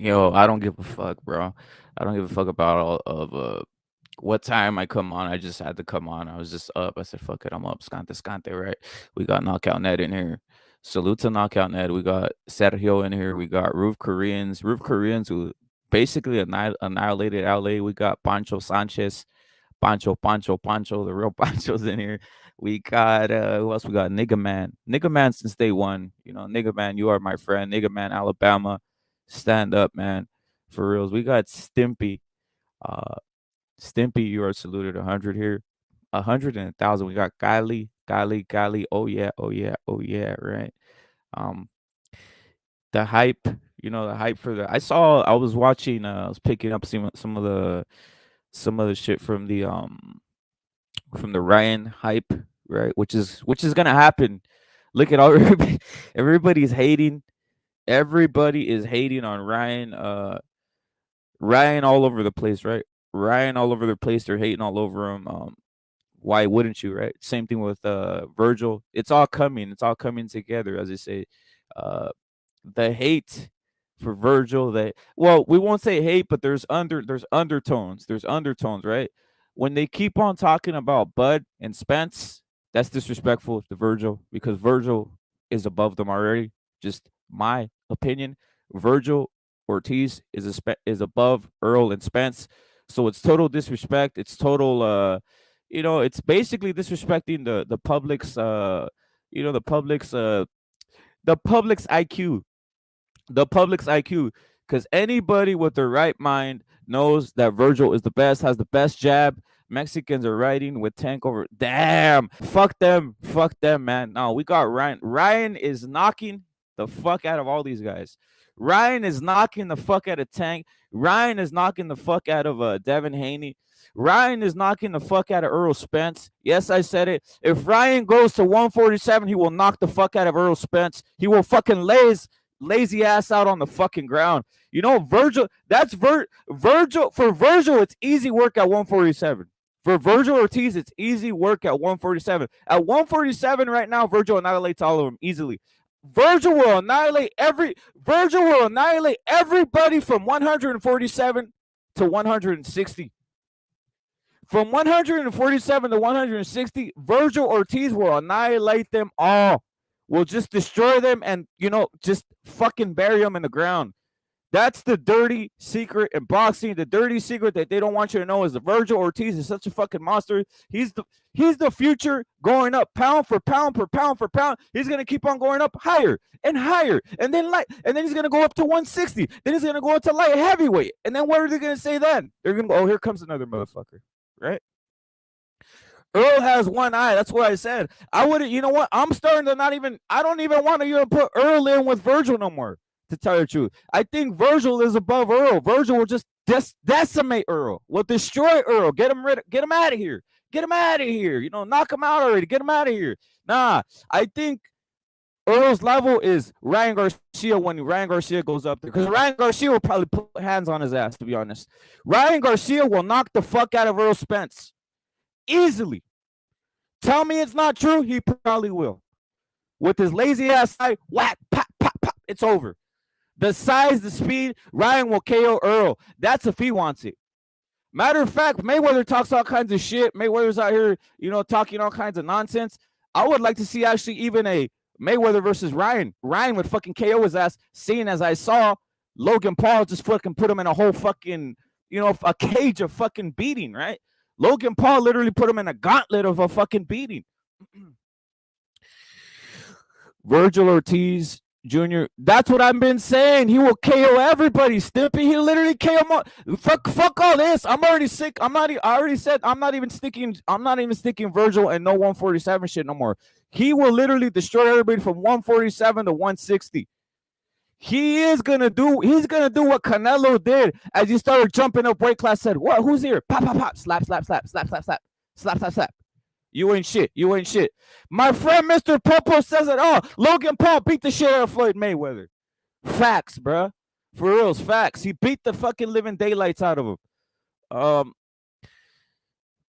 Yo, I don't give a fuck, bro. I don't give a fuck about all of what time I come on. I just had to come on. I was just up. I said, fuck it, I'm up. Skante, right? We got Knockout Ned in here. Salute to Knockout Ned. We got Sergio in here. We got Roof Koreans who basically annihilated LA. We got Pancho Sanchez, Pancho, the real Pancho's in here. We got who else? We got Nigga Man since day one. You know, Nigga Man, you are my friend. Nigga Man, Alabama, stand up, man, for reals. We got Stimpy, uh, Stimpy, you are saluted 100 here, 100 and 1,000. We got Kylie. Oh yeah, right. Um, the hype, the hype for the. I was watching. I was picking up some of the shit from the Ryan hype, right? Which is gonna happen. Look at all everybody's hating. Everybody is hating on Ryan. Ryan all over the place, right? Ryan all over the place. They're hating all over him. Why wouldn't you, right? Same thing with Vergil. It's all coming. It's all coming together, as they say. Uh, the hate for Vergil. We won't say hate, but there's undertones. There's undertones, right? When they keep on talking about Bud and Spence, that's disrespectful to Vergil because Vergil is above them already. Just my opinion. Vergil Ortiz is above Earl and Spence, so it's total disrespect. It's total it's basically disrespecting the public's you know the public's uh the public's IQ, the public's IQ, because anybody with their right mind knows that Vergil is the best, has the best jab. Mexicans are riding with tank over. Damn, fuck them, man. No, we got Ryan. Ryan is knocking the fuck out of all these guys. Ryan is knocking the fuck out of Tank. Ryan is knocking the fuck out of Devin Haney. Ryan is knocking the fuck out of Earl Spence. Yes, I said it. If Ryan goes to 147, he will knock the fuck out of Earl Spence. He will fucking lazy ass out on the fucking ground. You know, Vergil, Vergil, for Vergil, it's easy work at 147. For Vergil Ortiz, it's easy work at 147. At 147 right now, Vergil annihilates all of them easily. Vergil will annihilate everybody from 147 to 160. From 147 to 160, Vergil Ortiz will annihilate them all. Will just destroy them and, just fucking bury them in the ground. That's the dirty secret in boxing. The dirty secret that they don't want you to know is the Vergil Ortiz is such a fucking monster. He's the future going up pound for pound per pound for pound. He's gonna keep on going up higher and higher, and then he's gonna go up to 160. Then he's gonna go up to light heavyweight. And then what are they gonna say then? They're gonna go, oh, here comes another motherfucker, right? Earl has one eye. That's what I said. I wouldn't. You know what? I'm starting to not even. I don't even want to even put Earl in with Vergil no more. To tell you the truth, I think Vergil is above Earl. Vergil will just decimate Earl. Will destroy Earl. Get him out of here. Get him out of here. Knock him out already. Get him out of here. Nah, I think Earl's level is Ryan Garcia when Ryan Garcia goes up there. Because Ryan Garcia will probably put hands on his ass, to be honest. Ryan Garcia will knock the fuck out of Earl Spence. Easily. Tell me it's not true. He probably will. With his lazy ass side, whack, pop, pop, pop. It's over. The size, the speed, Ryan will KO Earl. That's if he wants it. Matter of fact, Mayweather talks all kinds of shit. Mayweather's out here, talking all kinds of nonsense. I would like to see actually even a Mayweather versus Ryan. Ryan would fucking KO his ass, seeing as I saw Logan Paul just fucking put him in a whole fucking, a cage of fucking beating, right? Logan Paul literally put him in a gauntlet of a fucking beating. Vergil Ortiz Jr. That's what I've been saying. He will KO everybody. Stimpy, he literally KO them all. Fuck all this. I'm already sick. I already said I'm not even sticking Vergil and no 147 shit no more. He will literally destroy everybody from 147 to 160. He's gonna do what Canelo did as he started jumping up weight class. Said, "What? Who's here? Pop, pop, pop! Slap, slap, slap, slap, slap, slap, slap, slap, slap. You ain't shit. You ain't shit." My friend Mr. Popo says it all. Logan Paul beat the shit out of Floyd Mayweather. Facts, bruh. For reals, facts. He beat the fucking living daylights out of him.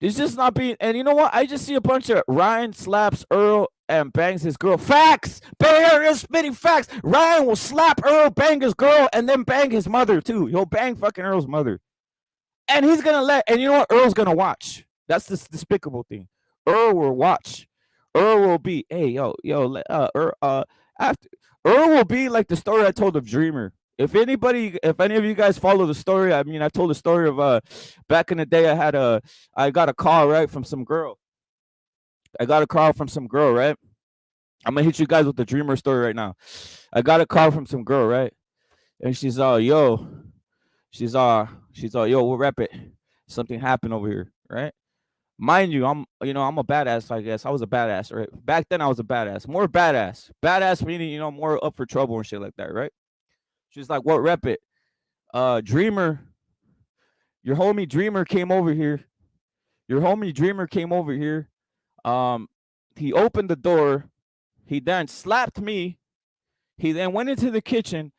It's just not being. And you know what? I just see a bunch of Ryan slaps Earl. and bangs his girl. Facts! Bay Area spitting facts. Ryan will slap Earl, bang his girl, and then bang his mother too. He'll bang fucking Earl's mother. And he's gonna and you know what? Earl's gonna watch. That's the despicable thing. Earl will watch. Earl will be, hey, yo, after Earl will be like the story I told of Dreamer. If any of you guys follow the story, I mean, I told the story of back in the day. I got a call right from some girl. Right? I'm gonna hit you guys with the Dreamer story right now. I got a call from some girl, right? And she's yo, we'll rep it. Something happened over here, right? Mind you, I'm a badass, I guess. I was a badass, right? Back then I was a badass. More badass. Badass meaning, more up for trouble and shit like that, right? She's like, what, rep it? Dreamer, your homie Dreamer came over here. He opened the door. He then slapped me. He then went into the kitchen,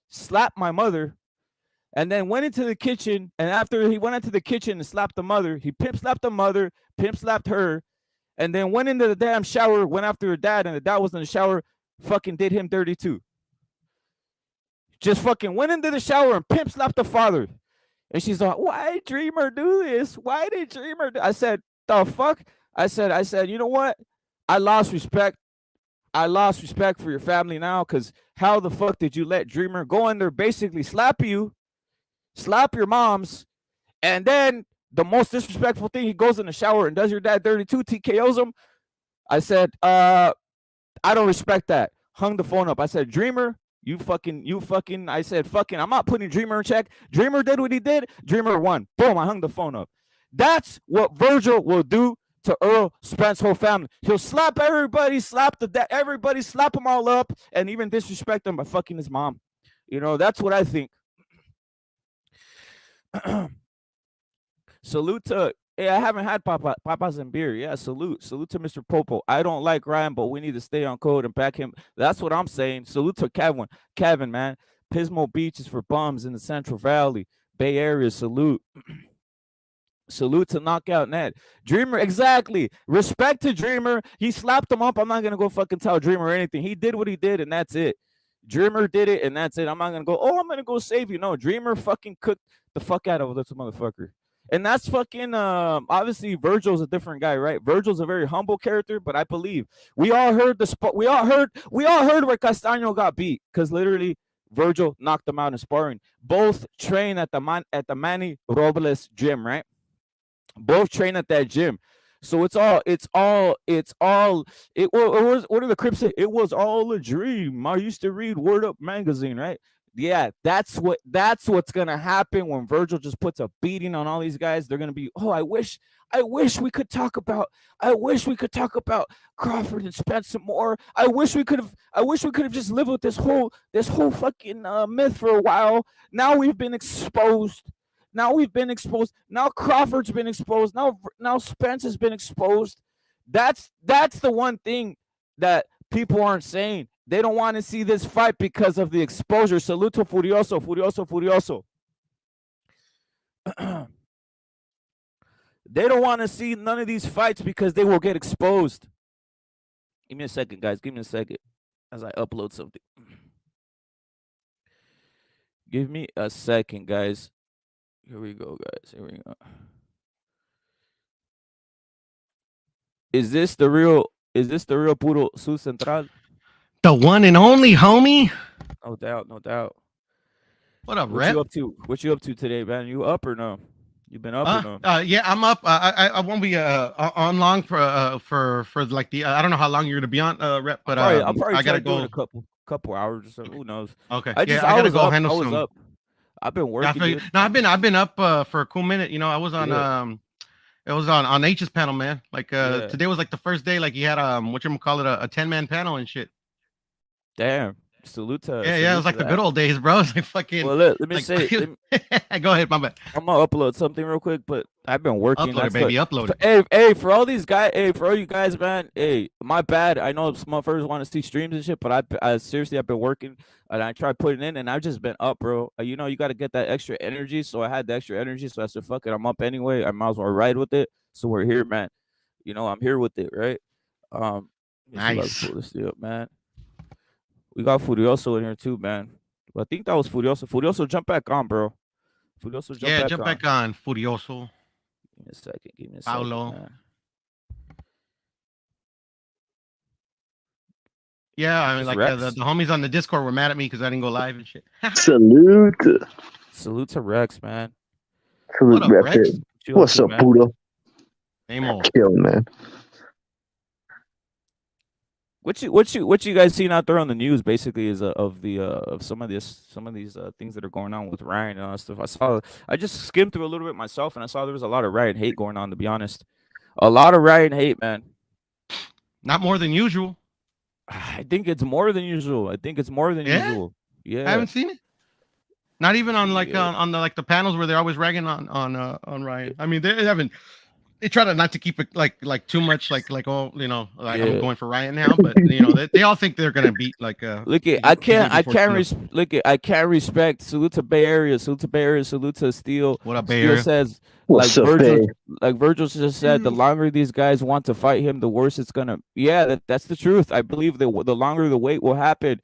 slapped my mother, and then went into the kitchen. And after he went into the kitchen and slapped the mother, he pimp slapped the mother, pimp slapped her, and then went into the damn shower, went after her dad, and the dad was in the shower, fucking did him dirty too. Just fucking went into the shower and pimp slapped the father. And she's like, why did Dreamer do this? Why did Dreamer do? I said, the fuck? I said, you know what? I lost respect for your family now, because how the fuck did you let Dreamer go in there, basically slap you, slap your moms, and then the most disrespectful thing, he goes in the shower and does your dad dirty too, TKOs him. I said, I don't respect that. Hung the phone up. I said, Dreamer, you fucking, I said, fucking, I'm not putting Dreamer in check. Dreamer did what he did. Dreamer won. Boom, I hung the phone up. That's what Vergil will do to Earl Spence's whole family. He'll slap everybody, slap them all up, and even disrespect them by fucking his mom. That's what I think. Salute to, hey, I haven't had Papas and beer. Yeah, salute to Mr. Popo. I don't like Ryan, but we need to stay on code and back him. That's what I'm saying. Salute to Kevin, man. Pismo Beach is for bums in the Central Valley, Bay Area. Salute. Salute to Knockout Net. Dreamer, exactly. Respect to Dreamer. He slapped him up. I'm not gonna go fucking tell Dreamer anything. He did what he did, and that's it. Dreamer did it, and that's it. I'm not gonna go, I'm gonna go save you. No, Dreamer fucking cooked the fuck out of this motherfucker. And that's fucking obviously Vergil's a different guy, right? Vergil's a very humble character, but I believe we all heard we all heard where Castaño got beat, because literally Vergil knocked him out in sparring. Both train at the Manny Robles gym, right? Both train at that gym. So it was, what do the Crips say? It was all a dream. I used to read Word Up magazine, right? Yeah, that's what's gonna happen when Vergil just puts a beating on all these guys. They're gonna be, I wish we could talk about Crawford and Spence some more. I wish we could have just lived with this whole fucking myth for a while. Now we've been exposed. Now Crawford's been exposed. Now Spence has been exposed. That's the one thing that people aren't saying. They don't want to see this fight because of the exposure. Salute to Furioso. They don't want to see none of these fights because they will get exposed. Give me a second, guys. Give me a second as I upload something. Give me a second, guys. Here we go, guys. Here we go. Is this the real Puro Su Central? The one and only, homie. No doubt. What up, Rep? What you up to today, man? You up or no? You been up or no? Yeah, I'm up. I won't be on long for like the I don't know how long you're gonna be on, Rep, but I'll probably I gotta go in a couple hours or so. Who knows? Okay. I gotta go handle some. Up. I've been working. No, I've been up for a cool minute. I was on it was on H's panel, man. Like today was like the first day. Like he had a 10-man panel and shit. Damn. Salute to it was like the good old days, bro. It's like fucking. Well, let me say. Go ahead, my bad. I'm gonna upload something real quick, but I've been working. Upload it. Hey, for all these guys, for all you guys, man. Hey, my bad. I know some motherfuckers want to see streams and shit, but I seriously, I've been working and I tried putting in, and I've just been up, bro. You got to get that extra energy. So I had the extra energy, so I said, fuck it, I'm up anyway. I might as well ride with it. So we're here, man. I'm here with it, right? Nice. Pull this up, man. We got Furioso in here too, man. Well, I think that was Furioso. Furioso, jump back on, bro. Furioso, jump Yeah, back jump on. back on. Furioso. Give me a second. Give me a Paulo. second, man. Yeah, I mean, like the homies on the Discord were mad at me because I didn't go live and shit. Salute. Salute to Rex, man. Salute, What up, Rex? What's up, Buddha? Same old. Kill, man. What you guys seen out there on the news? Basically, is of some of these things that are going on with Ryan and stuff. I just skimmed through a little bit myself, and I saw there was a lot of Ryan hate going on. To be honest, a lot of Ryan hate, man. Not more than usual. I think it's more than usual. Usual. Yeah, I haven't seen it. Not even on on the panels where they're always ragging on Ryan. I mean, they haven't. They try to not to keep it like too much like I'm going for Ryan now, but they all think they're gonna beat like look it. I can't respect. Salute to Bay Area. Salute to Steel. What up, Bay Steel Area? says Vergil just said, the longer these guys want to fight him, the worse it's gonna. Yeah, that's the truth. I believe that the longer the wait will happen.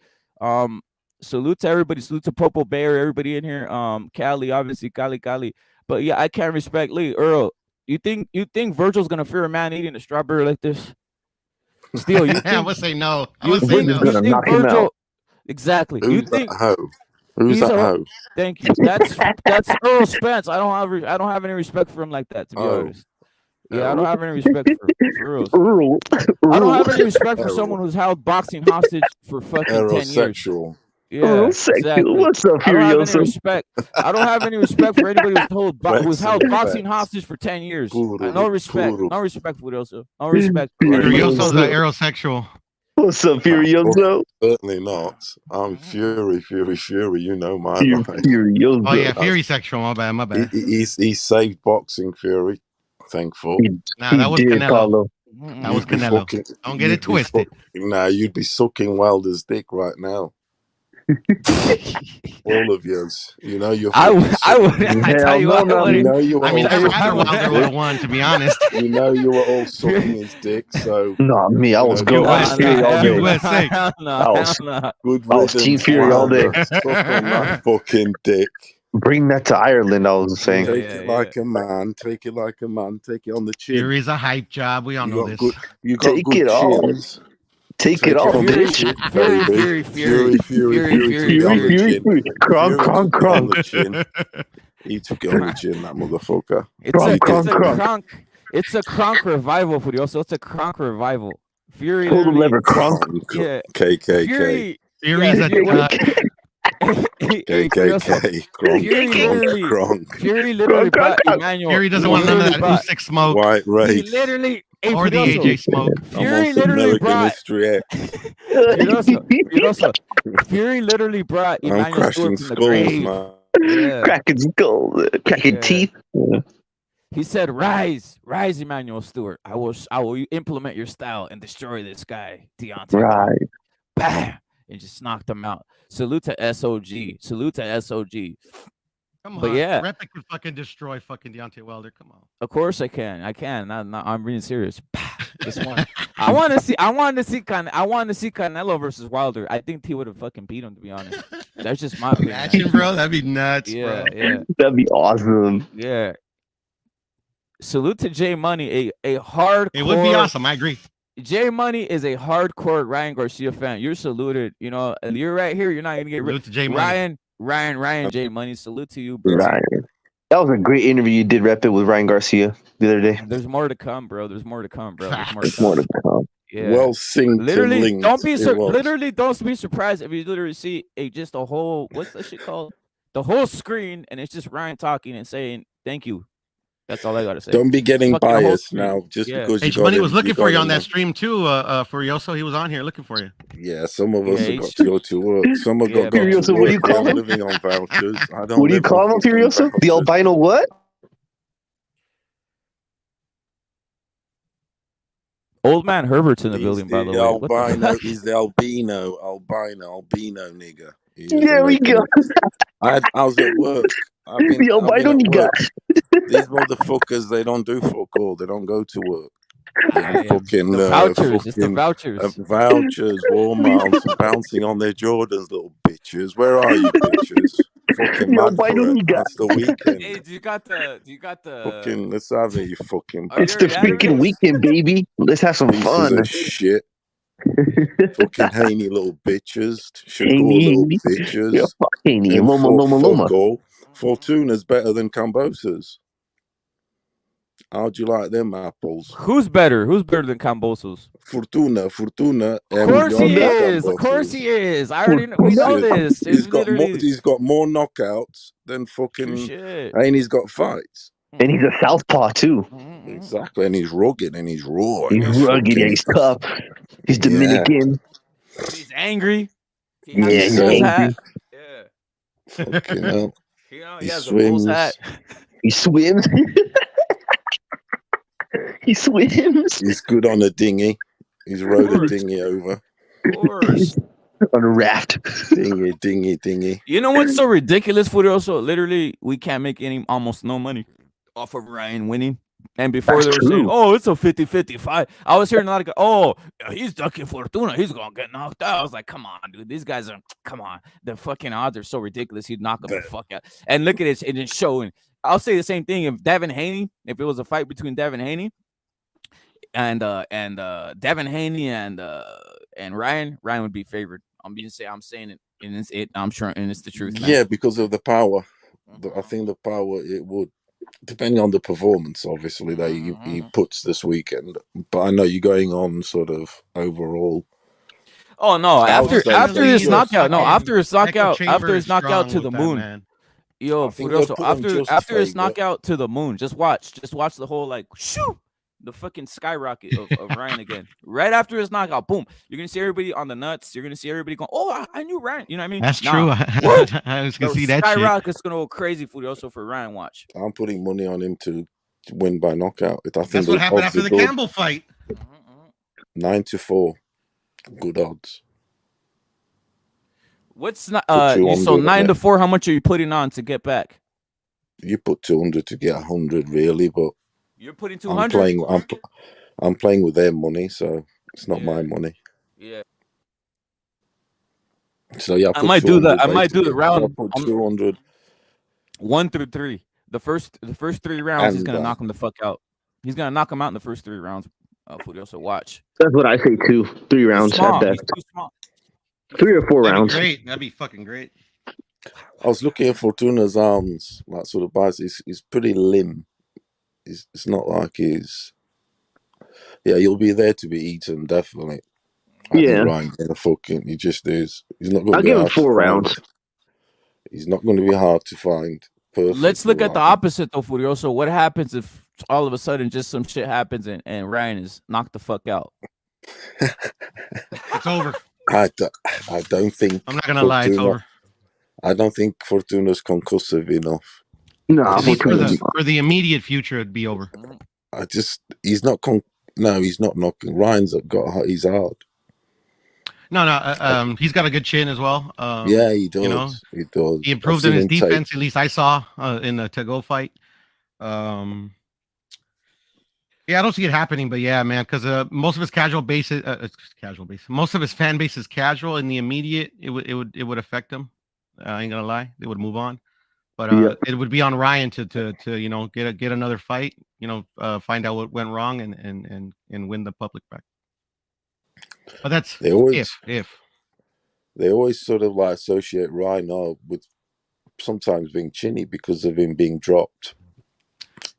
Salute to everybody. Salute to Popo Bay Area. Everybody in here. Cali, obviously Cali. But yeah, I can't respect Lee Earl. You think Virgil's gonna fear a man eating a strawberry like this? Still, you think, I would say no. You think Virgil? Exactly. Who's you think that hoe? Who's that hoe? Thank you. That's Earl Spence. I don't have any respect for him like that, to be honest. Yeah, I don't have any respect for Earl. I don't have any respect for someone who's held boxing hostage for fucking 10 years. Yeah, exactly. What's up, Furioso? I don't have any respect for anybody who's held boxing hostage for 10 years. No respect. No respect, Furioso. No respect. Furioso's an aerosexual. What's up, Furioso? Certainly not. I'm Fury. You know my life. Furioso. Oh yeah, Fury sexual. My bad. He saved boxing, Fury. Thankful. That was Canelo. That was Canelo. Don't get it twisted. You'd be sucking Wilder's dick right now. All of yours, I would. I tell you what, I mean, I'd rather Wilder would have won, to be honest. You were all sucking his dick, so no, me, I was going Fury all day. USA. I was Team Fury all day. Suck on that fucking dick. Bring that to Ireland, I was saying. Take it like a man. Take it like a man. Take it on the chin. Fury's a hype job. We all know this. You got take good it chins. Take it off, bitch. Fury. Kronk. He took it on the chin, that motherfucker. It's a Kronk revival, Furioso. It's a Kronk revival. Fury. Pull the lever, Kronk. Yeah. KKK. Fury's a KKK. Kronk. Fury literally brought Emmanuel. Fury doesn't want none of that Usyk smoke. White race. He literally. Or the AJ smoke. Fury literally brought. Fury literally brought Emmanuel Stewart from the grave. Yeah. Cracking skulls, cracking teeth. Yeah. He said, "Rise, Emmanuel Stewart. I will implement your style and destroy this guy, Deontay." Right. Bam, and just knocked him out. Salute to SOG. Come on, but yeah, Repic can fucking destroy fucking Deontay Wilder. Come on. Of course I can. I'm being serious. This one, I want to see Canelo versus Wilder. I think he would have fucking beat him, to be honest. That's just my opinion. Imagine, bro. That'd be nuts, bro. Yeah. That'd be awesome. Yeah. Salute to J Money, a hardcore. It would be awesome. I agree. J Money is a hardcore Ryan Garcia fan. You're saluted. You're right here. You're not gonna get salute to J Money. Ryan, J Money. Salute to you, bro. Ryan. That was a great interview you did, Rep It, with Ryan Garcia the other day. There's more to come, bro. There's more to come. Yeah. Well, literally, don't be surprised if you literally see just a whole, what's that shit called? The whole screen, and it's just Ryan talking and saying thank you. That's all I gotta say. Don't be getting biased now, just because H Money was looking for you on that stream too. Furioso, he was on here looking for you. Yeah, some of us have got to go to work. Some have got Furioso, what do you call him? Living on vouchers. What do you call him, Furioso? The albino what? Old man Herbert's in the building, by the way. He's the albino nigga. There we go. I was at work. The albino nigga. These motherfuckers, they don't do fuck all. They don't go to work. I'm fucking the vouchers. It's the fucking vouchers. vouchers, Walmarts, bouncing on their Jordans, little bitches. Where are you, bitches? Fucking Yo, mad why for don't it. you got? That's the weekend. Hey, do you got the? Fucking, let's have it, you fucking. Are you It's the already out of freaking it? weekend, baby. Let's have some Pieces fun. of shit. Fucking Haney little bitches. Shakur Haney, little Haney. bitches. Yeah, fuck Haney. And Loma, Loma, fuck Loma. all. Fortuna's better than Cambosa's. How'd you like them apples? Who's better? Who's better than Cambosos? Fortuna. Of course he is. Of course he is. I already know. We know this. He's got more knockouts than fucking shit. Haney's got fights. And he's a southpaw too. Exactly, and he's rugged and he's raw. He's and rugged. fucking, He's tough. He's Dominican. He's angry. He Yeah, has he's a Bulls angry. hat. Yeah. Fucking hell. You know, He he has a Bulls swims. hat. He swims. He swims He's good on a dinghy. He's rode a dinghy over. Of course. on a raft. Dinghy. You know what's so ridiculous, Furioso? Literally, we can't make almost no money off of Ryan winning. And before That's they were saying, true. oh, it's a 50-50 fight. I was hearing a lot of, oh, he's ducking Fortuna. He's going to get knocked out. I was like, come on, dude. These guys are, come on. The fucking odds are so ridiculous. He'd knock him the fuck out. And look at it. It is showing. I'll say the same thing. If it was a fight between Devin Haney and Devin Haney and Ryan would be favored. I'm saying it, and I'm sure, and it's the truth. Man. Yeah, because of the power. I think the power it would, depending on the performance, obviously that he puts this weekend. But I know you're going on sort of overall. Oh no! After his knockout, after his knockout to the moon. Man. Yo, Furioso, after his knockout to the moon, just watch the whole like shoo, the fucking skyrocket of Ryan again. Right after his knockout, boom, you're gonna see everybody on the nuts. You're gonna see everybody going, oh, I knew Ryan. You know what I mean? That's true. I was gonna see that shit. Skyrocket's gonna go crazy, Furioso, for Ryan. Watch. I'm putting money on him to win by knockout. That's what happened after the Campbell fight. 9-4, good odds. What's not? So 9-4. How much are you putting on to get back? You put 200 to get 100, really, but you're putting 200. I'm playing with their money, so it's not my money. Yeah. So yeah, I might do that. I might do the round. I'll put 200. 1 through 3. The first 3 rounds, he's gonna knock him the fuck out. He's gonna knock him out in the first 3 rounds. Furioso, watch. That's what I say too. 3 rounds at best. 3 or 4 rounds. Great. That'd be fucking great. I was looking at Fortuna's arms, like sort of bias. He's pretty limb. It's not like he's. Yeah, you'll be there to be eaten, definitely. Yeah. Ryan, he just is. He's not going to I'll be give him hard 4 rounds. He's not going to be hard to find. Let's look at the opposite, though, Furioso. What happens if all of a sudden just some shit happens and Ryan is knocked the fuck out? It's over. I don't think. I'm not gonna lie, it's over. I don't think Fortuna's concussive enough. No, for the immediate future, it'd be over. He's not. No, he's not knocking. He's hard. No. He's got a good chin as well. Yeah, he does. You know, he does. He improved in his defense. At least I saw in the to-go fight. Yeah, I don't see it happening, but yeah, man, because most of his most of his fan base is casual. In the immediate, it would affect him. I ain't gonna lie, they would move on, but it would be on Ryan to get another fight, find out what went wrong and win the public back. But that's if they always sort of like associate Ryan with sometimes being chinny because of him being dropped.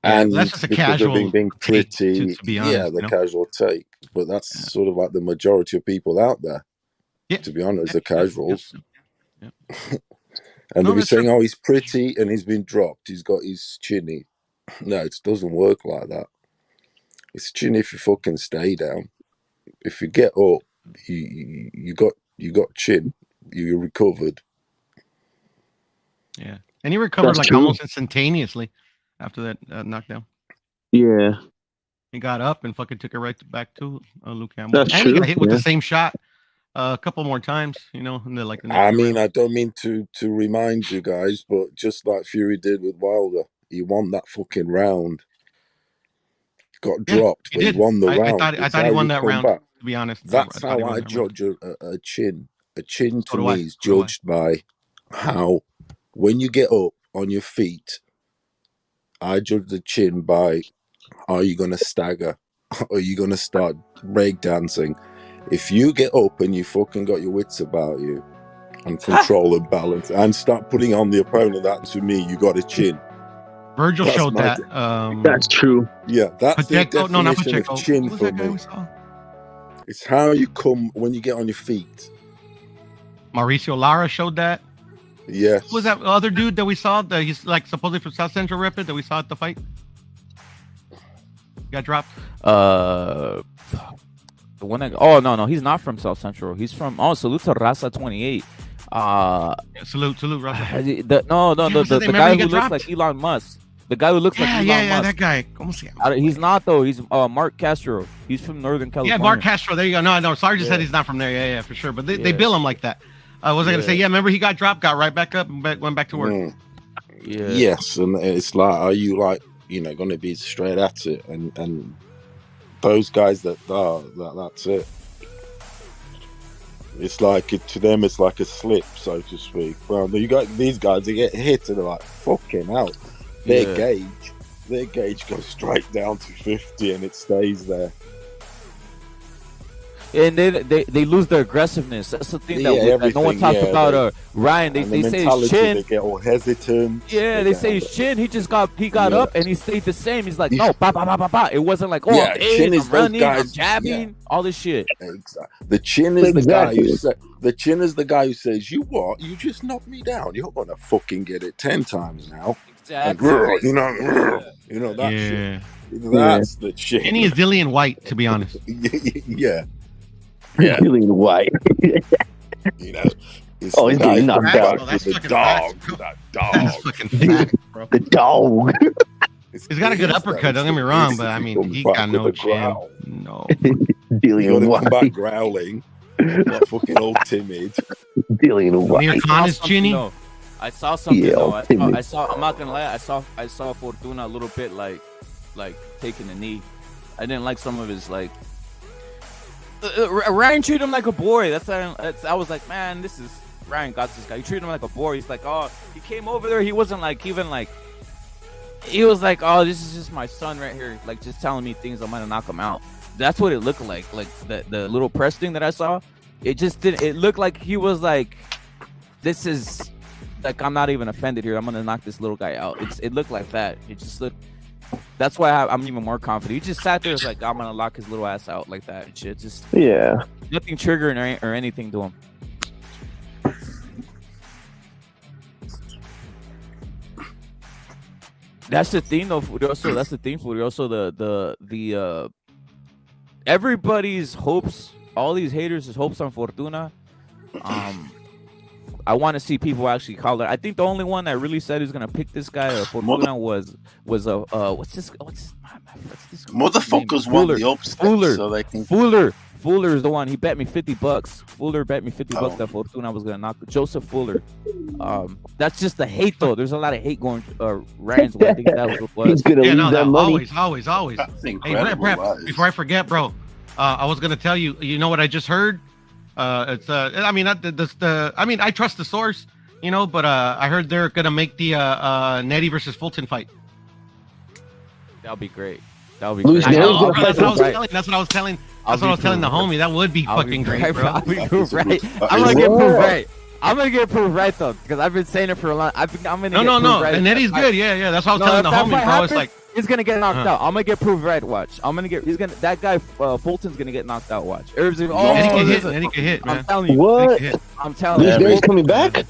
And that's just a casual being pretty, to be honest, the casual take. But that's sort of like the majority of people out there. Yeah. To be honest, the casuals. Yeah. And they'll be saying, "Oh, he's pretty and he's been dropped. He's chinny." No, it doesn't work like that. It's chinny if you fucking stay down. If you get up, you got chin. You recovered. Yeah, and he recovered almost instantaneously. After that knockdown, yeah, he got up and fucking took it right back to Luke Campbell. That's and true. He got hit with the same shot a couple more times, I mean, I don't mean to remind you guys, but just like Fury did with Wilder, he won that fucking round got dropped, but he won the round. I thought he won that round. Back. To be honest, That's how I judge a chin. A chin to me is judged by how, when you get up on your feet, I judge the chin by, are you going to stagger? Are you going to start breakdancing? If you get up and you fucking got your wits about you and control and balance and start putting on the opponent, that to me, you got a chin. Vergil showed that. That's true. Yeah, that's the definition of chin for me. It's how you come when you get on your feet. Mauricio Lara showed that. Yes. Who was that other dude that we saw? That he's like supposedly from South Central Rapid that we saw at the fight? Got dropped. The one that, oh no, he's not from South Central. He's from salute to Raza 28. Salute Raza. The guy who looks like Elon Musk. The guy who looks like Elon Musk. That guy. He's not though. He's Mark Castro. He's from Northern California. Yeah, Mark Castro. There you go. No. Sarge just said he's not from there. Yeah, for sure. But they bill him like that. What was I gonna say? Yeah, remember he got dropped, got right back up, and went back to work. Yeah. Yes, and it's like, are you like, going to be straight at it? And those guys that's it. It's like to them, it's like a slip, so to speak. Well, you got these guys, they get hit and they're like, fucking hell. Their gauge goes straight down to 50 and it stays there. And they lose their aggressiveness. That's the thing that no one talks about. Ryan, they say his chin. They get all hesitant. Yeah, they say his chin. He got up and he stayed the same. He's like, no, ba. It wasn't like, chin is I'm running, guys, I'm jabbing, all this shit. Exactly. The chin is the guy who the chin is the guy who says, you what? You just knocked me down. You're gonna fucking get it 10 times now. Exactly. And, that shit. That's the chin. And he is Dillian White, to be honest. Yeah. Dillian White. He's getting knocked out with the dog. That dog. That's fucking fat, bro. The dog. He's got a good uppercut. Don't get me wrong, but I mean, he got no chin. No. Dillian White. Come back growling. Not fucking all timid. Dillian White. Amir Khan is chinny. I saw something. Yeah, I saw. I'm not gonna lie. I saw Fortuna a little bit like taking a knee. I didn't like some of his like. Ryan treated him like a boy. I was like, man, this is Ryan got this guy. He treated him like a boy. He's like, oh, he came over there. He wasn't like even like. He was like, oh, this is just my son right here, like just telling me things. I'm gonna knock him out. That's what it looked like. Like the little press thing that I saw, it just didn't. It looked like he was like, this is like I'm not even offended here. I'm gonna knock this little guy out. It looked like that. It just looked. That's why I'm even more confident. He just sat there, like I'm gonna lock his little ass out like that. Shit, just nothing triggering or anything to him. That's the thing, though. That's the thing, for also the everybody's hopes, all these haters' hopes on Fortuna. I want to see people actually call it. I think the only one that really said he's gonna pick this guy or Fortuna was what's this motherfuckers want the upset so they can. Fuller is the one. He bet me $50. Fuller bet me $50 that Fortuna was gonna knock Joseph Fuller. That's just the hate, though. There's a lot of hate going Ryan's way. I think that was what was. He's gonna lose that money. Always. That's Hey, Brett, before I forget, bro, I was gonna tell you. You know what I just heard? It's I mean, I trust the source, but I heard they're gonna make the Nettie versus Fulton fight. That'll be great. That'll be great. That's what I was telling the homie. That would be fucking great, bro. I'll be proved right. I'm gonna get proved right. I'm gonna get proved right though, because I've been saying it for a long. I'm gonna get proved right. And Nettie's good. Yeah. That's what I was telling the homie, bro. It's like he's gonna get knocked out. I'm gonna get proved right. Watch. That guy Fulton's gonna get knocked out. Watch. Eddie can hit, man. I'm telling you. What? I'm telling you. This guy's coming back?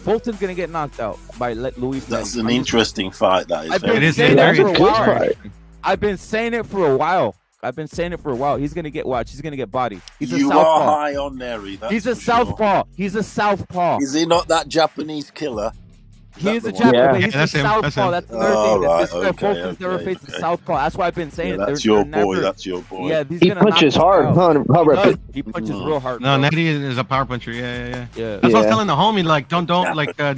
Fulton's gonna get knocked out by Luis. That's an interesting fight. That is. It is very good. I've been saying it for a while. He's gonna get watch. He's gonna get body. He's a southpaw. Are high on Neri. He's a southpaw. He's a southpaw. Is he not that Japanese killer? He is a Japanese. He's a southpaw. That's right. Fulton's never faced a southpaw. That's why I've been saying it. That's your boy. That's your boy. Yeah, he punches hard. He punches real hard. No, Nettie is a power puncher. Yeah. That's what I was telling the homie. Like,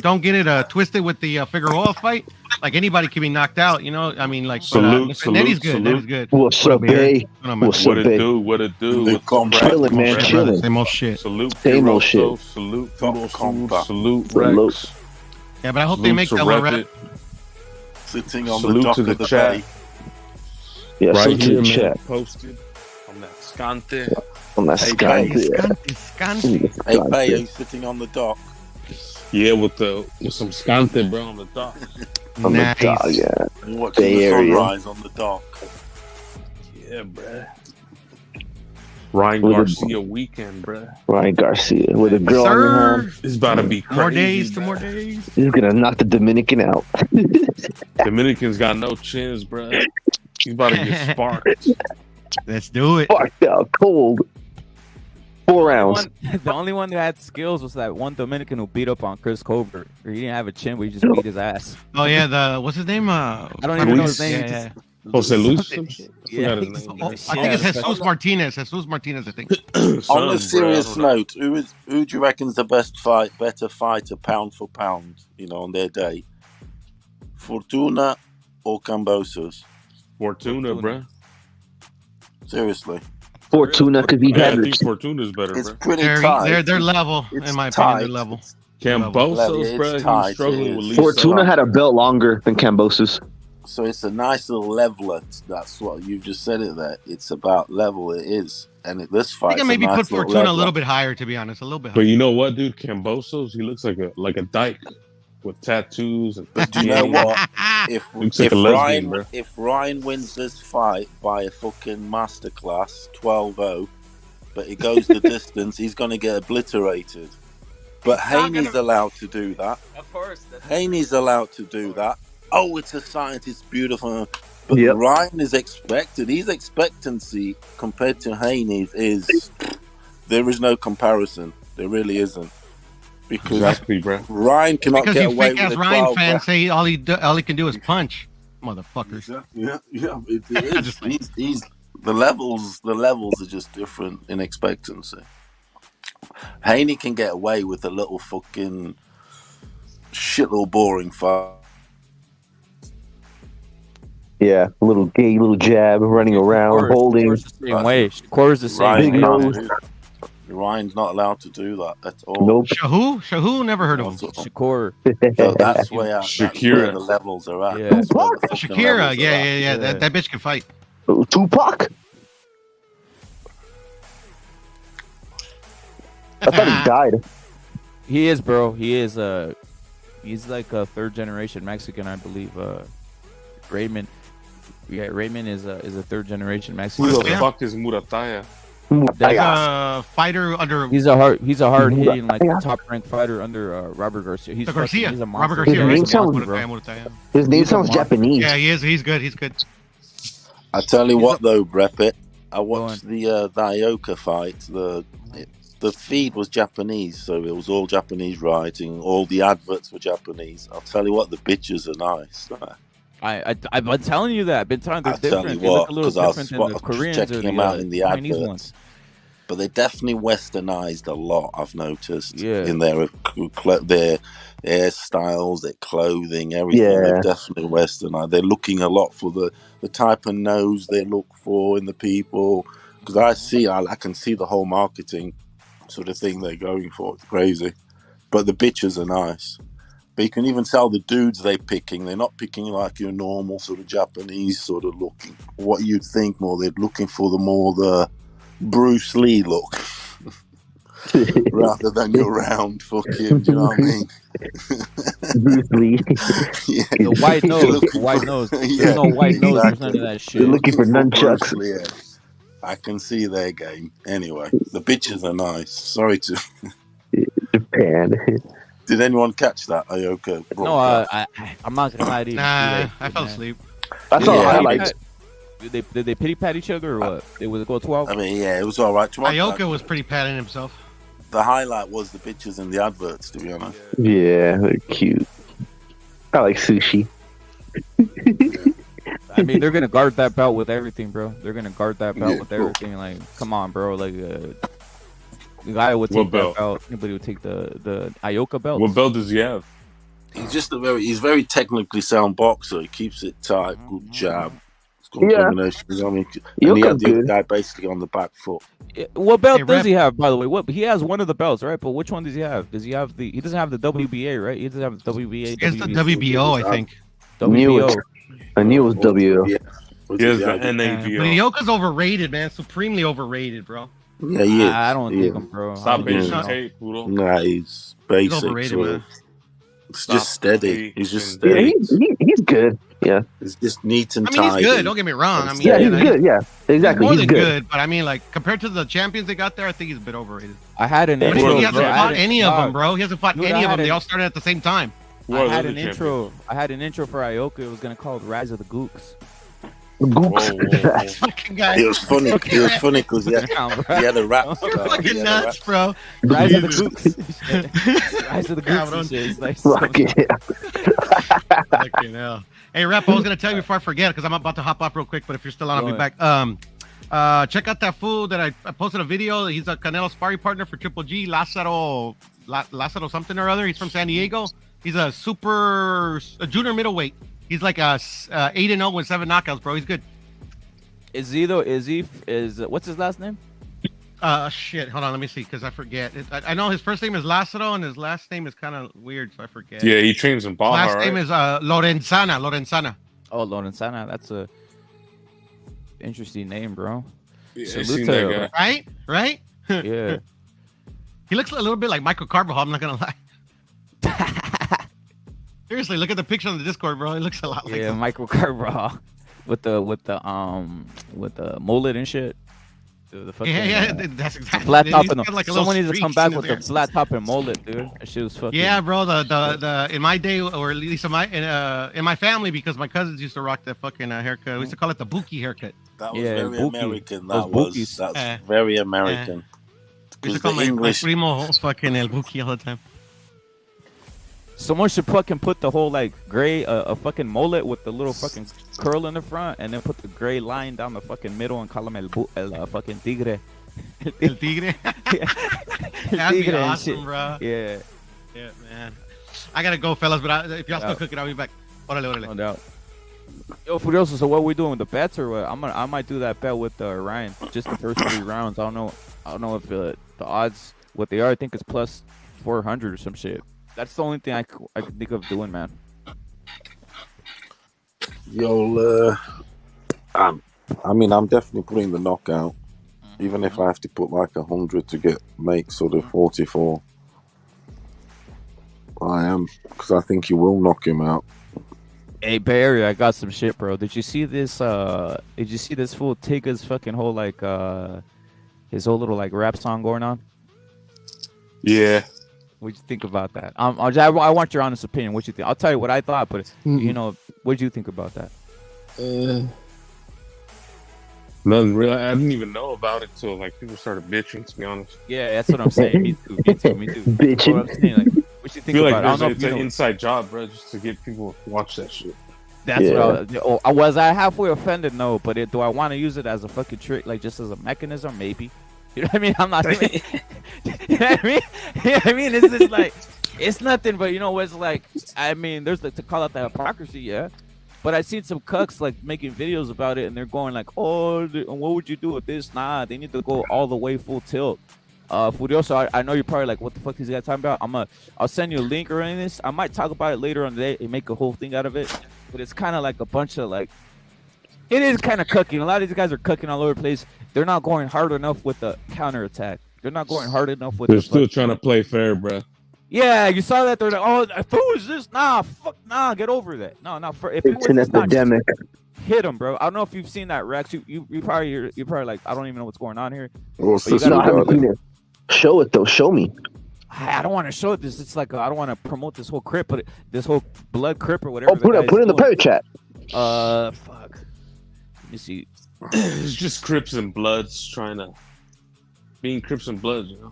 don't get it twisted with the Figueroa fight. like anybody can be knocked out. You know, I mean, like Salute, Nettie's salute, good. salute. Nettie's good. What's up, bae? What's What up, it bae? do? What it do? The combat. Chilling, man, Shit, chilling. brother. Same old shit. Salute, Same old Piroso, shit. salute, Top Poodle combat. salute, Salute. Rex. Yeah, but I hope they Salute make to that one Rep right. It. Sitting on Salute the dock to the of the chat. bay. Yeah, Right salute to here, the man. chat. Posted on that Skante. On that Hey, Skante. Skante. Hey, Bay, who's sitting on the dock? Yeah, with some Skante, bro, on the dock. On the Nice. dog, yeah. And watching Bay the Area. sunrise on the dock. Yeah, bro. Ryan With a- Garcia weekend, bro. Ryan Garcia with a girl on your hand. It's about to be crazy. More days, 2 bro. more days. He's gonna knock the Dominican out. Dominicans got no chins, bro. He's about to get sparked. Let's do it. Fucked out cold. 4 rounds. The only one who had skills was that one Dominican who beat up on Chris Colbert. He didn't have a chin, but he just beat his ass. Oh yeah, what's his name? I don't even know his name. Yeah, Jose Luis? Some shit? I Yeah, forgot his name. I think it's Jesus Martinez. Jesus Martinez, I think. On a serious note, who do you reckon's the better fighter pound for pound, on their day? Fortuna or Cambosos? Fortuna, bro. Seriously. Fortuna, because he Yeah, I had think Fortuna's better, It's bro. pretty tight. They're level, It's in my tight. opinion. They're level. Cambosos, It's bro. tight, He's struggling it with is. Lisa. Fortuna had a belt longer than Cambosos. So it's a nice little leveler. That's what you just said it there. It's about level. It is. And this I fight. think I maybe put Fortuna a little bit higher, to be honest. A little bit But higher. you know what, dude? Cambosos, he looks like a dyke with tattoos and. But do you know what? Looks like a lesbian, bro. If Ryan wins this fight by a fucking masterclass 12-0, but he goes the distance, he's going to get obliterated. But Haney's allowed to do that. Of course. Haney's allowed to do that. Oh, it's a science, it's beautiful. But Yep. Ryan is expected. His expectancy compared to Haney's is there is no comparison. There really isn't. Because Exactly, bro. Ryan cannot Because get you away fake with ass a Ryan 12 fans say all he can do is punch, motherfuckers. Yeah. It is. He's the levels are just different in expectancy. Haney can get away with a little fucking shit, little boring fight. Yeah, a little gay, little jab, running around, holding. The same way. Shakur's the same Big way. nose. Ryan's not allowed to do that at all. Nope. Shahu? Never heard of him. Shakur. So that's where Shakira. the levels are at. Yeah. That's where the fucking Shakira, levels are yeah. at. That bitch can fight. Tupac? I thought he died. He is, bro. He is. He's like a 3rd generation Mexican, I believe. Raymond. Yeah, Raymond is a 3rd generation Mexican. Who the Yeah. fuck is Murataya? There's a fighter under He's a hard hitting like top ranked fighter under Robert Garcia. He's Garcia. He's a Robert monster. Garcia. His name right? sounds- Murataya. His name He's a sounds monster. Japanese. Yeah, he is. He's good. He's good. I tell you He's what, though, Brepit, I watched on. the Ioka fight. The feed was Japanese, so it was all Japanese writing. All the adverts were Japanese. I'll tell you what, the bitches are nice. I've been telling you that. I've been telling you I'll they're tell different. you They look what, a little 'cause I was different than the Koreans or checking them the out in the Chinese adverts. ones. But they definitely westernized a lot, I've noticed, Yeah. in their hairstyles, their clothing, everything. Yeah. They've definitely westernized. They're looking a lot for the type of nose they look for in the people. Because I can see the whole marketing sort of thing they're going for. It's crazy. But the bitches are nice. But you can even tell the dudes they're picking. They're not picking like your normal sort of Japanese sort of looking. What you'd think more. They're looking for the Bruce Lee look. Rather than your round fucking, do you know what I mean? Bruce Lee. Yeah. The white nose. Looking White for- nose. There's Yeah, no white nose. There's exactly. none of that You're shit. looking for nunchucks. Bruce Lee, yeah. I can see their game. Anyway, the bitches are nice. Sorry to. Japan. Did anyone catch that, Ioka? No, I'm not gonna lie to you. Nah, I fell asleep. I saw Yeah. highlights. Did they pity pat each other or what? They would go 12. I mean, yeah, it was all right. Ioka was pretty patting himself. The highlight was the bitches in the adverts, to be honest. Yeah, they're cute. I like sushi. I mean, they're gonna guard that belt with everything, bro. They're gonna guard that belt Yeah, with bro. everything. Like, come on, bro. Like, the guy would What take belt? that belt. Anybody would take the Ioka belt. What belt does he have? he's very technically sound boxer. He keeps it tight, good jab. Good combinations. I mean, and he had the other guy basically on the back foot. What belt does he have, by the way? What he has one of the belts, right? But which one does he have? Does he have the? He doesn't have the WBA, right? He doesn't have the WBA. It's the WBO, I think. WBO. I knew it was WO. Yeah. He has the NABO. But Ioka's overrated, man. Supremely overrated, bro. Yeah, he is. I don't think him, bro. Stop basing tape, Poodle. Nah, he's basic. He's overrated, sort of. man. It's just steady. He's just steady. Yeah, he's good. Yeah. It's just neat and I mean, he's tidy. good. Don't get me wrong. I mean, Yeah, he's good. Yeah, exactly. More He's than good. good, but I mean, like compared to the champions they got there, I think he's a bit overrated. I had an But intro. he hasn't bro. fought any of them, bro. He hasn't fought Dude, any I of had them. They an- all started at the same time. I had an intro. I had an intro for Ioka. It was gonna call it Rise of the Gooks. This fucking guy. It was funny. It was funny because he had a rap. Fucking nuts, bro. Rise of the Gooks. Rise of the Gooks. Shit. It's like Fuck yeah. Fucking hell. Hey, Rep, I was gonna tell you before I forget because I'm about to hop off real quick. But if you're still on, I'll be back. Check out that fool that I posted a video. He's a Canelo sparring partner for Triple G, Lázaro something or other. He's from San Diego. He's a junior middleweight. He's like 8-0 with 7 knockouts, bro. He's good. Is he though? What's his last name? Shit. Hold on, let me see because I forget. I know his first name is Lázaro and his last name is kind of weird, so I forget. Yeah, he trains in Baja. Last name is Lorenzana. Oh, Lorenzana. That's a interesting name, bro. Yeah, Salute to him. Right? Yeah. He looks a little bit like Michael Carvajal. I'm not gonna lie. Seriously, look at the picture on the Discord, bro. It looks a lot like Yeah, him. Michael Carvajal with the mullet and shit. The fucking, that's exactly. flat top He's and got like a someone little needs to come streaks back in with there. the flat top and mullet, dude. That shit was fucking. Yeah, bro. The in my day, or at least in my family, because my cousins used to rock that fucking haircut. We used to call it the Buki haircut. That was Yeah, very Buki. American. Those Bukis. That's very American. We used to call my primo fucking El Buki all the time. Someone should fucking put the whole like gray, a fucking mullet with the little fucking curl in the front, and then put the gray line down the fucking middle and call him el fucking tigre. El Tigre. That'd be Tigre and awesome, shit. bro. Yeah, Yeah, man. I gotta go, fellas, but if y'all still cooking, I'll be back. Orale. no doubt. Yo, Furioso, so what we doing with the bets or what? I might do that bet with Ryan, just the first 3 rounds. I don't know if the odds what they are. I think it's plus 400 or some shit. That's the only thing I could think of doing, man. Yo, I mean, I'm definitely putting the knockout, even if I have to put like 100 to make sort of 44. I am, because I think you will knock him out. Hey, Bay Area, I got some shit, bro. Did you see this? Did you see this fool Tiga's fucking whole like his whole little like rap song going on? Yeah. What'd you think about that? I want your honest opinion. What you think? I'll tell you what I thought, but you know, what'd you think about that? Nothing really. I didn't even know about it till like people started bitching. To be honest, Yeah, that's what I'm saying. Me too. Bitching. What I'm saying, like, what you I think feel about? like I don't know if it's you an know. inside job, bro, just to get people to watch that shit. That's Yeah. what was I halfway offended? No, but do I want to use it as a fucking trick, like just as a mechanism? Maybe. You know what I mean? I'm not. You know what I mean? You know what I mean? It's just like it's nothing, but you know what's like. I mean, there's like to call out the hypocrisy, yeah. But I seen some cucks like making videos about it, and they're going like, "Oh, what would you do with this?" Nah, they need to go all the way full tilt. Furioso, I know you're probably like, "What the fuck is he talking about?" I'll send you a link or anything. I might talk about it later on today and make a whole thing out of it. But it's kind of like a bunch of like, it is kind of cooking. A lot of these guys are cooking all over the place. They're not going hard enough with the counterattack. They're not going hard enough with. They're still trying to play fair, bro. Yeah, you saw that. They're like, "Oh, who is this? Nah, fuck, nah, get over that. No, if it It's was an this, nah, just epidemic. hit him, bro. I don't know if you've seen that, Rex. You're probably like, I don't even know what's going on here. What's But you this gotta- No, I haven't regarding? seen it. Show it though. Show me. I don't want to show this. It's like I don't want to promote this whole crip, but this whole blood crip or whatever. Oh, put it in the parrot chat. Fuck. Let me see. It's just Crips and Bloods trying to being Crips and Bloods, you know.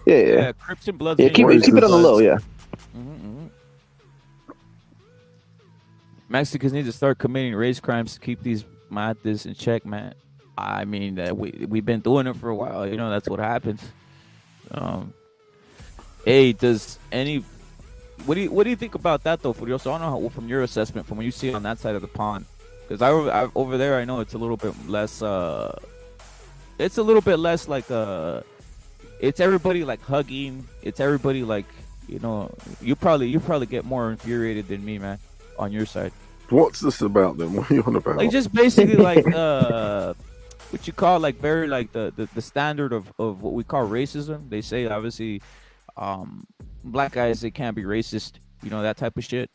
Yeah, Yeah, yeah. Crips and Bloods. Yeah, keep it on the low. Yeah. Mexicans need to start committing race crimes to keep these matas in check, man. I mean, we've been doing it for a while. You know, that's what happens. Hey, does any What do you think about that though, Furioso? I don't know how, from your assessment, from when you see it on that side of the pond, because I over there, I know it's a little bit less. It's a little bit less like it's everybody like hugging. It's everybody like, you know, you probably get more infuriated than me, man, on your side. What's this about then? What are you on about? Like just basically like what you call like very like the standard of what we call racism. They say obviously black guys, they can't be racist, you know, that type of shit.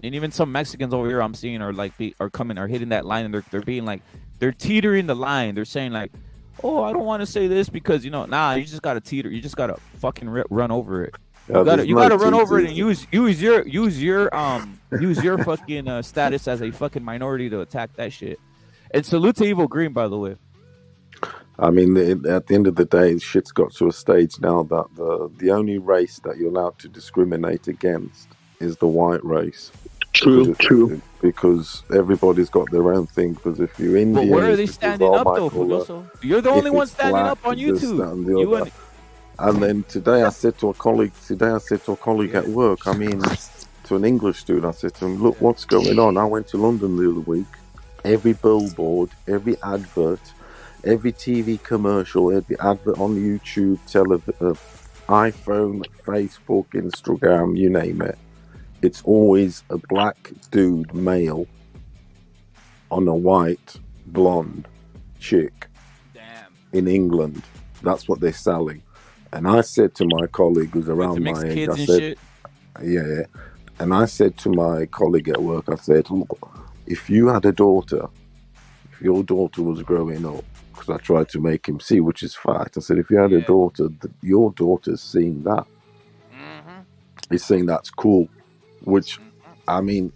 And even some Mexicans over here I'm seeing are like are hitting that line, and they're being like, they're teetering the line. They're saying like, oh, I don't want to say this because, you know, nah, you just gotta teeter, you just gotta fucking run over it. You gotta run over it and use your fucking status as a fucking minority to attack that shit. And salute to Evil Green, by the way. I mean, at the end of the day, shit's got to a stage now that the only race that you're allowed to discriminate against is the white race. True. Because everybody's got their own thing. Because if you're Indian, but where are they standing up though, Fugoso? You're the only one standing up on YouTube. And then today I said to a colleague at work, I mean, to an English student, I said to him, look, what's going on? I went to London the other week. Every billboard, every advert, every TV commercial, every advert on YouTube, iPhone, Facebook, Instagram, you name it. It's always a black dude, male, on a white, blonde chick. Damn. In England. That's what they're selling. And I said to my colleague who's around my age, I said, yeah. And I said to my colleague at work, I said, look, if you had a daughter, if your daughter was growing up, because I tried to make him see, which is fact, I said, if you had a daughter, your daughter's seeing that. Mm-hmm. He's saying that's cool, which, I mean,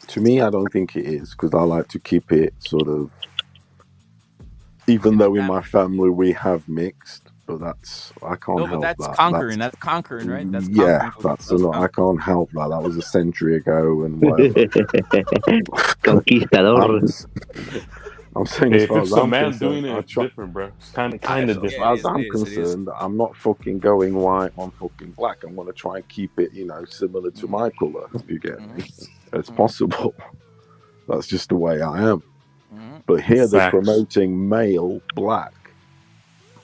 to me, I don't think it is, because I like to keep it sort of, even though in my family we have mixed. But I can't help that. That's conquering, right? That's that's a lot. I can't help that. That was a century ago and whatever. Conquistador. I'm saying, if it's a man doing it, it's different, bro. It's kind of different. As I'm concerned, I'm not fucking going white on fucking black. I'm going to try and keep it, you know, similar to my color. If you get me, it's possible. That's just the way I am. But here they're promoting male black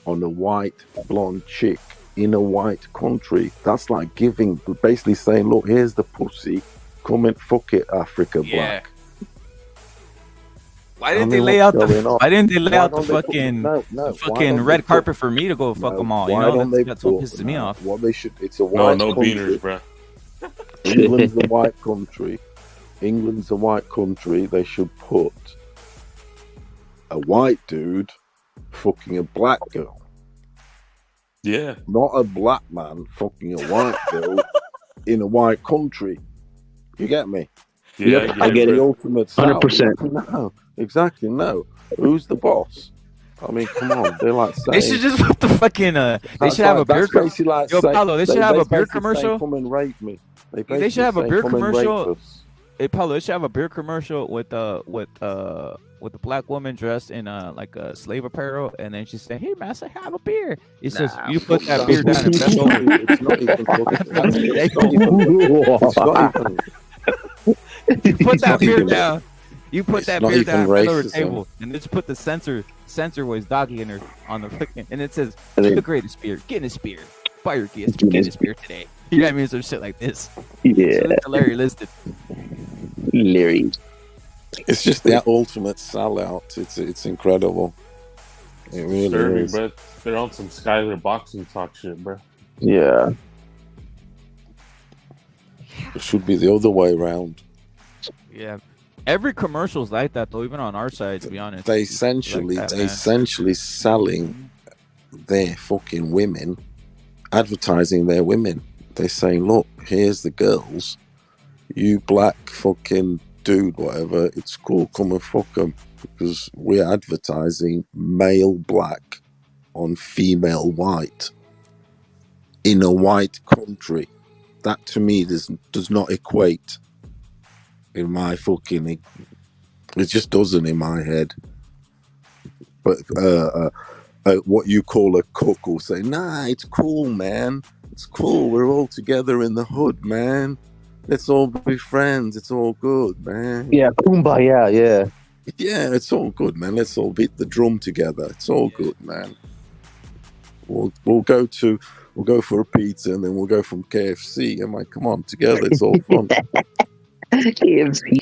on a white blonde chick in a white country. That's like basically saying, look, here's the pussy, come and fuck it, Africa black. Why didn't they lay out the fucking red carpet for me to go fuck them all? You know, that's what pisses me off. What they should, it's a white no country. Beaners, bro. England's a white country. England's a white country. They should put a white dude fucking a black girl. Yeah. Not a black man fucking a white girl in a white country. You get me? Yeah, I get the it. ultimate 100%. No, exactly. No. Who's the boss? I mean, come on. They're like saying, they should just put the fucking they should have a beer commercial. Like Yo, Paulo, they should have a beer commercial. Saying, come and rape me. They should have a beer commercial. Hey, Paulo, they should have a beer commercial with a black woman dressed in like a slave apparel, and then she said, "Hey, master, have a beer." It says, "You put that beer down." You put that beer down. You put that beer down on the table, and just put the censor was doggy in her on the freaking, and it says, "The greatest beer, Guinness beer, buy your Guinness beer today." You know what I mean? Some shit like this. Yeah. So Larry listed. Larry. It's just the ultimate sellout. It's incredible. It really is. Bro. They're on some Skyler boxing talk shit, bro. Yeah. It should be the other way around. Yeah. Every commercial's like that though, even on our side, to be honest. They essentially selling their fucking women, advertising their women. They're saying, look, here's the girls. You black fucking dude, whatever, it's cool, come and fuck them. Because we're advertising male black on female white in a white country. That to me does not equate in my fucking... It just doesn't in my head. But what you call a cook will say, nah, it's cool, man. It's cool. We're all together in the hood, man. Let's all be friends. It's all good, man. Yeah, kumbaya, yeah. Yeah, it's all good, man. Let's all beat the drum together. It's all good, man. We'll go for a pizza and then we'll go from KFC. I'm like, come on, together. It's all fun. KFC.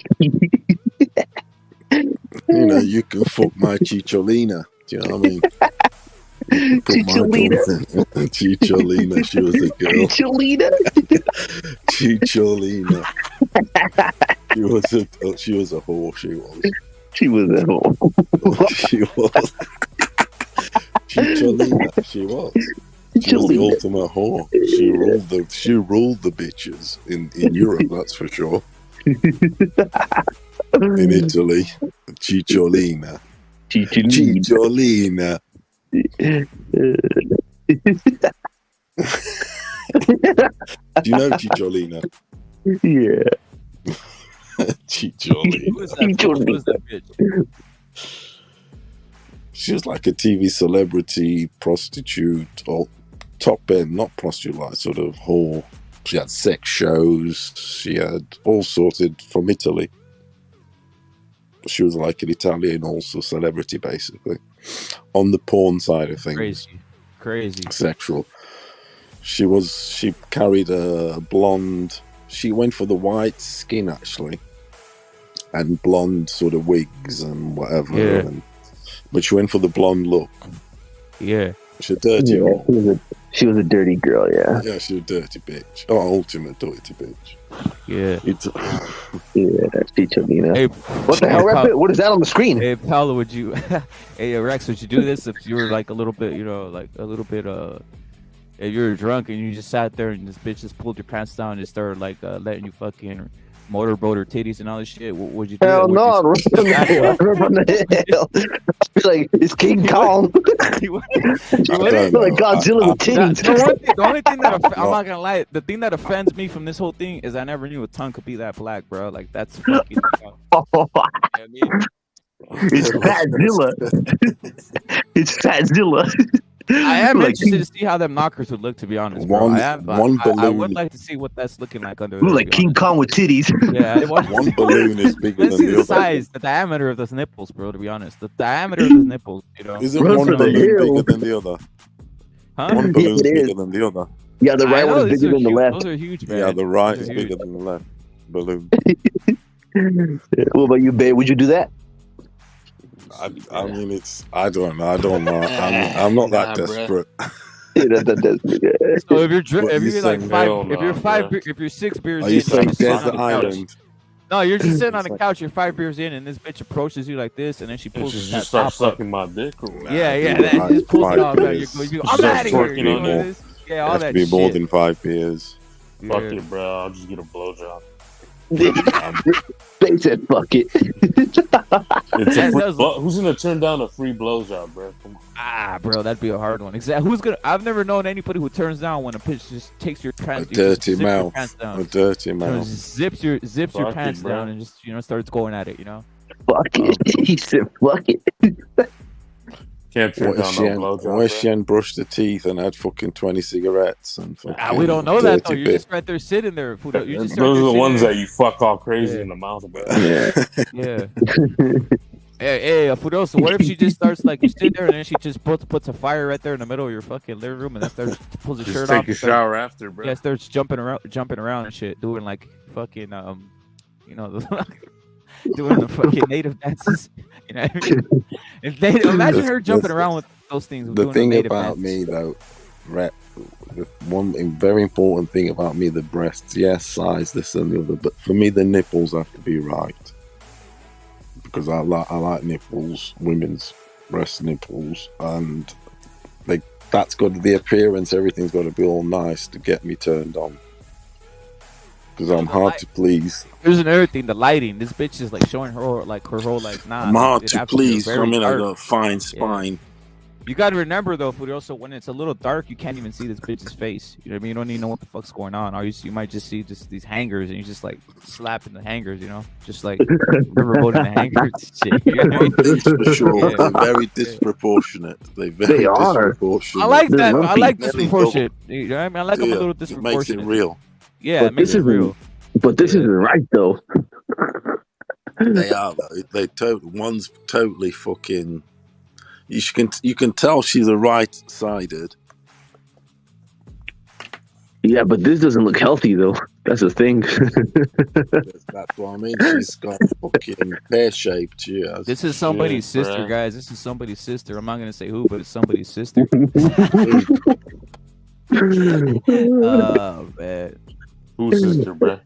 You know, you can fuck my Chicholina. Do you know what I mean? Chicholina. Chicholina. She was a girl. Chicholina. Chicholina. She was a whore. She was. She was a whore. She was. Chicholina. She was. She was the ultimate whore. She ruled the bitches in Europe. That's for sure. In Italy, Cicciolina. Cicciolina. Do you know Cicciolina? Yeah. Cicciolina. Who is that bitch? She was like a TV celebrity, prostitute, or top end, not prostitute, like sort of whore. She had sex shows. She had all sorted from Italy. She was like an Italian, also celebrity, basically, on the porn side of things. Crazy. Sexual. She carried a blonde. She went for the white skin actually, and blonde sort of wigs and whatever. Yeah. But she went for the blonde look. Yeah. She's a dirty girl. She was a dirty girl, yeah. Yeah, she's a dirty bitch. Oh, ultimate dirty bitch. Yeah. Yeah, that's Chicholina. Hey, What the hell? What is that on the screen? Hey, Paolo, would you? Hey, Rex, would you do this if you were like a little bit, if you were drunk and you just sat there and this bitch just pulled your pants down and just started like letting you fucking motorboat her titties and all this shit? Would you do Hell that? no! I'd run the hell. I'd be like, it's King Kong. Like Godzilla with titties. The only thing that I'm not gonna lie, the thing that offends me from this whole thing is I never knew a tongue could be that black, bro. Like that's fucking. It's Fatzilla. It's Fatzilla. I am interested to see how them knockers would look, to be honest. Bro. I would like to see what that's looking like under. Like King Kong with titties. Yeah, one balloon is bigger let's than see the the other. size, the diameter of those nipples, bro. To be honest, the diameter of those nipples, you know. Isn't Run one for the balloon hill. bigger than the other? Huh? One balloon's it is. bigger than the other. Yeah, the right I know, one is these bigger are than the huge. left. Those are huge, man. Yeah, the right Those is are bigger huge. than the left balloon. What about you, babe? Would you do that? I mean, it's. I don't know. I'm not that Nah, desperate. Yeah, that's So if you're What you like saying? if you're 6 beers Are in, you you're saying just sitting there's on the the couch. island? No, you're just sitting on the couch. You're 5 beers in, and this bitch approaches you like this, and then she And pulls she that just starts top up. sucking my dick. Or Yeah, Nah, that just pulls it 5 off. beers. You go, Just I'm out of here. twerking You know on what it. it is? Yeah, It all has that to be more shit. than 5 beers. Fuck Yeah. it, bro. I'll just get a blowjob. They said, fuck it. It's a That free, does- who's gonna turn down a free blowjob, bro? Come on. Ah, bro, that'd be a hard one. Exactly. Who's gonna? I've never known anybody who turns down when a bitch just takes your A pants. dirty zips your mouth. pants down. A dirty You know, mouth. just zips your Fuck it, pants bro. down and just starts going at it. You know. Fuck it. He said, fuck it. Can't turn What if down she no hadn't, blowjob, what if bro. she hadn't brushed her teeth and had fucking 20 cigarettes and fucking We don't know that though. dirty You're just right there sitting there. You're just Those are the ones that that you fuck all crazy Yeah. in the mouth, bro. Yeah. Yeah. Hey, Fudel, so what if she just starts like you sit there and then she just puts a fire right there in the middle of your fucking living room and then starts pulls her Just shirt take off. a and starts- shower after, bro. Yeah, starts jumping around and shit, doing like fucking doing the fucking native dances. You know what I mean? If they imagine her jumping around with those things. The doing thing native about dances. me though, the one very important thing about me, the breasts, yes, size, this and the other, but for me the nipples have to be right. Because I like nipples, women's breast nipples, and that's got the appearance. Everything's got to be all nice to get me turned on. Because I'm hard to please. There's another thing, the lighting. This bitch is like showing her whole nah. I'm hard it to has to be please. very I mean, I dark. got a fine spine. You gotta remember though, Fudel, so when it's a little dark, you can't even see this bitch's face. You know what I mean? You don't even know what the fuck's going on. Or you might just see just these hangers, and you just like slapping the hangers, you know, just like riverboating the hangers. And shit. You know what I mean? For sure, Yeah. they're very disproportionate. They are. disproportionate. I like that. They're I like lumpy. disproportionate. You know what I mean? I like them a little It makes it disproportionate. real. Yeah, But it makes this it isn't- real. But this isn't right though. They are though. One's totally fucking. You can tell she's a right-sided. Yeah, but this doesn't look healthy though. That's the thing. That's what I mean. She's got fucking pear-shaped. Yeah. This is somebody's sister, bruh. guys. This is somebody's sister. I'm not gonna say who, but it's somebody's sister. Oh man, Who's sister, bro?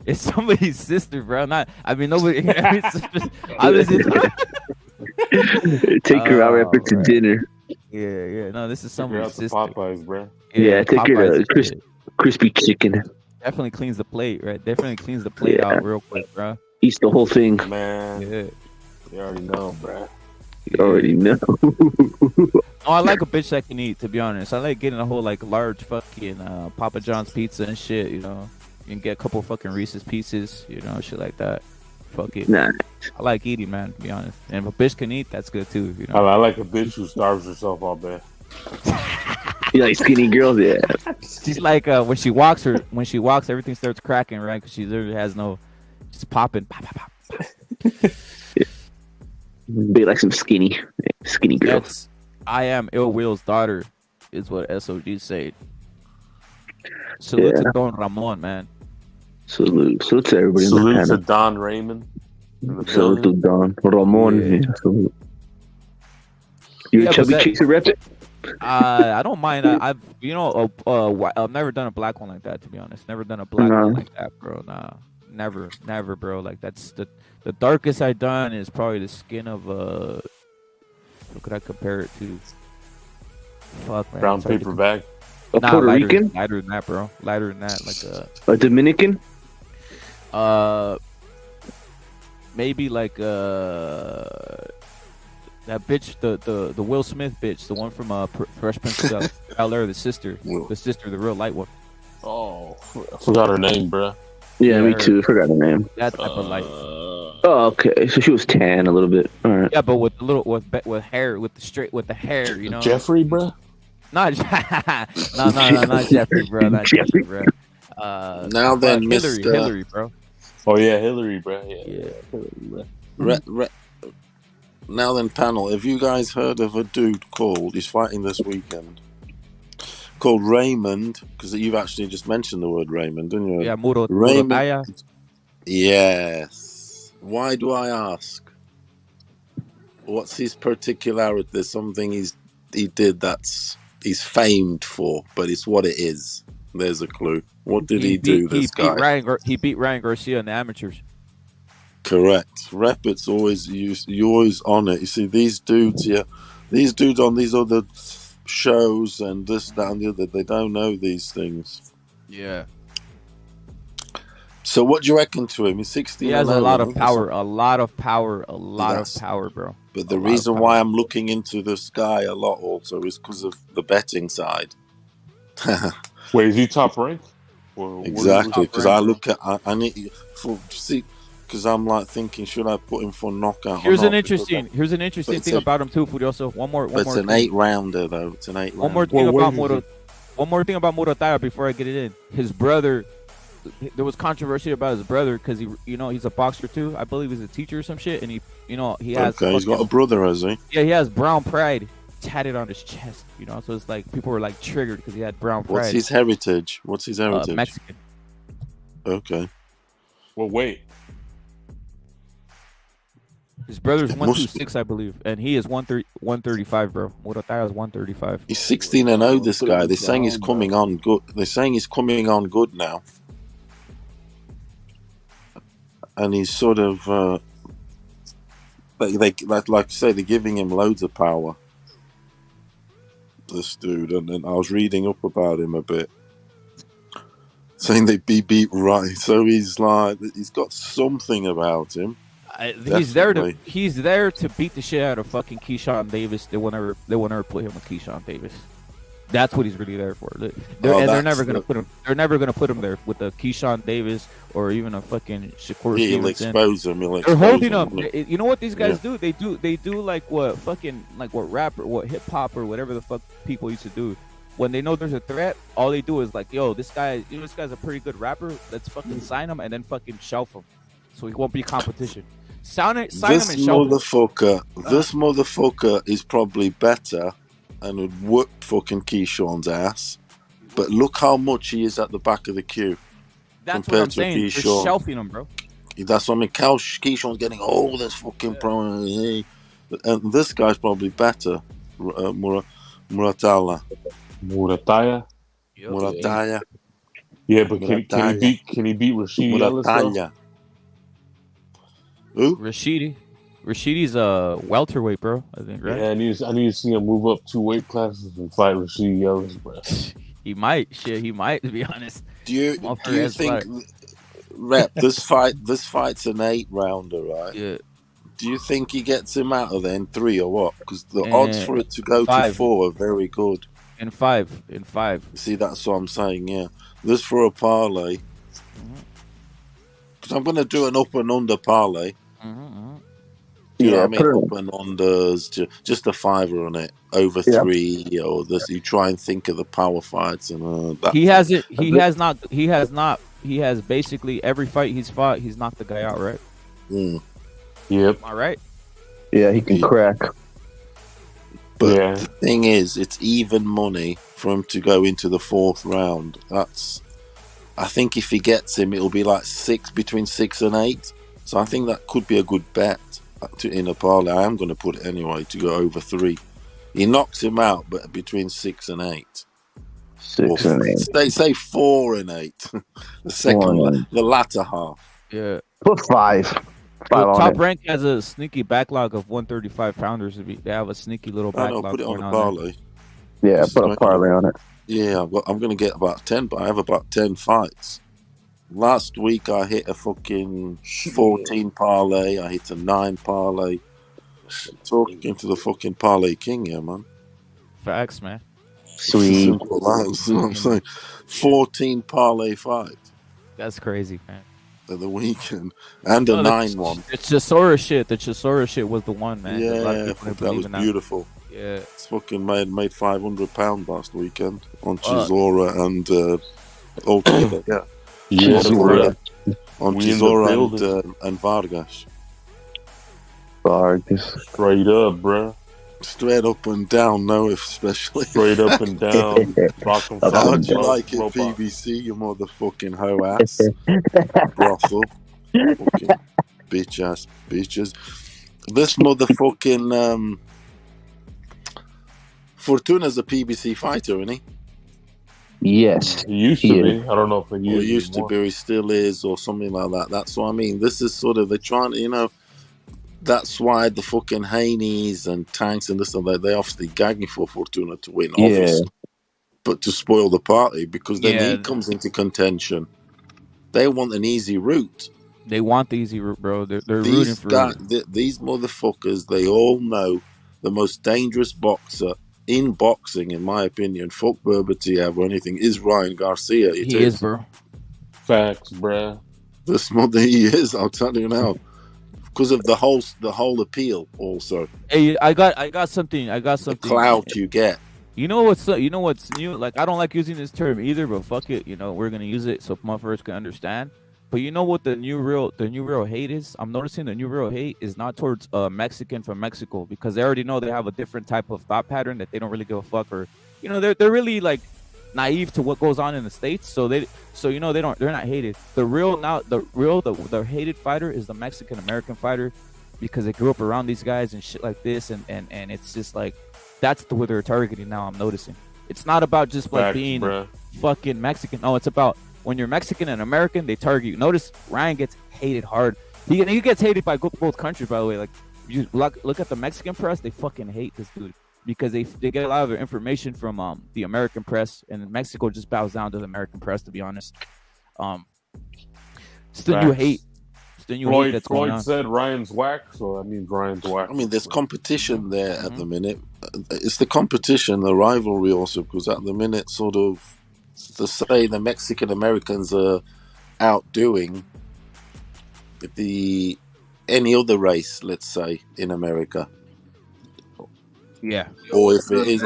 it's somebody's sister, bro. Not, I mean, nobody. I was Take her out after to dinner. yeah. No, this is Take her somebody's out to sister. Popeyes, bro. Yeah, take her Popeyes to shit. crispy chicken. Definitely cleans the plate, right? Definitely cleans the plate Yeah. out real quick, bro. Eats the whole thing. Man, Yeah. you already know, bro. You already know. Oh, I like a bitch that can eat. To be honest, I like getting a whole like large fucking Papa John's pizza and shit. You know, you can get a couple fucking Reese's Pieces. You know, shit like that. Fuck it. Nah. I like eating, man. To be honest, and if a bitch can eat, that's good too. You I know, like a bitch who starves herself all day. You like skinny girls? Yeah. she's like when she walks, everything starts cracking, right? Because she literally has no, just popping. Pop, pop, pop. Be like some skinny girls. That's I am Ill Will's daughter, is what SOG said. Salute to Don Ramon, man. Salute to everybody in the Salute to panel. Don Raymond. in the Salute to building. Don Ramon. Yeah. Yeah, salute. You Yeah, a but chubby that- chaser rep it? I don't mind. I've I've never done a black one like that. To be honest, never done a black No. one like that, bro. Nah, never, bro. Like that's the darkest I've done is probably the skin of what could I compare it to? Fuck, man. Brown It's hard to paper bag. A Nah, Puerto lighter, Rican? lighter than that, bro. Lighter than that, like A Dominican? maybe like that bitch, the Will Smith bitch, the one from Fresh Prince of Bel-Air, the sister, the real light one. Oh, I forgot her name, bro. Yeah, me her. too. Forgot her name. That type of light. Oh, okay. So she was tan a little bit. All right. Yeah, but with the little with hair, with the hair, you know. Jeffrey, bro. Not not Jeffrey, bro. Not Jeffrey, bro. Now then, Hillary, Mr. Hillary, bro. Oh yeah, Hillary, bro. Yeah. Yeah. Hillary, bro. Now then, panel, have you guys heard of a dude called, he's fighting this weekend, called Raymond, because you've actually just mentioned the word Raymond, didn't you? Yeah, Muro Raymond. Taya. Yes. Why do I ask? What's his particularity? There's something he did he's famed for, but it's what it is. There's a clue. What did he do, this guy? He beat Ryan Garcia in the amateurs. Correct. It's always you always on it. You see these dudes, these dudes on these other shows and this, that, and the other, they don't know these things. Yeah. So what do you reckon to him? He's 16. He has a lot of power, Yes. a lot of power, bro. But the reason why I'm looking into this guy a lot also is because of the betting side. Wait, is he top ranked? What Exactly, because I bro. look at I need for see because I'm like thinking, should I put him for knockout? Here's or an not? interesting But thing about him too, Furioso. One more But it's an thing. 8-rounder though. It's an 8-rounder. One more thing Well, about what is Muro. One more thing about Murotaya before I get it in. His brother. There was controversy about his brother because he's a boxer too. I believe he's a teacher or some shit, and he has. Okay, he's got a brother, has he? Yeah, he has brown pride tatted on his chest. So it's like people were like triggered because he had brown pride. What's his heritage? Mexican. Okay. Well, wait. His brother's It must 126, I believe, and he is 135, bro. Murotaya is 135. He's 16-0. This guy. They're saying he's coming on good. They're saying he's coming on good now, and he's sort of like I say, they're giving him loads of power. This dude, and then I was reading up about him a bit, saying they beat right. So he's got something about him. He's there to beat the shit out of fucking Keyshawn Davis. They will never put him with Keyshawn Davis. That's what he's really there for. They're never gonna put him. They're never gonna put him there with a Keyshawn Davis or even a fucking Shakur He'll Stevenson. expose him. They're holding him. You know what these guys do? They do like what hip hop or whatever the fuck people used to do. when they know there's a threat, all they do is like, yo, this guy, this guy's a pretty good rapper. Let's fucking sign him and then fucking shelf him, so he won't be competition. Sign him and shelf him. This motherfucker is probably better and would whoop fucking Keyshawn's ass. But look how much he is at the back of the queue. That's what I'm saying. You're shelving him, bro. That's what I mean. Keyshawn's getting all this fucking pro, and this guy's probably better. Murataya. Yeah, but can he beat Rashidi Ellis? Who? Rashidi's a welterweight, bro. I think, right? Yeah, I need to see him move up 2 weight classes and fight Rashidi Ellis, bro. He might. Shit, he might. To be honest. Do you think, Rep? This fight's an 8-rounder, right? Yeah. Do you think he gets him out of there in 3 or what? Because the odds for it to go 5. to 4 are very good. In 5. See, that's what I'm saying. Yeah, this for a parlay. Because I'm gonna do an up and under parlay. You know what I mean? Up and unders, just a $5 on it, over 3 or this. You try and think of the power fights and that. He has basically every fight he's fought, he's knocked the guy out, right? Yep. Am I right? Yeah, he can crack. But the thing is, it's even money for him to go into the 4th round. I think if he gets him, it'll be like between 6 and 8. So I think that could be a good bet in a parlay. I am going to put it anyway to go over 3. He knocks him out, but between 6 and 8. 6 and 8. They say 4 and 8. The latter half. Yeah. Put 5. Top Rank has a sneaky backlog of 135 pounders. They have a sneaky little backlog. Put it on a parlay. Yeah, put a parlay on it. Yeah, I'm going to get about 10, but I have about 10 fights. Last week I hit a fucking 14 parlay. I hit a 9 parlay. Talking to the fucking parlay king here, man. Facts, man. Sweet. Simple, that's what I'm saying. 14 parlay fights. That's crazy, man. At the weekend. And a 9-1. The Chisora shit was the one, man. Yeah, that was beautiful. Yeah. It's fucking made £500 last weekend on Chisora and altogether. Yeah. On Chisora and Vargas. Straight up, bro. Straight up and down, no, especially. Straight up and down. How'd you like it, PBC, you motherfucking hoe ass? Brothel. Fucking bitch ass bitches. This motherfucking Fortuna's a PBC fighter, isn't he? Yes. He used to be. I don't know if he used to be, he still is, or something like that. That's what I mean. This is sort of, they're trying to, that's why the fucking Haneys and Tanks and this and that, they're obviously gagging for Fortuna to win, obviously. But to spoil the party, because then he comes into contention. They want an easy route. They want the easy route, bro. They're rooting for it. These motherfuckers, they all know the most dangerous boxer in boxing, in my opinion, fuck Berbetiev or anything, is Ryan Garcia. He is, bro. Facts, bruh. The mother he is, I'll tell you now. Because of the whole appeal, also. Hey, I got something. The clout you get. You know what's new? Like, I don't like using this term either, but fuck it. We're gonna use it so motherfuckers can understand. But you know what the new real hate is? I'm noticing the new real hate is not towards Mexican from Mexico, because they already know they have a different type of thought pattern that they don't really give a fuck, or they're really like naive to what goes on in the States, so they're not hated. The hated fighter is the Mexican American fighter, because they grew up around these guys and shit like this, and it's just like that's what they're targeting now. I'm noticing it's not about just like being fucking Mexican. No, it's about when you're Mexican and American, they target you. Notice Ryan gets hated hard. He gets hated by both countries, by the way. Like, you look at the Mexican press, they fucking hate this dude, because they get a lot of their information from the American press, and Mexico just bows down to the American press, to be honest. Still you hate. Floyd said Ryan's whack, so that means Ryan's whack. I mean, there's competition there at the minute. It's the competition, the rivalry also, because at the minute, sort of, to say the Mexican Americans are outdoing any other race, let's say, in America. Yeah. Or if it is,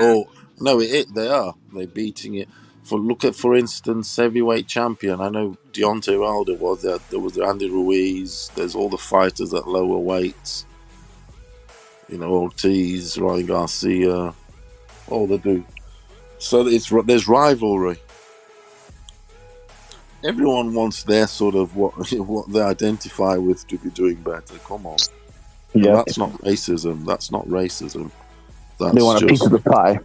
No, they are. They're beating it. For instance, heavyweight champion. I know Deontay Wilder was there. There was Andy Ruiz. There's all the fighters at lower weights. You know, Ortiz, Ryan Garcia, all the dudes. So there's rivalry. Everyone wants their sort of what they identify with to be doing better. Come on. Yeah. That's not racism. That's not racism. That's They want a piece of the pie.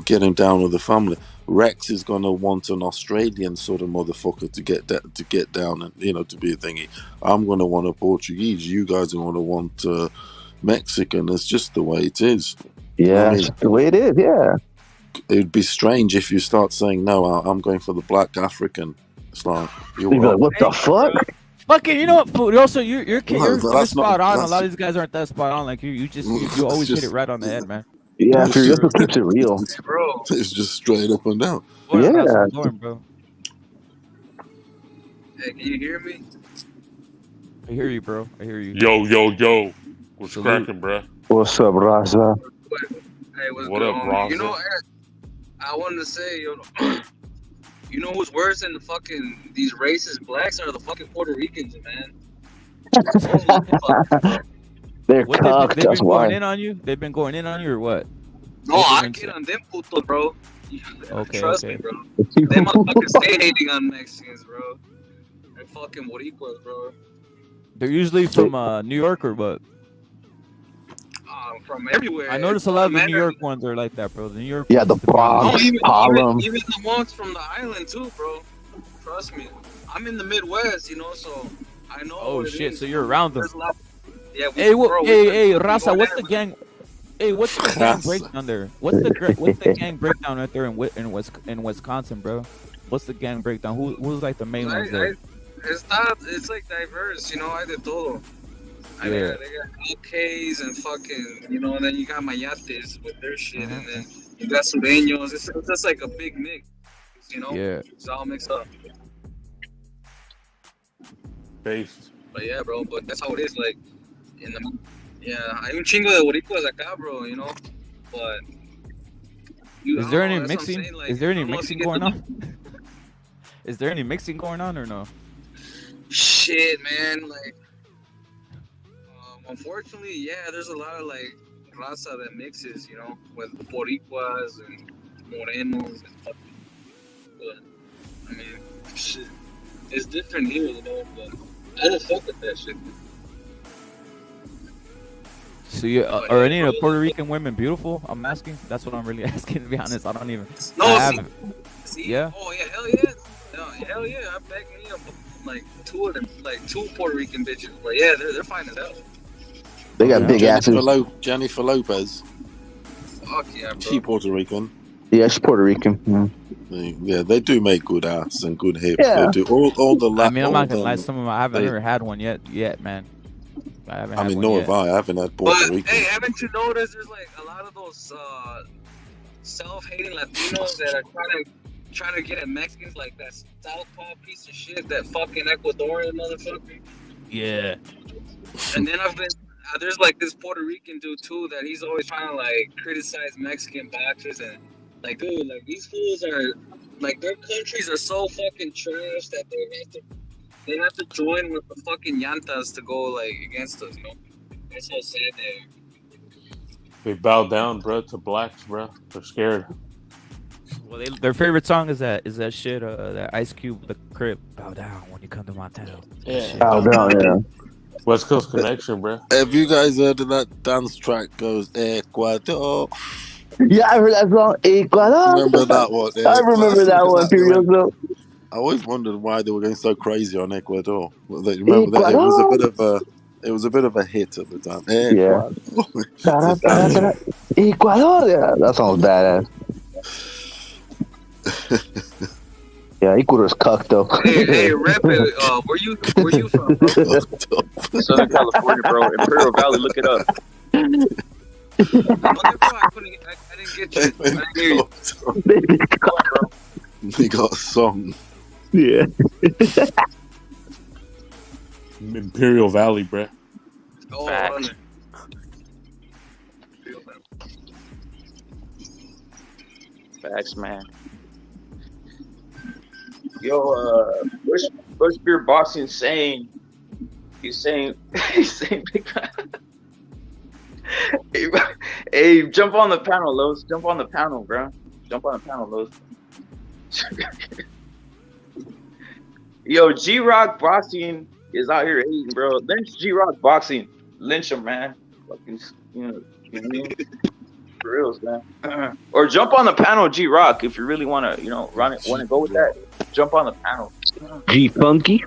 Getting down with the family. Rex is gonna want an Australian sort of motherfucker to get down and to be a thingy. I'm gonna want a Portuguese. You guys are gonna want Mexican. It's just the way it is. Yeah, it's the way it is. Yeah. It'd be strange if you start saying no. I'm going for the black African. It's like You'd be like, what the fuck? Fucking, you know what? Food. Also, you're that's spot not- on. A lot of these guys aren't that spot on. Like you always hit it right on the head, man. Yeah, It's Furioso just- keeps it real. Bro, It's just straight up and down. Yeah. That's what I'm doing, bro. hey, can you hear me? I hear you, bro. I hear you. Yo. What's Salute. cracking, bruh? What's up, Raza? Hey, what's What going up, on? Bronzo? You know, I wanted to say, you know who's worse than the fucking these racist blacks are the fucking Puerto Ricans, man. They're What cocked, they've that's been going why. in on you? They've been going in on you or what? No, I get on them putos, bro. Okay, Trust okay. me, bro. They motherfuckers stay hating on Mexicans, bro. They're fucking Boricuas, bro. They're usually from New York or what? From everywhere. I noticed a lot of the Man, New York ones are like that, bro. The New York. Yeah, the ones, to be Bronx. honest. No, Harlem. even the ones from the island too, bro. Trust me. I'm in the Midwest, so I know. Oh what it shit! is. So you're around them. There's a lot- Yeah, Hey, hey, we've been Raza, going what's at the it. gang? Hey, what's the gang Raza. breakdown there? What's the gang breakdown right there in Wisconsin, bro? What's the gang breakdown? Who's like the main ones there? It's like diverse, hay de todo. I mean, Yeah. they got OKs and fucking, and then you got Mayates with their shit, and then you got Sureños. It's just like a big mix, Yeah. It's all mixed up. Based. But yeah, bro, but that's how it is, like, hay un chingo de boricuas acá, bro, but... Is there any that's what I'm mixing? saying, like, Is there I any don't know if mixing you get going the- on? Is there any mixing going on or no? Shit, man, like... unfortunately, yeah, there's a lot of, like, raza that mixes, with boricuas and morenos and fucking... But, I mean, shit. It's different here, but I don't fuck with that shit. So are any of the Puerto Rican women beautiful? I'm asking. That's what I'm really asking. To be honest, I don't even. No, I see, haven't. see? Yeah? Oh, yeah, hell yeah. No, hell yeah. I backed me up like two of them, like two Puerto Rican bitches. But yeah, they're fine as hell. They got big asses. Jennifer Lopez. Fuck yeah, bro. She Puerto Rican. Yeah, she's Puerto Rican. Yeah. Yeah, they do make good ass and good hips. Yeah. They do all the. I mean, I'm not gonna all lie. them- Some of them I haven't they- ever had one yet, man. I haven't. I had mean, one nor yet. have I. I haven't had Puerto But Rican. hey, haven't you noticed there's like a lot of those self-hating Latinos that are trying to get at Mexicans, like that southpaw piece of shit, that fucking Ecuadorian motherfucker. Yeah. And then there's like this Puerto Rican dude too that he's always trying to like criticize Mexican boxers and like, dude, like these fools are like their countries are so fucking trash that they have to join with the fucking llantas to go like against us. That's how sad they are. They bow down, bro, to blacks, bro. They're scared. Well, their favorite song is that shit. That Ice Cube, the Crib. Bow down when you come to Montana. Yeah. Oh, no, yeah. West Coast connection, bro. Have you guys heard of that dance track? Goes Ecuador. Yeah, I heard that song. Ecuador. Remember that one? I remember that one, Furioso. I always wondered why they were going so crazy on Ecuador. Remember that? It was a bit of a hit at the time. Yeah. Ecuador. Yeah, that song was badass. Yeah, Ecuador's cucked though. Hey, rep it. Where you from, bro? Southern California, bro. Imperial Valley, look it up. Okay, bro, I didn't get you. I didn't hear you. They got a song. Yeah. Imperial Valley, bro. Oh, Facts. running. Facts, man. Yo, Bush Beer Boxing saying, he's saying big man. Hey, jump on the panel, Los. Jump on the panel, bro. Jump on the panel, Los. Yo, G-Rock Boxing is out here hating, bro. Lynch G-Rock Boxing. Lynch him, man. Fucking, you know what I mean? For reals, man. Or jump on the panel, G-Rock, if you really want to, want to go with that. Jump on the panel. G-Funky?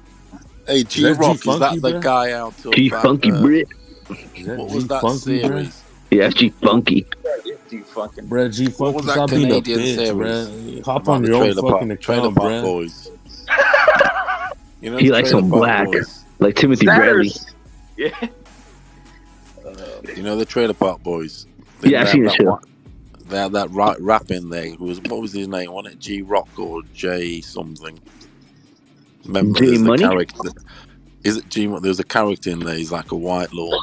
Hey, G-Rock, is that the guy out of G-Funky, Brit. What was that series? Yeah, G-Funky. G-Funky. Bruh, G-Funky, What was that stop being a Canadian bitch, series? bruh. Hop on your own fucking account, bruh. Boys. You know, He likes some black, boys. like Timothy Bradley. Yeah. You know the Trailer Park Boys? Yeah, I've seen the show. They had that rap in there. What was his name? Wasn't it G-Rock or J something? Remember, J Money? Is it G? There's a character in there. He's like a white lord.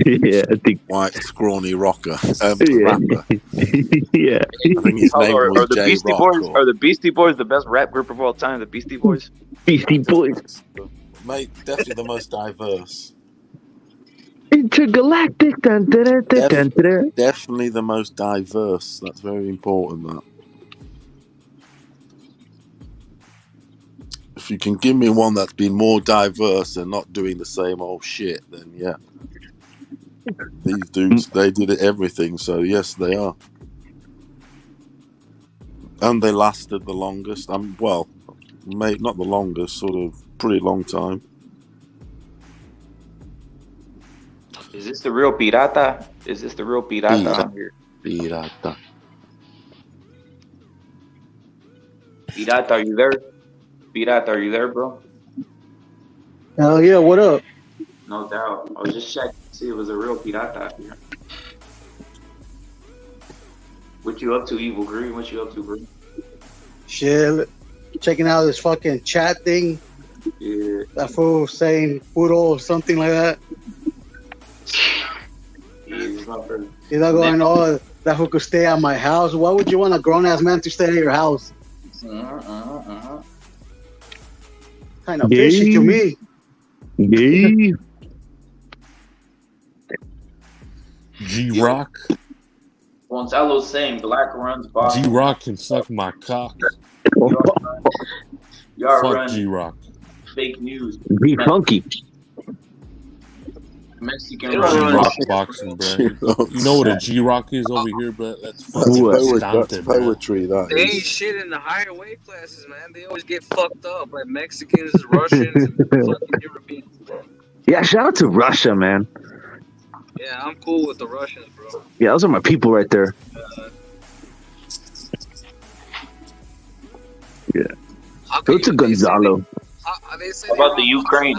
Yeah, I think. White, scrawny rocker. Yeah. Rapper. Yeah. I think his name was the Beastie Boys? Are the Beastie Boys the best rap group of all time? The Beastie Boys? Beastie Boys. Mate, definitely the most diverse. Intergalactic. Dun, dun, dun, dun, dun, dun. Definitely the most diverse. That's very important, that. If you can give me one that's been more diverse and not doing the same old shit, then yeah. These dudes, they did everything, so yes, they are. And they lasted the longest. Well, mate, not the longest, sort of pretty long time. Is this the real Pirata? Is this the real Pirata on here? Pirata. Pirata, are you there? Pirata, are you there, bro? Hell yeah, what up? No doubt. I was just checking to see if it was a real Pirata here. What you up to, Evil Green? What you up to, bro? Shit, checking out this fucking chat thing. Yeah. That fool saying puro or something like that. He's not going, oh, that fool could stay at my house. Why would you want a grown-ass man to stay at your house? Kind of fishy to me. Yeah. G-Rock. Gonzalo's saying Black runs boxing. G-Rock can suck my cock. Y'all Fuck run G-Rock. fake news. Be funky. Mexican G-Rock boxing, bro. You know what a G-Rock is over here, bro? That's fucking Skante, bro. Poetry, that They ain't is. shit in the higher weight classes, man. They always get fucked up like Mexicans, Russians, and fucking Europeans, bro. Yeah, shout out to Russia, man. Yeah, I'm cool with the Russians, bro. Yeah, those are my people right there. Yeah. Go to Gonzalo. They say How about the Ukraine?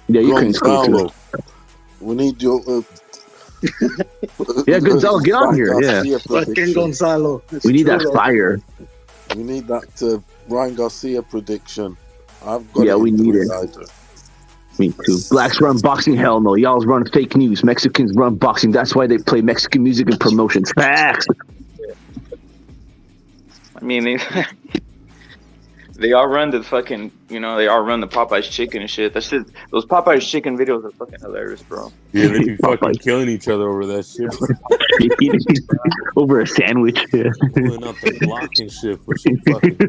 Yeah, Ukraine's cool too. We need your. Yeah, Gonzalo, get on here. Yeah. Fucking Gonzalo. We need that fire. We need that Ryan Garcia prediction. I've got. Yeah, we need it. Me too. Blacks run boxing? Hell no. Y'all's run fake news. Mexicans run boxing. That's why they play Mexican music and promotions. Facts. I mean, they all run the fucking, they all run the Popeye's chicken and shit. That shit, those Popeye's chicken videos are fucking hilarious, bro. Yeah, they be fucking killing each other over that shit. Over a sandwich. Yeah. Pulling out the block and shit for some fucking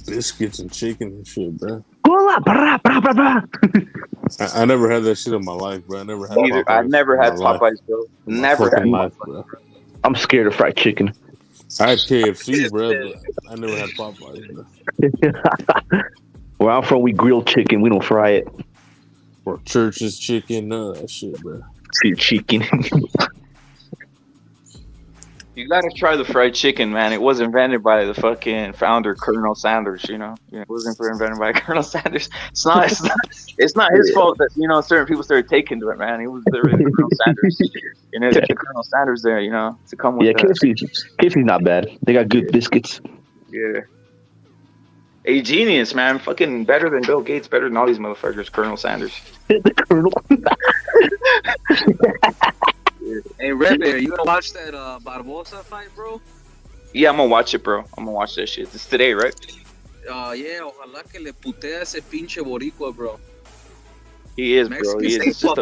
biscuits and chicken and shit, bro. I never had that shit in my life, bro. I never had Popeyes. I never had Popeyes, bro. Never had life, bro. I'm scared of fried chicken. I had KFC, bro, but I never had Popeyes, bro. Where I'm from, we grill chicken. We don't fry it. Or Church's chicken, none of that shit, bro. Chicken. You gotta try the fried chicken, man. It was invented by the fucking founder, Colonel Sanders. It wasn't invented by Colonel Sanders. It's not his fault that certain people started taking to it, man. It was the Colonel Sanders. Colonel Sanders there, to come with. Yeah, KFC's not bad. They got good biscuits. Yeah. A genius, man. Fucking better than Bill Gates, better than all these motherfuckers. Colonel Sanders. The Colonel. Hey, Red Bear, you gonna watch that Barbosa fight, bro? Yeah, I'm gonna watch it, bro. I'm gonna watch that shit. It's today, right? Yeah, ojalá que le putea ese pinche boricua, bro. He is, bro. He is. It's just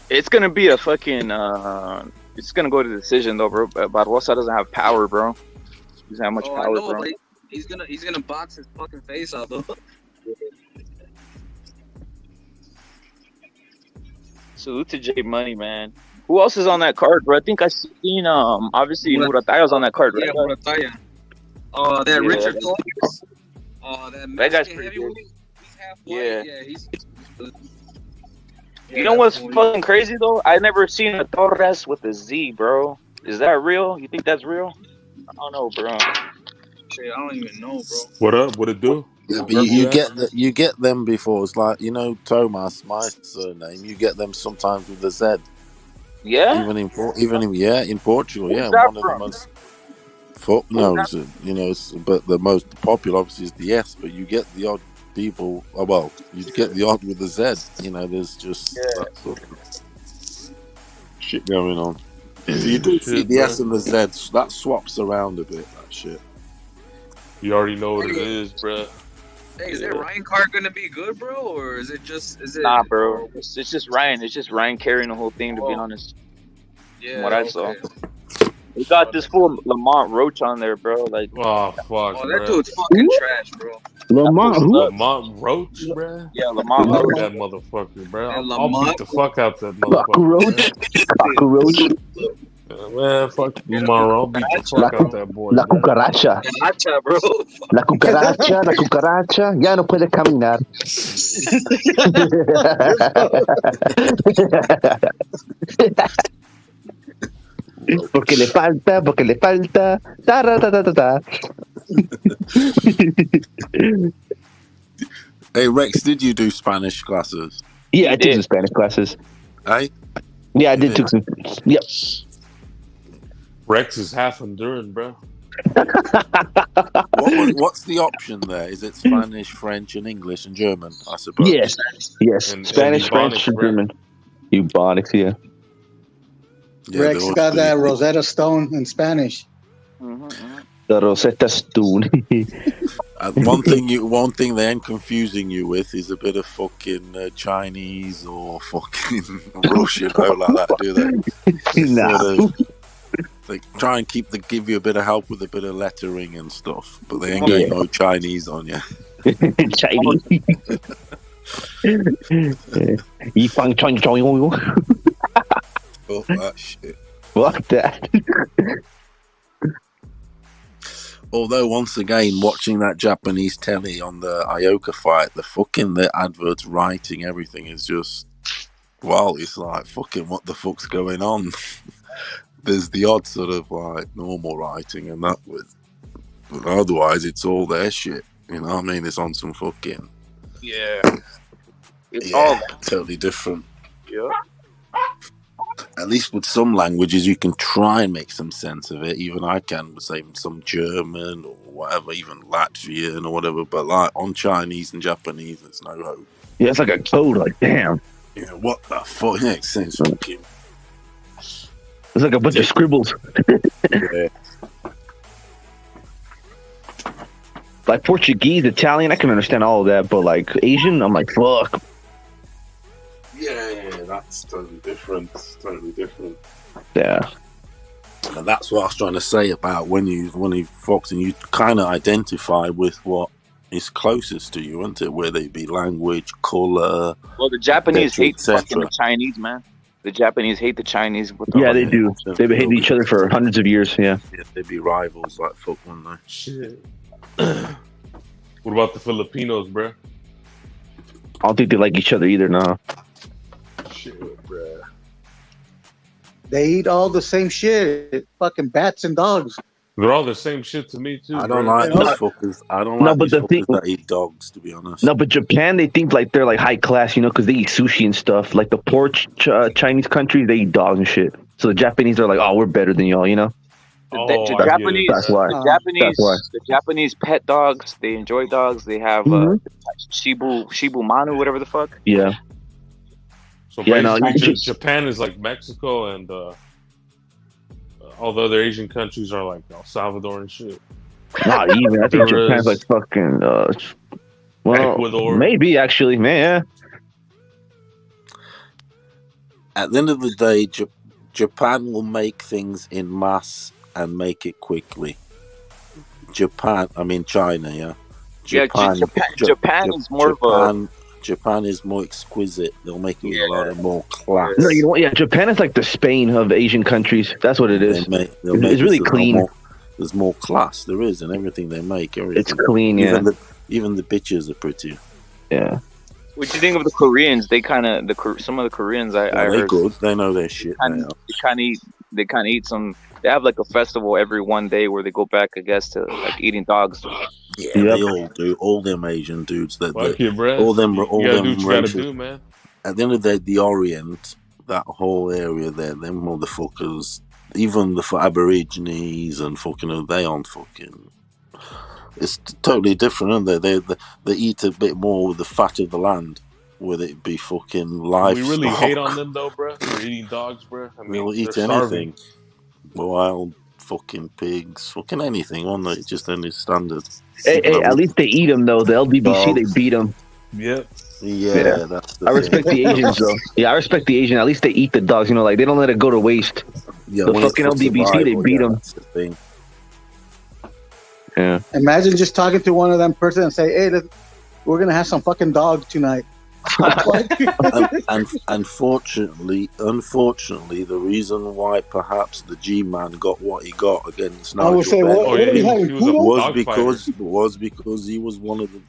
it's gonna be a fucking it's gonna go to decision though, bro. Barbosa doesn't have power, bro. He doesn't have much power, I know, bro. but he's gonna box his fucking face out though. Salute to J Money, man. Who else is on that card, bro? I think I seen obviously Murataya's on that card, right? Yeah, Murataya. That Richard Torres. That guy's pretty good. He's half white. Yeah. He's. You know what's fucking crazy though? I never seen a Torres with a Z, bro. Is that real? You think that's real? I don't know, bro. Shit, I don't even know, bro. What up? What it do? Yeah, but you get them before. It's like, you know, Tomas, my surname. You get them sometimes with a Z. Yeah. Even in Portugal. Where's yeah, that one from? of the most. You know, but the most popular obviously is the S. But you get the odd people. Well, you get the odd with the Z. You know, there's just that sort of shit going on. You do see the S and the Z. That swaps around a bit. That shit. You already know what it is, bro. Hey, is that Ryan card gonna be good, bro, or is it just? Nah, bro. It's just Ryan. It's just Ryan carrying the whole thing. To be honest. Yeah. From what I saw. We got this fool Lamont Roach on there, bro. Like, oh fuck, oh, that dude's fucking trash, bro. Lamont Roach, bro. Yeah, Lamont Roach. Roach. That motherfucker, bro. Yeah, I'll beat the fuck out that motherfucker. Cockroach. Man, fuck Lamont Roach. I'll beat the fuck out that boy. La cucaracha. Cucaracha, bro. La cucaracha ya no puede caminar. Porque le falta. Ta, ra, ta, ta, ta, ta. Hey Rex, did you do Spanish classes? Yeah, I took some Spanish classes. Hey? Yeah, I did took some. Yep. Rex is half Honduran, bro. What's the option there? Is it Spanish, French, and English and German? I suppose. Yes. And Spanish, French, and bro. German. Ebonics, yeah. Rex got that Rosetta Stone in Spanish. The Rosetta Stone. One thing they ain't confusing you with is a bit of fucking Chinese or fucking Russian, like that, do they? Nah. They try and give you a bit of help with a bit of lettering and stuff, but they ain't going no Chinese on you. Chinese. Fuck that shit. Fuck that. Although, once again, watching that Japanese telly on the Ioka fight, the adverts, writing, everything is just, well, it's like, fucking what the fuck's going on? There's the odd sort of, like, normal writing and that but otherwise it's all their shit. You know what I mean? It's on some fucking... Yeah. It's all totally different. Yeah. At least with some languages, you can try and make some sense of it. Even I can, say some German or whatever, even Latvian or whatever. But like on Chinese and Japanese, there's no hope. Yeah, it's like a code. Like, damn. Yeah, what the fuck? Yeah, it sounds fucking. It's like a bunch of scribbles. Yeah. Like Portuguese, Italian, I can understand all of that, but like Asian, I'm like, fuck. Yeah, that's totally different. It's totally different. Yeah. And that's what I was trying to say about when you fucks and you kind of identify with what is closest to you, isn't it? Whether it be language, color. Well, the Japanese hate etc. fucking the Chinese, man. The Japanese hate the Chinese. Yeah, they do. They've been hating each other for hundreds of years. Yeah. Yeah, they'd be rivals like fuck, wouldn't they? Shit. What about the Filipinos, bro? I don't think they like each other either. Nah. Shit, bro. They eat all the same shit. Fucking bats and dogs. They're all the same shit to me too. I don't bro. like these fuckers. I don't like these fuckers that eat dogs, to be honest. No, but Japan, they think like they're like high class, you know, because they eat sushi and stuff. Like the poor Chinese country, they eat dogs and shit. So the Japanese are like, oh, we're better than y'all, you know. The Japanese, that's why. The Japanese pet dogs. They enjoy dogs. They have Shibu Manu, whatever the fuck. Yeah. So basically, Japan is like Mexico and all the other Asian countries are like El Salvador and shit. Not even. I think Japan's like fucking. Well, Ecuador. maybe actually, man. At the end of the day, Japan will make things in mass and make it quickly. China, yeah. Japan is more of a. Japan is more exquisite. They'll make it with a lot of more class. No, you know what? Yeah, Japan is like the Spain of Asian countries. That's what it is. It's really clean. There's more class. There is in everything they make. Everything. It's clean, yeah. Even the bitches are pretty. Yeah. What do you think of the Koreans? They kind of some of the Koreans I they're heard. Good. They know their shit. They kind of eat some. They have like a festival every one day where they go back, I guess, to like eating dogs. Yeah, they all do. All them Asian dudes all them races. Do, man. At the end of the day, the Orient, that whole area there, them motherfuckers, even the Aborigines and fucking, they aren't fucking. It's totally different, isn't it? They eat a bit more with the fat of the land, whether it be fucking livestock. We really hate on them though, bro. For eating dogs, bro. I mean, we'll eat anything. Wild fucking pigs, fucking anything, won't they? Just any standard. Hey, at least they eat them though. The LDBC, they beat them. Yep. Yeah, that's the I respect the Asians though. Yeah, I respect the Asian. At least they eat the dogs. You know, like they don't let it go to waste. Yeah, the fucking LDBC, they beat them. That's the thing. Yeah. Imagine just talking to one of them person and say, "Hey, we're gonna have some fucking dog tonight." and unfortunately, the reason why perhaps the G-Man got what he got against Nigel was because he was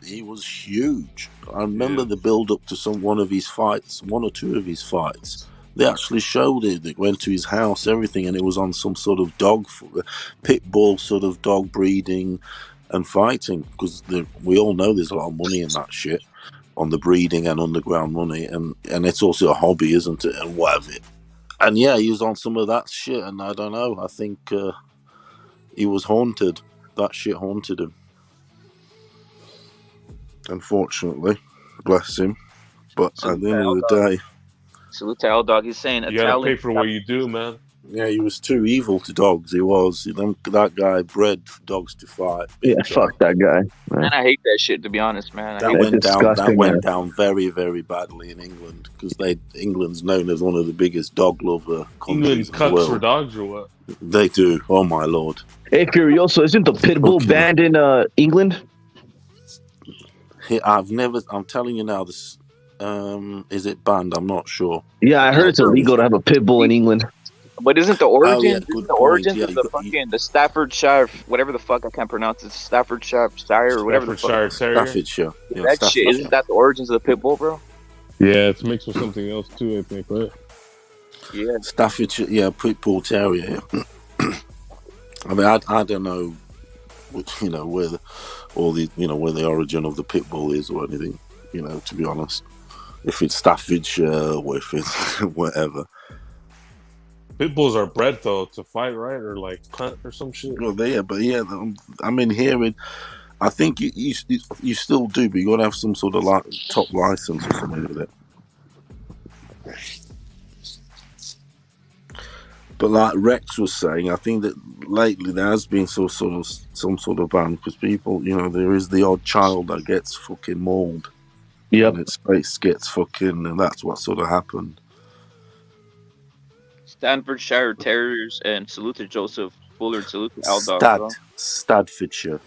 he was huge. I remember the build up to one or two of his fights. They actually showed it. They went to his house, everything, and it was on some sort of pit bull sort of dog breeding and fighting, because we all know there's a lot of money in that shit. On the breeding and underground money, and it's also a hobby, isn't it? And whatever. And yeah, he was on some of that shit, and I don't know. I think he was haunted. That shit haunted him. Unfortunately, bless him. But at the end of the day, salute to L-Dog. He's saying you gotta pay for what you do, man. Yeah, he was too evil to dogs. He was. That guy bred dogs to fight. Yeah, fuck that guy. Man, I hate that shit, to be honest, man. That went down very, very badly in England, because England's known as one of the biggest dog lover countries. England cucks for dogs or what? They do. Oh my lord. Hey, Furioso, isn't the pit bull banned in England? I'm telling you now, this is it banned? I'm not sure. Yeah, I heard it's illegal to have a pit bull in England. But isn't the origin of the Staffordshire, whatever the fuck I can't pronounce it, Staffordshire or whatever the fuck. Staffordshire. Yeah, that shit, isn't that the origins of the pit bull, bro? Yeah, it's mixed with something else too, I think, right? Yeah. Staffordshire, yeah, pit bull terrier. I mean, I don't know, where the origin of the pit bull is or anything. To be honest, if it's Staffordshire or if it's whatever. Pit bulls are bred though to fight, right, or like hunt or some shit. Well, I mean, hearing, I think you still do, but you gotta have some sort of top license or something with it. But like Rex was saying, I think that lately there has been some sort of ban, because people, there is the odd child that gets fucking mauled. Yep. And its face gets fucking, and that's what sort of happened. Staffordshire Terriers, and salute to Joseph Fuller, salute to L-Dog. Staffordshire.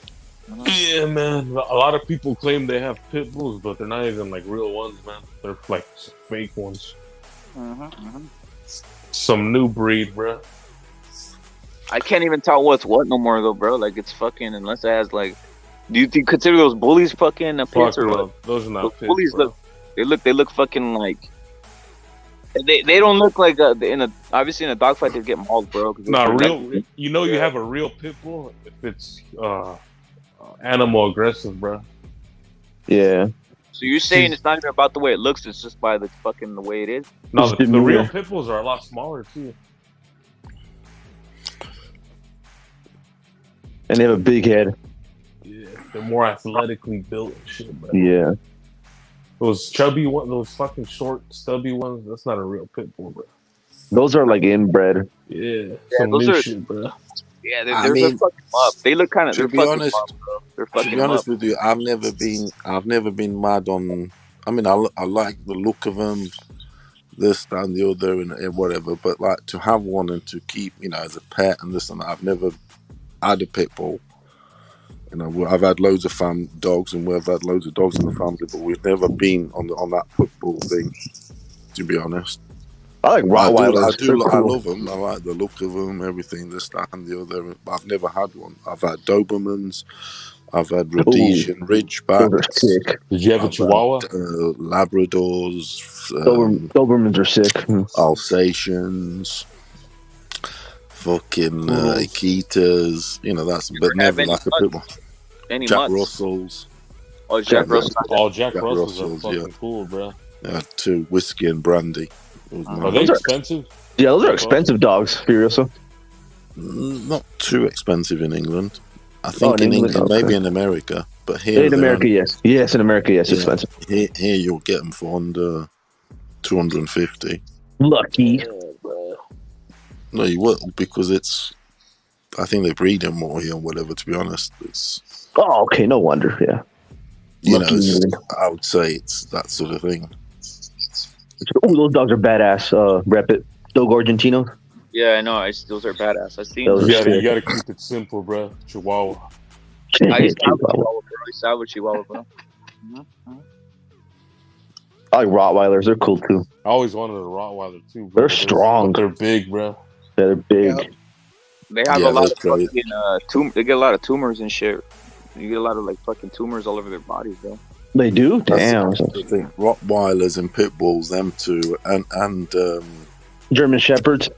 Yeah, man. A lot of people claim they have pit bulls, but they're not even like real ones, man. They're like fake ones. Some new breed, bro. I can't even tell what's what no more though, bro. Like it's fucking, unless it has like. Do you consider those bullies fucking pits or what? Those are not pits, bullies. Bro. They look fucking like. They don't look like obviously in a dogfight they get mauled, bro. Not real. You have a real pit bull if it's animal aggressive, bro. Yeah. So you're saying it's not even about the way it looks; it's just by the way it is. No, the real pit bulls are a lot smaller too. And they have a big head. Yeah, they're more athletically built and shit, bro. Yeah. Those chubby ones, those fucking short, stubby ones, that's not a real pit bull, bro. Those are like inbred. Yeah, Yeah, some those new are. shit, bro. Yeah, I they're mean, fucking them up. They look kind of. to They're be fucking honest, up, bro. They're to fucking be them up. honest with you, I've never been mad on. I mean, I like the look of them, this and the other, and whatever. But like to have one and to keep, as a pet and this and that, I've never had a pit bull. I've had loads of dogs, and we've had loads of dogs in the family, but we've never been on that pit bull thing. To be honest, I like Rottweilers. They're I cool. love them. I like the look of them, everything, this, that, and the other. But I've never had one. I've had Dobermans, I've had Rhodesian Those are Ridgebacks, sick. Did you have a I've Chihuahua? had Labradors, Dobermans are sick. Alsatians, fucking Poodles. Akitas. That's but have never any like a mutts? pit bull. Any Jack mutts? Russells. Oh, Jack Jack Russell. All Jack Jack Russells are Russells, fucking yeah. cool, bro. I had 2 whiskey and brandy. Are they Those are- expensive? Yeah, those are expensive dogs. Furioso. Not too expensive in England. I think in in England, England, okay. maybe in America, but here In America, yes. Yes, in America, yes, Yeah. expensive. Here you'll get them for under 250. Lucky. No, you will, because I think they breed them more here, or whatever. To be honest, it's Oh, okay. No wonder. Yeah. Lucky England. I would say it's that sort of thing. Oh, those dogs are badass. Rep it. Dog Argentinos. Yeah, I know. Those are badass. I've seen Those them. are You gotta keep it simple, bro. Chihuahua. I used to have a Chihuahua, bro. I used to have a Chihuahua, bro. I like Rottweilers. They're cool too. I always wanted a Rottweiler too, bro. They're strong. But they're big, bro. Yeah, they're big. Yep. They have Yeah, a lot of they're fucking they get a lot of tumors and shit. You get a lot of like fucking tumors all over their bodies, bro. They do. Damn. That's the thing. Rottweilers and pit bulls, them two, and German Shepherds.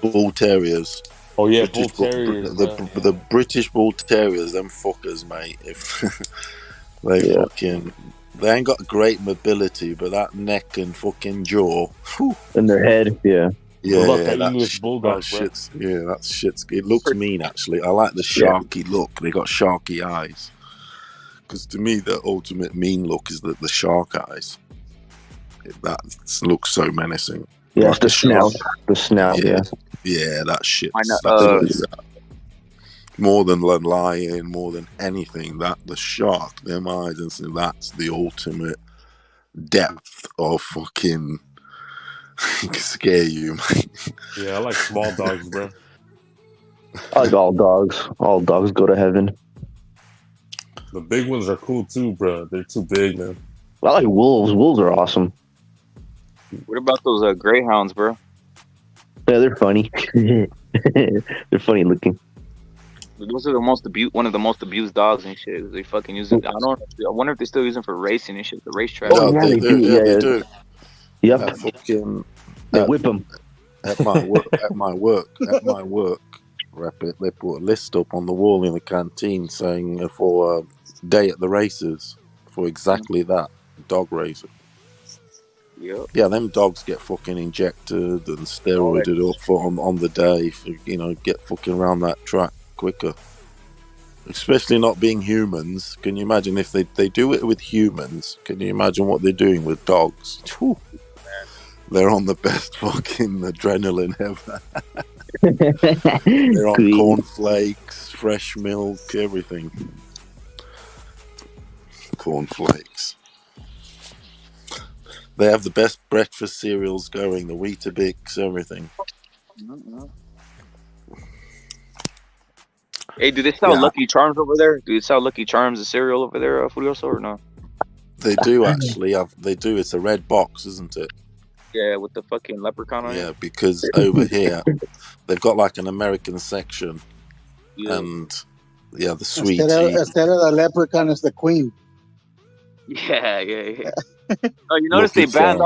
bull terriers. Oh yeah, British bull terriers. the British bull terriers, them fuckers, mate. If they ain't got great mobility, but that neck and fucking jaw, whew, In their head. Yeah. yeah, What about the that English bulldog, bro? shit's, yeah, that shit's. It looks mean, actually. I like the sharky look. They got sharky eyes. Because to me, the ultimate mean look is the shark eyes. That looks so menacing. Yeah, Like the a shark. snout. The snout. Yeah. Yeah, that shit. I know, More than a lion, more than anything, the shark, them eyes, and so that's the ultimate depth of fucking scare you, mate. Yeah, I like small dogs, bro. I like all dogs. All dogs go to heaven. The big ones are cool too, bro. They're too big, man. I like wolves. Wolves are awesome. What about those greyhounds, bro? Yeah, they're funny. They're funny looking. Those are one of the most abused dogs and shit. They fucking use it. I wonder if they still use them for racing and shit. The racetrack. Oh, yeah, they do. Yeah, they Yeah. do. Yep. Fucking They whip them. at my work, they put a list up on the wall in the canteen saying for day at the races for exactly that dog racing. Yep. Yeah, them dogs get fucking injected and steroided up for on the day for get fucking around that track quicker. Especially not being humans. Can you imagine if they do it with humans? Can you imagine what they're doing with dogs? Whew. They're on the best fucking adrenaline ever. They're on cornflakes, fresh milk, everything. Cornflakes. They have the best breakfast cereals going, the Weetabix, everything. Hey, do they sell Lucky Charms over there? Do they sell Lucky Charms, the cereal over there, Furioso, or no? They do actually. They do. It's a red box, isn't it? Yeah, with the fucking leprechaun on it. Yeah, because over here they've got like an American section, and the sweetie. Instead of the leprechaun, it's the queen. Yeah. Oh, you notice they banned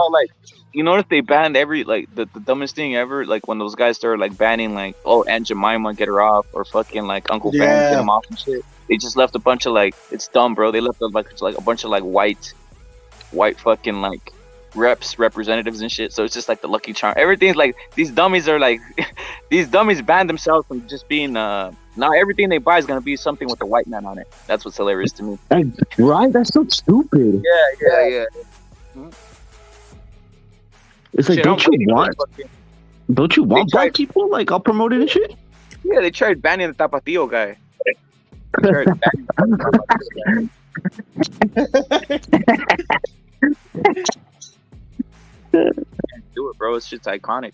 you notice they banned every the dumbest thing ever, like when those guys started like banning Aunt Jemima, get her off, or fucking Uncle Ben, get him off and shit. They just left a bunch of it's dumb, bro. They left a bunch of white fucking representatives and shit. So it's just the Lucky Charm. Everything's these dummies are these dummies banned themselves from just being now everything they buy is gonna be something with a white man on it. That's what's hilarious to me. Right? That's so stupid. Yeah. It's don't you want? Don't you want They tried- black people like all promoted and shit? Yeah, they tried banning the Tapatio guy. They tried banning the Tapatio guy. Can't do it, bro. It's just iconic.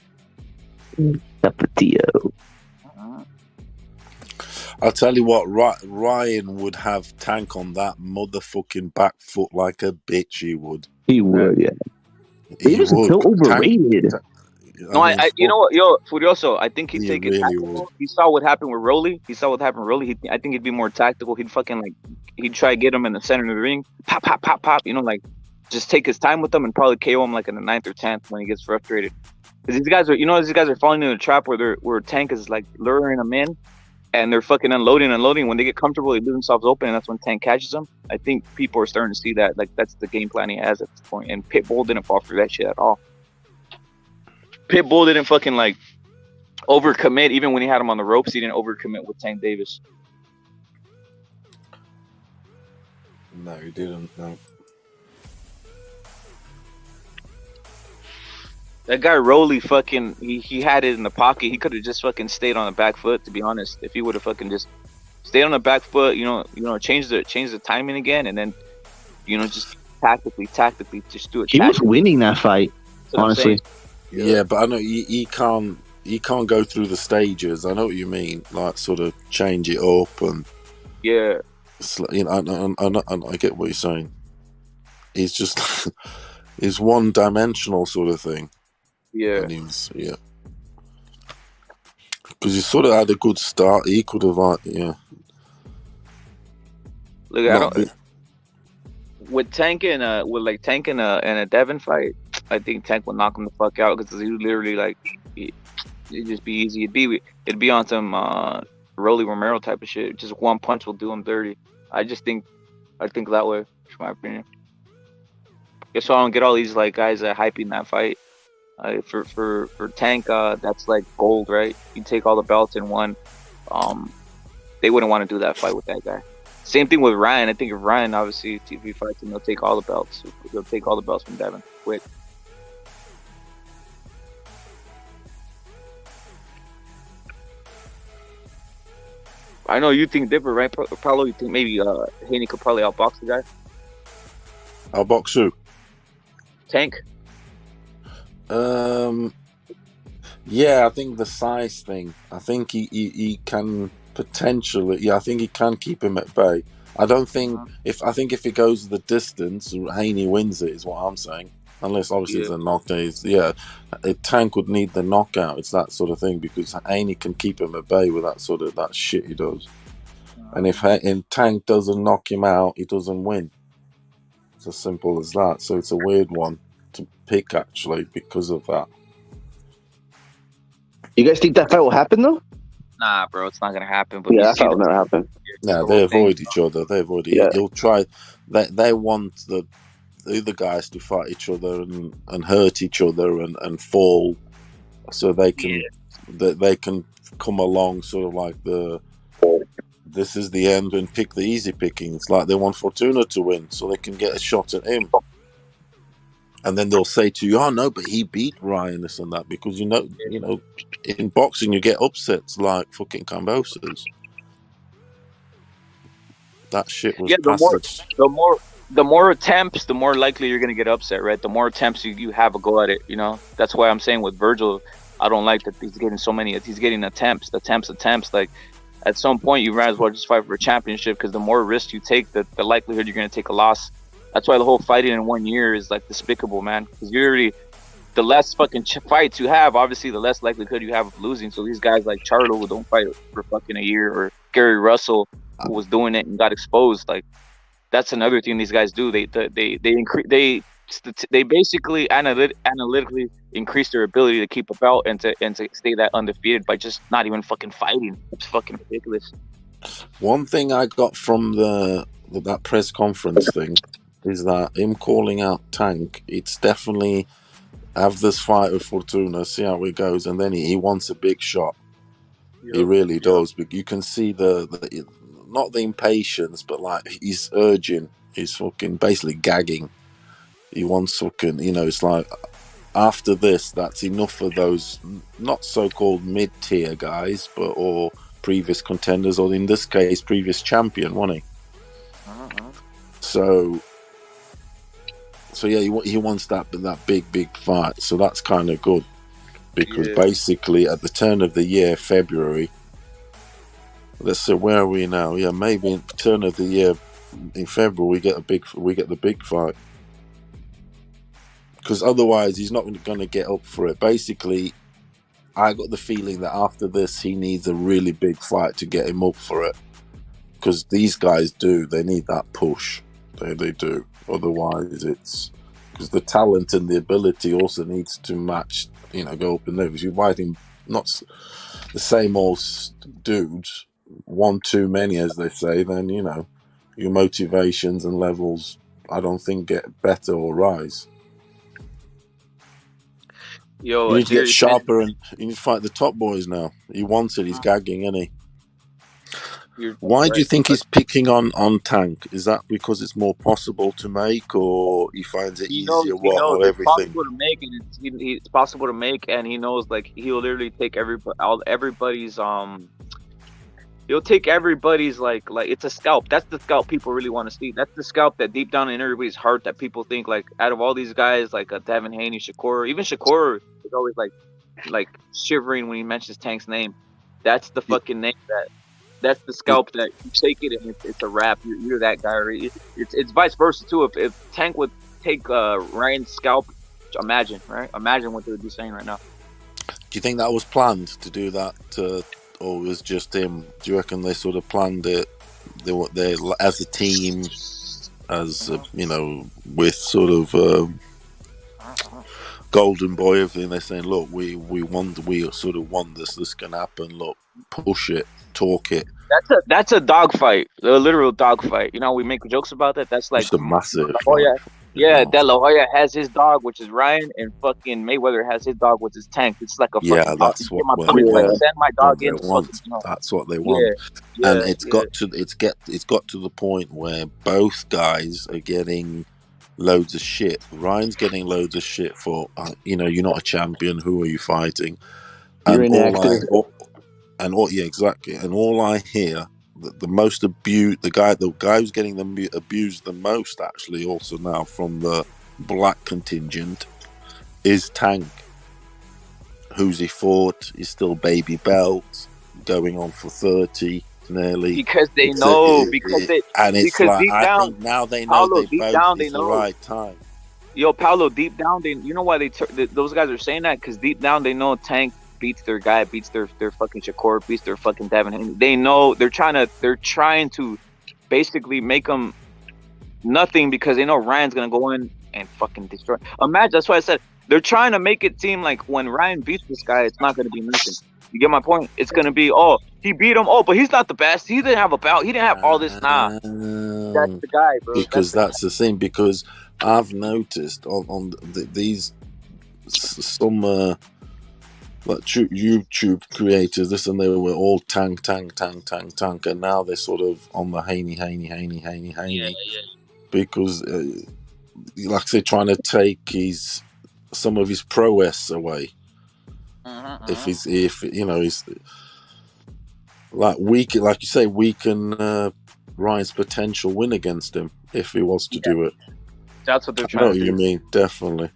Tapatio. I'll tell you what, Ryan would have Tank on that motherfucking back foot like a bitch. He would. He would, yeah. He He was would. so overrated. No, I you know what, yo, Furioso, I think he'd He take it really tactical. would. He saw what happened with Rolly. I think he'd be more tactical. He'd fucking he'd try to get him in the center of the ring. Pop, pop, pop, pop. You know, like just take his time with them and probably KO him like in the 9th or 10th when he gets frustrated. Because these guys are falling into a trap where Tank is like luring them in, and they're fucking unloading. When they get comfortable, they leave themselves open, and that's when Tank catches them. I think people are starting to see that. Like that's the game plan he has at this point. And Pitbull didn't fall for that shit at all. Pitbull didn't fucking like overcommit. Even when he had him on the ropes, he didn't overcommit with Tank Davis. No, he didn't. No. That guy Rolly fucking he had it in the pocket. He could have just fucking stayed on the back foot, to be honest. If he would have fucking just stayed on the back foot, change the timing again, and then just tactically just do it. He was winning that fight, honestly. Yeah, but I know he can't go through the stages. I know what you mean, like sort of change it up and yeah. I get what you're saying. He's just he's one-dimensional sort of thing. Yeah. And because he sort of had a good start. He could have Look, with Tank and in a Devin fight, I think Tank would knock him the fuck out because he literally it'd just be easy. It'd be on some Rolly Romero type of shit. Just one punch will do him dirty. I think that way, from my opinion. Guess I don't get all these guys hyping that fight. For Tank, that's like gold, right? You take all the belts in one. They wouldn't want to do that fight with that guy. Same thing with Ryan. I think if Ryan obviously TV fights him, he'll take all the belts. He'll take all the belts from Devin quick. I know you think different, right? Probably think maybe Haney could probably outbox the guy. Outbox who? Tank. Yeah, I think the size thing. I think he can potentially. Yeah, I think he can keep him at bay. I don't think if he goes the distance, Haney wins it. Is what I'm saying. Unless obviously it's a knockdown. A Tank would need the knockout. It's that sort of thing because Haney can keep him at bay with that shit he does. And if Tank doesn't knock him out, he doesn't win. It's as simple as that. So it's a weird one to pick actually because of that. You guys think that fight will happen though? Nah, bro, it's not gonna happen. But yeah, that fight will never happen. Yeah, they avoid each other. He'll try. They want the other guys to fight each other and hurt each other and fall, so they can they can come along sort of like this is the end and pick the easy pickings. Like they want Fortuna to win so they can get a shot at him. And then they'll say to you, "Oh no, but he beat Ryan this and that," because you know, in boxing you get upsets like fucking Cambosos. That shit was the more attempts, the more likely you're gonna get upset, right? The more attempts you have a go at it, That's why I'm saying with Vergil, I don't like that he's getting so many. He's getting attempts. Like at some point, you might as well just fight for a championship because the more risk you take, the likelihood you're gonna take a loss. That's why the whole fighting in 1 year is despicable, man. Because the less fucking fights you have, obviously, the less likelihood you have of losing. So these guys like Charlo who don't fight for fucking a year, or Gary Russell who was doing it and got exposed. That's another thing these guys do. They basically analytically increase their ability to keep a belt and to stay that undefeated by just not even fucking fighting. It's fucking ridiculous. One thing I got from that press conference thing is that him calling out Tank, it's definitely have this fight with Fortuna, see how it goes, and then he wants a big shot. He really does. But you can see the not the impatience, but he's urging. He's fucking basically gagging. He wants fucking, it's like after this, that's enough of those not so-called mid-tier guys, but or previous contenders, or in this case, previous champion, wasn't he? So yeah, he wants that big fight. So that's kind of good, because basically at the turn of the year, February. Let's see, where are we now? Yeah, maybe in the turn of the year in February we get the big fight. Because otherwise he's not going to get up for it. Basically, I got the feeling that after this he needs a really big fight to get him up for it. Because these guys they need that push. They do. Otherwise, it's because the talent and the ability also needs to match. Go up in there. Because you're fighting not the same old dudes, one too many, as they say. Then your motivations and levels, I don't think, get better or rise. Yo, you need to get sharper, and you need to fight the top boys now. He wants it. He's gagging, isn't he? Why do you think he's picking on Tank? Is that because it's more possible to make, or he finds it easier? Or everything? It's possible to make, and it's possible to make, and he knows like he'll literally take everybody's He'll take everybody's like it's a scalp. That's the scalp people really want to see. That's the scalp that deep down in everybody's heart that people think like out of all these guys like Devin Haney, Shakur, even Shakur is always like shivering when he mentions Tank's name. That's the fucking name that's the scalp that you take it and it's a wrap. You're that guy. Right? It's vice versa too. If Tank would take Ryan's scalp, imagine what they would be saying right now. Do you think that was planned to do that? Or was just him? Do you reckon they sort of planned it? They as a team, as with sort of Golden Boy, everything. They're saying, look, we sort of want this. This can happen. Look, push it, talk it. That's a dogfight, a literal dogfight. We make jokes about that. That's like it's a massive. Yeah, De La Hoya has his dog, which is Ryan, and fucking Mayweather has his dog, which is Tank. It's like a fucking that's what send my dog in. That's what they want, and it's got to the point where both guys are getting loads of shit. Ryan's getting loads of shit for you're not a champion. Who are you fighting? You're an actor. Exactly. And all I hear. The most abused, the guy who's getting them abused the most, actually, also now from the black contingent, is Tank. Who's he fought? He's still baby belt, going on for 30 nearly. Because they know, and it's like deep down, I think now they know Paulo, they both it's the right time. Yo, Paulo, deep down, you know why those guys are saying that? Because deep down they know Tank beats their guy, beats their fucking Shakur, beats their fucking Devin Haney. They know they're trying to basically make them nothing because they know Ryan's gonna go in and fucking destroy. Imagine, that's why I said they're trying to make it seem like when Ryan beats this guy, it's not gonna be nothing. You get my point? It's gonna be he beat him. But he's not the best. He didn't have a bout. He didn't have all this. Nah, that's the guy, bro. Because that's the thing. Because I've noticed on these some. Like YouTube creators, this and they were all tank, and now they're sort of on the Haney, because like I say, trying to take some of his prowess away. If he's like weaken, like you say, weaken Ryan's potential win against him if he was to do it. That's what they're trying to do. You mean definitely.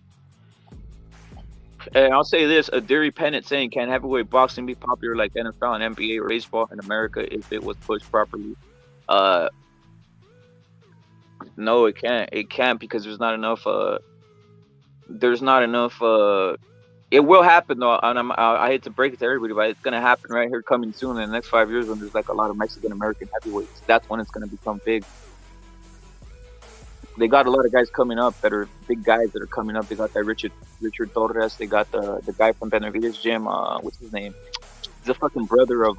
And I'll say this: Adiri Pennant saying, "Can heavyweight boxing be popular like NFL and NBA or baseball in America if it was pushed properly?" No, it can't. It can't because there's not enough. It will happen though, and I hate to break it to everybody, but it's gonna happen right here, coming soon in the next 5 years when there's like a lot of Mexican American heavyweights. That's when it's gonna become big. They got a lot of guys coming up that are big guys that are coming up. They got that Richard Torres. They got the guy from Benavides Gym. What's his name? He's the fucking brother of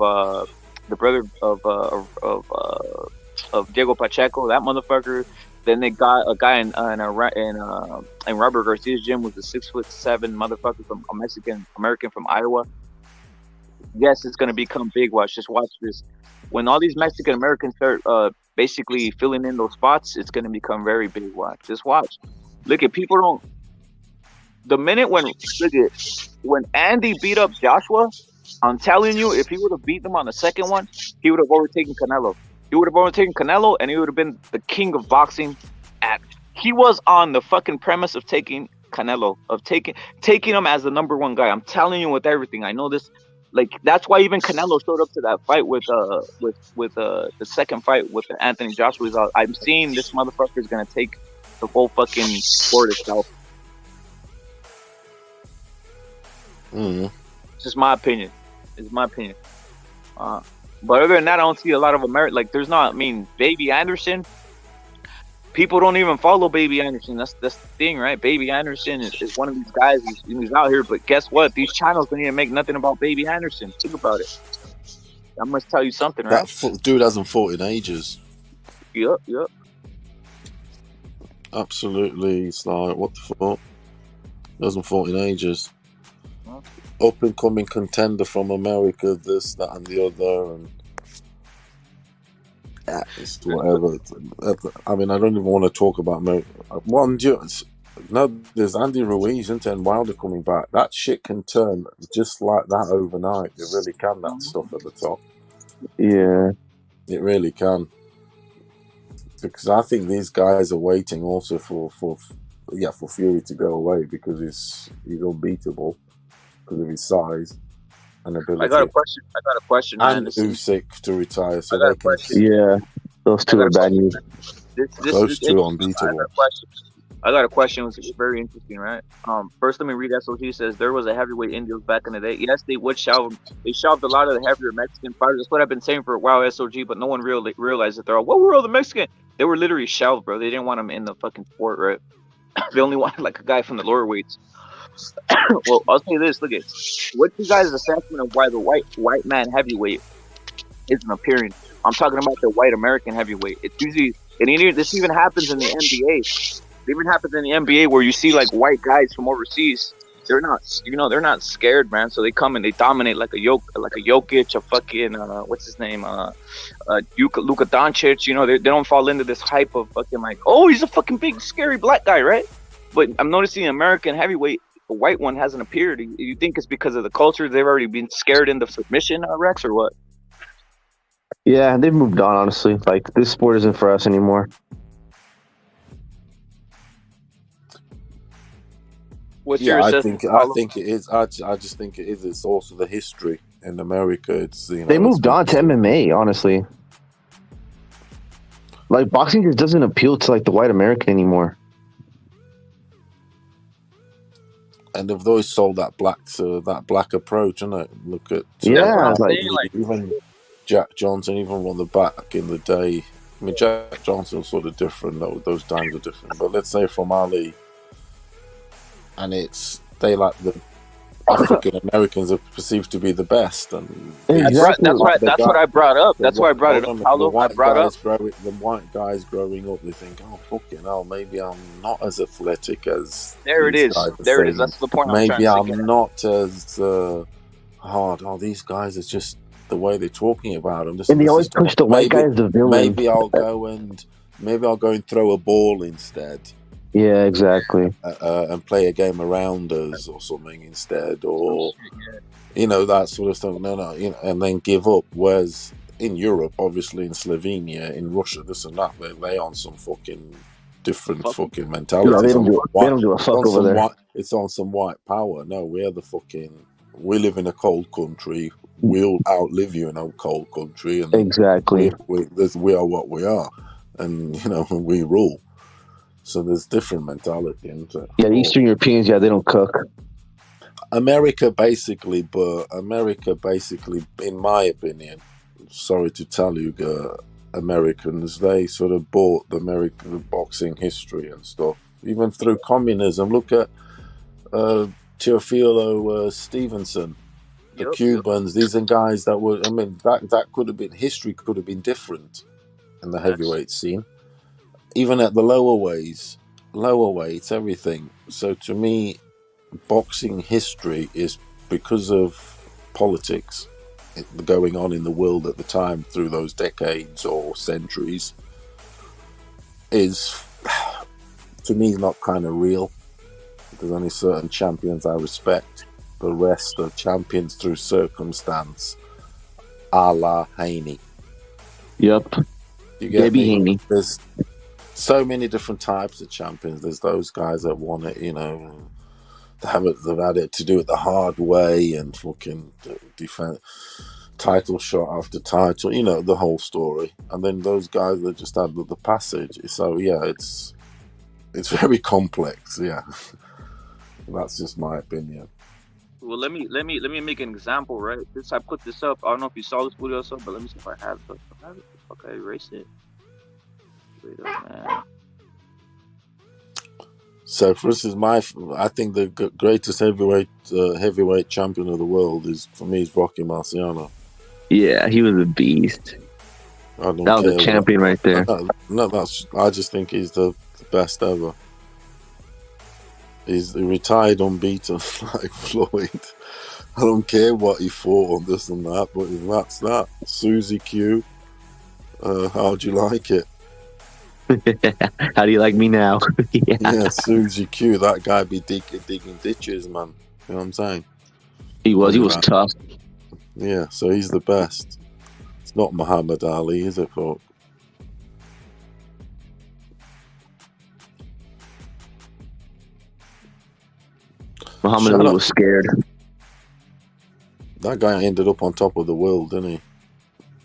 Diego Pacheco. That motherfucker. Then they got a guy in Robert Garcia's gym was a 6'7" motherfucker from a Mexican American from Iowa. Yes, it's gonna become big. Just watch this. When all these Mexican Americans start basically filling in those spots, it's gonna become very big. Just watch. Look, if people don't, The minute when Andy beat up Joshua, I'm telling you, if he would have beat them on the second one, he would have overtaken Canelo. He would have overtaken Canelo, and he would have been the king of boxing. He was on the fucking premise of taking Canelo, of taking him as the number one guy. I'm telling you with everything. I know this. Like, that's why even Canelo showed up to that fight with the second fight with Anthony Joshua. I'm seeing this motherfucker is gonna take the whole fucking sport itself. It's just my opinion. It's my opinion. But other than that, I don't see a lot of America. Like, there's not. I mean, Baby Anderson. People don't even follow Baby Anderson. That's the thing, right? Baby Anderson is one of these guys who's out here. But guess what? These channels don't even make nothing about Baby Anderson. Think about it. I must tell you something, right? That dude hasn't fought in ages. Yep. Absolutely. It's like, what the fuck? Hasn't fought in ages. Up and coming contender from America, this, that, and the other, and it's whatever. I mean, I don't even want to talk about America. There's Andy Ruiz and Wilder coming back. That shit can turn just like that overnight. It really can. That stuff at the top. Yeah, it really can. Because I think these guys are waiting also for Fury to go away because he's unbeatable. Because of his size and ability. I got a question, man. And Usyk to retire, so I got they a can. question. Yeah, those two are bad news. Those two are unbeatable. I got a question. Which is very interesting, right? First, let me read SOG. Says there was a heavyweight Indians back in the day. Yes, they would shove. They shoved a lot of the heavier Mexican fighters. That's what I've been saying for a while, SOG. But no one really realized that they're all. What were all the Mexican? They were literally shelved, bro. They didn't want them in the fucking sport, right? They only wanted like a guy from the lower weights. Well, I'll say this. Look at what's you guys' assessment of why the white man heavyweight isn't appearing. I'm talking about the white American heavyweight. It's usually, this even happens in the NBA. It even happens in the NBA where you see like white guys from overseas. They're not, they're not scared, man. So they come and they dominate like a Jokic, a fucking what's his name, Luka Doncic. They don't fall into this hype of fucking like, oh, he's a fucking big scary black guy, right? But I'm noticing American heavyweight. The white one hasn't appeared. You think it's because of the culture? They've already been scared into submission, Rex, or what? Yeah, they've moved on, honestly. Like, this sport isn't for us anymore. What's your assessment? I think it is. I just think it is. It's also the history in America. It's they moved on to MMA, honestly. Like, boxing just doesn't appeal to like the white American anymore. And they've always sold that black approach, isn't it? Look at even Jack Johnson, even on the back in the day. I mean, Jack Johnson was sort of different, though. Those times are different. But let's say from Ali, and they like the African Americans are perceived to be the best, and that's what I brought up. That's why I brought it up. The white guys growing up, they think, oh fucking hell, maybe I'm not as athletic as. There it is. There it is. That's the point. Maybe I'm not as hard. Oh, these guys are just the way they're talking about them. And they always push the white guy as the villain. Maybe I'll go and throw a ball instead. Yeah, exactly. And play a game around us or something instead, or that sort of stuff. No, and then give up. Whereas in Europe, obviously in Slovenia, in Russia, this and that, they on some fucking different fucking mentality. No, they don't do a fuck over there. It's on some white power. No, we live in a cold country. We'll outlive you in a cold country, and exactly. We are what we are, and we rule. So there's different mentality, isn't it? Yeah, the Eastern Europeans, they don't cook. America basically, in my opinion, sorry to tell you, Americans, they sort of bought the American boxing history and stuff, even through communism. Look at Teofilo Stevenson, the Cubans. These are guys that were, that could have been, history could have been different in the heavyweight scene. Even at the lower weights, everything. So to me, boxing history is because of politics going on in the world at the time through those decades or centuries is, to me, not kind of real. There's only certain champions I respect. The rest are champions through circumstance, a la Haney. Yep. You get Debbie me? Haney. There's so many different types of champions. There's those guys that want it, they've had it to do it the hard way and fucking defend title shot after title, the whole story. And then those guys that just had the passage. So yeah, it's very complex. Yeah, that's just my opinion. Well, let me make an example, right? I put this up. I don't know if you saw this video or something, but let me see if I have it. Okay, erase it. Wait up, man. So for instance, I think the greatest heavyweight champion of the world is Rocky Marciano. Yeah, he was a beast. That was a champion right there. No, I just think he's the best ever. He retired unbeaten like Floyd. I don't care what he fought on this and that, but that's that. Susie Q, how'd you like it? How do you like me now? Yeah, Susie Q, that guy be digging ditches, man. You know what I'm saying? He was tough. Yeah, so he's the best. It's not Muhammad Ali, is it, folk? Muhammad Ali was scared. That guy ended up on top of the world, didn't he?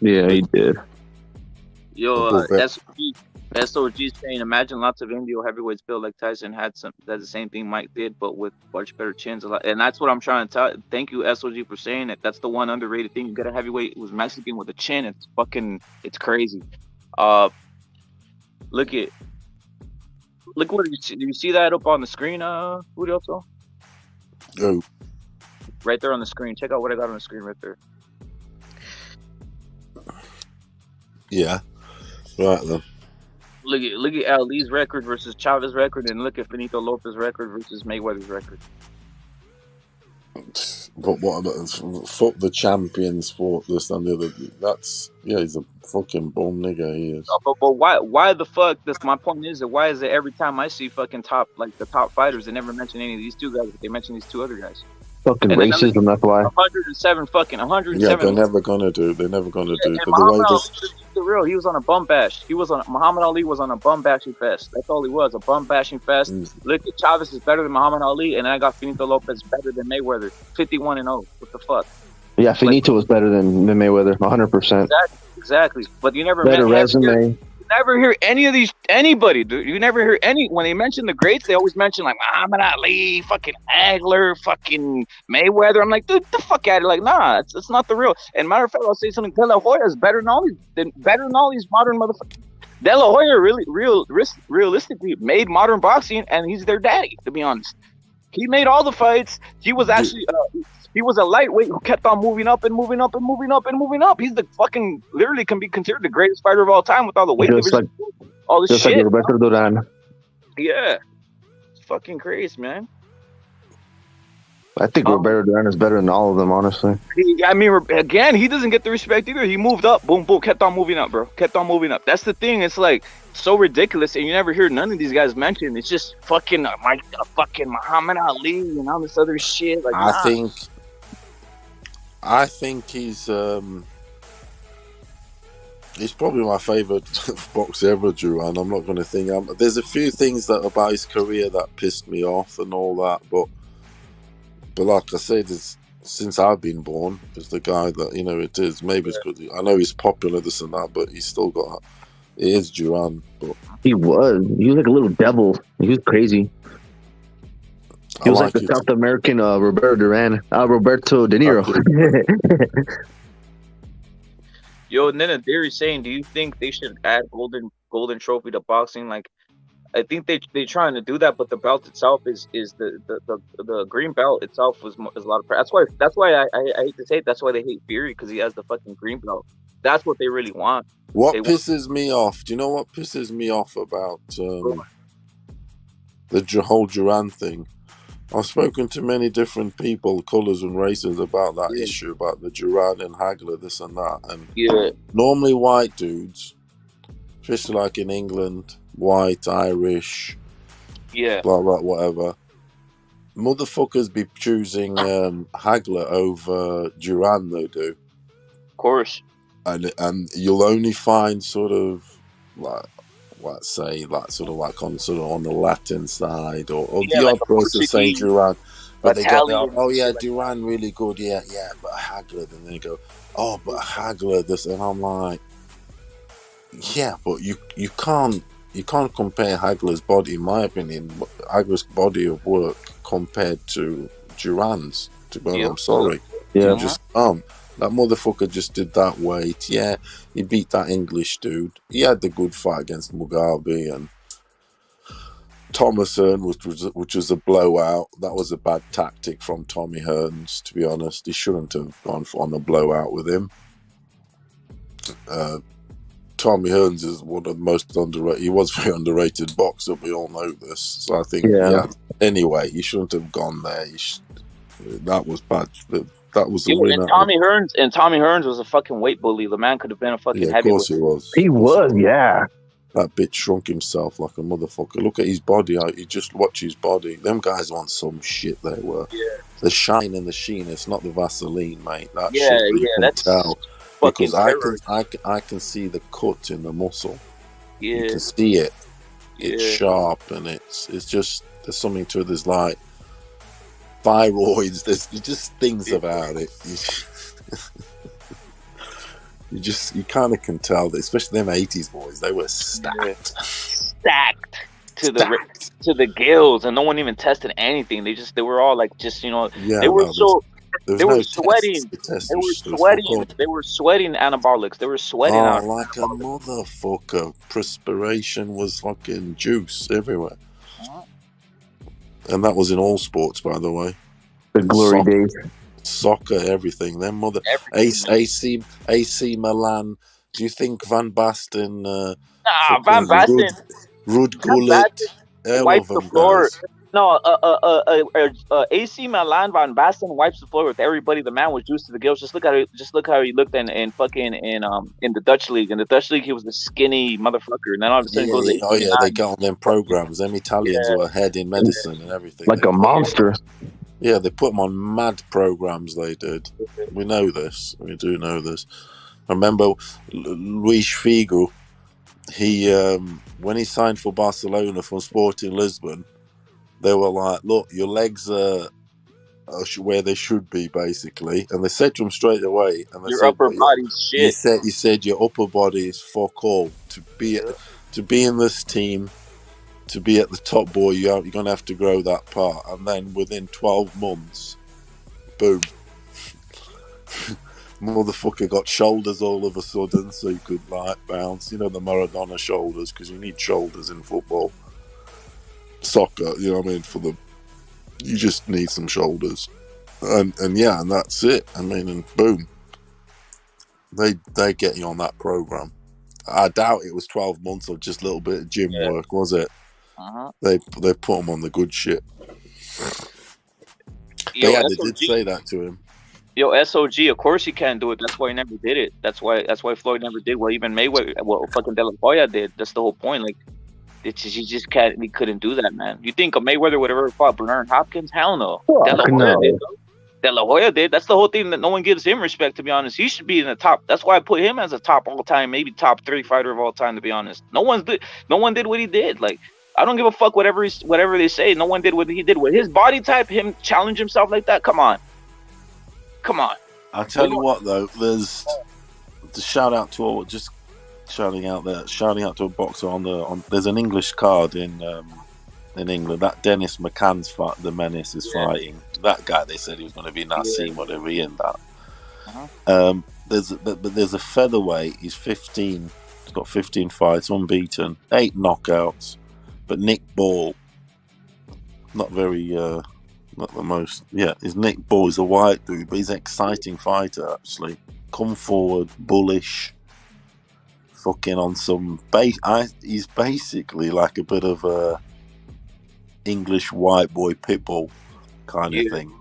Yeah, he did. Yo, SOG saying, imagine lots of Indio heavyweights built like Tyson that's the same thing Mike did, but with much better chins. And that's what I'm trying to tell. Thank you, SOG, for saying that. That's the one underrated thing. You get a heavyweight who's Mexican with a chin. It's crazy. Look what you see that up on the screen, Julio? Oh. Right there on the screen. Check out what I got on the screen right there. Yeah. Right then. Look at Ali's record versus Chavez's record, and look at Finito Lopez's record versus Mayweather's record. But what fuck the champions fought this and the other. He's a fucking bum nigga, he is. But why the fuck? My point is that why is it every time I see fucking the top fighters, they never mention any of these two guys, but they mention these two other guys. Fucking racism, that's why. 107. Yeah, they're never gonna do. But the way the real, he was on a bum bash. Muhammad Ali was on a bum bashing fest. That's all he was, a bum bashing fest. Look at Chavez is better than Muhammad Ali, and I got Finito Lopez better than Mayweather, 51-0. What the fuck? Yeah, Finito was better than Mayweather, 100%. Exactly. But you never better resume. Never hear anybody, dude. You never hear when they mention the greats, they always mention like Muhammad Ali, fucking Hagler, fucking Mayweather. I'm like, dude, the fuck out of here. Like, nah, it's not the real. And matter of fact, I'll say something. De La Hoya is better than all these modern motherfuckers. De La Hoya realistically made modern boxing, and he's their daddy, to be honest. He made all the fights. He was actually he was a lightweight who kept on moving up and moving up and moving up and moving up. He's the fucking literally can be considered the greatest fighter of all time with all the weight division, all this shit. Like Robertoduran. Yeah, it's fucking crazy, man. I think Robertoduran is better than all of them, honestly. Again, he doesn't get the respect either. He moved up, boom, boom, kept on moving up, bro. Kept on moving up. That's the thing. It's like so ridiculous, and you never hear none of these guys mentioned. It's just fucking fucking Muhammad Ali and all this other shit. Like, I think he's probably my favorite boxer ever, Drew, and I'm not going to think. There's a few things about his career that pissed me off and all that, but like I said, since I've been born, it's the guy that it is. Maybe it's good. I know he's popular, this and that, but he's still got. It is Duran, but he was like a little devil. He was crazy. He was like the South American Roberto De Niro. Yo, and then a theory saying, do you think they should add golden trophy to boxing? Like, I think they're trying to do that, but the belt itself is the green belt itself is a lot of pressure. That's why I hate to say it. That's why they hate Fury, because he has the fucking green belt. That's what they really want. What pisses me off? Do you know what pisses me off about the whole Duran thing? I've spoken to many different people, colours and races, about that issue, about the Duran and Hagler, this and that. And normally white dudes, especially like in England, white, Irish, blah, blah, whatever, Motherfuckers be choosing Hagler over Duran, though, do. Of course. And you'll only find sort of like, let's say, like sort of like on the Latin side, or Yeah, the like odd a person saying Portuguese, Duran, but they go, Italian. oh yeah, shit like Duran really good, yeah, but Hagler. Then they go, oh, but Hagler this, and I'm like, yeah, but you can't compare Hagler's body, in my opinion, Hagler's body of work compared to Duran's. To be honest, I'm sorry, Yeah. you just that motherfucker just did that weight. Yeah, he beat that English dude. He had the good fight against Mugabe, and Thomas Hearn, which was a blowout. That was a bad tactic from Tommy Hearns, to be honest. He shouldn't have gone on a blowout with him. Tommy Hearns is one of the most underrated. He was a very underrated boxer. We all know this. So I think, anyway, he shouldn't have gone there. That was bad. That was a winner. And Tommy Hearns was a fucking weight bully. The man could have been a fucking heavyweight. Of course he was. He was, yeah. That bitch shrunk himself like a motherfucker. Look at his body. You just watch his body. Them guys want some shit. They were. Yeah. The shine and the sheen. It's not the Vaseline, mate. That shit you can tell. Because I can see the cut in the muscle. Yeah. You can see it. It's sharp, and it's just, there's something to it. There's like thyroids. There's just things about it. You kind of can tell that, especially them 80s boys, they were stacked to the gills, and no one even tested anything. They were all like, just, they were they were sweating. They were sweating anabolics. They were sweating out like a motherfucker. Perspiration was fucking juice everywhere. And that was in all sports, by the way. The glory days. Soccer, everything. Them mother AC Milan. Do you think Van Basten? Van Basten. Ruud Gullit. Wipes the floor. Guys. No, AC Milan, Van Basten wipes the floor with everybody. The man was juiced to the gills. Just look how he looked in the Dutch league. In the Dutch league, he was the skinny motherfucker. And then all of a sudden, they got on them programs. Them Italians were ahead in medicine and everything. Like a monster. Yeah, they put them on mad programs. They did. We know this. We do know this. I remember Luis Figo. He when he signed for Barcelona from Sporting Lisbon, they were like, "Look, your legs are where they should be, basically." And they said to him straight away, "And they your upper body's shit." He said your upper body is fuck all. To be in this team, to be at the top, boy, you're going to have to grow that part. And then within 12 months, boom, motherfucker got shoulders all of a sudden, so he could like bounce. The Maradona shoulders, because you need shoulders in football. Soccer, you know what I mean? You just need some shoulders, and that's it. I mean, and boom, they get you on that program. I doubt it was 12 months of just a little bit of gym work, was it? They put him on the good shit. They did say that to him. SOG, of course he can't do it. That's why he never did it. That's why Floyd never did what even Mayweather, what fucking De La Hoya did. That's the whole point. Like, he just can't. He couldn't do that, man. You think a Mayweather would have ever fought Bernard Hopkins? Hell no. De La Hoya did. That's the whole thing that no one gives him respect. To be honest, he should be in the top. That's why I put him as a top all time, maybe top 3 fighter of all time. To be honest, no one did what he did. Like, I don't give a fuck whatever they say. No one did what he did with his body type. Him challenge himself like that. Come on. I'll tell you what though. There's the shout out to shouting out to a boxer on there's an English card in England. That Dennis McCann's fight, the Menace is fighting. That guy, they said he was going to be Nassim, whatever he in that. There's a featherweight. He's 15. He's got 15 fights, unbeaten, 8 knockouts. But Nick Ball, not the most. Yeah, is Nick Ball. He's a white dude, but he's an exciting fighter actually. Come forward, bullish. Fucking on some he's basically like a bit of a English white boy pitbull kind of thing.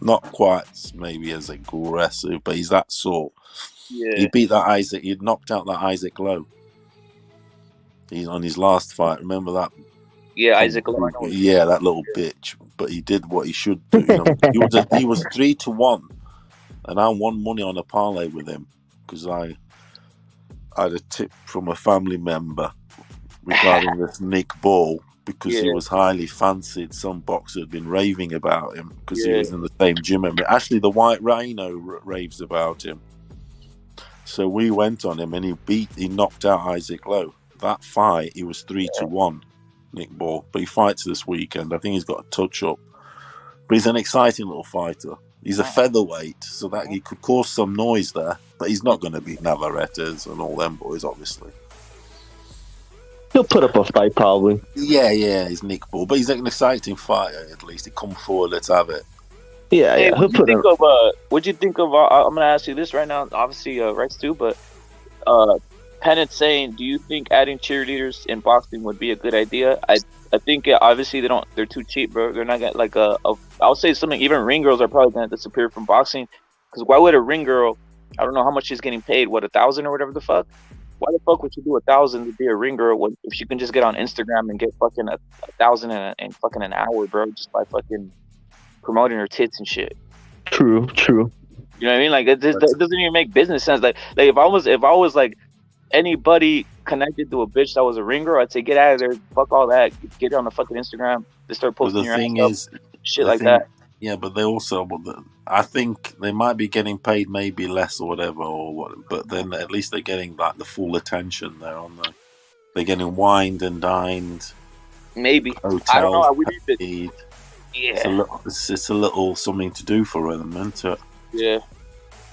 Not quite maybe as aggressive, but he's that sort. Yeah. He beat that Isaac. He'd knocked out that Isaac Lowe. He's on his last fight. Remember that Yeah, Isaac Lowe. Yeah, that little bitch. But he did what he should do. You know, he was 3-1, and I won money on a parlay with him because I had a tip from a family member regarding this Nick Ball because he was highly fancied. Some boxer had been raving about him because he was in the same gym as me. Actually, the White Rhino raves about him. So we went on him, and he knocked out Isaac Lowe. That fight, he was 3-1, Nick Ball. But he fights this weekend. I think he's got a touch up. But he's an exciting little fighter. He's a featherweight, so that he could cause some noise there. But he's not going to beat Navarrete's and all them boys, obviously. He'll put up a fight, probably. Yeah, he's Nick Ball. But he's an exciting fighter, at least. He come forward, let's have it. Yeah, Hey, yeah. He'll put up. what'd you think of? I'm gonna ask you this right now. Obviously, Rex too, but Pennant's saying, do you think adding cheerleaders in boxing would be a good idea? I think obviously they're too cheap, bro. They're not gonna like I'll say something. Even ring girls are probably gonna disappear from boxing because why would a ring girl? I don't know how much she's getting paid. What, 1,000 or whatever the fuck? Why the fuck would you do 1,000 to be a ring girl if she can just get on Instagram and get fucking 1,000 in fucking an hour, bro, just by fucking promoting her tits and shit. True. You know what I mean? Like it doesn't even make business sense. Like if I was like anybody connected to a bitch that was a ring girl, I'd say get out of there, fuck all that, get on the fucking Instagram, just start posting your ass up, shit like that. Yeah, but they also, I think they might be getting paid maybe less or whatever, but then at least they're getting like the full attention there on the. They're getting wined and dined. Maybe. Hotels I don't know. I would paid. Yeah. It's a little something to do for them, isn't it? Yeah.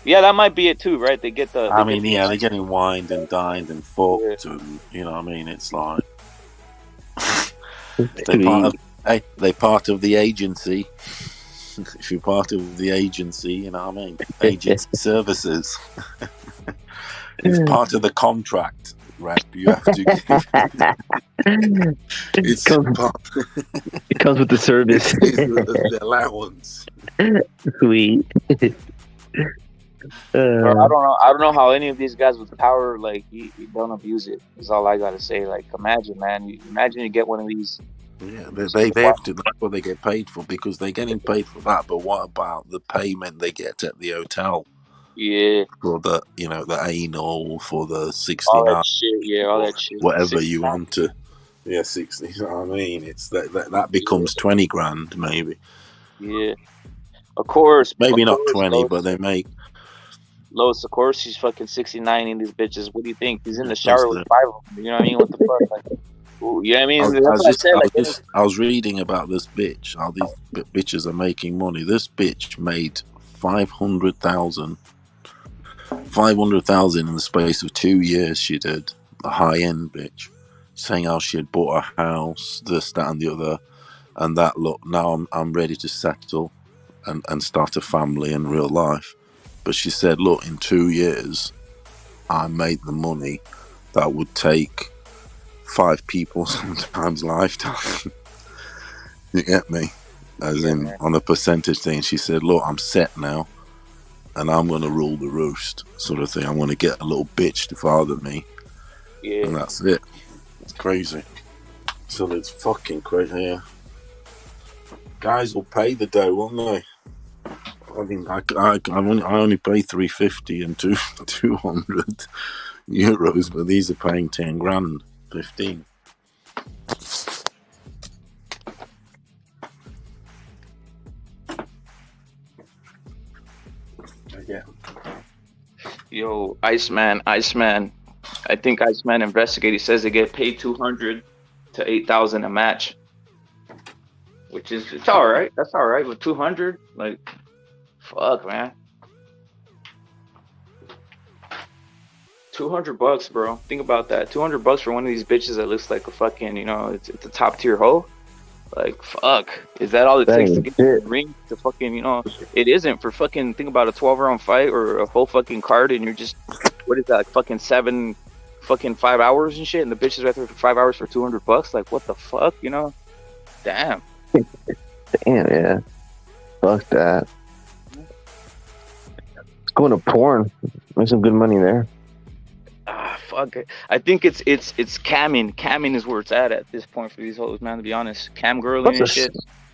Yeah, that might be it too, right? They get the. They're getting wined and dined and fucked, and you know what I mean. It's like they're part of the agency. If you're part of the agency, you know what I mean. Agency services. It's part of the contract, right? You have to. It comes with the service. It's the allowance. Sweet. I don't know how any of these guys with power you don't abuse it. Is all I gotta say. Like, imagine, man. Imagine you get one of these. Yeah, they have to. That's what they get paid for because they're getting paid for that. But what about the payment they get at the hotel? Yeah. For the the anal, for the 69. All that shit. Yeah, all that shit. Whatever you want to. Yeah, 60. You know what I mean? It's that becomes 20 grand maybe. Yeah. Of course. Maybe not 20, but they make. Lois, of course, she's fucking 69 in these bitches. What do you think? He's in the shower with 5 of them. You know what I mean? What the fuck? Like, ooh, you know what I mean? I was reading about this bitch. How these bitches are making money. This bitch made 500,000 in the space of 2 years. She did. A high-end bitch. Saying how she had bought a house, this, that, and the other. And that, look, now I'm ready to settle and start a family in real life. But she said, look, in 2 years, I made the money that would take 5 people sometimes lifetime. You get me? As in, on a percentage thing. She said, look, I'm set now, and I'm going to rule the roost, sort of thing. I'm going to get a little bitch to father me. Yeah. And that's it. It's crazy. So it's fucking crazy, yeah. Guys will pay the dough, won't they? I mean, I only pay 350 and 200 euros, but these are paying 10 grand, 15. Yeah. Yo, Iceman. I think Iceman investigated. He says they get paid 200 to 8,000 a match, which is it's all right. That's all right with 200. Like, fuck, man. $200, bro. Think about that. $200 for one of these bitches that looks like a fucking, it's a top tier hoe. Like, fuck. Is that all it takes to get the ring to fucking, it isn't for fucking, think about a 12-round fight or a whole fucking card and you're just, what is that, like fucking 5 hours and shit, and the bitch is right there for 5 hours for $200? Like, what the fuck, Damn. Damn, yeah. Fuck that. It's going to porn. There's some good money there. fuck it. I think it's camming. Camming is where it's at this point for these hoes, man. To be honest, cam girling and shit.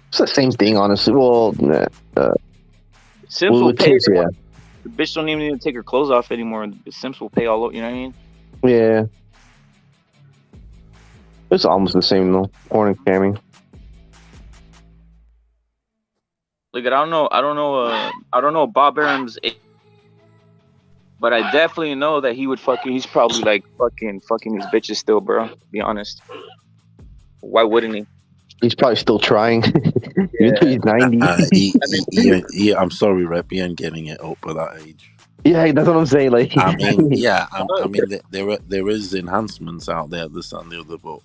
It's the same thing, honestly. Well, Simps will pay. yeah. The bitch don't even need to take her clothes off anymore. The Simps will pay all over. You know what I mean? Yeah. It's almost the same though. Porn and camming. Look, I don't know Bob Arum's age, but I definitely know that he's probably like fucking these bitches still, bro. To be honest. Why wouldn't he? He's probably still trying. Yeah. He's 90. I'm sorry, Rep. He ain't getting it up at that age. Yeah, that's what I'm saying. Like, I mean, there is enhancements out there, this and the other, but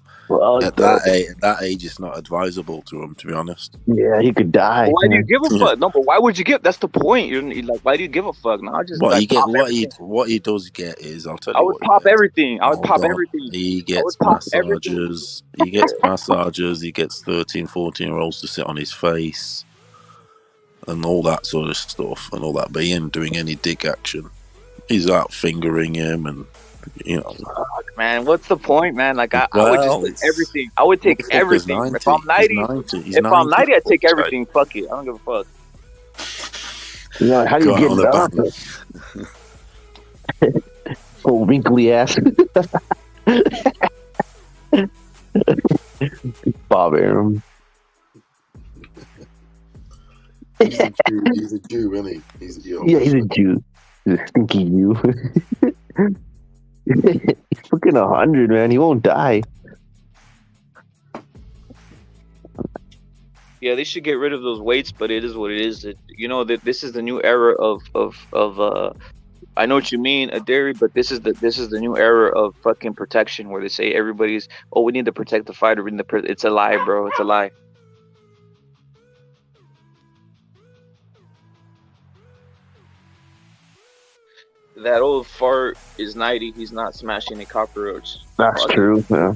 at that age, it's not advisable to him, to be honest. Yeah, he could die. Why do you give a fuck? No, but why would you give? That's the point. You're like, why do you give a fuck? No, I just what he does get is, I'll tell you. I would pop everything. I would pop everything. He gets massages. He gets massages. He gets 13, 14-year-olds to sit on his face. And all that sort of stuff, and all that. But he ain't doing any dick action. He's out fingering him, and Fuck, man, what's the point, man? Like I would just take everything. I would take everything. 90. If I'm 90, I'm 90, I'd take everything. Fuck it. I don't give a fuck. Yeah, how do you get it up? Oh, wrinkly ass. Bob Arum. He's a Jew, isn't he? He's a Jew. He's a stinky Jew. He's fucking 100, man. He won't die. Yeah, they should get rid of those weights, but it is what it is. That this is the new era of I know what you mean, a dairy, but this is the new era of fucking protection, where they say everybody's, we need to protect the fighter. It's a lie, bro. It's a lie. That old fart is 90. He's not smashing a cockroach. That's true. Yeah.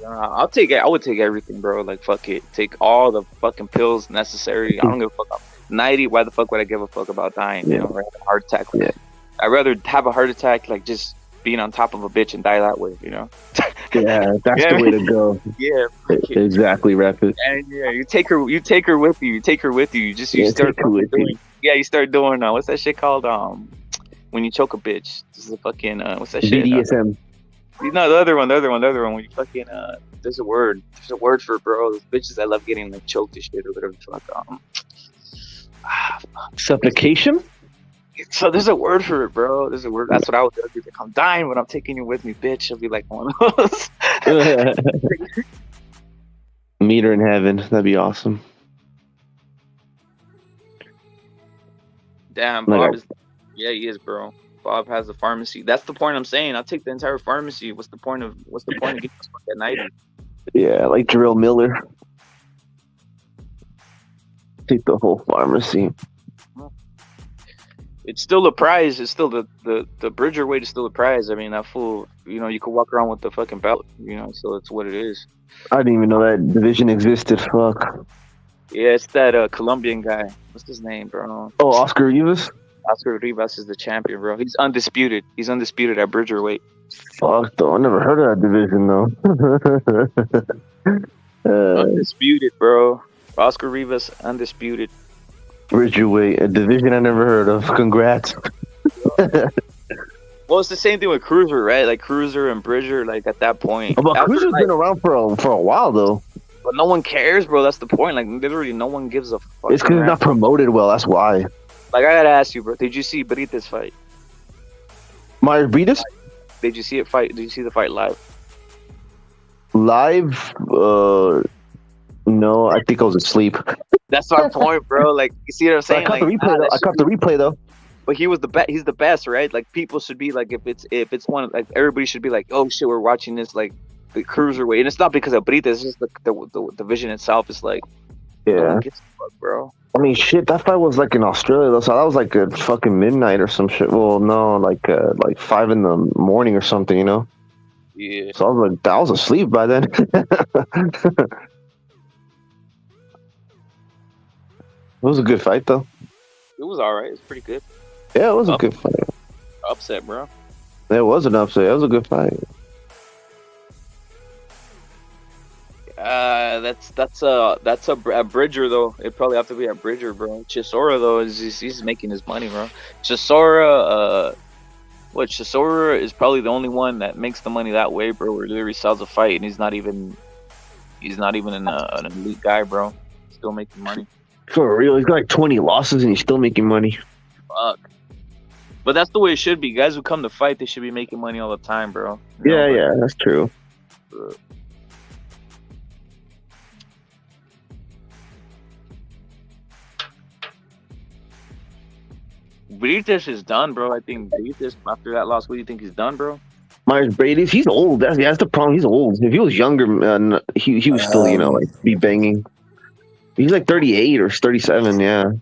I would take everything, bro. Like, fuck it. Take all the fucking pills necessary. I don't give a fuck. 90. Why the fuck would I give a fuck about dying? Yeah. You know, or having a heart attack. Yeah. I'd rather have a heart attack, like just being on top of a bitch and die that way. You know. Yeah, that's the way to go. Yeah. Exactly, Rapid. And yeah, you take her with you. You take her with you. You start doing. Yeah, you start doing. What's that shit called? When you choke a bitch, this is a fucking what's that shit? BDSM. No, the other one. When you fucking there's a word for it, bro. Those bitches that love getting like choked and shit or whatever the fuck. Suffocation. So there's a word for it, bro. There's a word. That's what I would do. I'd be like, I'm dying, but I'm taking you with me, bitch. I'll be like one of those. Meet her in heaven. That'd be awesome. Damn, Bob is. Yeah, he is, bro. Bob has a pharmacy. That's the point I'm saying. I'll take the entire pharmacy. What's the point of getting at 90? Yeah, like Jarrell Miller. Take the whole pharmacy. It's still a prize. It's still the Bridger weight is still a prize. I mean, that fool, you could walk around with the fucking belt, so it's what it is. I didn't even know that division existed. Fuck. Yeah, it's that Colombian guy. What's his name, bro? Oh, Oscar Rivas? Oscar Rivas is the champion, bro. He's undisputed. He's undisputed at Bridger weight. Fuck, though. I never heard of that division, though. Undisputed, bro. Oscar Rivas, undisputed. Bridger weight, a division I never heard of. Congrats. Well, it's the same thing with Cruiser, right? Like Cruiser and Bridger, like at that point. But Cruiser's been around for a while, though. But no one cares, bro. That's the point. Like, literally, no one gives a fuck. It's because it's not promoted well. That's why. Like, I gotta ask you, bro. Did you see Benitez fight? Myers Benitez? Did you see it fight? Did you see the fight live? Live? No, I think I was asleep. That's my point, bro. Like, you see what I'm saying? I caught the replay though. But he was the best. He's the best, right? Like, people should be like, if it's one, like, everybody should be like, oh shit, we're watching this, like, the cruiserweight. And it's not because of Benitez. It's just the division itself is like, yeah, fuck, bro. I mean, shit, that fight was like in Australia though, so that was like a fucking midnight or some shit. Well, no, like 5 in the morning or something, Yeah. So I was like, I was asleep by then. It was a good fight though. It was alright. It was pretty good. Yeah, it was a good fight. Upset, bro. That was an upset. That was a good fight. That's a Bridger though. It'd probably have to be a Bridger, bro. Chisora though he's making his money, bro. Chisora, Chisora is probably the only one that makes the money that way, bro. Where he literally sells a fight and he's not even an elite guy, bro. Still making money. For real, he's got like 20 losses and he's still making money. Fuck. But that's the way it should be. Guys who come to fight, they should be making money all the time, bro. You know, Yeah, that's true. Brites is done, bro. I think Brites, after that loss, what do you think he's done, bro? Myers Brady, he's old. That's the problem. He's old. If he was younger, he was still, like be banging. He's like 38 or 37. Yeah.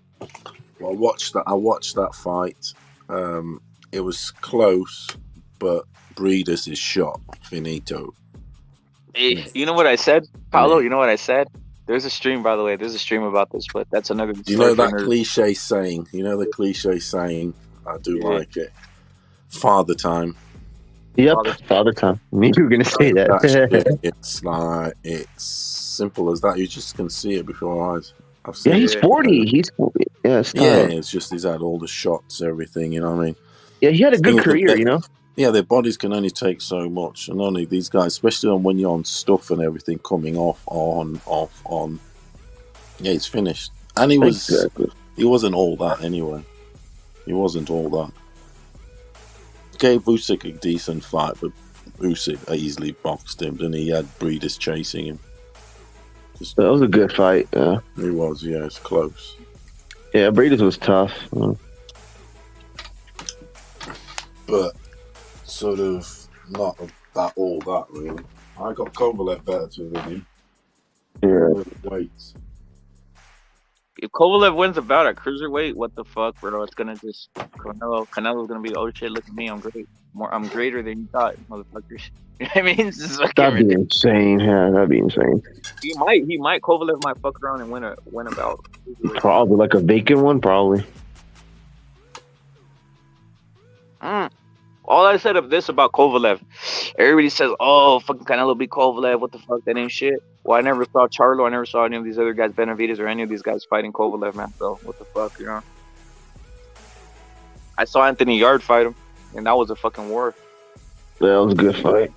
Well, I watched that fight. It was close, but Breeders is shot. Finito. Hey, you know what I said, Paulo? You know what I said? There's a stream, by the way. There's a stream about this, but that's another. You know that cliche saying? You know the cliche saying? I do like it. Father time. Yep, father time. Me, you were gonna say that. It's like it's simple as that. You just can see it before your eyes. Yeah, he's 40. He's 40. Yeah, it's just he's had all the shots, everything. You know what I mean? Yeah, he had a good career. You know. Yeah, their bodies can only take so much, and only these guys, especially when you're on stuff and everything coming off, on. Yeah, he's finished, and he wasn't all that anyway. He wasn't all that. Gave Usyk a decent fight, but Usyk easily boxed him, and he had Breeders chasing him. That was a good fight. Yeah, it was. Yeah, it's close. Yeah, Breeders was tough, but sort of not that all that really. I got Kovalev better to win him. Yeah. Weights. If Kovalev wins the bout at cruiserweight, what the fuck, bro? It's gonna just Canelo's gonna be, oh shit, look at me, I'm great. I'm greater than you thought, motherfuckers. You know what I mean? It's just that'd be insane. Yeah, that'd be insane. He might Kovalev might fuck around and win a bout. Probably like a vacant one, probably. All I said of this about Kovalev, everybody says, "Oh, fucking Canelo beat Kovalev. What the fuck? That ain't shit." Well, I never saw Charlo. I never saw any of these other guys, Benavidez, or any of these guys fighting Kovalev, man. So what the fuck, you know? I saw Anthony Yard fight him, and that was a fucking war. Yeah, that was a good fight.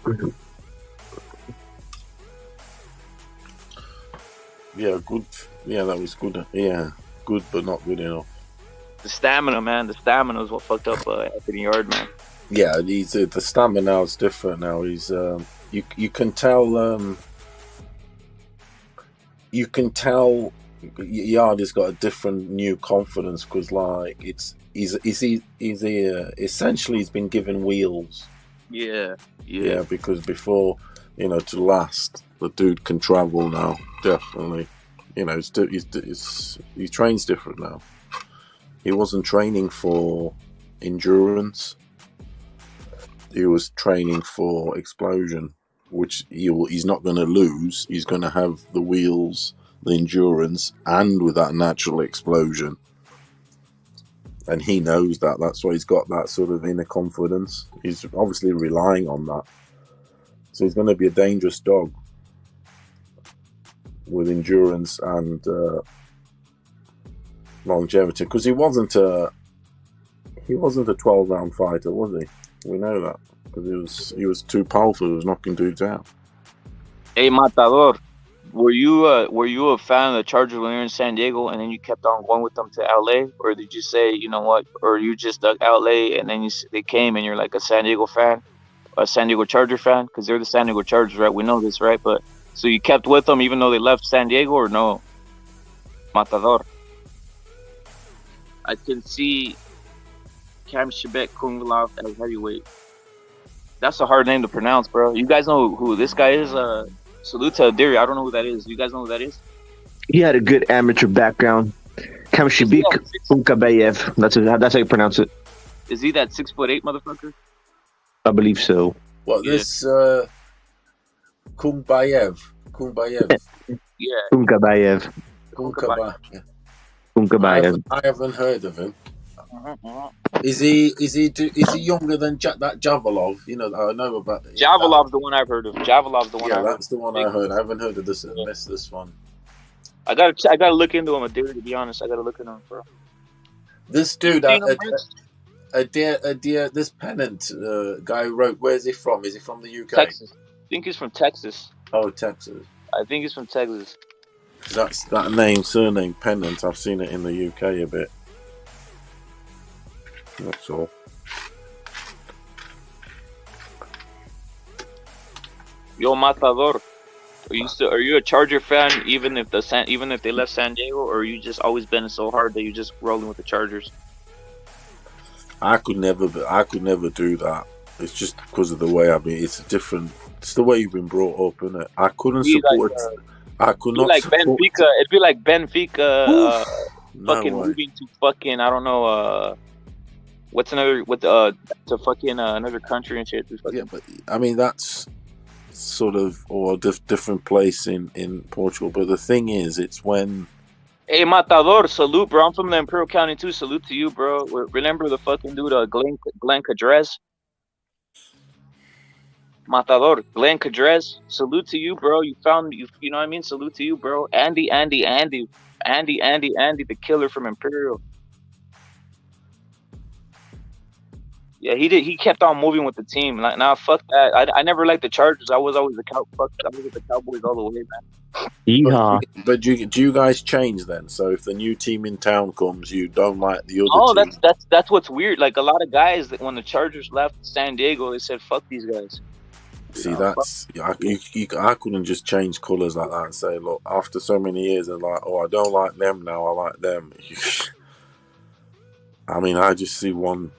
Yeah, good. Yeah, that was good. Yeah, good, but not good enough. The stamina, man. The stamina is what fucked up Anthony Yard, man. Yeah, he's the stamina now is different. Now he's you can tell Yard has got a different new confidence because like he's essentially he's been given wheels. Yeah. Because before, to last, the dude can travel now. Definitely, he trains different now. He wasn't training for endurance. He was training for explosion, which he's not going to lose. He's going to have the wheels, the endurance, and with that natural explosion. And he knows that. That's why he's got that sort of inner confidence. He's obviously relying on that. So he's going to be a dangerous dog with endurance and longevity. Because he wasn't a 12-round fighter, was he? We know that because he was too powerful. He was knocking dudes out. Hey, Matador, were you a fan of the Chargers when they were in San Diego, and then you kept on going with them to LA, or did you say, you know what, or you just dug LA and then they came and you're like a San Diego fan, a San Diego Charger fan, because they're the San Diego Chargers, right? We know this, right? But so you kept with them even though they left San Diego, or no? Matador. I can see Cam Shebek Kungalov as heavyweight. That's a hard name to pronounce, bro. You guys know who this guy is? Salute to Adiri. I don't know who that is. You guys know who that is? He had a good amateur background. Cam Shebek Kunkabayev. That's how you pronounce it. Is he that 6'8" motherfucker? I believe so. What, this Kumbayev? Yeah. Kunkabayev. I I haven't heard of him. Is he younger than that Javalov? You know, I know about Javalov's the one I've heard of. Javalov's the one I heard. That's the one I heard. I haven't heard of this. Missed this one. I gotta look into him, dude. To be honest, I gotta look into him, bro. This dude, this Pennant guy who wrote. Where is he from? Is he from the UK? Texas. I think he's from Texas. Oh, Texas. I think he's from Texas. That's that surname Pennant. I've seen it in the UK a bit. That's all. Yo, Matador, are you a Charger fan? Even if they left San Diego, or you just always been so hard that you just rolling with the Chargers? I could never do that. It's just because of the way it's the way you've been brought up, isn't it? I couldn't support. I could not support. Benfica. It'd be like Benfica fucking moving to fucking I don't know to fucking another country and shit. Yeah, but I mean that's sort of different place in Portugal. But the thing is, it's when. Hey, Matador, salute, bro. I'm from the Imperial County too. Salute to you, bro. Remember the fucking dude, Glenn Cadres? Matador, Glenn Cadres. Salute to you, bro. You know what I mean? Salute to you, bro. Andy, the killer from Imperial. Yeah, he did. He kept on moving with the team. Like, nah, fuck that. I never liked the Chargers. I was always the Cowboys all the way, man. Yeehaw. But do you guys change then? So if the new team in town comes, you don't like the other team? Oh, that's what's weird. Like a lot of guys that when the Chargers left San Diego, they said, "Fuck these guys." See, I couldn't just change colours like that and say, look, after so many years, and like, oh, I don't like them now, I like them. I mean, I just see one.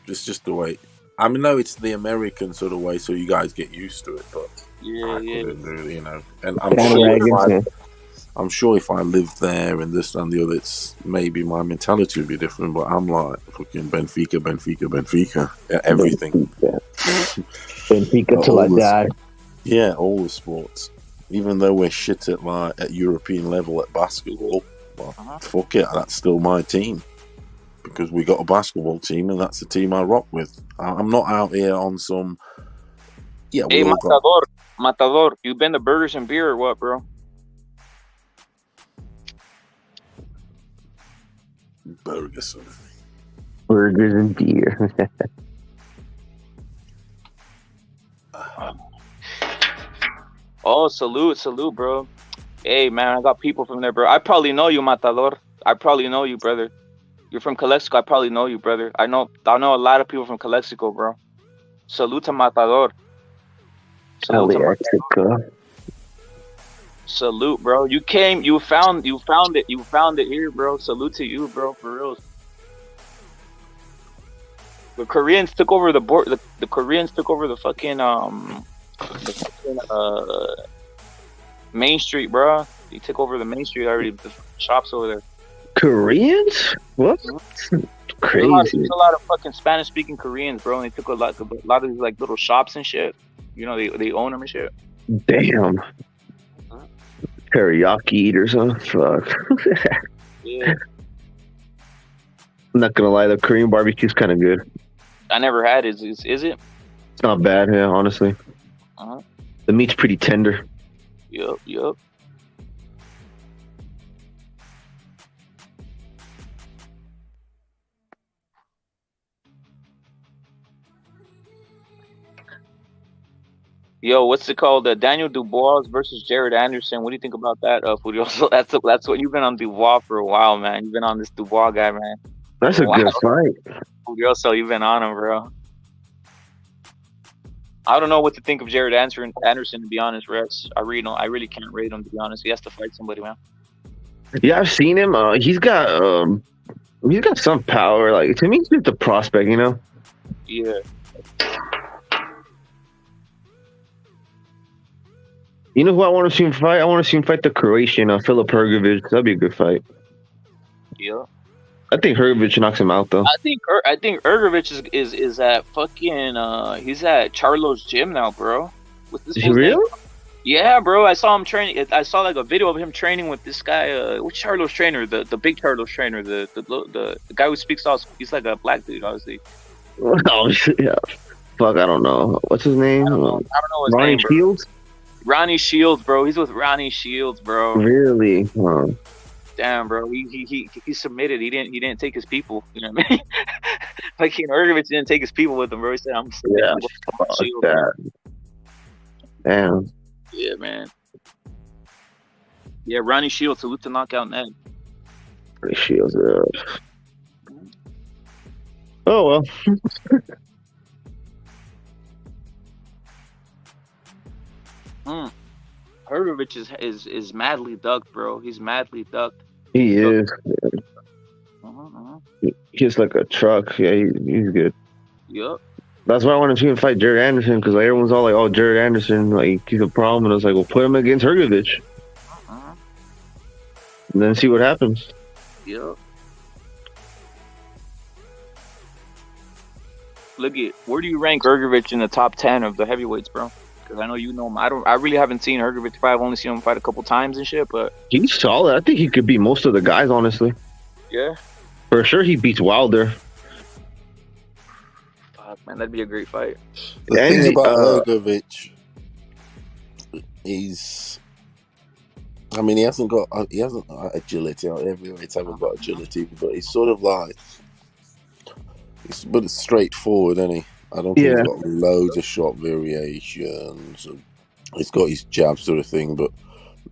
It's just the way. I mean, no, it's the American sort of way, so you guys get used to it. But I couldn't do it, you know. And I'm sure if I lived there and this and the other, it's maybe my mentality would be different. But I'm like fucking Benfica, everything. Benfica till I die. Yeah, all the sports. Even though we're shit at European level at basketball, well, fuck it, that's still my team. Because we got a basketball team, and that's the team I rock with. I'm not out here on some. Yeah. Hey, Matador, you been to Burgers and Beer or what, bro? Burgers and Beer. Oh, salute, bro. Hey, man, I got people from there, bro. I probably know you, Matador. I probably know you, brother. You're from Calexico. I probably know you, brother. I know a lot of people from Calexico, bro. Salute to Matador. Salute, bro. You found it here, bro. Salute to you, bro, for real. The Koreans took over the board. The Koreans took over the fucking Main Street, bro. They took over the Main Street already. The shops over there. Koreans? What? Crazy. There's a lot of fucking Spanish-speaking Koreans, bro. And they took a lot of these like little shops and shit. You know, they own them and shit. Damn. Teriyaki eaters, huh? Fuck. Yeah. I'm not gonna lie, the Korean barbecue's kind of good. I never had it. Is it? It's not bad, yeah, honestly. The meat's pretty tender. Yup. Yo, what's it called? Daniel Dubois versus Jared Anderson. What do you think about that, Furioso? That's what you've been on Dubois for a while, man. You've been on this Dubois guy, man. That's a good fight. Furioso, you've been on him, bro. I don't know what to think of Jared Anderson, to be honest, Rex. I really can't rate him, to be honest. He has to fight somebody, man. Yeah, I've seen him. He's got some power. Like, to me, he's just a prospect, you know? Yeah. You know who I want to see him fight? I want to see him fight the Croatian, Filip Hrgović. That'd be a good fight. Yeah. I think Hrgović knocks him out, though. I think Hrgović is at fucking he's at Charlo's gym now, bro. Is he real? Yeah, bro. I saw him training. I saw like a video of him training with this guy. Which Charlo's trainer? The big Charlo's trainer. The guy who speaks all. He's like a black dude, obviously. Oh shit, yeah. Fuck, I don't know. What's his name? I don't know his Ronnie name, bro. Shields? Ronnie Shields, bro. He's with Ronnie Shields, bro. Really? Oh. Damn, bro. He submitted. He didn't take his people. You know what I mean? Like Ergovich didn't take his people with him, bro. He said, "I'm Yeah. with Fuck Shields." that. Damn. Yeah, man. Yeah, Ronnie Shields, salute to knockout Ned. Ronnie Shields. Oh well. Hergovich is madly ducked, bro. He's madly ducked. He is. He's like a truck. Yeah, he's good. Yep. That's why I want to see him fight Jared Anderson, because like, everyone's all like, "Oh, Jared Anderson, like he's a problem," and I was like, "Well, put him against Hergovich, and then see what happens." Yep. Look at where do you rank Hergovich in the top 10 of the heavyweights, bro? Because I know you know him. I really haven't seen Hergovich fight. I've only seen him fight a couple times and shit, but He's solid. I think he could beat most of the guys, honestly. yeah. For sure, he beats Wilder. Fuck, man, that'd be a great fight. The thing about Hergovich is, I mean, he hasn't got agility. Heavyweights haven't got agility, but he's sort of like, but it's straightforward, isn't he? I don't think he's got loads of shot variations. He's got his jab sort of thing, but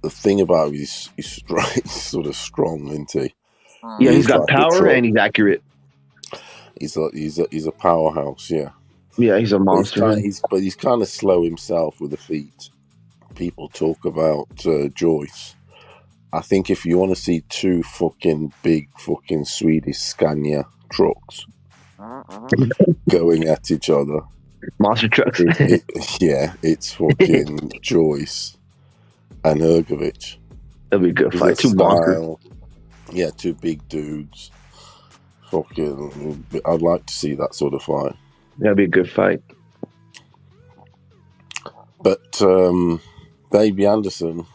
the thing about him is he's sort of strong, isn't he? Yeah, he's got power and he's accurate. He's a powerhouse, yeah. Yeah, he's a monster. But he's kind of slow himself with the feet. People talk about Joyce. I think if you want to see two fucking big fucking Swedish Scania trucks going at each other, monster trucks. It's fucking Joyce and Hergovich. That'd be a good fight. Two bonkers. Yeah, two big dudes. Fucking, I'd like to see that sort of fight. That'd be a good fight. But Baby Anderson,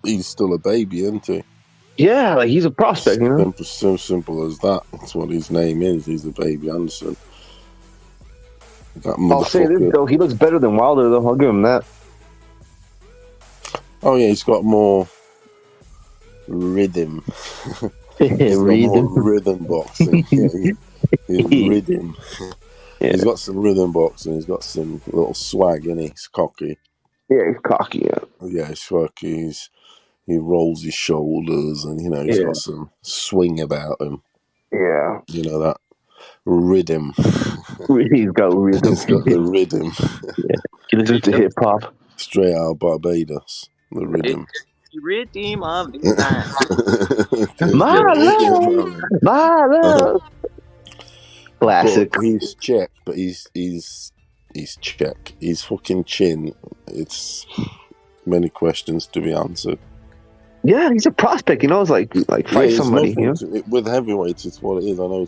he's still a baby, isn't he? Yeah, like he's a prospect, you know? So simple as that. That's what his name is. He's a Baby Anderson. I'll say this, though. He looks better than Wilder, though. I'll give him that. Oh, yeah, he's got more rhythm. Rhythm boxing. He's rhythm. Yeah. He's got some rhythm boxing. He's got some little swag, and he's cocky. Yeah, he's cocky. Yeah, he's cocky. He rolls his shoulders, and he's got some swing about him. Yeah, you know that rhythm. He's got rhythm. He's got the rhythm. Yeah, he listens to hip hop. Straight out of Barbados. The rhythm. Rhythm of the time. My love. Classic. But he's Czech, but he's Czech. His fucking chin. It's many questions to be answered. Yeah, he's a prospect. It's like fight somebody. With heavyweights, it's what it is. I know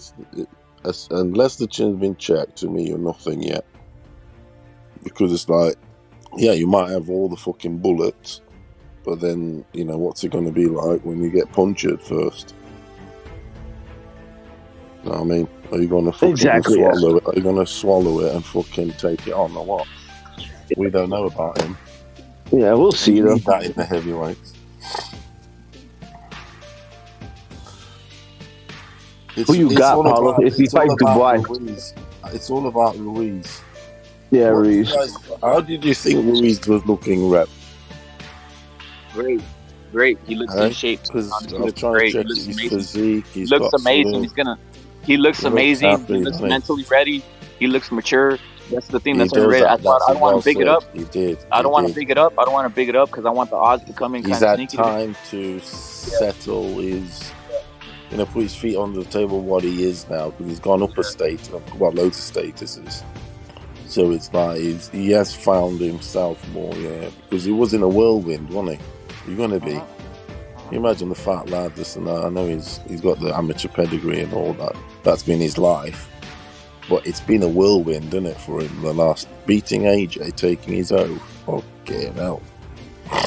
unless the chin's been checked, to me, you're nothing yet. Because it's like, yeah, you might have all the fucking bullets, but then what's it going to be like when you get punctured first? You know what I mean? Are you going to fucking swallow it? Are you going to swallow it and fucking take it on or what? We don't know about him. Yeah, we'll see though. That in the heavyweights. Who you got, Paulo? If you fight Dubois, it's all about Ruiz. Yeah, Ruiz. How did you think Ruiz was looking, Rep? Great. He looks in shape. Because I'm trying to check his physique. He looks amazing. He looks amazing. He looks mentally ready. He looks mature. That's the thing. That's what I don't want to big it up. He did. I don't want to big it up. I don't want to big it up because I want the odds to come in kind of sneaky. He's had time to settle his, put his feet on the table what he is now, because he's gone up a state. Got loads of statuses. So it's like he has found himself more, because he was in a whirlwind, wasn't he? You're going to be. Can you imagine the fat lad, this and that? I know he's got the amateur pedigree and all that. That's been his life. But it's been a whirlwind, isn't it, for him? The last beating AJ, taking his oath. Okay, no.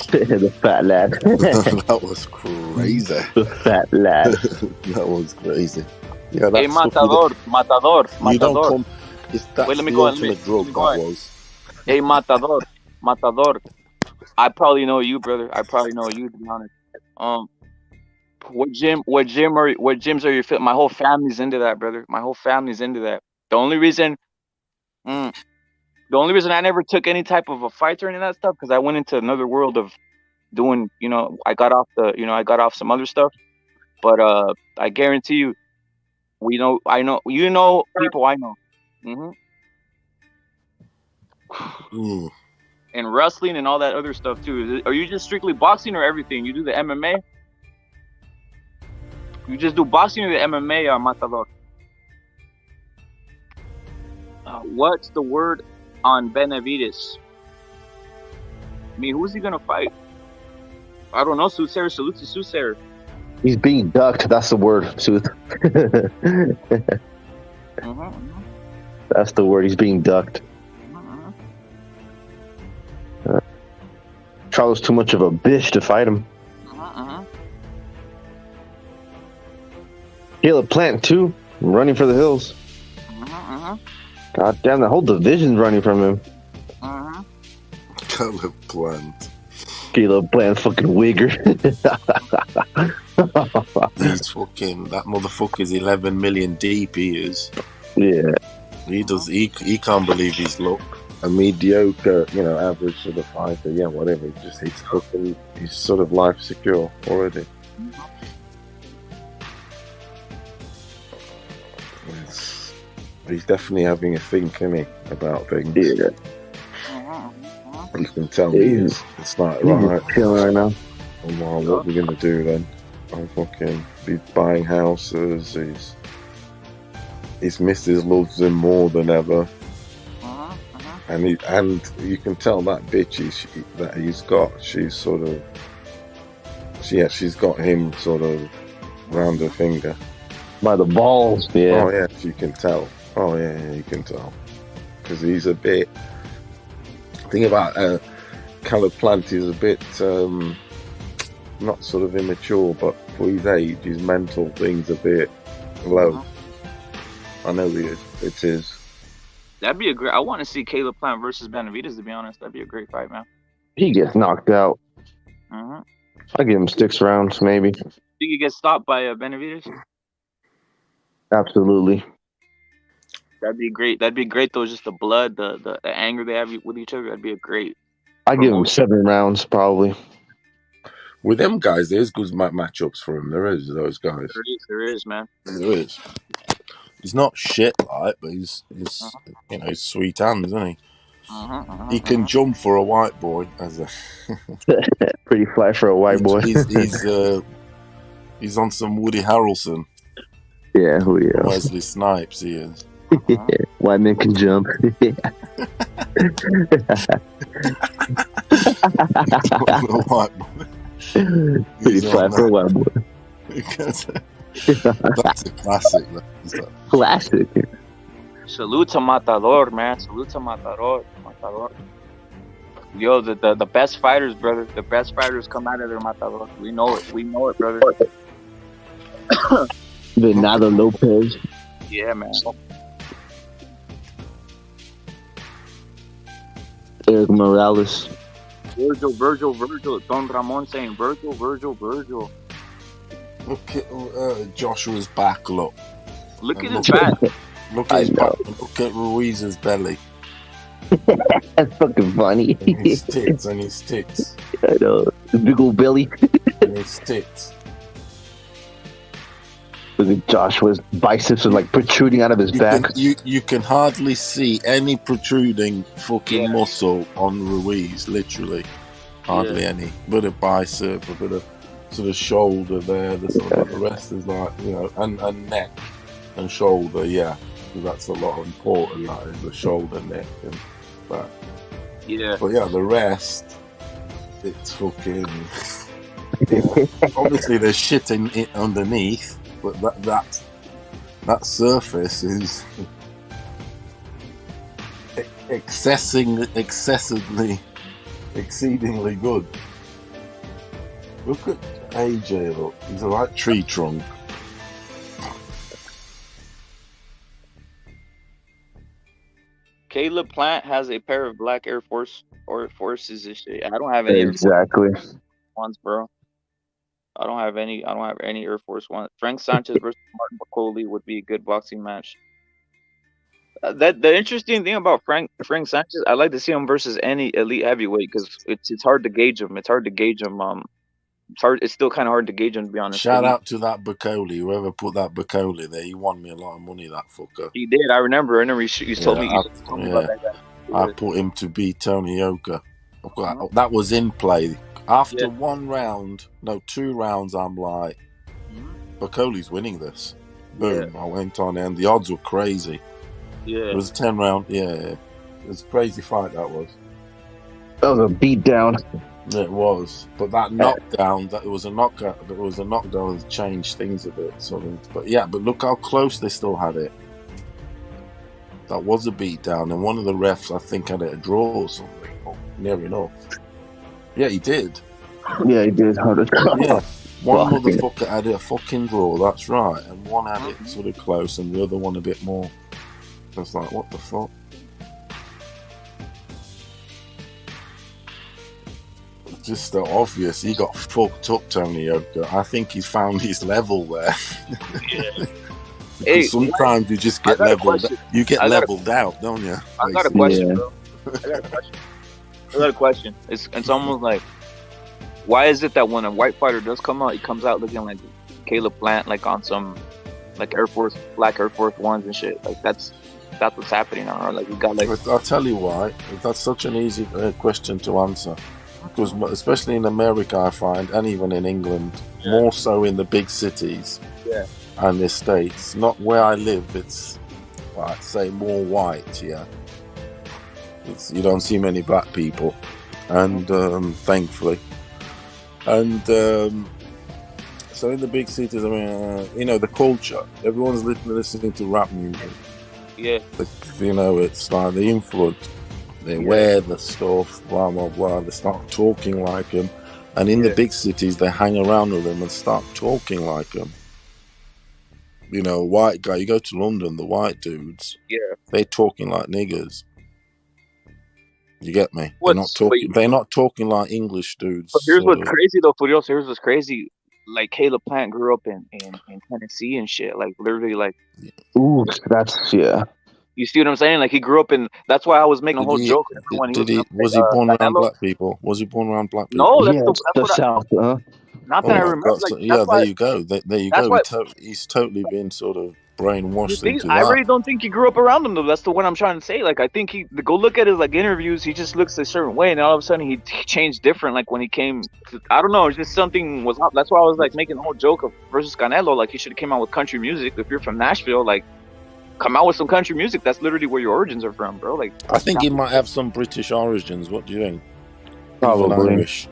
The fat lad. That was crazy. The fat lad. That was crazy. Yeah, Hey, that's stuff you don't Matador. come. That's Wait, let me the go. ultimate drug. Let me go. That was. Hey, Matador. I probably know you, brother. I probably know you, to be honest. Um, what gyms are you fit? My whole family's into that, brother. My whole family's into that. The only reason, mm, the only reason I never took any type of a fight or any of that stuff, because I went into another world of doing, I got off some other stuff. But I guarantee you, I know, people I know. hmm Mm. And wrestling and all that other stuff too. Are you just strictly boxing or everything? You do the MMA? You just do boxing or the MMA, Matador? What's the word on Benavides? I mean, who's he gonna fight? I don't know. Soothsayer, salute to Soothsayer. He's being ducked. That's the word, Sooth. That's the word. He's being ducked. Charlo's too much of a bitch to fight him. Caleb Plant too, running for the hills. God damn, the whole division's running from him. Caleb Plant. Caleb Plant, fucking wigger. He's fucking, that motherfucker's 11 million deep. He is. Yeah. He can't believe his luck. A mediocre, average sort of fighter. Yeah, whatever. He's sort of life secure already. He's definitely having a think, isn't he, about things. Yeah. You can tell he is. It's like, right, chilling right now. Well, what are we gonna do then? He's buying houses. His missus loves him more than ever. And you can tell that bitch that he's got. She's got him sort of round her finger. By the balls, yeah. Oh yeah, you can tell. Oh yeah, you can tell. Because he's a bit. The thing about Caleb Plant is a bit not sort of immature, but for his age, his mental thing's a bit low. I know it is. That'd be a great. I want to see Caleb Plant versus Benavides. To be honest, that'd be a great fight, man. He gets knocked out. I give him 6 rounds, maybe. Think he gets stopped by Benavides? Absolutely. That'd be great. That'd be great though. Just the blood, the anger they have with each other. That'd be a great. I give him 7 rounds, probably. With them guys, there's good matchups for him. There is those guys. There is, man. There is. He's not shit like, but he's sweet hands, isn't he? He can jump for a white boy as a pretty fly for a white boy. He's on some Woody Harrelson. Yeah, Woody Harrelson. Wesley Snipes, he is. White man can jump. White boy. Pretty fly for a white boy. That's a classic. Classic. Salute to Matador, man. Salute to Matador. Yo, the best fighters, brother. The best fighters come out of their Matador. We know it. We know it, brother. Venado Lopez. Yeah, man. Eric Morales. Vergil. Don Ramon saying Vergil. Look at Joshua's back, look. Look at his back. Look at his back. Look at Ruiz's belly. That's fucking funny. And his tits. I know. The big old belly. And his tits. Look at Joshua's biceps are like protruding out of his back. You can hardly see any protruding fucking muscle on Ruiz, literally. Hardly any. Bit of bicep, a bit of sort of shoulder there. The rest is like, and neck and shoulder, yeah. So that's a lot important, that is the shoulder, neck, and back. Yeah. But yeah, the rest, it's fucking. Obviously, there's shit in it underneath, but that surface is excessively exceedingly good. Look at AJ. Look, he's a like tree trunk. Caleb Plant has a pair of black Air Forces and shit. I don't have any Exactly. Air Force ones, bro. I don't have any Air Force ones. Frank Sanchez versus Martin McCauley would be a good boxing match. The interesting thing about Frank Sanchez, I like to see him versus any elite heavyweight because it's hard to gauge him. It's hard to gauge him. It's still kind of hard to gauge him, to be honest. Shout out to that Bacoli. Whoever put that Bacoli there, he won me a lot of money. That fucker. He did. I remember. You told me. Told me about that guy. I put him to beat Tony Yoka. That was in play. After 2 rounds, I'm like, Bacoli's winning this. Boom! I went on, and the odds were crazy. Yeah, it was a 10-round. Yeah, it was a crazy fight. That was a beatdown. It was, but that knockdown, it was a knockout. It was a knockdown that changed things a bit. Sort of, but look how close they still had it. That was a beatdown, and one of the refs, I think, had it a draw or something. Near enough. Yeah, he did. Yeah, he did. Yeah, one motherfucker had it a fucking draw. That's right, and one had it sort of close, and the other one a bit more. I was like, what the fuck? Just so obvious. He got fucked up, Tony Yoka. I think he's found his level there. Because sometimes you just get leveled. You get leveled out, don't you? I got a question, bro. I got a question. It's almost like, why is it that when a white fighter does come out, he comes out looking like Caleb Plant, like on some like black Air Force Ones and shit? Like that's what's happening now. Like we got like. I'll tell you why. That's such an easy question to answer. Because especially in America, I find, and even in England, more so in the big cities and the States. Not where I live. It's, I'd say, more white. Yeah, you don't see many black people, and thankfully, and so in the big cities, I mean, the culture. Everyone's listening to rap music. Yeah, it's like the influence. They wear the stuff, blah, blah, blah. They start talking like them. And in the big cities, they hang around with them and start talking like them. White guy, you go to London, the white dudes, they're talking like niggers. You get me? They're not talking like English dudes. But here's what's crazy, though, Furioso. Here's what's crazy. Like, Caleb Plant grew up in Tennessee and shit. Like, literally, like... Ooh, that's... Yeah. You see what I'm saying? Like, he grew up in. That's why I was making a whole joke. Was he born around black people? Was he born around black people? No, that's the South. Not that I remember. There you go. There you go. He's totally been sort of brainwashed into that. I really don't think he grew up around them, though. That's the one I'm trying to say. Like, I think go look at his like interviews. He just looks a certain way, and all of a sudden he changed different. Like when he came, I don't know. It's just something was up. That's why I was like making the whole joke of versus Canelo. Like he should have came out with country music. If you're from Nashville, like. Come out with some country music. That's literally where your origins are from, bro. Like, I think he might have some British origins. What do you think? Probably Irish.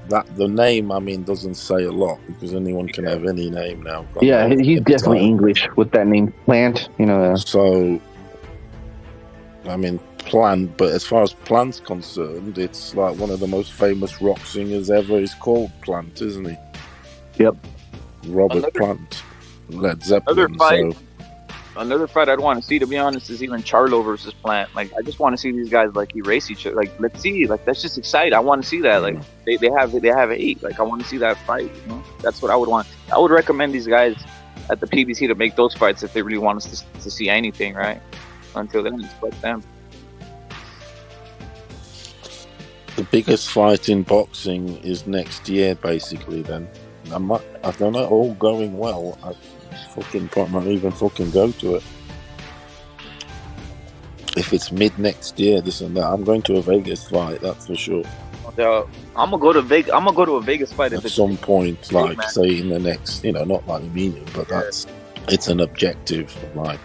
That the name, doesn't say a lot because anyone can have any name now. Yeah, he's definitely English with that name, Plant. So, Plant. But as far as Plant's concerned, it's like one of the most famous rock singers ever. He's called Plant, isn't he? Yep. Robert Plant. Led Zeppelin. Another fight I'd want to see, to be honest, is even Charlo versus Plant. Like, I just want to see these guys like erase each other. Like, let's see. Like, that's just exciting. I want to see that. Like, they have 8. Like, I want to see that fight. That's what I would want. I would recommend these guys at the PBC to make those fights if they really want us to see anything. Right? Until then, it's like them. The biggest fight in boxing is next year, basically. Then I don't know. All going well. I might even go to it. If it's mid next year, this and that, I'm going to a Vegas fight. That's for sure. I'm gonna go to Vegas. I'm gonna go to a Vegas fight at some point, like say in the next, not like immediate, but it's an objective. Like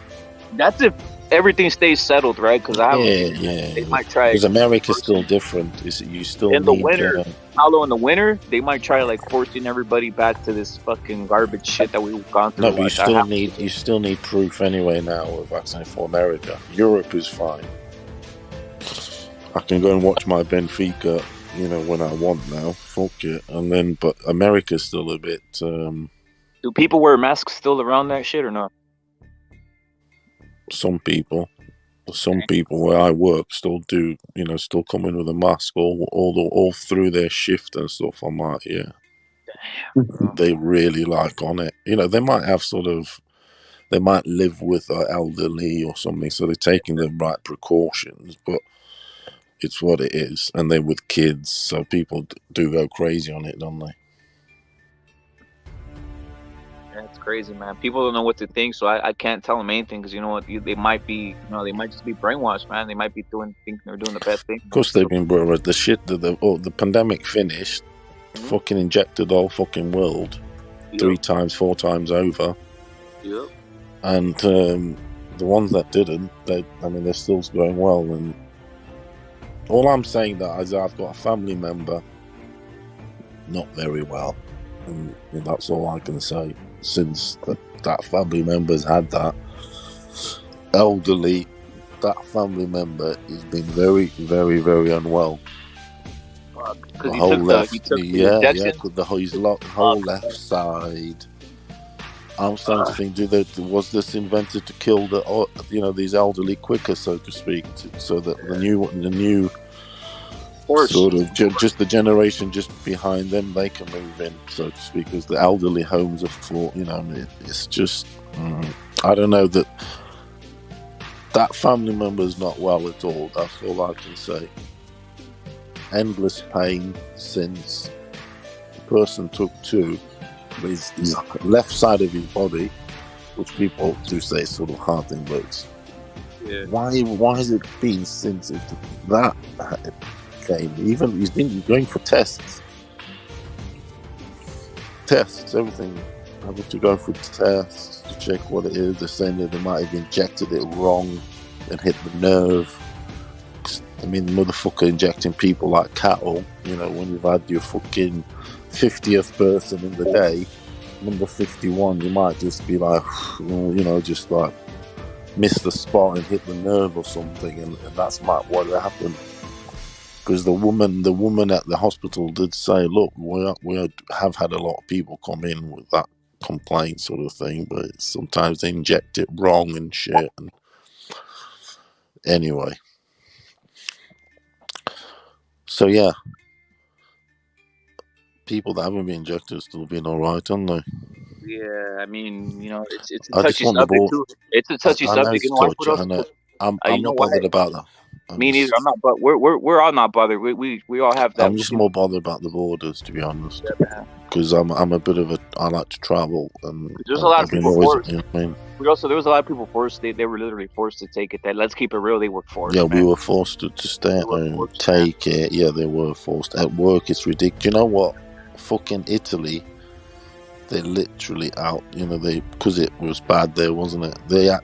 that's if everything stays settled, right? Because they might try. Because America's still different. You still in the winter. Paulo, in the winter, they might try like forcing everybody back to this fucking garbage shit that we've gone through. No, but you still need proof anyway now of vaccine for America. Europe is fine. I can go and watch my Benfica, you know, when I want now. Fuck it. And then, but America's still a bit. Do people wear masks still around that shit or not? Some people where I work still do, you know, still come in with a mask all through their shift and stuff. I'm like, yeah, they really like on it. You know, they might have they might live with an elderly or something, so they're taking the right precautions, but it's what it is. And they're with kids, so people do go crazy on it, don't they? That's crazy, man. People don't know what to think, so I can't tell them anything because you know what? They might be, they might just be brainwashed, man. They might be thinking they're doing the best thing. Of course, they've been brainwashed. The shit that the pandemic finished, fucking injected the whole fucking world 3 times, 4 times over. Yep. And the ones that didn't, they're still going well. And all I'm saying that is I've got a family member not very well, and that's all I can say. Since that family member's had that elderly, that family member has been very, very, very unwell. Because he took the injection? His whole left side. I'm starting to think, was this invented to kill these elderly quicker, so to speak, so that the new sort of just the generation just behind them, they can move in, so to speak, because the elderly homes are full. It's just I don't know, that family member is not well at all. That's all I can say. Endless pain since the person took 2. His left side of his body, which people do say is sort of hard thing, but why has it been since that came? Even he's been going for tests, everything, having to go for tests to check what it is. They're saying that they might have injected it wrong and hit the nerve. I mean, motherfucker injecting people like cattle. When you've had your fucking 50th person in the day, number 51, you might just be like, just like miss the spot and hit the nerve or something, and that's what happened. Because the woman at the hospital did say, look, we have had a lot of people come in with that complaint sort of thing, but sometimes they inject it wrong and shit. And anyway, so yeah. People that haven't been injected still been all right, aren't they? Yeah, I mean, it's a touchy subject too. It's a touchy subject. I'm not bothered about that. Me neither. I'm not, but we're all not bothered. We all have that. I'm just more bothered about the borders, to be honest, because I'm a bit of I like to travel, and there's a lot of people forced. There was a lot of people forced. They were literally forced to take it. Let's keep it real. They were forced. Yeah, we were forced to stay at home, take it. Yeah, they were forced. At work, it's ridiculous. You know what? Fucking Italy, they literally out. Because it was bad there, wasn't it?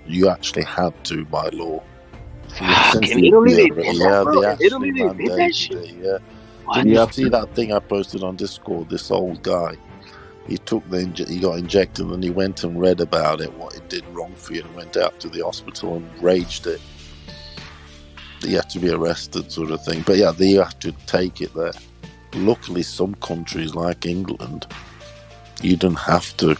You actually had to by law. In Italy, they did that shit. Yeah. Did you see that thing I posted on Discord? This old guy, he got injected, and he went and read about it, what it did wrong for you, and went out to the hospital and raged it. He had to be arrested, sort of thing. But yeah, they have to take it there. Luckily, some countries like England, you didn't have to.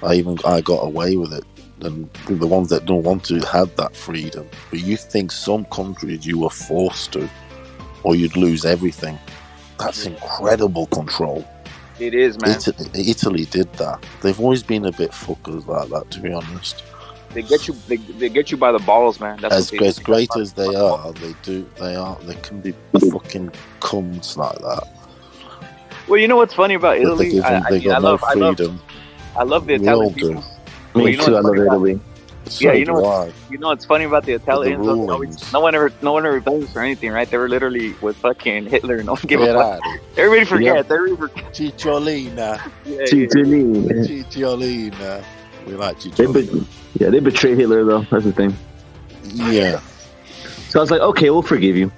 I got away with it, and the ones that don't want to had that freedom. But you think some countries you were forced to, or you'd lose everything. That's incredible control. It is, man. Italy did that. They've always been a bit fuckers like that, to be honest. They get you. They get you by the balls, man. As great as they are, they can be fucking cunts like that. Well, you know what's funny about Italy? I love freedom. I love the Italian people. Me too. I love Italy. Yeah, you know what's funny about the Italians? No one ever blames for anything, right? They were literally with fucking Hitler. No one gave a fuck. Everybody forget. Cicciolina. Cicciolina. We like Cicciolina. They betrayed Hitler, though. That's the thing. Yeah. So I was like, okay, we'll forgive you.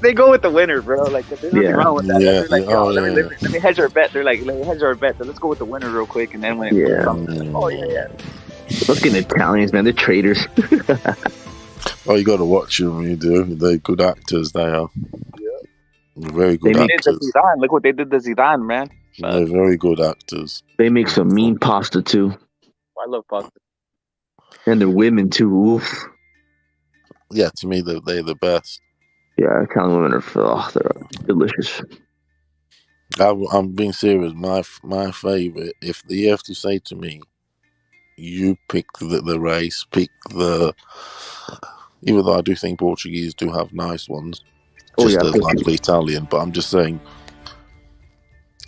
they go with the winner, bro. Like, there's nothing wrong with that. Yeah. They're like, let me hedge our bet. They're like, let me hedge our bet. So let's go with the winner real quick. And then when it comes, Fucking Italians, man. They're traitors. Oh, you got to watch them. You do. They're good actors. They are. Very good They did the actors. Zidane. Look what they did to Zidane, man. They're very good actors. They make some mean pasta too, I love pasta. and they're women too. Oof. Yeah, to me, they're the best. Yeah, Italian women are they're delicious. I'm being serious. My favorite. If you have to say to me, you pick the race, pick the. Even though I do think Portuguese do have nice ones, just as likely Italian. But I'm just saying,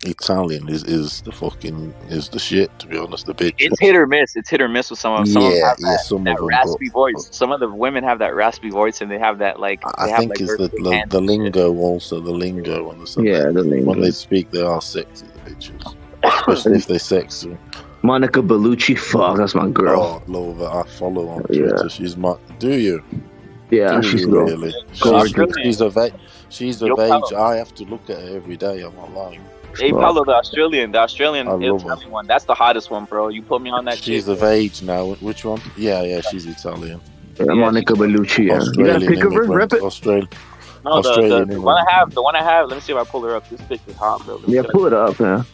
Italian is the shit. To be honest, the bitch. It's hit or miss. It's hit or miss with some of them. Some of them have that raspy voice. Some of the women have that raspy voice, and they have that like. I think it's the lingo also. The lingo and the lingo. When they speak, they are sexy. The bitches, especially if they're sexy. Monica Bellucci, fuck, that's my girl. Oh, love her. I follow on Twitter. She's my. Do you? Yeah, she's really. She's of age. She's of age. I have to look at her every day. I'm not lying. Hey, Paulo, the Australian Italian one. That's the hottest one, bro. You put me on that. She's of age now. Which one? Yeah, she's Italian. Yeah, Monica Bellucci. Yeah. You gotta pick of her, rep it. Australian. No, the one I have. Let me see if I pull her up. This bitch is hot, bro. Yeah, pull it up, man.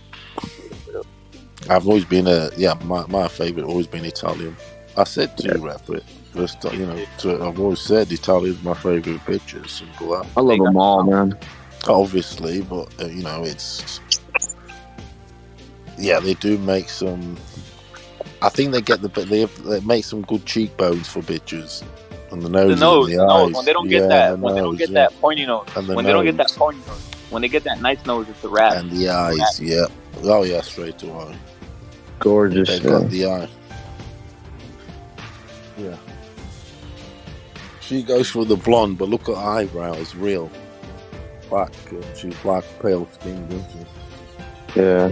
I've always been my favorite always been Italian. I said to you, rep it. First, I've always said Italian's my favorite bitches. Simple as. I love them all, man. Obviously, but it's. Yeah, they do make some. I think they make some good cheekbones for bitches, and the nose, and the eyes. When they don't get that pointy nose, when they don't get that pointy nose, when they get that nice nose, it's a wrap. And the eyes, yeah. Oh yeah, straight away. Gorgeous. They've got the eye. Yeah. She goes for the blonde, but look at her eyebrows, real. Black, she's black, pale skin, doesn't she? Yeah.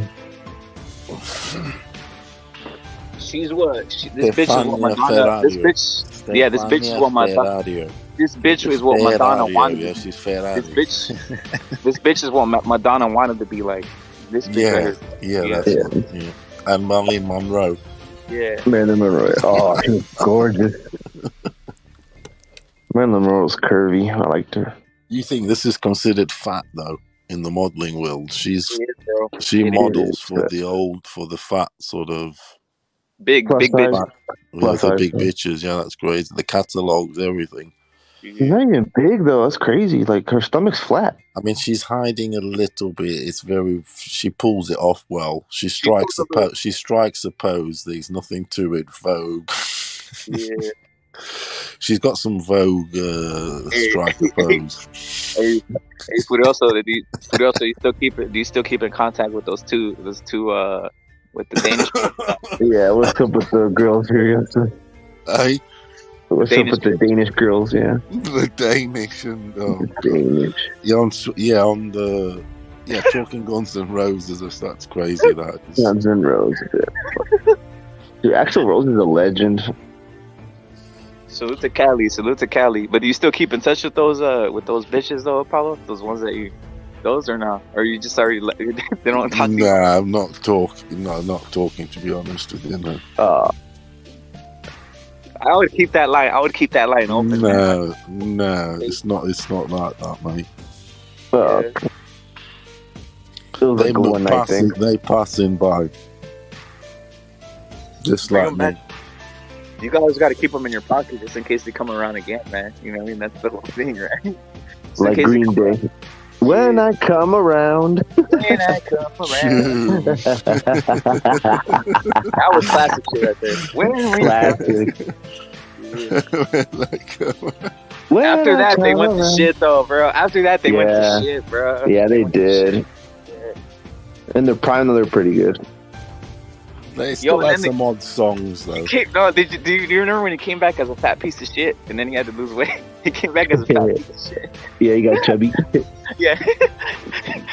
She's what? This bitch is what Madonna. This bitch. Yeah, this bitch is what Madonna. This bitch is what Madonna wanted. Yeah, she's Ferrari. This bitch is what Madonna wanted to be like. This bitch. Yeah. And Marilyn Monroe. Yeah. Marilyn Monroe. Oh, she's gorgeous. Marilyn Monroe's curvy. I liked her. You think this is considered fat though in the modeling world? She models for the fat sort of big bitch. The big bitches. Yeah, that's great. The catalogs, everything. She's not even big though. That's crazy. Like her stomach's flat. I mean, she's hiding a little bit. It's she pulls it off well. She strikes a pose. There's nothing to it. Vogue. Yeah. She's got some Vogue striker pose. Hey, Furioso, do you still keep in contact with those two with the Danish? Yeah, what's up with the girls here? Hey. What's up with the Danish girls? Yeah, the Danish and Danish. On the talking Guns N' Roses. That's crazy. That Guns N' Roses. Yeah. Dude, Axl Rose is a legend. Salute to Cali. But do you still keep in touch with those bitches though, Apollo? Those ones that those or not? Or you just already they don't talk? Nah, I'm not talking. No, I'm not talking. To be honest with you, no. I would keep that line. Open. No, it's not like that, mate. They passing by, just like me. You guys got to keep them in your pocket just in case they come around again, man. You know what I mean? That's the whole thing, right? Like Green Day. When I come around. That was classic shit right there. After that, they went to shit, though, bro. Went to shit, bro. Yeah, they did. In their prime, though, they're pretty good. They still had some odd songs, though. Do you remember when he came back as a fat piece of shit, and then he had to lose weight? He came back as a fat piece of shit. Yeah, he got chubby. Yeah.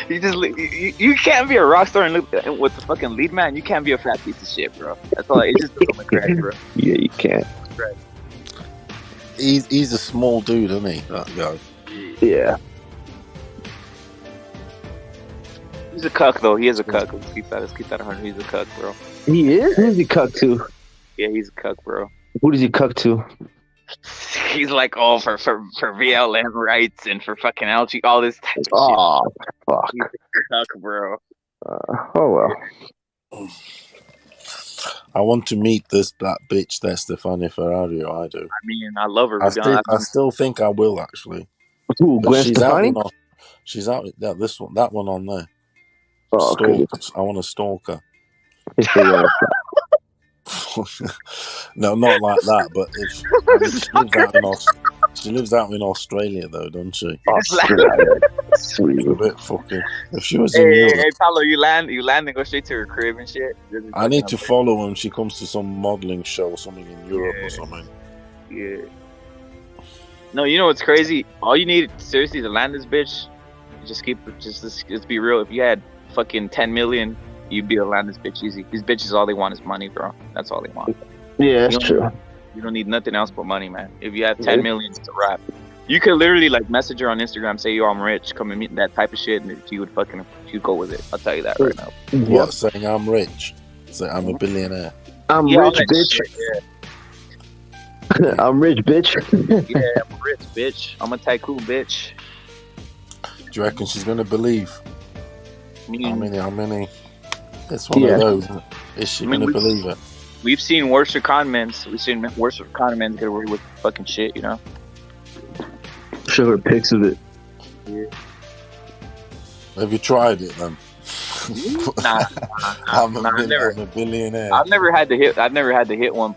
You can't be a rock star and with the fucking lead man. You can't be a fat piece of shit, bro. That's all. It just doesn't crack, bro. Yeah, you can't. He's a small dude, isn't he? That guy. Yeah. He's a cuck, though. He is a cuck. Let's keep that 100. He's a cuck, bro. He is? Who's he cuck to? Yeah, he's a cuck, bro. Who does he cuck to? He's like, oh, for VLM rights and for fucking algae, all this type of Oh, fuck. shit. Fuck, bro. Oh, well. I want to meet that bitch there, Stefania Ferrario. I do. I mean, I love her. I still think I will actually. Ooh, But Gwen she's out Stefani? in she's out that one on there. Oh, okay. I want to stalk her. If they want No, not like that. But if she lives out in Australia, though, doesn't she? Oh, sweet. A bit fucking. If she was in Europe, hey, Paulo, you land and go straight to her crib and shit. I need to follow when she comes to some modeling show or something in Europe or something. Yeah. No, you know what's crazy? All you need seriously to land this bitch, just be real. If you had fucking 10 million, you'd be able to land this bitch easy. These bitches, all they want is money, bro. That's all they want. Yeah, that's true. You don't need nothing else but money, man. If you have 10 million, it's a wrap. You could literally like message her on Instagram, say, yo, I'm rich, come and meet, that type of shit, and she'd go with it. I'll tell you that right now. What, saying I'm rich? Say I'm a billionaire. I'm rich, bitch. Shit, I'm rich, bitch. Yeah, I'm rich, bitch. I'm a tycoon, bitch. Do you reckon she's gonna believe? How many? It's one of those. Is she gonna believe it? We've seen worse con men. We've seen worse con men get away with fucking shit, you know? Show her pics of it. Yeah. Have you tried it then? Nah, I'm a billionaire. I've never had to hit one,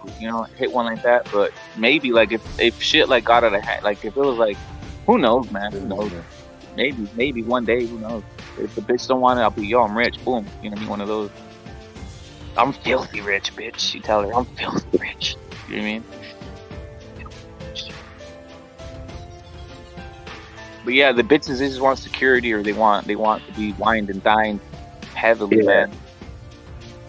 hit one like that. But maybe like if shit like got out of hand, like if it was like, who knows, man? Who knows? Maybe one day, who knows? If the bitch don't want it, I'll be, yo, I'm rich. Boom, you know what I mean? One of those. I'm filthy rich, bitch. You tell her I'm filthy rich. You know what I mean? But yeah, the bitches, they just want security, or they want to be wined and dined heavily, man.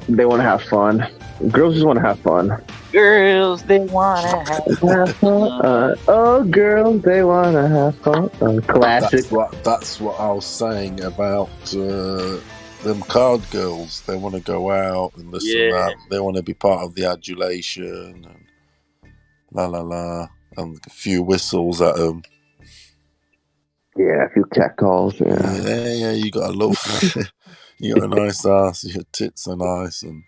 They want to have fun. Girls just want to have fun. Girls, they want to have fun. Oh, girls, they want to have fun. Classic. That's what I was saying about them card girls. They want to go out and this and that. They want to be part of the adulation and la la la, and a few whistles at them. Yeah, a few cat calls. Yeah. You got a love. You got a nice ass. Your tits are nice, and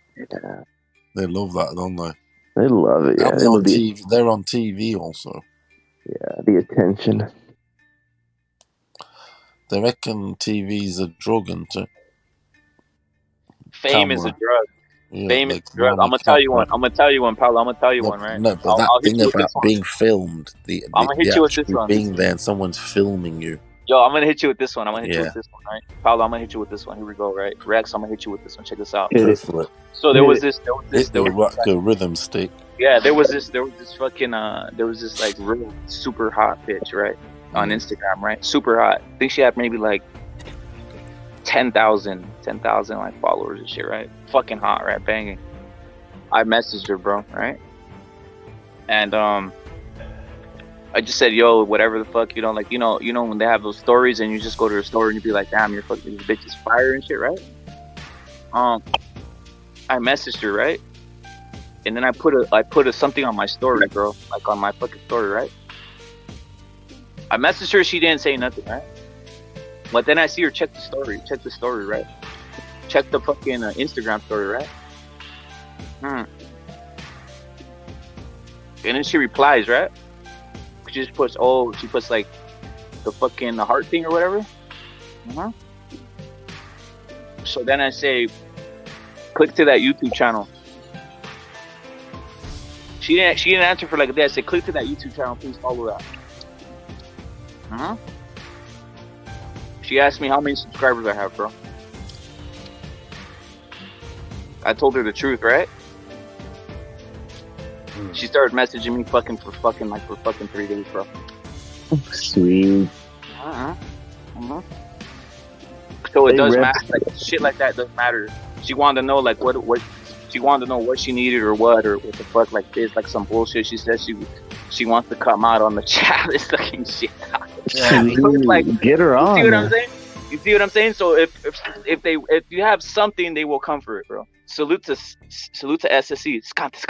they love that, don't they? They love it. Yeah, they're on TV. They're on TV also. Yeah, the attention. They reckon TV's a drug, isn't it? Fame is a drug. Yeah, Fame is a drug. I'm gonna tell you one, Paulo. I'm gonna tell you one, right? No, but that thing about being filmed, I'm gonna hit you with this one. Being there and someone's filming you. Yo, I'm gonna hit you with this one. Right? Paulo, I'm gonna hit you with this one. Here we go, right? Rex, I'm gonna hit you with this one. Check this out. So there was this rhythm stick. Yeah, there was this fucking like real super hot bitch, right? On Instagram, right? Super hot. I think she had maybe like 10,000 like followers and shit, right? Fucking hot, right? Banging. I messaged her, bro, right? And I just said, yo, whatever the fuck, like, when they have those stories and you just go to the store and you be like, damn, you're fucking, this bitch is fire and shit, right? I messaged her, right? And then I put something on my story, bro, like on my fucking story, right? I messaged her, she didn't say nothing, right? But then I see her check the story, right? Check the fucking Instagram story, right? And then she replies, right? She puts like the fucking heart thing or whatever. So then I say, click to that YouTube channel. She didn't answer for like a day. I said, click to that YouTube channel, please follow that. She asked me how many subscribers I have, bro. I told her the truth, right? She started messaging me for 3 days, bro. Sweet. So it does matter. Like shit like that does matter. She wanted to know like what she wanted to know what she needed or what the fuck like this, like some bullshit. She said she wants to come out on the chat. This fucking shit. Like, get her on. You see what I'm saying? You see what I'm saying? So if you have something, they will come for it, bro. Salute to SSC. Skante.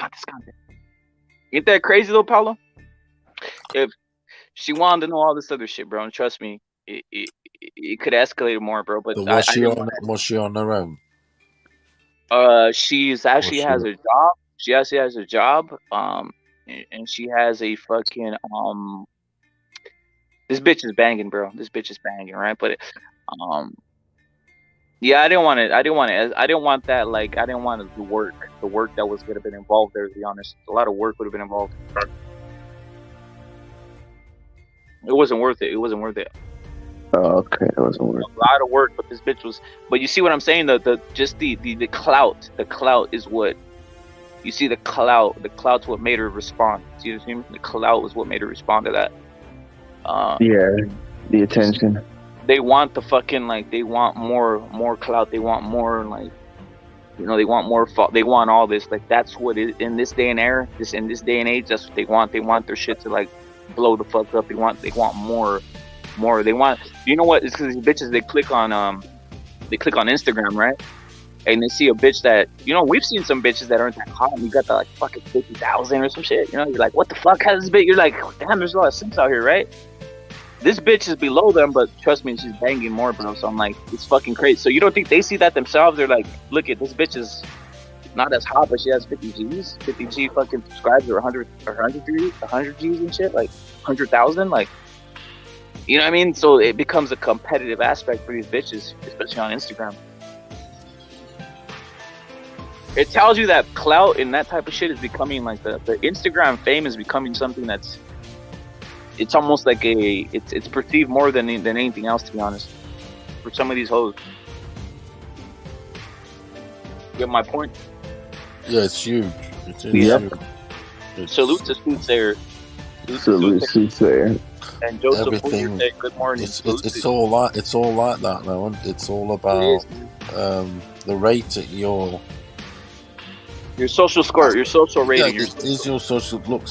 Ain't that crazy though, Paulo? if she wanted to know all this other shit, bro, and trust me, it could escalate more, bro. But But I didn't want was she on her own? she's Was actually she? has a job. She actually has a job. And she has a fucking This bitch is banging, bro. This bitch is banging, right? But um, yeah, I didn't want it. I didn't want it. I didn't want that. Like, I didn't want the work that was gonna been involved there. To be honest, a lot of work would have been involved. It wasn't worth it. It wasn't worth it. Oh, okay, it wasn't worth. A lot of work, but this bitch was. But you see what I'm saying? The clout. The clout is what. You see the clout. The clout's what made her respond. See what I mean? The clout was what made her respond to that. Yeah, the attention. They want the fucking, like, they want more clout. They want more, like, you know, they want more. They want all this. Like, that's what it, in this day and era, in this day and age, that's what they want. They want their shit to, like, blow the fuck up. They want more. They want. You know what? It's because these bitches, they click on Instagram, right? And they see a bitch that, you know, we've seen some bitches that aren't that hot, and you got the, like, fucking 50,000 or some shit. You know, you're like, what the fuck has this bitch? You're like, damn, there's a lot of simps out here, right? This bitch is below them, but trust me, she's banging more, bro. So I'm like, it's fucking crazy. So you don't think they see that themselves? They're like, look at this bitch is not as hot, but she has 50 G's, 50 G fucking subscribers, or 100 G's and shit, like 100,000, like, you know what I mean? So it becomes a competitive aspect for these bitches, especially on Instagram. It tells you that clout and that type of shit is becoming, like, the Instagram fame is becoming something that's, it's almost like it's perceived more than anything else, to be honest, for some of these hoes. You get my point? Yeah, it's huge. It's Yep. huge. Salute to Soothsayer. Salute to Soothsayer. And Joseph Everything. Say good morning. It's all like that now. And it's all about the rate at your social score, your social rating. Yeah, is your social look?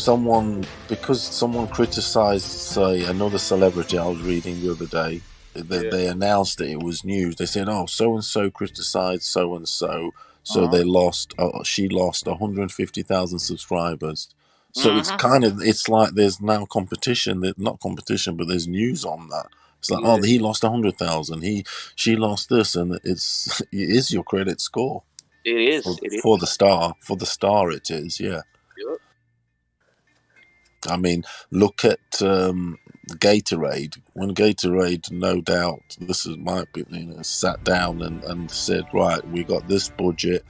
Because someone criticized, say, another celebrity I was reading the other day. They announced that it was news. They said, "Oh, so and so criticized so and so, so they lost. She lost 150,000 subscribers." So it's like there's now competition. Not competition, but there's news on that. It's like, oh, he lost 100,000. She lost this, and it is your credit score. It is. For the star. For the star, it is, yeah. Yep. I mean, look at Gatorade. When Gatorade, no doubt, might be, sat down and said, right, we got this budget,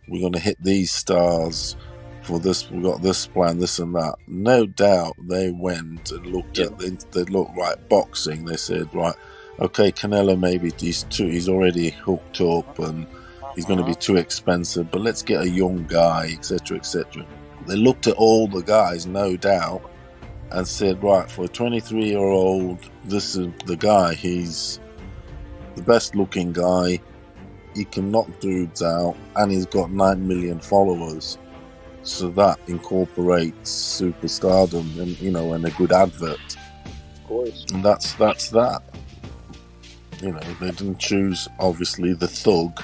we're going to hit these stars for this, we got this plan, this and that. No doubt they went and looked at, they looked, right, boxing, they said, right, okay, Canelo, maybe he's already hooked up and he's going to be too expensive, but let's get a young guy, etc., etc. They looked at all the guys, no doubt, and said, right, for a 23-year-old, this is the guy. He's the best-looking guy. He can knock dudes out, and he's got 9 million followers. So that incorporates superstardom and a good advert. Of course. And that's that. You know, they didn't choose, obviously, the thug,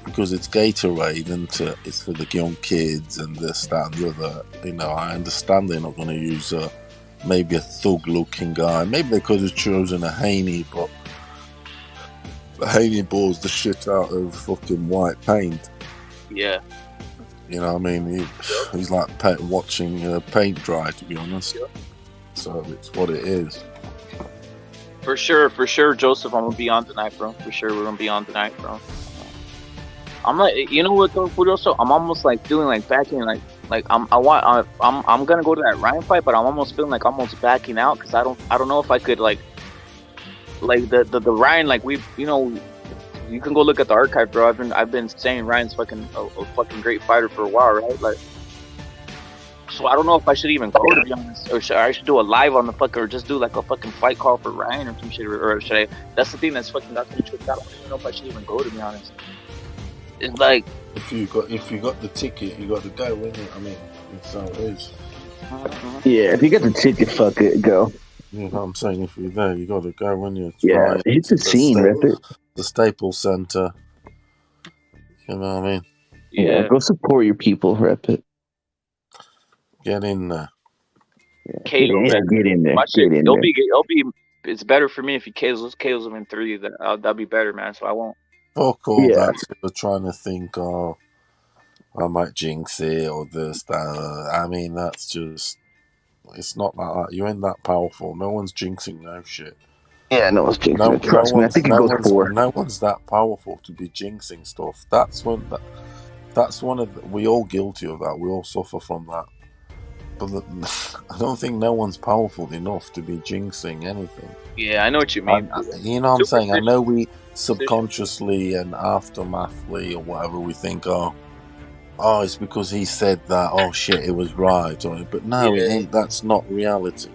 because it's Gatorade and it's for the young kids and this, that, and the other. You know, I understand they're not going to use maybe a thug-looking guy. Maybe they could have chosen a Haney, but Haney bores the shit out of fucking white paint. Yeah. You know what I mean? He's like watching paint dry, to be honest. Yep. So it's what it is. For sure, Joseph, I'm going to be on tonight, bro. For sure, we're going to be on tonight, bro. I'm like, you know what though, Furioso? I'm almost like feeling like backing, like I'm gonna go to that Ryan fight, but I'm almost feeling like almost backing out because I don't know if I could like the Ryan, like we've, you know, you can go look at the archive, bro. I've been saying Ryan's fucking a fucking great fighter for a while, right? Like, so I don't know if I should even go, to be honest, or I should do a live on the fucker, or just do like a fucking fight call for Ryan or some shit, or should I? That's the thing that's fucking got me tripped out. I don't even know if I should even go, to be honest. It's like if you got the ticket, you got to go, wouldn't it? I mean, that's how it is. Yeah, if you got the ticket, fuck it, go. You know what I'm saying? If you're there, you got to go, wouldn't you? Yeah, hit the scene, rip it. The Staples Center. You know what I mean? Yeah, go support your people, rip it. Get in there. KO him. Yeah, get in there. My shit, Get in there. it's better for me if he KOs him in 3. That'll be better, man. So I won't. Fuck all Yeah. that. Sort of trying to think, oh, I might jinx it or this, that. I mean, that's just. It's not like that. You ain't that powerful. No one's jinxing no shit. Yeah, no one's jinxing it. Trust me. I think it goes 4. No one's that powerful to be jinxing stuff. That's one of we all guilty of that. We all suffer from that. But I don't think no one's powerful enough to be jinxing anything. Yeah, I know what you mean. You know what I'm saying? I know we subconsciously and aftermathly or whatever we think, oh, it's because he said that. Oh shit, it was right. But no, it ain't. That's not reality.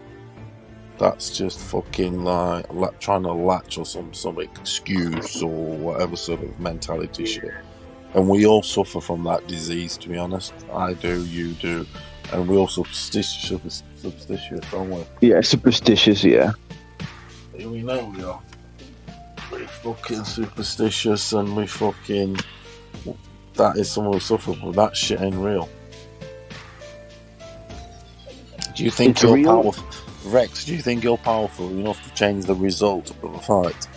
That's just fucking like trying to latch or some excuse or whatever sort of mentality shit. And we all suffer from that disease, to be honest. I do, you do. And we're all superstitious, don't we? Yeah, superstitious, yeah. We know we are. We're fucking superstitious and we fucking... That is someone who suffers from. That shit ain't real. Do you think you're powerful? Rex, do you think you're powerful enough to change the result of a fight?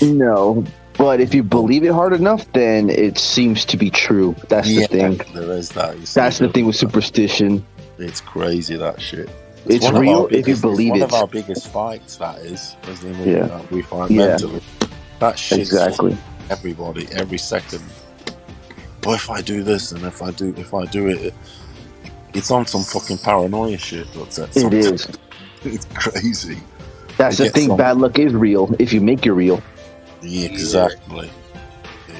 No. But if you believe it hard enough, then it seems to be true. That's the thing. There is that. That's the thing with superstition. It's crazy, that shit. It's real if you believe it. It's one of our biggest fights, that is. We fight mentally. That shit exactly. Everybody, every second. But if I do this and if I do it, it's on some fucking paranoia shit. It is. It's crazy. That's the thing. Bad luck is real if you make it real. Yeah, exactly.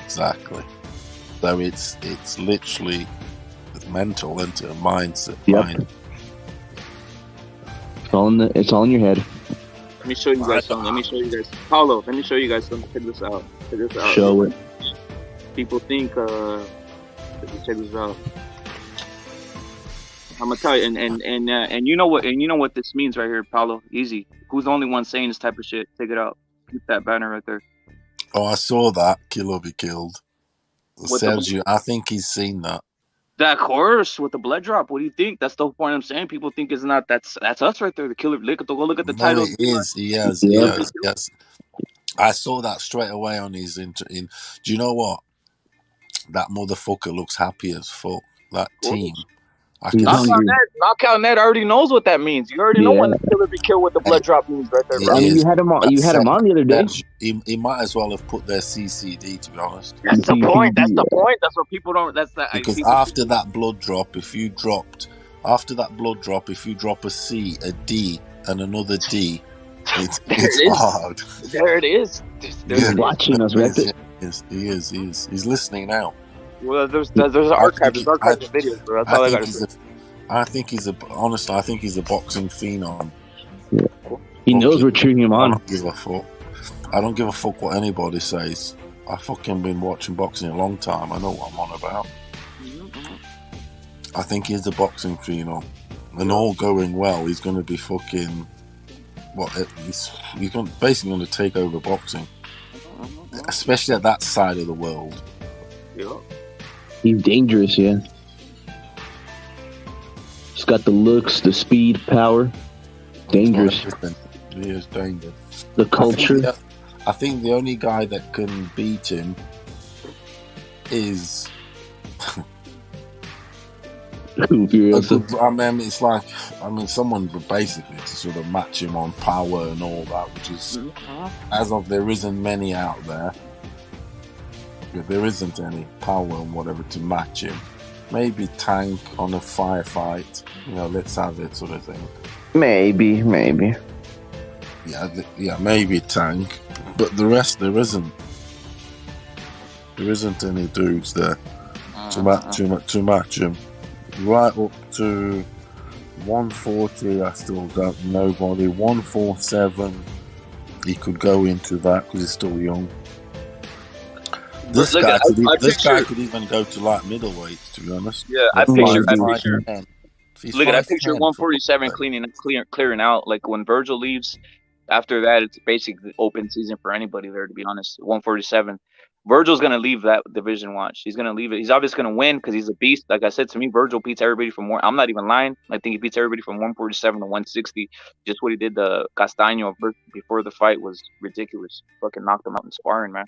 So it's literally mental, into a mindset. Yep. It's all in your head. Let me show you guys something. Paulo, let me show you guys something. Check this out. Show it. People think, check this out. I'm gonna tell you, and you know what this means right here, Paulo. Easy. Who's the only one saying this type of shit? Take it out. Keep that banner right there. Oh, I saw that. Kill or be killed. Sergio, I think he's seen that. That horse with the blood drop. What do you think? That's the whole point I'm saying. People think it's not. That's us right there. The killer. Look at the title. It is. He has. I saw that straight away on his Do you know what? That motherfucker looks happy as fuck. That team. Knockout Ned already knows what that means. You already know when the killer be killed with the blood drop means right there, bro. I mean, you had him on the other day. He might as well have put their CCD, to be honest. That's the point. That's what people don't. Because after that blood drop, if you drop a C, a D, and another D, it's hard. There it is. He's watching us, right? He is. He's listening now. Well, there's an archive. There's archives of videos, bro. That's all I got to say. I think he's a boxing phenom. Yeah. He knows we're cheering him on. I don't give a fuck what anybody says. I fucking been watching boxing a long time. I know what I'm on about. I think he's a boxing phenom. And all going well, he's going to be fucking... He's basically going to take over boxing. Especially at that side of the world. Yeah. He's dangerous, yeah. He's got the looks, the speed, power. Dangerous. He is dangerous. The culture. I think the only guy that can beat him is... someone basically to sort of match him on power and all that, which is, as of there isn't many out there. There isn't any power and whatever to match him. Maybe Tank on a firefight. Let's have it sort of thing. Maybe. Yeah, maybe Tank. But the rest, there isn't. There isn't any dudes there to match him. Right up to 140, I still got nobody. 147, he could go into that because he's still young. This guy could even go to like middleweight, to be honest. Yeah, I picture. Look at I picture 147 clearing out. Like when Vergil leaves, after that it's basically open season for anybody there. To be honest, 147. Vergil's gonna leave that division. Watch, he's gonna leave it. He's obviously gonna win because he's a beast. Like I said, to me, Vergil beats everybody from one. I'm not even lying. I think he beats everybody from 147 to 160. Just what he did to Castaño before the fight was ridiculous. Fucking knocked him out in sparring, man.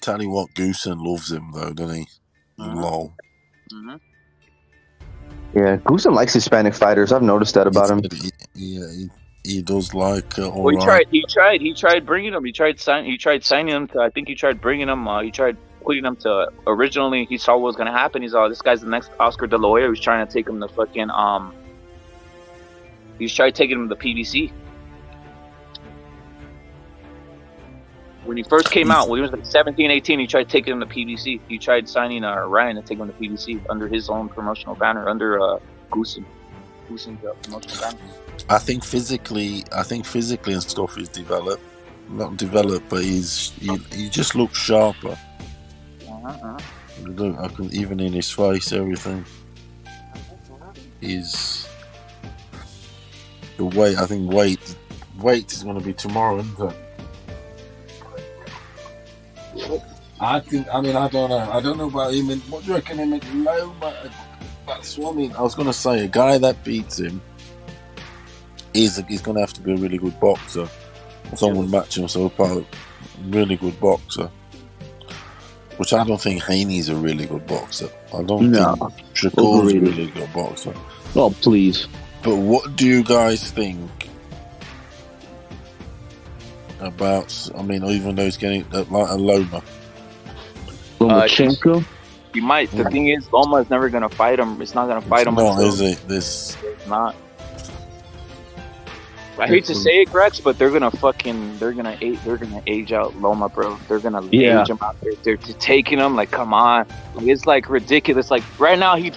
Tell you what, Goosen loves him though, doesn't he? Lol. Yeah, Goosen likes Hispanic fighters. I've noticed that about him. He does like. Well, he tried bringing him. He tried signing him to. I think he tried bringing him. He tried putting him to. Originally, he saw what was gonna happen. He's this guy's the next Oscar De La Hoya. He's trying to take him to fucking. He's tried taking him to the PBC. When he first came out, when he was like 17, 18, he tried taking him to PBC. He tried signing Ryan to take him to PBC under his own promotional banner, under Goosen's promotional banner. I think physically and stuff is developed. Not developed, but he just looks sharper. I can, even in his face, everything. Is the weight. I think weight is going to be tomorrow, isn't it? I don't know. I don't know about him. What do you reckon him at Loma? That's what I mean. I was going to say, a guy that beats him is going to have to be a really good boxer. Someone match him so far, really good boxer. Which I don't think Haney's a really good boxer. I don't think Shakur's a really good boxer. Oh, please. But what do you guys think about, even though he's getting like a Loma? Lomachenko? He might. The thing is, Loma is never going to fight him. It's not going to fight him. No, is it? It's not. I hate to say it, Grex, but they're gonna age out Loma, bro. They're gonna age him out. They're taking him. Like, come on, it's like ridiculous. Like right now, he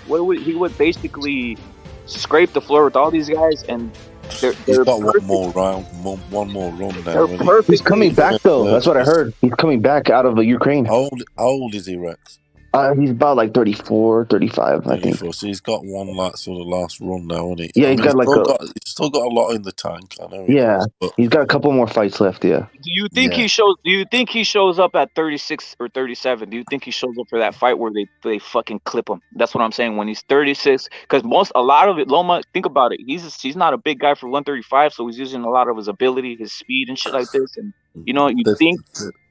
would basically scrape the floor with all these guys, and he's got one more run now. He's coming back though. That's what I heard. He's coming back out of Ukraine. How old is he, Rex? He's about like 34, 35, I think. So he's got one sort of last run now, hasn't he? Yeah, he's still got a lot in the tank. I know. He's got a couple more fights left. Yeah. Do you think he shows up at 36 or 37? Do you think he shows up for that fight where they fucking clip him? That's what I'm saying. When he's 36, because a lot of it, Loma. Think about it. He's not a big guy for 135, so he's using a lot of his ability, his speed, and shit like this. And you think.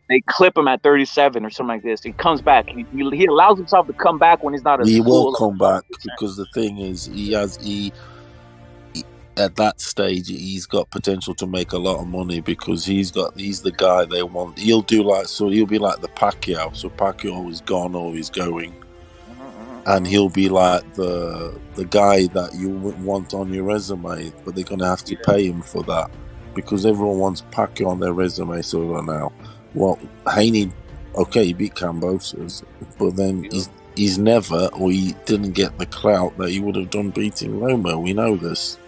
They clip him at 37 or something like this. He comes back. He allows himself to come back when he's not. He will come back because the thing is, he at that stage he's got potential to make a lot of money because he's the guy they want. He'll be like the Pacquiao. So Pacquiao is gone or he's going, and he'll be like the guy that you want on your resume, but they're gonna have to pay him for that because everyone wants Pacquiao on their resume. So now. Well, Haney, he beat Cambosos, but then he's never, or he didn't get the clout that he would have done beating Loma. We know this.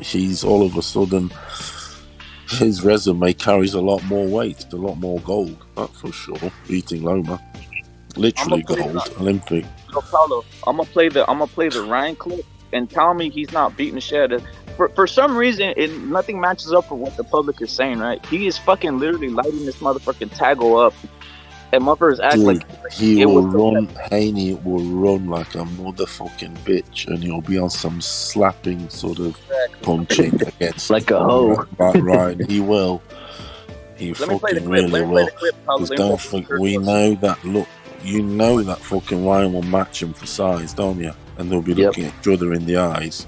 He's all of a sudden, his resume carries a lot more weight, a lot more gold, that's for sure, beating Loma. Literally gold, Olympic. So, Paulo, I'm gonna play the Ryan clip and tell me he's not beating the shit out of. For some reason, nothing matches up for what the public is saying, right? He is fucking literally lighting this motherfucking Tago up. And motherfuckers act like he will run. Haney will run like a motherfucking bitch, and he'll be on some slapping sort of punching against like a hoe. Ryan, he will. He fucking really will. Because don't forget, we know that. Look, you know that fucking Ryan will match him for size, don't you? And they'll be looking at each other in the eyes.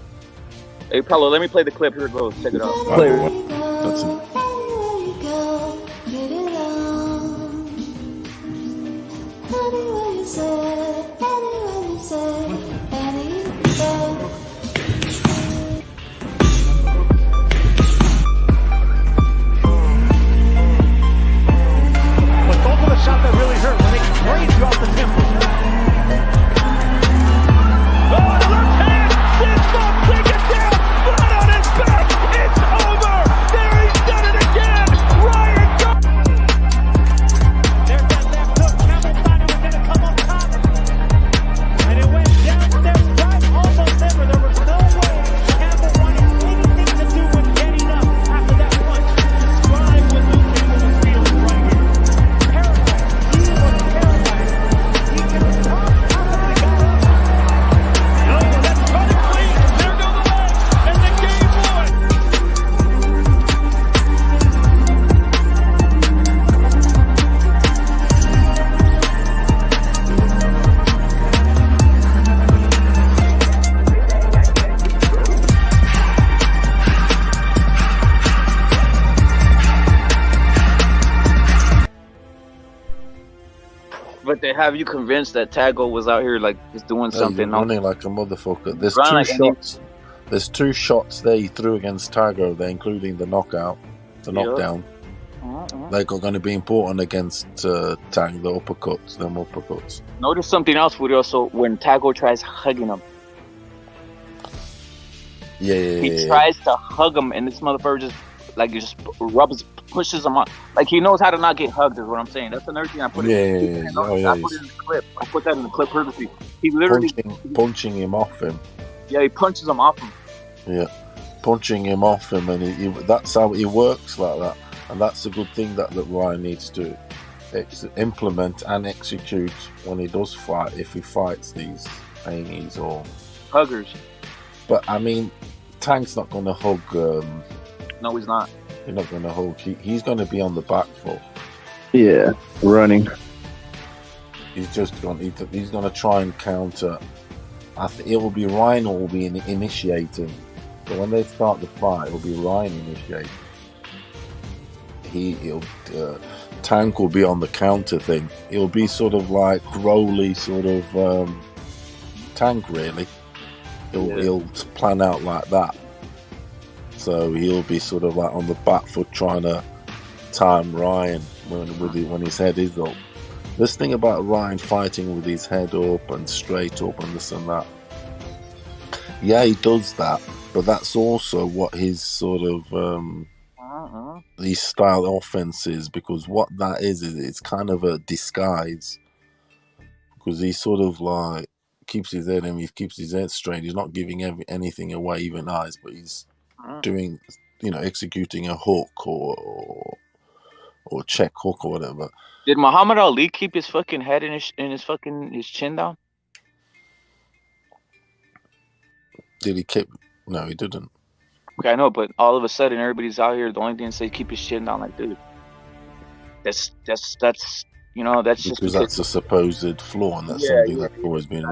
Hey, Paulo, let me play the clip. Here it goes. Check it out. Play it. That's it. But those are the shots that really hurt when they raise you off the temple. Take it down, blood on his back, it's over, there he's done it they have you convinced that Tago was out here like just doing You're something. running like a motherfucker. There's Run two like any- shots. There's 2 shots there he threw against Tago there, including the knockout, the knockdown. They're going to be important against Tang, the uppercuts, them uppercuts. Notice something else, Woody. Also, when Tago tries hugging him, he tries to hug him, and this motherfucker just pushes him on. Like he knows how to not get hugged. Is what I'm saying. That's another thing I put. I put it in the clip. I put that in the clip purposely. He literally punching him off him. Yeah, he punches him off him. Yeah, punching him off him, and that's how he works like that. And that's a good thing that Ryan needs to implement and execute when he does fight, if he fights these Amies or huggers. But I mean, Tank's not going to hug. No, he's not. He's not going to hug. He's going to be on the back foot. Yeah, running. He's going to try and counter. It will be Ryan who will be initiating. So when they start the fight, it will be Ryan initiating. Tank will be on the counter thing. It'll be sort of like Crowley, sort of Tank, really. He'll plan out like that. So he'll be sort of like on the back foot trying to time Ryan when his head is up. This thing about Ryan fighting with his head up and straight up and this and that. Yeah, he does that, but that's also what his sort of his style offense is, because what that is it's kind of a disguise, because he sort of like keeps his head and he keeps his head straight. He's not giving anything away, even eyes, but he's doing, executing a hook or check hook or whatever. Did Muhammad Ali keep his fucking head in his chin down? Did he keep? No, he didn't. Okay, I know, but all of a sudden everybody's out here. The only thing they say, keep his chin down, like, dude. That's just because that's a supposed flaw, and that's something that's always been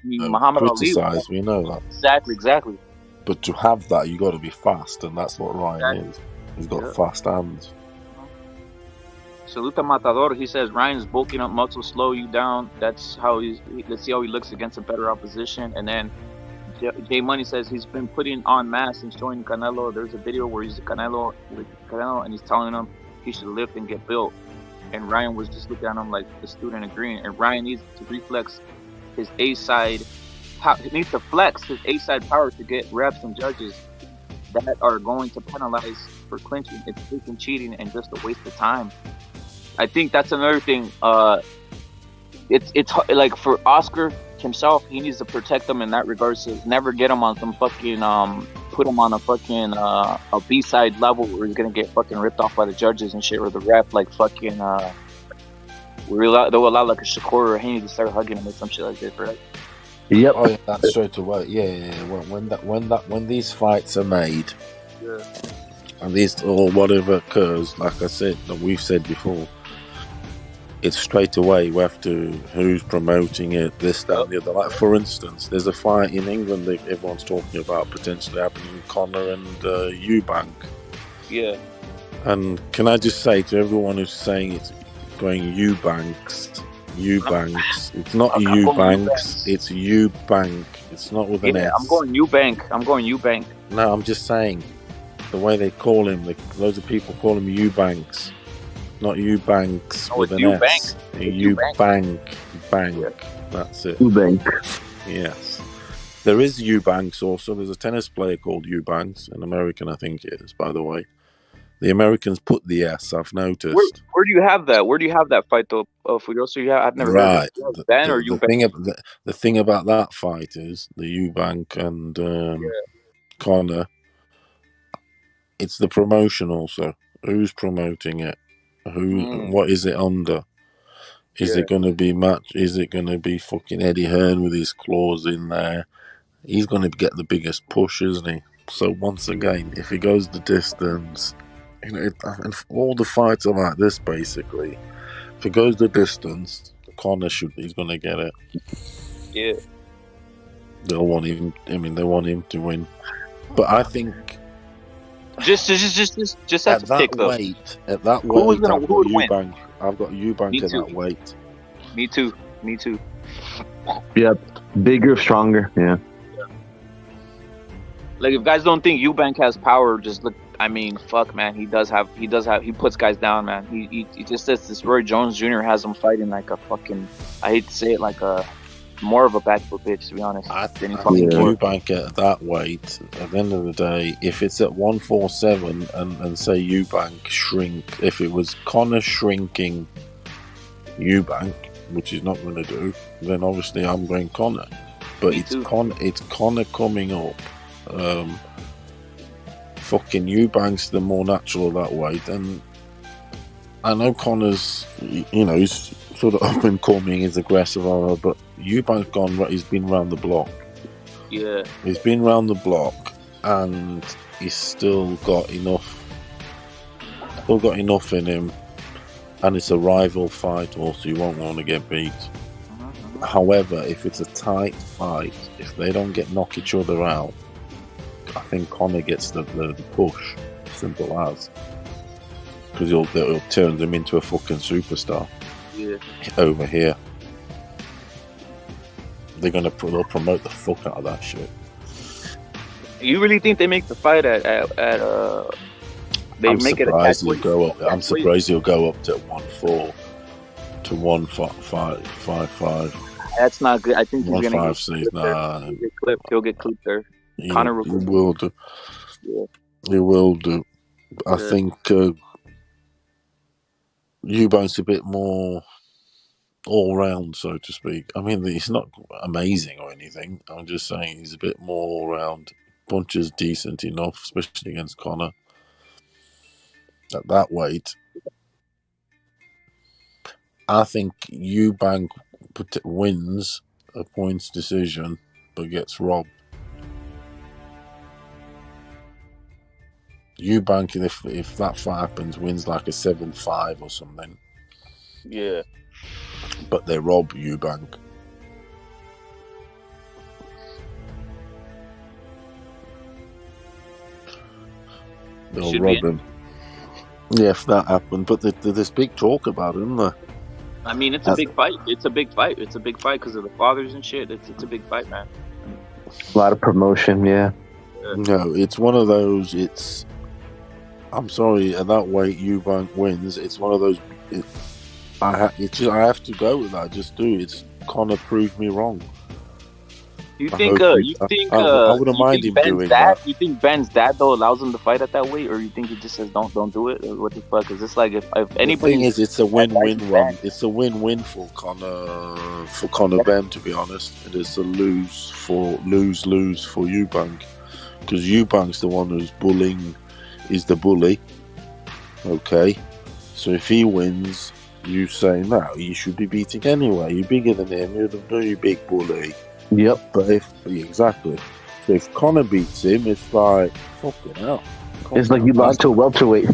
Muhammad criticized. Ali, we know that exactly. But to have that, you got to be fast, and that's what Ryan is. He's got fast hands. Saluta Matador. He says Ryan's bulking up muscle, slow you down. That's how let's see how he looks against a better opposition. And then J Money says he's been putting on mass and showing Canelo. There's a video where he's Canelo and he's telling him he should lift and get built. And Ryan was just looking at him like the student agreeing. And Ryan needs to reflex his A side. He needs to flex his A side power to get reps and judges that are going to penalize for clinching. It's freaking cheating and just a waste of time. I think that's another thing. It's like for Oscar himself, he needs to protect them in that regard. So never get him on some fucking put him on a fucking a B-side level where he's gonna get fucking ripped off by the judges and shit, or the rep like fucking they'll allow like a Shakur or Haney to start hugging him or some shit like this, right? Yep. Oh yeah, that's straight away. Yeah. When these fights are made, and these or whatever occurs, like I said, that we've said before, it's straight away. We have to who's promoting it, this, that, and the other. Like for instance, there's a fight in England that everyone's talking about potentially happening. Connor and Eubank. Yeah. And can I just say to everyone who's saying it's going Eubanks, it's not Eubanks, it's Eubank. It's not with an S. I'm going Eubank. No, I'm just saying the way they call him. Loads of people call him Eubanks, not Eubanks with an S. Eubank. That's it. Eubank. Yes. There is Eubanks also. There's a tennis player called Eubanks, an American, I think it is, by the way. The Americans put the S, I've noticed. Where do you have that? Where do you have that fight though? I've never heard of it. Ben or Eubank? The thing about that fight is the Eubank and Connor. It's the promotion also. Who's promoting it? What is it under? Is it going to be match? Is it going to be fucking Eddie Hearn with his claws in there? He's going to get the biggest push, isn't he? So once again, if he goes the distance, and all the fights are like this basically. If he goes the distance, Connor he's going to get it. Yeah. They'll want him. I mean, they want him to win. But I think just at that pick, weight, I've got Eubank at that weight. Me too. Me too. Yep. Bigger, stronger. Yeah. Like if guys don't think Eubank has power, just look. I mean, fuck, man. He does have. He puts guys down, man. He just says this. Roy Jones Jr. has him fighting like a fucking. I hate to say it, like a more of a back foot bitch, to be honest. I think Eubank at that weight. At the end of the day, if it's at 147 and say Eubank shrink, if it was Conor shrinking Eubank, which he's not going to do, then obviously I'm going Conor. But it's Conor coming up. Fucking Eubank's the more natural that way. Then I know Conor's, he's sort of up and coming, he's aggressive, but Eubank's he's been round the block. Yeah, he's been round the block, and he's still got enough in him. And it's a rival fight, also you won't want to get beat. However, if it's a tight fight, if they don't knock each other out, I think Conor gets the push. Simple as. Because it'll turn them into a fucking superstar. Yeah. Over here. They'll promote the fuck out of that shit. You really think they make the fight at I'm surprised he'll go up to 1-4 to 1-5. That's not good. I think he's gonna get clipped. He'll get clipped there. Conor will do. Yeah. He will do. I think Eubank's a bit more all round, so to speak. I mean, he's not amazing or anything. I'm just saying he's a bit more all round. Punches decent enough, especially against Conor. At that weight, I think Eubank wins a points decision, but gets robbed. Eubank, if that fight happens, wins like a 7-5 or something. Yeah. But they rob Eubank. They'll rob him. Yeah, if that happened. But there's big talk about it, isn't there? I mean, it's a big fight. It's a big fight because of the fathers and shit. It's a big fight, man. A lot of promotion, yeah. No, it's one of those. I'm sorry, at that weight, Eubank wins. It's one of those. I have to go with that. Just do. It's Conor proved me wrong. I wouldn't mind him doing that. You think Ben's dad though allows him to fight at that weight, or you think he just says don't do it? Or what the fuck? Is this like if anybody? The thing is, it's a win-win run. It's a win-win for Conor Ben. To be honest, it is a lose for Eubank, because Eubank's the one who's bullying, is the bully. Okay, so if he wins, you say no, you should be beating anyway. You're bigger than him. You're the big bully. Yep. But exactly. So if Conor beats him, it's like fucking hell. It's like you lost to a welterweight.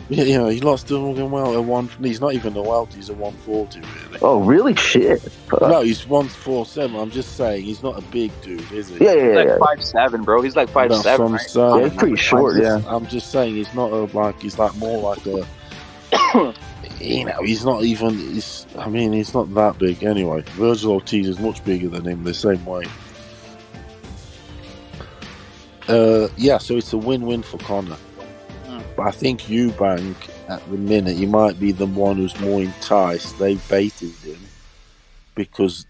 Yeah, he lost to a one. He's not even a welter. He's a 140 really. Oh, really? Shit. No, he's 147. I'm just saying he's not a big dude, is he? Yeah. He's like 5'7", bro. He's like 5'7". Right? Yeah, he's pretty short. I'm just saying he's not he's like more like a. He's not even. He's not that big anyway. Vergil Ortiz is much bigger than him the same way. So it's a win-win for Conor. But I think Eubank at the minute, he might be the one who's more enticed. They baited him because,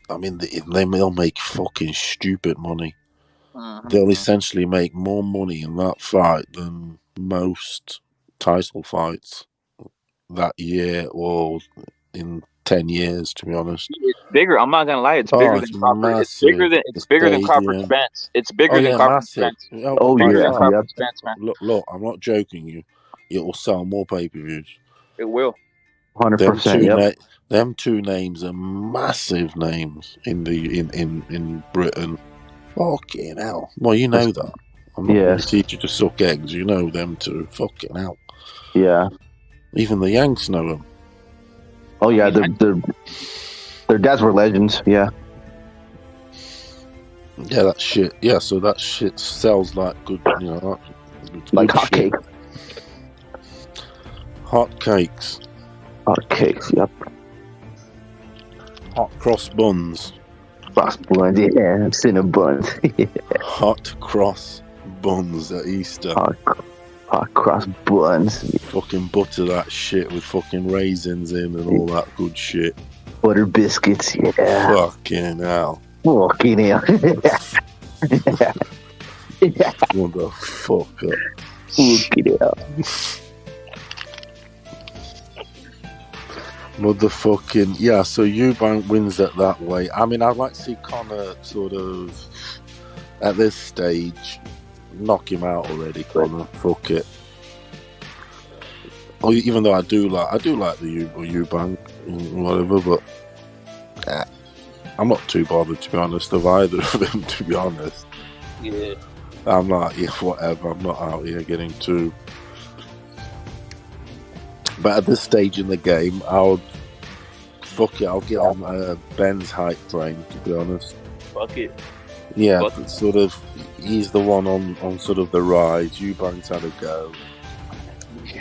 they'll make fucking stupid money. They'll essentially make more money in that fight than most title fights that year or in 10 years, to be honest. It's bigger. I'm not gonna lie. It's bigger than Crawford. It's bigger than Crawford Spence. It's bigger than Crawford Spence. Crawford Spence, man. Look, I'm not joking you. It will sell more pay-per-views. It will. 100%. Them two names are massive names in Britain. Fucking hell. Well, you know that. I'm not going to teach you to suck eggs. You know them two. Fucking hell. Yeah. Even the Yanks know them. Oh yeah, their dads were legends. Yeah. Yeah, that shit. Yeah, so that shit sells like good, like hotcakes. Hot cakes. Hot cakes. Yep. Hot cross buns. Cross buns, yeah. Cinnamon buns. Hot cross buns at Easter. Hot cross buns. Fucking butter that shit with fucking raisins in and all that good shit. Butter biscuits, yeah. Fucking hell. Fucking hell. Motherfucker. Fucking hell. Motherfucking yeah, so Eubank wins it that way. I mean, I'd like to see Conor sort of at this stage knock him out already. Conor, fuck it. Or even though I do like the Eubank whatever, but I'm not too bothered to be honest of either of them. To be honest, Yeah. I'm not. Yeah, whatever. I'm not out here getting too. But at this stage in the game, I'll get on Ben's hype train, to be honest. Fuck it. Yeah, Fuck but sort of, he's the one on sort of the rise. Eubank's had a go.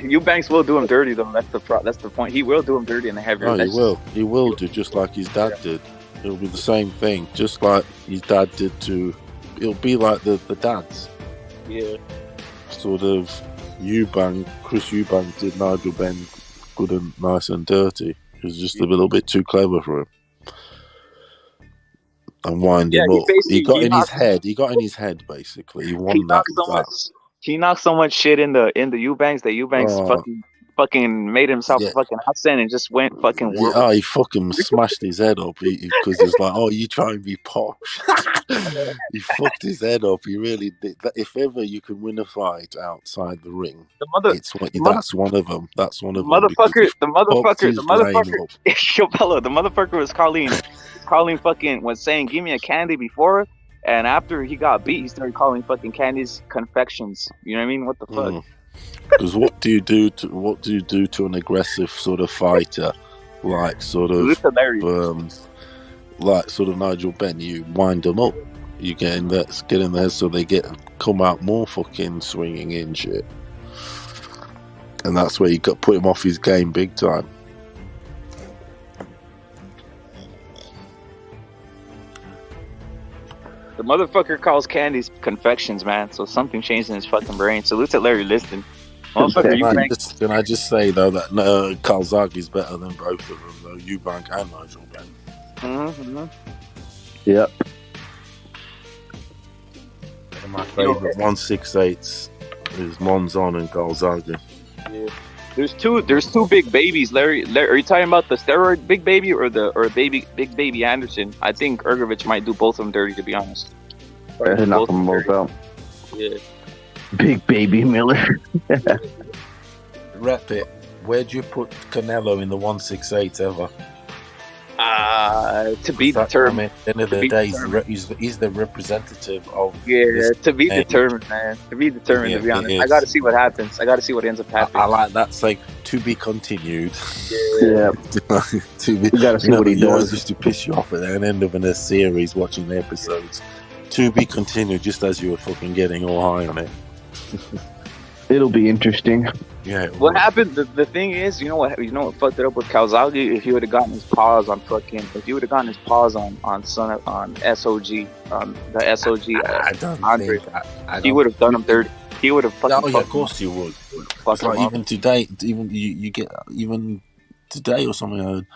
Eubanks will do him dirty, though. That's the point. He will do him dirty in the heavy. Oh, he will. He will do, just like his dad did. It'll be the same thing, just like his dad did to... It'll be like the dads. Yeah. Sort of... Chris Eubank did Nigel Ben good and nice and dirty. He was just a little bit too clever for him. And wind him up. He got in his head basically. He won that. He knocked so much shit in the Eubanks that Eubanks fucking made himself a fucking accent and just went fucking he fucking smashed his head up because it's like, oh, you try and be posh. He fucked his head up. He really did. If ever you can win a fight outside the ring, that's one of them. That's one of them. The motherfucker was saying, give me a candy before, and after he got beat, he started calling fucking candies confections. You know what I mean? What the fuck? Because what do you do to an aggressive sort of fighter, like sort of Nigel Benn? You wind them up. You get in there so they come out more fucking swinging in shit, and that's where you got put him off his game big time. The motherfucker calls candies confections, man. So something changed in his fucking brain. Salute to Larry Liston. Can I just say though that Calzaghe's better than both of them though, Eubank and Nigel Benn. Mm-hmm. Yep. One of my favourite 168s is Monzon and Calzaghe. Yeah. There's two big babies, Larry. Are you talking about the steroid big baby or big baby Anderson? I think Ergovich might do both of them dirty, to be honest. Knock them both out. Yeah. Big baby Miller. Rep it. Where'd you put Canelo in the 168 ever? To be determined. At the end of the day, he's the representative of. Yeah, to be determined, man. To be determined, to be honest. I got to see what happens. I got to see what ends up happening. I like that saying, to be continued. Yeah. To be, you got to see what he does. Just to piss you off at the end of a series, watching the episodes. To be continued, just as you were fucking getting all high on it. It'll be interesting. Yeah. What happened? The thing is, you know what fucked it up with Calzaghe? If he would have gotten his paws on SOG, the SOG, Andre, he would have done him dirty. He would have fucking. Oh yeah, of course he would. It's like even today, you get even today or something.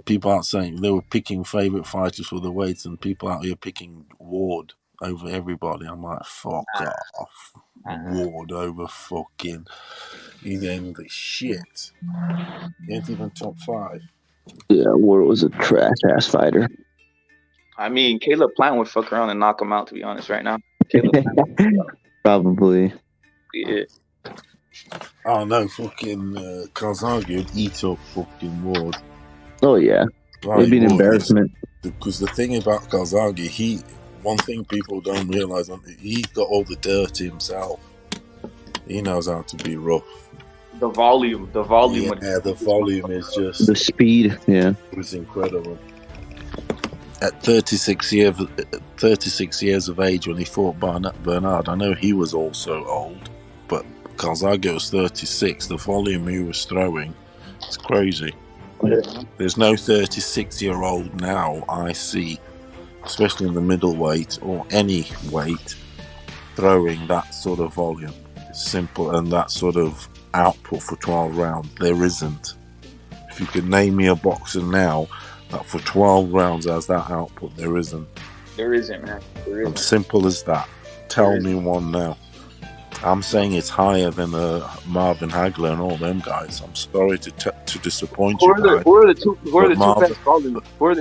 People out saying they were picking favorite fighters for the weights, and people out here picking Ward over everybody. I'm like, fuck off. Ward over fucking the shit. He ain't even top 5. Yeah, Ward was a trash ass fighter. I mean, Caleb Plant would fuck around and knock him out, to be honest, right now. Probably. Yeah. Oh no, fucking Calzaghe would eat up fucking Ward. Oh yeah. It'd be an embarrassment. Because the thing about Calzaghe, one thing people don't realize, he's got all the dirt himself. He knows how to be rough. The volume. Yeah, the volume is just... The speed, yeah. It was incredible. At 36 years of age when he fought Bernard, I know he was also old, but Calzaghe was 36. The volume he was throwing, it's crazy. There's no 36-year-old now I see, especially in the middleweight or any weight, throwing that sort of volume. It's simple, and that sort of output for 12 rounds. There isn't. If you could name me a boxer now that for 12 rounds has that output, there isn't. There isn't, man. There isn't. Simple as that. Tell me one now. I'm saying it's higher than Marvin Hagler and all them guys. I'm sorry to disappoint you guys. Who are the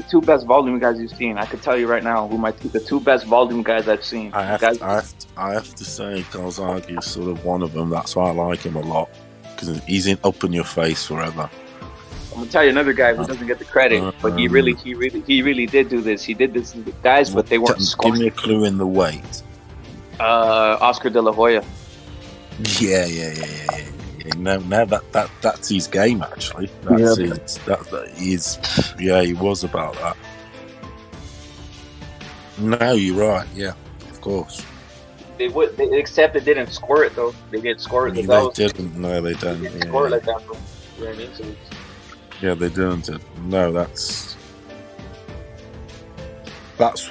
two best volume guys you've seen? I could tell you right now who the two best volume guys I've seen. I have to say Gonzaga is sort of one of them. That's why I like him a lot, because he's up in your face forever. I'm gonna tell you another guy who doesn't get the credit, but he really did do this. He did this with guys, but they weren't scoring. Give me a clue in the weight. Oscar De La Hoya. Yeah. No, that's his game actually. That's he was about that. No, you're right. Yeah, of course. Except they didn't score it though. They didn't score it. They didn't. No, they didn't. They didn't score it like that, bro. You know what I mean? So yeah, they didn't. No, that's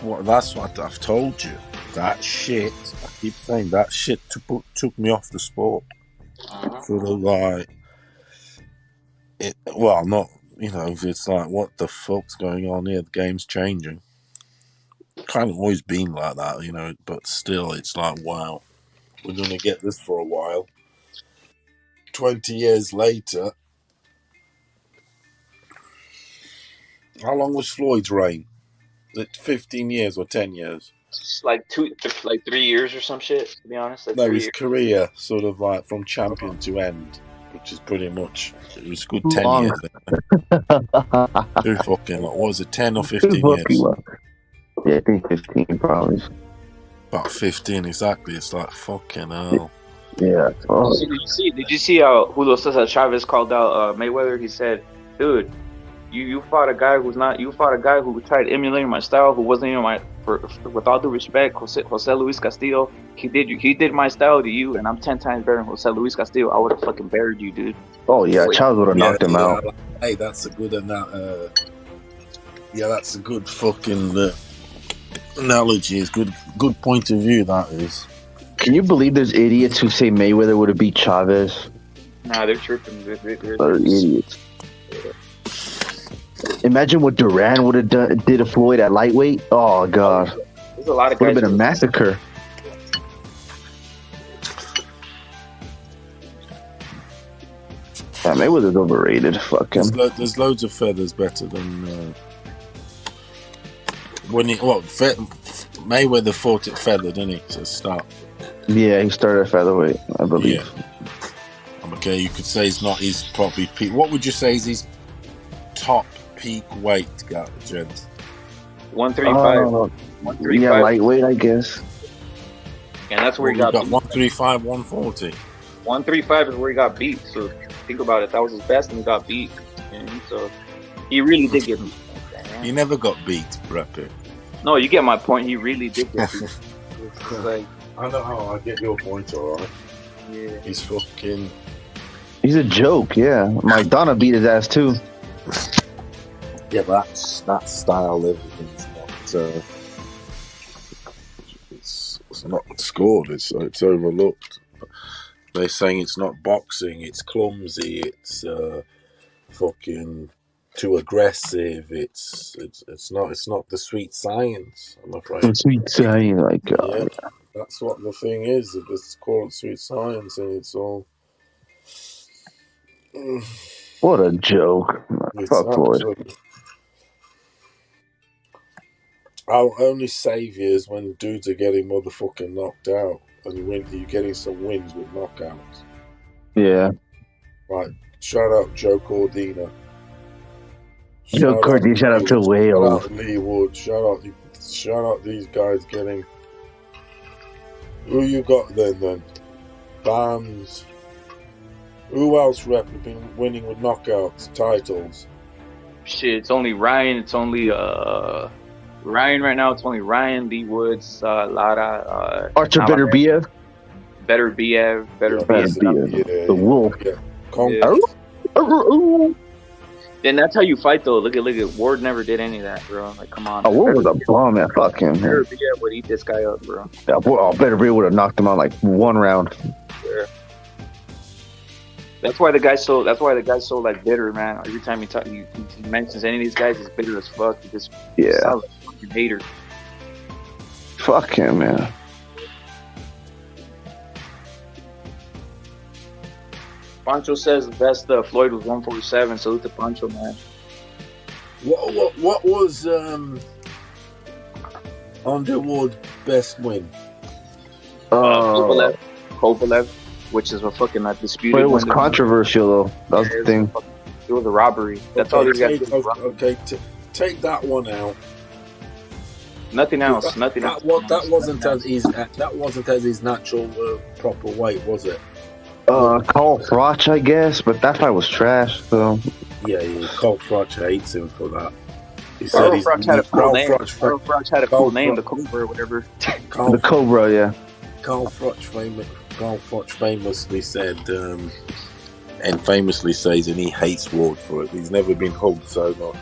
what I've told you. That shit. I keep saying that shit took me off the sport. Sort of like it. Well, not it's like what the fuck's going on here? The game's changing. Kind of always been like that, but still, it's like wow, we're gonna get this for a while. 20 years later. How long was Floyd's reign? Was it 15 years or 10 years? Like 3 years or some shit, to be honest. No, his career sort of like from champion to end, which is pretty much, it was a good 10 years. Too fucking, what was it, 10 or 15 years? Yeah, I think 15 probably. About 15, exactly. It's like fucking hell. Yeah. Oh. Did you see how Julio Cesar Chavez called out Mayweather? He said, dude, you fought a guy who tried emulating my style, who wasn't even with all due respect, Jose Luis Castillo, he did my style to you, and I'm 10 times better than Jose Luis Castillo. I would have fucking buried you, dude. Oh yeah, Chavez would have knocked him out. Hey, that's a good that's a good fucking analogy. It's good point of view, that is. Can you believe there's idiots who say Mayweather would have beat Chavez? Nah, they're tripping. They're idiots. Imagine what Duran would have did to Floyd at lightweight. Oh god, there's a lot of would have been a massacre. Yeah, Mayweather's overrated. Fuck him. There's loads of feathers better than Mayweather fought at feather, didn't he? To start. Yeah, he started at featherweight, I believe. Yeah. Okay, you could say he's not his probably peak. What would you say is his top peak weight, gents? 135. 135. Yeah, lightweight, I guess. And that's where he got 135, 140. 135 is where he got beat. So think about it. That was his best, and he got beat. And so he really did get beat. He never got beat, Brad Pitt. No, you get my point. He really did get beat. I know. I get your point, all right. Yeah. He's fucking. He's a joke. Yeah, Maradona beat his ass too. Yeah, but that style is not. It's not scored. It's overlooked. They're saying it's not boxing. It's clumsy. It's fucking too aggressive. It's not the sweet science. I'm afraid. The sweet science, like yeah, that's what the thing is. It's called sweet science, and it's all. What a joke! Fuck Floyd. Our only saviour is when dudes are getting motherfucking knocked out, and you're getting some wins with knockouts. Yeah. Right. Shout out Joe Cordina. Joe Cordina. Shout out to Wales. Shout out Lee Wood. Shout out these guys getting. Who you got then? Bams. Who else rep have been winning with knockouts, titles? Shit, it's only Ryan. It's only Ryan right now. It's only Ryan, Lee Woods, Lara, Archer Beterbiev. Beterbiev. The Wolf. Yeah. And that's how you fight, though. Look at Ward never did any of that, bro. Like, come on. Oh, Ward was a bum, man. Fuck him, man. Beterbiev would eat this guy up, bro. Yeah, Beterbiev would have knocked him out like one round. Yeah. That's why the guy's so like bitter, man. Every time he mentions any of these guys, he's bitter as fuck. He just sounds like a fucking hater. Fuck him, man. Pancho says the best Floyd was 147. Salute to Pancho, man. What was Underwood's best win? Kovalev, which is a fucking disputed. But it was controversial, though. That was the thing. It was a robbery. That's all these guys do. Okay, take that one out. Nothing else. Nothing else. That wasn't at his natural proper weight, was it? Carl Froch, I guess, but that fight was trash. So yeah, Carl Froch hates him for that. He said Froch had a cool name. Carl Froch had a cool name, the Cobra or whatever. The Cobra, yeah. Carl Froch famously said, and famously says, and he hates Ward for it. He's never been hugged so much.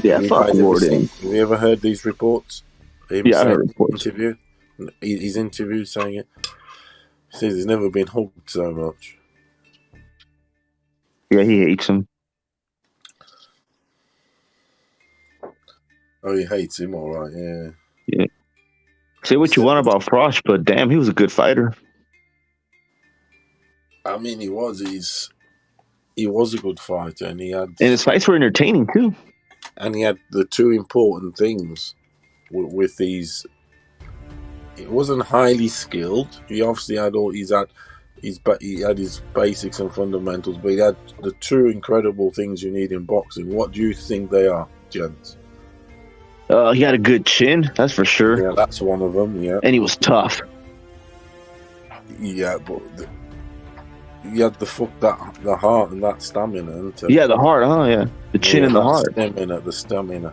Yeah, fuck Ward. Have you ever heard these reports? Yeah, I heard reports. He's interviewed saying it. He says he's never been hugged so much. Yeah, he hates him. Oh, he hates him, all right, yeah. Yeah. Say what you want about Froch, but damn, he was a good fighter. I mean, he was a good fighter, and his fights were entertaining too. And he had the two important things with these. It wasn't highly skilled. He obviously had he had his basics and fundamentals, but he had the two incredible things you need in boxing. What do you think they are, gents? He had a good chin, that's for sure. Yeah, that's one of them. Yeah, and he was tough. Yeah, but you had the heart and that stamina. The heart, yeah, the chin and the heart. The stamina.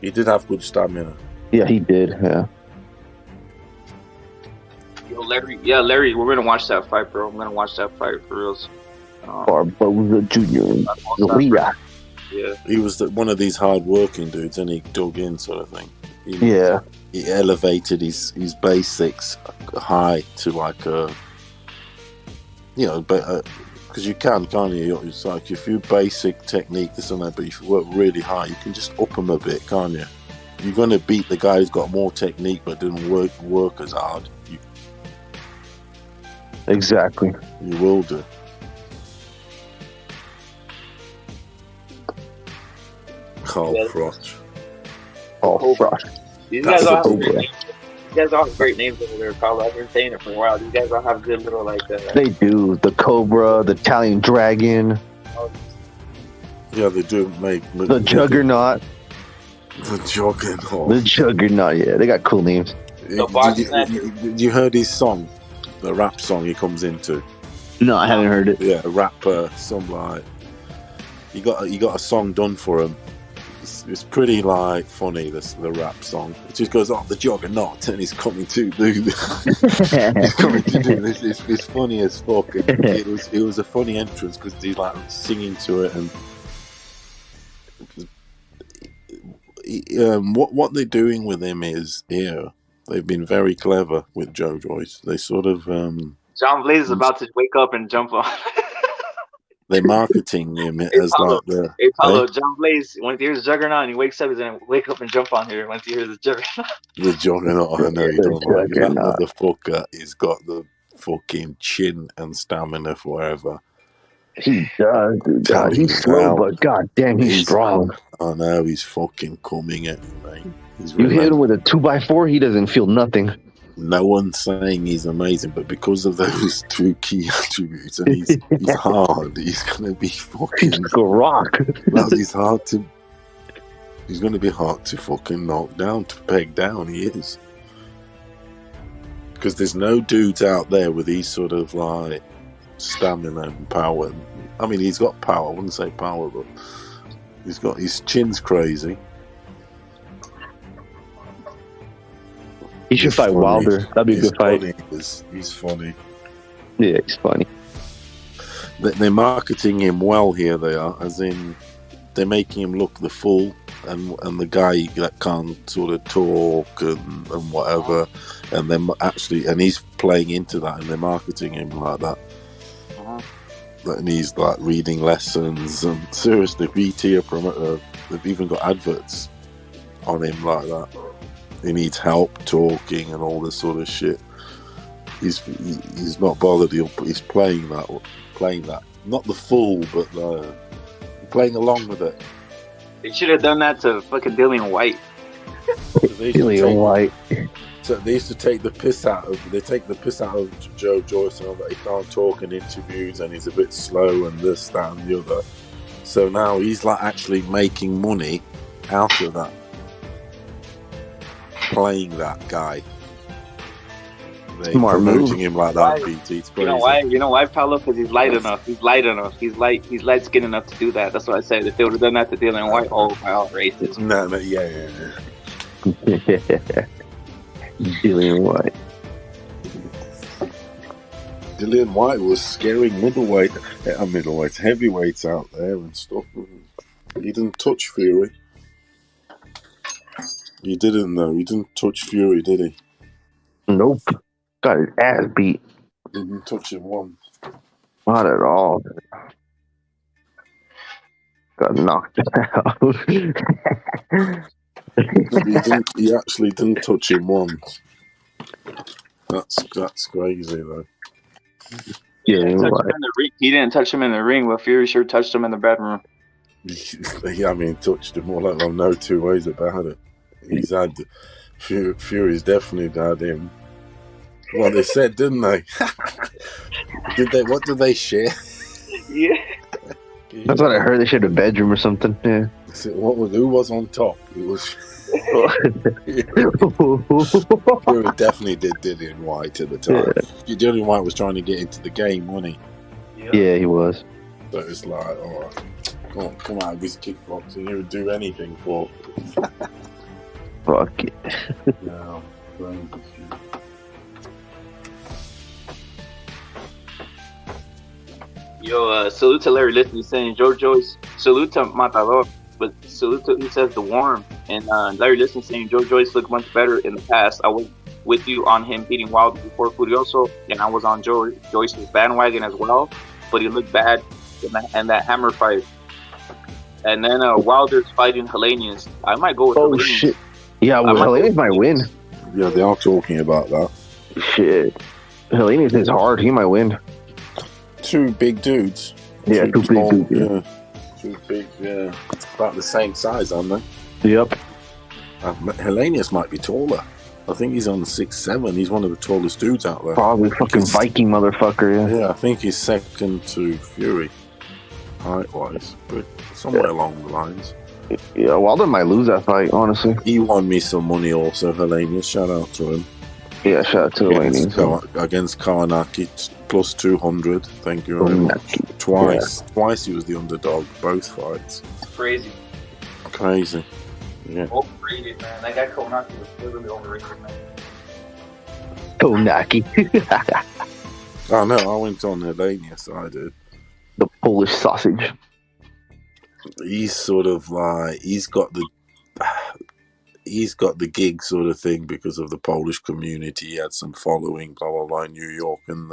He did have good stamina. Yeah, he did. Yeah. Yo, Larry, we're gonna watch that fight, bro. I'm gonna watch that fight for reals. Barboza Jr. Yeah, he was one of these hard-working dudes, and he dug in, sort of thing. He elevated his basics high to like because you can't you? It's like if you basic technique this and that, but if you work really hard, you can just up them a bit, can't you? You're gonna beat the guy who's got more technique but didn't work as hard. Exactly. You will do. Carl Froch. These guys all have great names over there, Carl. I've been saying it for a while. These guys all have good little They do. The Cobra, the Italian Dragon. Yeah, they do make the Juggernaut. The Juggernaut. The Juggernaut. Yeah, they got cool names. Did you heard his song? The rap song he comes into. No, I haven't heard it. Yeah, a rapper, some like he got a song done for him. It's pretty like funny. The rap song. It just goes on the Juggernaut, and he's coming to do. He's coming to do this. It's funny as fuck. It was a funny entrance because he's like singing to it, and what they're doing with him is they've been very clever with Joe Joyce. They sort of John Blaze is about to wake up and jump on. They're marketing him as Paulo, like the. Hey, Paulo, John Blaze, when he hears Juggernaut and he wakes up, he's going to wake up and jump on here once he hears the Juggernaut. The Juggernaut, I know you don't like that. The fucker, he's got the fucking chin and stamina forever. He does, dude. God, he's slow, but god damn, he's strong. I know, he's fucking coming at you, mate. You hit him with a 2x4, he doesn't feel nothing. No one's saying he's amazing, but because of those two key attributes, and he's hard, he's gonna be fucking. He's like a rock. He's gonna be hard to fucking knock down, to peg down. He is, because there's no dudes out there with these sort of like stamina and power. I mean, he's got power. I wouldn't say power, but his chin's crazy. He should fight Wilder. That'd be a good fight. He's funny. Yeah, he's funny. They're marketing him well here. They are, as in, they're making him look the fool and the guy that can't sort of talk and whatever, and then actually, and he's playing into that, and they're marketing him like that. And he's like reading lessons, and seriously, BT are promoter. They've even got adverts on him like that. He needs help talking and all this sort of shit. He's not bothered. He's playing that. Not the fool, but playing along with it. They should have done that to fucking Dillian White. Dillian White. So they used to take the piss out of Joe Joyce and all that. He can't talk in interviews and he's a bit slow and this, that, and the other. So now he's like actually making money out of that, playing that guy. They're promoting him like that. BT. It's you know why? You know why, Paulo? Because he's light enough. He's light skin enough to do that. That's what I said. If they would have done that to Dillian White, oh my, all racist. No, yeah. Dillian White. Dillian White was scaring heavyweights out there and stuff. He didn't touch Fury. He didn't, though. He didn't touch Fury, did he? Nope. Got his ass beat. Didn't touch him once. Not at all. Got knocked out. He actually didn't touch him once. That's crazy, though. Yeah, he didn't touch him in the ring, but Fury sure touched him in the bedroom. Yeah, I mean, touched him. Well, no two ways about it. He's had Fury's definitely had him. Well, they said, didn't they? What did they share? Yeah. That's what I heard. They shared a bedroom or something. Yeah. Who was on top? It was Fury definitely did Dillian White at the time. Yeah. Dillian White was trying to get into the game, wasn't he? Yeah, he was. So it's like, oh, come out of this kickboxing. He would do anything for. Fuck it. Yeah. Yo, salute to Larry Liston saying Joe Joyce, salute to Matador, but salute to, he says, the Worm. And Larry Liston saying Joe Joyce looked much better in the past. I was with you on him beating Wilder before Furioso, and I was on Joyce's bandwagon as well, but he looked bad in that hammer fight. And then Wilder's fighting Helenius. I might go with Helenius. Shit. Yeah, well, Helenius might win. Yeah, they are talking about that. Shit. Helenius is hard. He might win. Two big dudes. Yeah, two big dudes. Yeah. Two big, yeah. About the same size, aren't they? Yep. Helenius might be taller. I think he's on 6'7". He's one of the tallest dudes out there. Probably fucking Viking motherfucker, yeah. Yeah, I think he's second to Fury, height-wise, but somewhere along the lines. Yeah, Wilder might lose that fight, honestly. He won me some money also, Helenius. Shout out to him. Yeah, shout out to Helenius. Against Karnaki, plus 200. Thank you very much. Twice he was the underdog, both fights. Crazy. Yeah. Overrated, man. That guy Konaki was really overrated, man. Konaki. I know, I went on Helenius, I did. The Polish sausage. He's sort of like, he's got the gig sort of thing because of the Polish community. He had some following, blah, blah, blah, in New York, and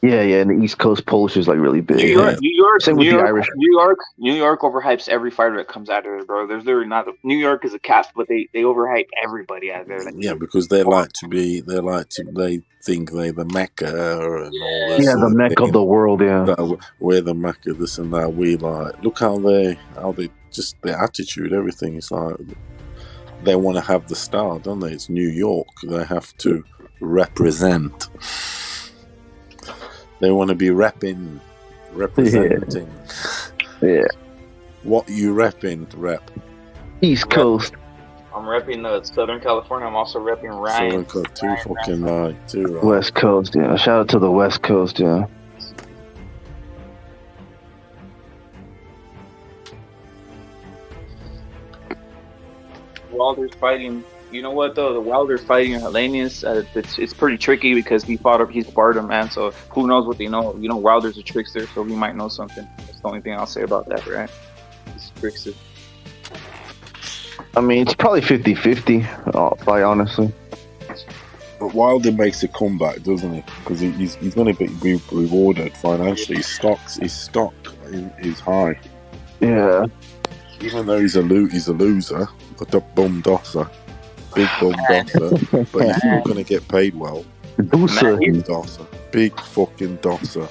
Yeah, and the East Coast Polish is like really big. New York, Same with the Irish. New York overhypes every fighter that comes out of it, bro. There's literally not. New York is a cap, but they overhype everybody out there. Like, yeah, because they think they're the Mecca and all this. Yeah, the Mecca of the world. Yeah, we're the Mecca, this and that. We like look how they just their attitude, everything is like they want to have the star, don't they? It's New York. They have to represent. They want to be representing. Yeah. What you repping, rep? East Coast. I'm repping Southern California. I'm also repping Ryan. Southern Coast, too fucking right, too right. West Coast, yeah. Shout out to the West Coast, yeah. Wilder's fighting You know what though? The Wilder fighting Hellenius, it's pretty tricky because he sparred him, man. So who knows what they know? You know, Wilder's a trickster, so he might know something. That's the only thing I'll say about that, right? He's a trickster. I mean, it's probably 50-50, I'll fight, honestly. But Wilder makes a comeback, doesn't he? Because he's going to be rewarded financially. His stock is high. Yeah. Even though he's a loser, a bum dosser, big bum dosser, but he's still going to get paid well. Dosser, big fucking dosser.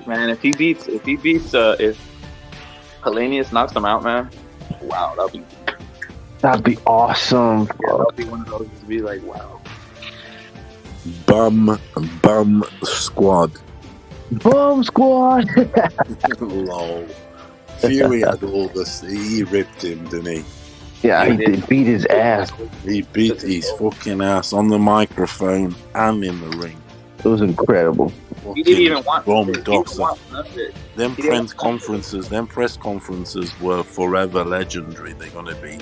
Man, if Hellenius knocks him out, man, wow, that'd be awesome. Yeah, that'd be one of those to be like, wow. Bum squad. Bum squad. Lol. Fury had all this. He ripped him, didn't he? Yeah, he did beat his ass. He beat his fucking ass on the microphone and in the ring. It was incredible. He didn't even want it. Them press conferences were forever legendary. They're gonna be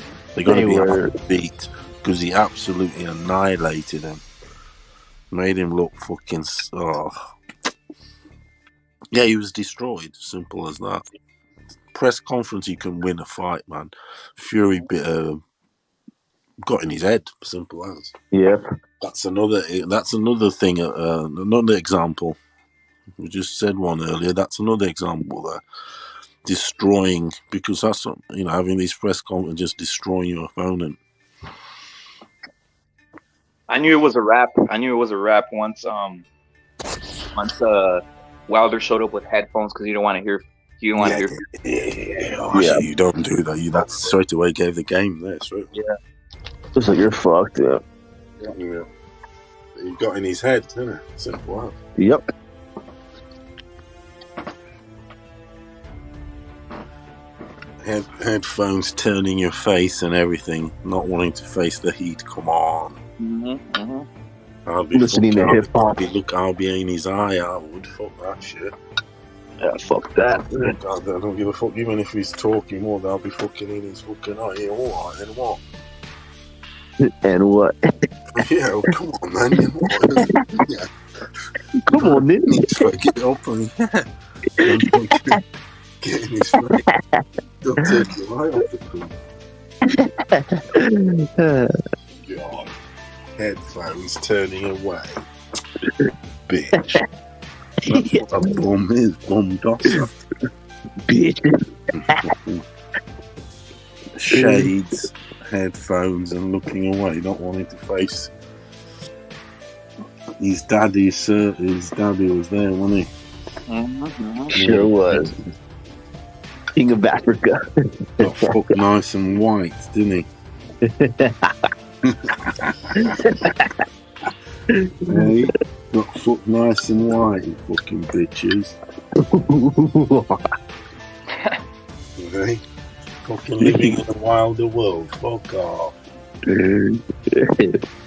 beat because he absolutely annihilated him. Made him look fucking. Yeah, he was destroyed. Simple as that. Press conference, you can win a fight, man. Fury got in his head. Simple as. Yep. That's another thing. Another example. We just said one earlier. That's another example there. Destroying, because that's what, having these press conferences, just destroying your opponent. I knew it was a wrap. Once Wilder showed up with headphones because you don't want to hear. You don't want to hear. Yeah. You don't do that. That straight away gave the game there. Straight. Yeah. It's like you're fucked up. Yeah. He got in his head, didn't it? Simple as. Yep. Headphones turning your face and everything, not wanting to face the heat. Come on. I'll be listening to hip hop. I'll be in his eye. I would fuck that shit. Yeah, fuck that. I don't give a fuck. Even if he's talking more, I'll be fucking in his fucking eye. Yeah, all right, and what? And what? Yeah, well, come on, man. And what? Yeah. Come on, then. Get up and get in his face. Don't take your eye off the crew. God. Headphones turning away. Bitch. That's what a bum is. Bum dosser. Bitch. Shades, headphones, and looking away, not wanting to face his daddy. His daddy was there, wasn't he? Sure was. King of Africa. Got fucked nice and white, didn't he? Hey, got fucked nice and white, you fucking bitches. Okay. Fucking living in a wilder world. Fuck off.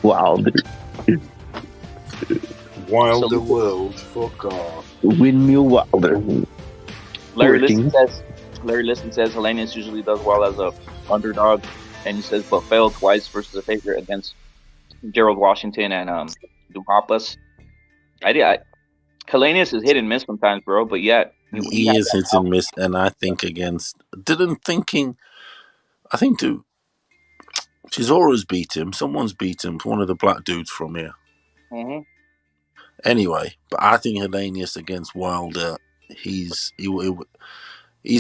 Wilder world. Fuck off. Windmill Wilder. Larry Liston says Hellenius usually does well as a underdog, and he says but failed twice versus a favorite against Gerald Washington and Duhaupas. Hellenius is hit and miss sometimes, bro, but yet he is hit and miss, and I think I think Chisora's beat him. Someone's beat him. One of the black dudes from here. Mm-hmm. Anyway, but I think Hellenius against Wilder, his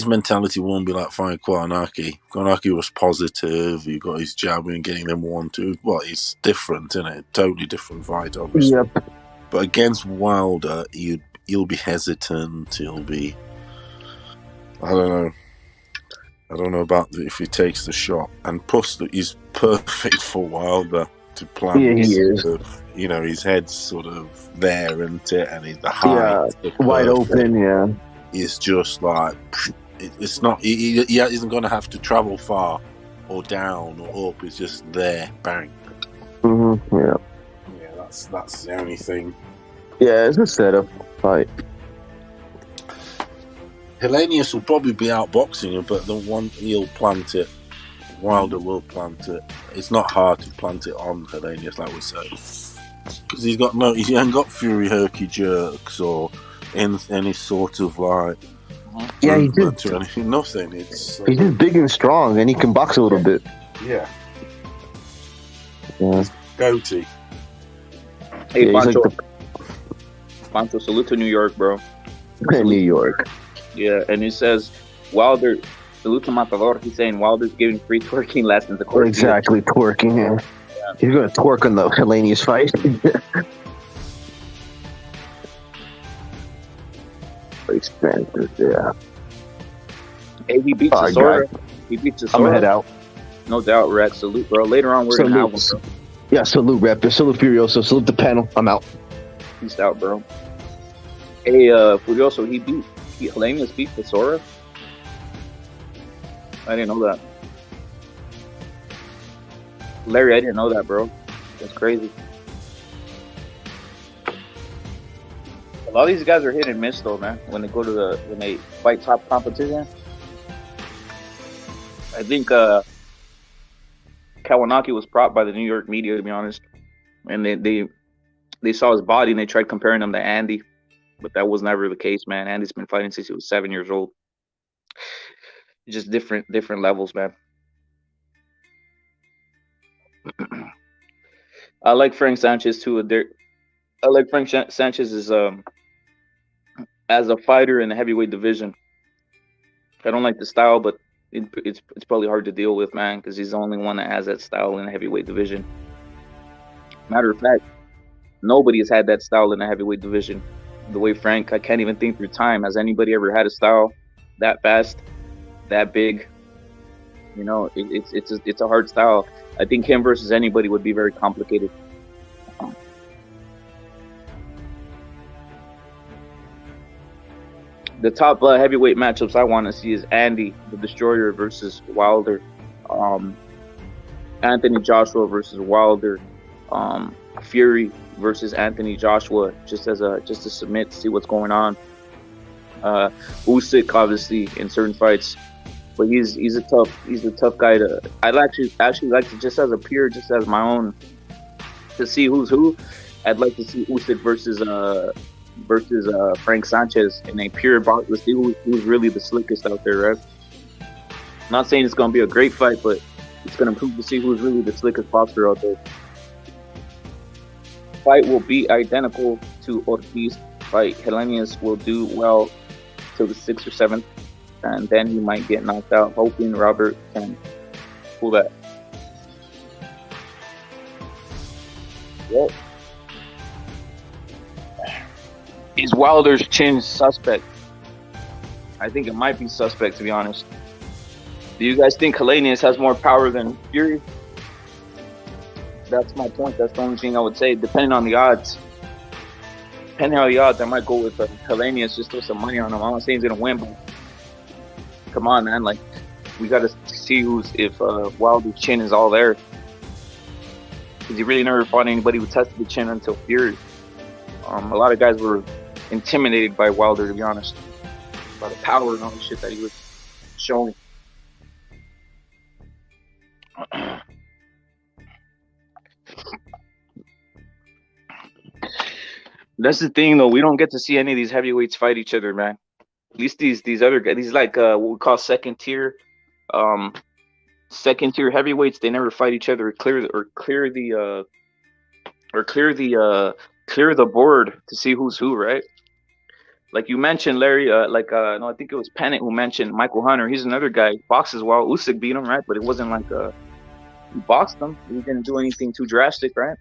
mentality won't be like fighting Kwanaki. Kwanaki was positive. He got his jab and getting them 1-2. Well, it's different, isn't it? Totally different fight, obviously. Yep. But against Wilder, he'll be hesitant. He'll be, I don't know about if he takes the shot. And plus, he's perfect for Wilder to plan. Yeah, he is. His head's sort of there, and he's the height. Yeah, wide open, yeah. It's just like, it's not, he isn't going to have to travel far or down or up. It's just there, bang. Mm-hmm, yeah. Yeah, that's the only thing. Yeah, it's a setup fight. Hellenius will probably be outboxing him, but the one he'll plant it Wilder will plant it. It's not hard to plant it on Helenius, like we said, because he ain't got fury herky jerks or any sort of like movement or anything. Nothing. He's just big and strong, and he can box a little bit. Yeah. Yeah. Goatee. Hey, Yeah, Pancho. like Pancho, salute to New York, bro. New York. Yeah, and he says Wilder, salute to Matador. He's saying Wilder's giving free twerking lessons. Of course, Exactly, twerking. Yeah. He's going to twerk on the Helenius fight. Expensive, yeah. Hey, he beats Chisora. He beats Chisora. I'm going to head out. No doubt, Rex. Salute, bro. Later on, we're going to have one, bro. Yeah, salute, Raptor. Salute, Furioso. Salute the panel. I'm out. Peace out, bro. Hey, Furioso, Helenius beat Chisora? I didn't know that. Larry, I didn't know that, bro. That's crazy. A lot of these guys are hit and miss, though, man. When they fight top competition. I think Kawanaki was propped by the New York media, to be honest, and they saw his body and they tried comparing him to Andy, but that was never the case, man. Andy's been fighting since he was 7 years old. Just different levels, man. I like Frank Sanchez too. I like Frank Sanchez as a fighter in the heavyweight division. I don't like the style, but it's probably hard to deal with, man, because he's the only one that has that style in the heavyweight division. Matter of fact, nobody has had that style in the heavyweight division. The way Frank, I can't even think through time. Has anybody ever had a style that fast, that big? You know, it's a hard style. I think him versus anybody would be very complicated. The top heavyweight matchups I want to see is Andy the Destroyer versus Wilder, Anthony Joshua versus Wilder, Fury versus Anthony Joshua, just to submit, see what's going on. Usyk obviously in certain fights, but he's a tough guy to. I'd actually like to, just as a peer, just as my own, to see who's who. I'd like to see Usyk versus Frank Sanchez in a pure bout. Let's see who's really the slickest out there, right? I'm not saying it's gonna be a great fight, but it's gonna prove to see who's really the slickest boxer out there. Fight will be identical to Ortiz fight. Helenius will do well till the 6th or 7th, and then he might get knocked out. Hoping Robert can pull that. Yep. Is Wilder's chin suspect? I think it might be suspect, to be honest. Do you guys think Helenius has more power than Fury? That's my point. That's the only thing I would say. Depending on the odds, I might go with Helenius, just throw some money on him. I'm not saying he's gonna win, but come on, man. Like, we gotta see if Wilder's chin is all there. Because he really never fought anybody who tested the chin until Fury. A lot of guys were intimidated by Wilder, to be honest, by the power and all the shit that he was showing. That's the thing, though. We don't get to see any of these heavyweights fight each other, man. At least these other guys, these like what we call second tier heavyweights. They never fight each other. Clear the board to see who's who, right? Like you mentioned, Larry. No, I think it was Pennant who mentioned Michael Hunter. He's another guy. Boxes well. Usyk beat him, right? But it wasn't like he boxed him. He didn't do anything too drastic, right?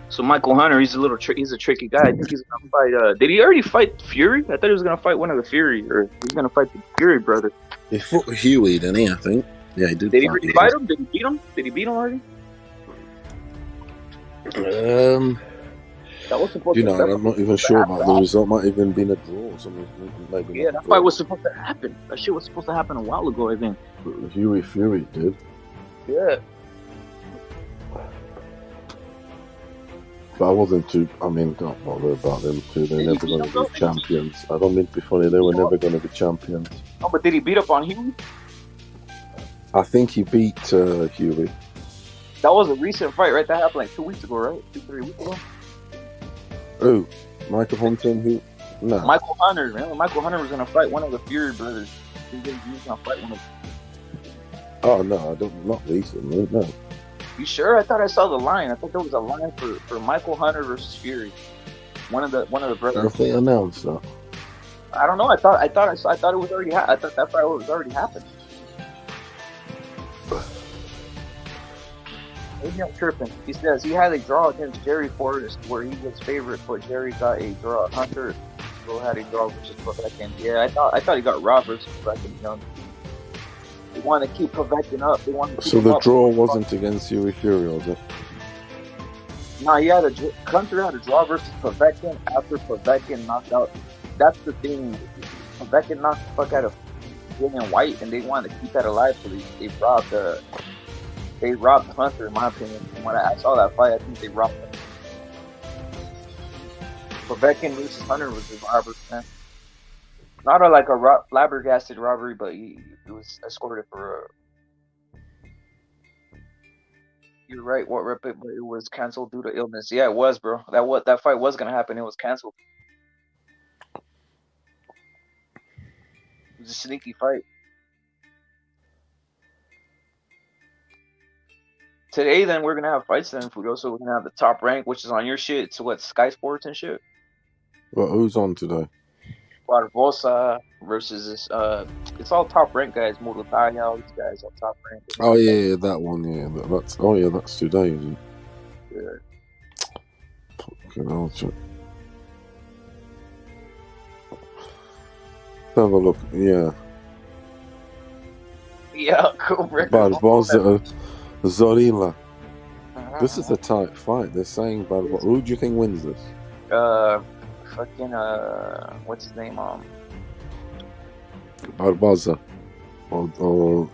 So Michael Hunter, he's a tricky guy. I think he's gonna fight. Did he already fight Fury? I thought he was gonna fight one of the Fury, or he's gonna fight the Fury brother. He fought Huey, didn't he? I think. Yeah, he did. Did he already fight him? Did he beat him? Did he beat him already? That was supposed to happen. I'm not even sure about the result. Might even been a draw or something. Maybe yeah, that fight was supposed to happen. That shit was supposed to happen a while ago, I think. Huey Fury did. Yeah. But I wasn't don't bother about them too. They're never going to be champions. I don't mean to be funny. They were never going to be champions. Oh, but did he beat up on Huey? I think he beat Huey. That was a recent fight, right? That happened like 2 weeks ago, right? 2-3 weeks ago. Oh, Michael Hunter and who? No. Michael Hunter. Remember, Michael Hunter was gonna fight one of the Fury brothers. He was gonna fight one of. Oh no, I don't. Not recently. No. You sure? I thought I saw the line. I thought there was a line for Michael Hunter versus Fury. One of the brothers. If they announced that. I don't know. I thought it was already. I thought that fight was already happened. Maybe I'm tripping. He says he had a draw against Jerry Forrest where he was favorite, but Jerry got a draw. Hunter had a draw versus Povetkin. Yeah, I thought he got robbed versus Povetkin. They want to keep Povetkin up. They want to keep so the up. draw wasn't against Huey Fury, was it? No, he had Hunter had a draw versus Povetkin after Povetkin knocked out. That's the thing. Povetkin knocked the fuck out of William White, and they wanted to keep that alive, so they robbed Hunter, in my opinion. When I saw that fight, I think they robbed him. Povetkin versus Hunter was a robbery, man. Not a flabbergasted robbery, but he was escorted for You're right. But it was canceled due to illness. Yeah, it was, bro. That fight was gonna happen. It was canceled. It was a sneaky fight. Today, then we're gonna have fights. Then, Fudo. So we're gonna have the Top Rank, which is on your shit. It's what, Sky Sports and shit. Well, who's on today? Barbosa versus this. It's all Top Rank guys. Murataya, all these guys on Top Rank. Oh yeah, that one. Yeah, that's today, isn't it? Yeah. Okay, I'll check. Have a look. Yeah. Yeah, cool. Barbosa, Zorilla. This is a tight fight. They're saying Barbosa. Who do you think wins this? Fucking what's his name? Barbosa. Or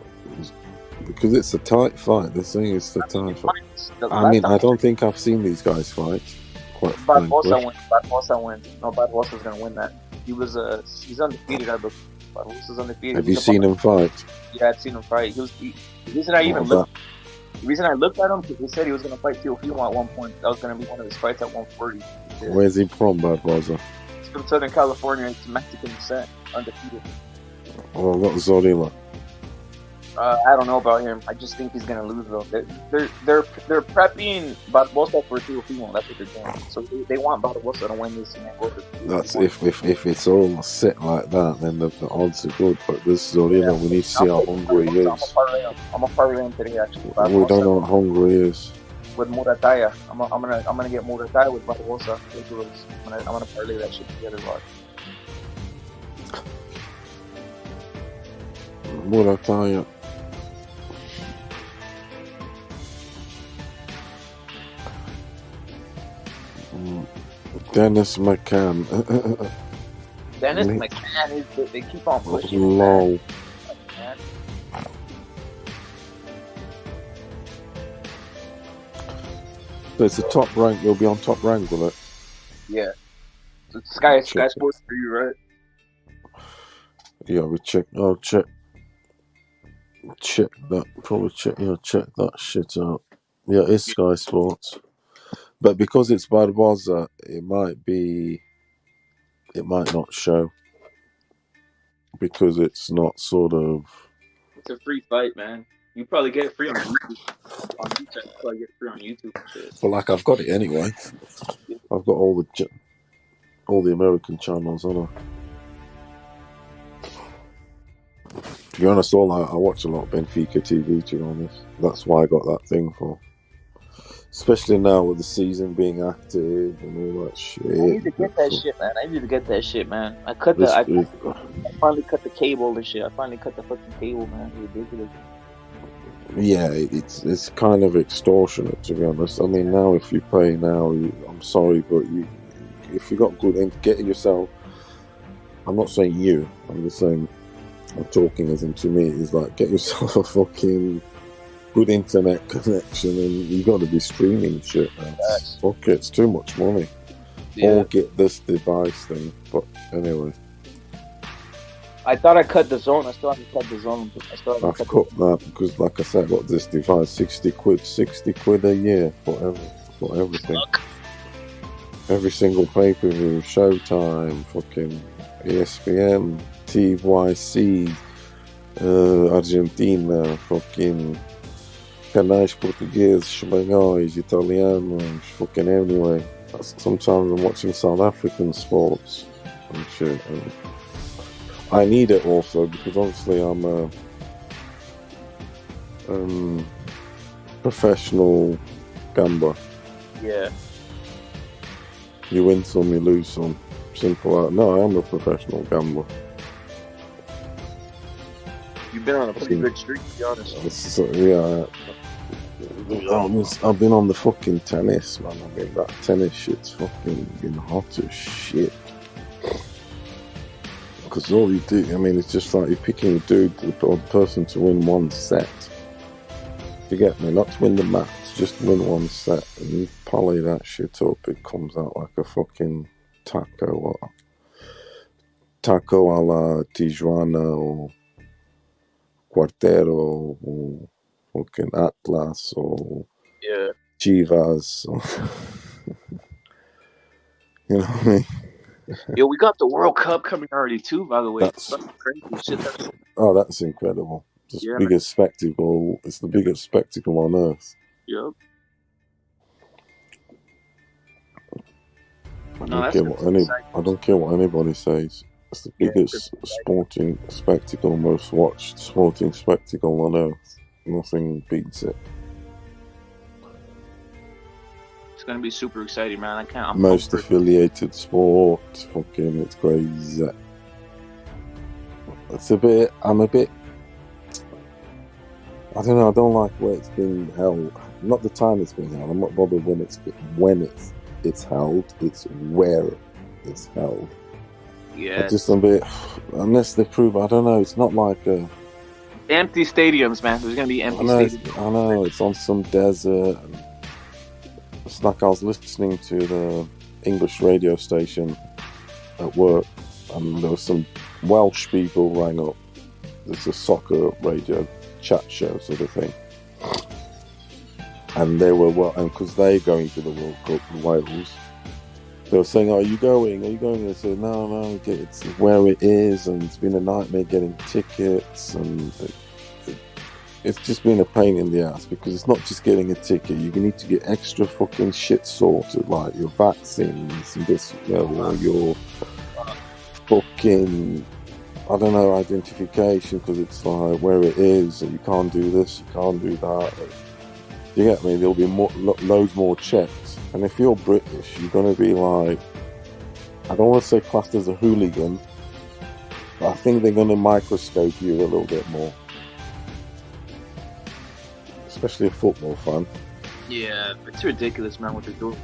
because it's a tight fight. They're saying it's a tight fight. I don't think I've seen these guys fight. Barbosa wins. No, Barbosa's gonna win that. He's undefeated, I believe. Barbosa's undefeated. Have you seen him fight? Yeah, I've seen him fight. The reason I looked at him because he said he was gonna fight Teofimo at one point. That was gonna be one of his fights at 140. Yeah. Where's he from, Barbosa? He's from Southern California. It's Mexican descent, undefeated. Oh, what was Zorilla? I don't know about him. I just think he's gonna lose though. They're prepping Barbosa for Teofimo. That's what they're doing. So they want Barbosa to win this. That's if it's all set like that, then the odds are good. But this Zorilla, we need to see how hungry he is. I'm gonna parlay him today actually. We don't know how hungry he is. With Murataya, I'm gonna get Murataya with Barbosa. I'm gonna parlay that shit together. Murataya. Dennis McCann. Dennis McCann they keep on pushing. Low. So it's a Top Rank. You'll be on Top Rank, will it? Yeah. So it's Sky Sports for you, right? Yeah, we check. I'll check that. Probably check that shit out. Yeah, it's Sky Sports. But because it's Barbosa, it might not show. Because it's not sort of... It's a free fight, man. You probably get it free on YouTube. You probably get it free on YouTube and shit. Well, I've got it anyway. I've got all the American channels on it. To be honest, I watch a lot of Benfica TV, to be honest. That's why I got that thing for. Especially now with the season being active and all that shit. I need to get that shit, man. I finally cut the cable and shit. I finally cut the fucking cable, man. It's ridiculous. Yeah, it's kind of extortionate, to be honest. I mean, now if you pay now, I'm sorry, but if you got good, get yourself. I'm not saying you. I'm just saying. I'm talking as in to me. Is like get yourself a fucking good internet connection, and you got to be streaming shit. Fuck it, it's too much money. Yeah. Or get this device thing. But anyway. I thought I cut the zone. I still haven't cut the zone. I've cut that because, like I said, I got this device, 60 quid a year for everything. Every single pay-per-view, Showtime, fucking ESPN, TYC, Argentina, fucking canais portugueses, espanhóis, italianos, fucking anyway. Sometimes I'm watching South African sports and shit. And I need it also because obviously I'm a professional gambler. Yeah. You win some, you lose some. Simple as. No, I am a professional gambler. You've been on a pretty good streak, to be honest. Yeah. I've been on the fucking tennis, man. I mean, that tennis shit's fucking been hot as shit. Because all you do, I mean, it's just like you're picking a dude or the person to win one set. You get me? Not to win the match, just win one set. And you poly that shit up, it comes out like a fucking taco. Taco a la Tijuana or Cuartero or fucking Atlas or Chivas. Or you know what I mean? Yo, we got the World Cup coming already too, by the way. That's crazy shit. Oh, that's incredible. It's the biggest spectacle. It's the biggest spectacle on earth. Yep. I don't care what anybody says. It's the biggest sporting spectacle, most watched sporting spectacle on earth. Nothing beats it. It's gonna be super exciting, man. I'm most affiliated sport. Fucking, it's crazy. I'm a bit. I don't know. I don't like where it's been held. Not the time it's been held. I'm not bothered when it's held. It's where it's held. Yeah. Just a bit. Unless they prove, I don't know. It's not like a empty stadiums, man. There's gonna be empty stadiums. I know. It's on some desert. And it's like I was listening to the English radio station at work, and there was some Welsh people rang up. It's a soccer radio chat show sort of thing, and they were and because they're going to the World Cup in Wales, they were saying, "Are you going? Are you going?" They said, "No, it's where it is, and it's been a nightmare getting tickets, and it's just been a pain in the ass because it's not just getting a ticket. You need to get extra fucking shit sorted, like your vaccines and this, or your fucking, I don't know, identification, because it's like where it is, and you can't do this, you can't do that. You get me? There'll be loads more checks. And if you're British, you're going to be like, I don't want to say classed as a hooligan, but I think they're going to microscope you a little bit more. Especially a football fan. Yeah, it's ridiculous, man, what they're doing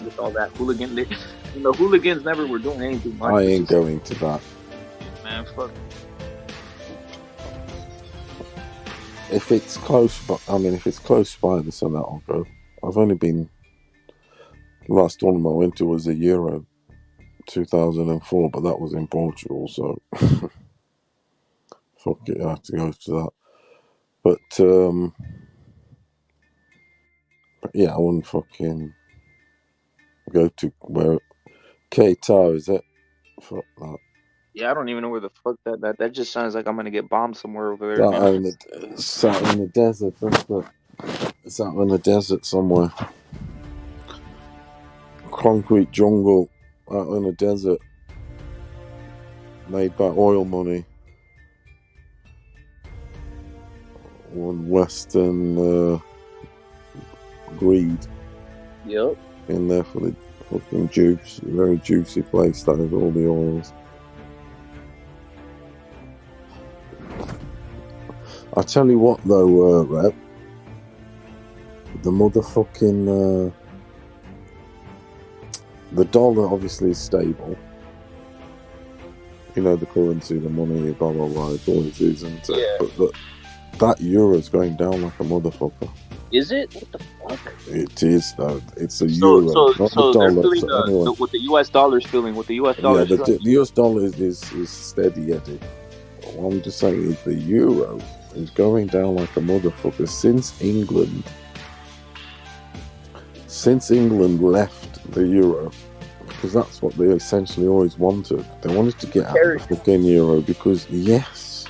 with all that hooligan. Hooligans never were doing anything much. I ain't going to that. Man, fuck. If it's close, if it's close by, this and that, I'll go. I've only been. The last tournament I went to was a Euro, 2004, but that was in Portugal, so fuck it, I have to go to that. But yeah, I wouldn't fucking go to where Qatar is it? Fuck that. Yeah, I don't even know where the fuck that just sounds like I'm gonna get bombed somewhere over there. It's out in the desert. It's out in the desert somewhere. Concrete jungle out in the desert, made by oil money. On Western greed. Yep. In there for the fucking juice. Very juicy place that has all the oils. I tell you what though, Rep, the motherfucking the dollar obviously is stable. You know, the currency, the money, blah, it's always isn't it? Yeah. But that euro's going down like a motherfucker. Is it? What the fuck? It is though. It's a So euro, not a they're dollar. feeling So anyway, what the U.S. dollar is feeling. What the U.S. dollar yeah, is the feeling. US dollar is steady, Eddie. What I'm just saying is the euro is going down like a motherfucker since England left the euro, because that's what they essentially always wanted. They wanted to get out of the fucking euro because, yes,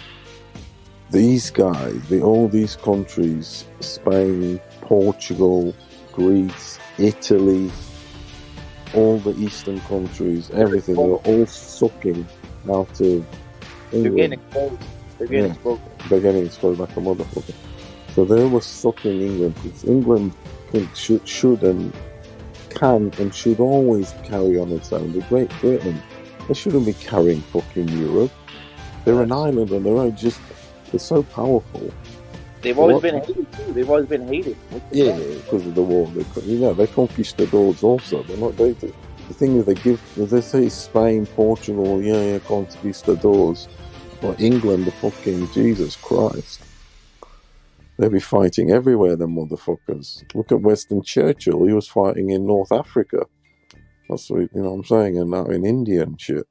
these guys, all these countries, Spain, Portugal, Greece, Italy, all the eastern countries, everything, they're all sucking out of England. They're getting exposed. They're getting exposed like a motherfucker. So they were sucking England, because England should and can and should always carry on its own. The Great Britain, they shouldn't be carrying fucking Europe. They're an island on their own. They're so powerful. They've always been hated too. They've always been hated. Yeah, because of the war. They conquistadors also. They're not dated. The thing is, they say Spain, Portugal, conquistadors, but England, the fucking Jesus Christ. They'll be fighting everywhere, them motherfuckers. Look at Winston Churchill. He was fighting in North Africa. That's what, you know what I'm saying? And now in India and shit.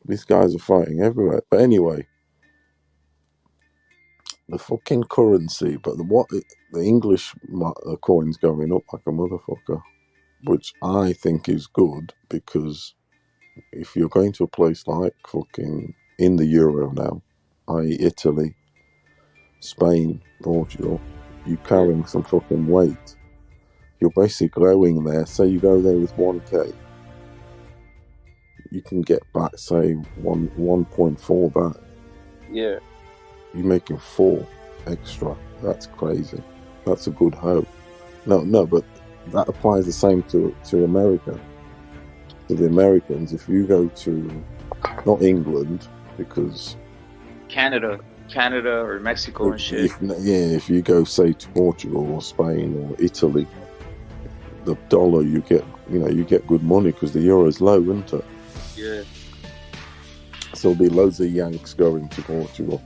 These guys are fighting everywhere. But anyway, the fucking currency, but the English coin's going up like a motherfucker, which I think is good, because if you're going to a place like fucking in the euro now, i.e. Italy, Spain, Portugal, you're carrying some fucking weight. You're basically going there. Say you go there with 1k, you can get back, say, 1.4 back. Yeah. You're making 4 extra. That's crazy. That's a good hope. No, but that applies the same to America. To the Americans, if you go to, not England, because Canada or Mexico and shit. If you go, say, to Portugal or Spain or Italy, the dollar, you get good money, because the euro is low, isn't it? Yeah. So there'll be loads of Yanks going to Portugal.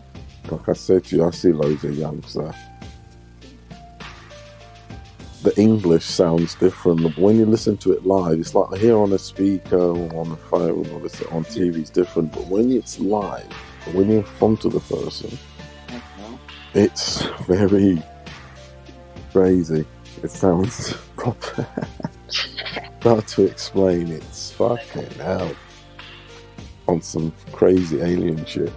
Like I said to you, I see loads of Yanks there. The English sounds different. When you listen to it live, it's like I hear on a speaker or on a phone or on TV, it's different. But when it's live, when you're in front of the person, it's very crazy. It sounds proper. Hard to explain. It's fucking hell. On some crazy alien shit.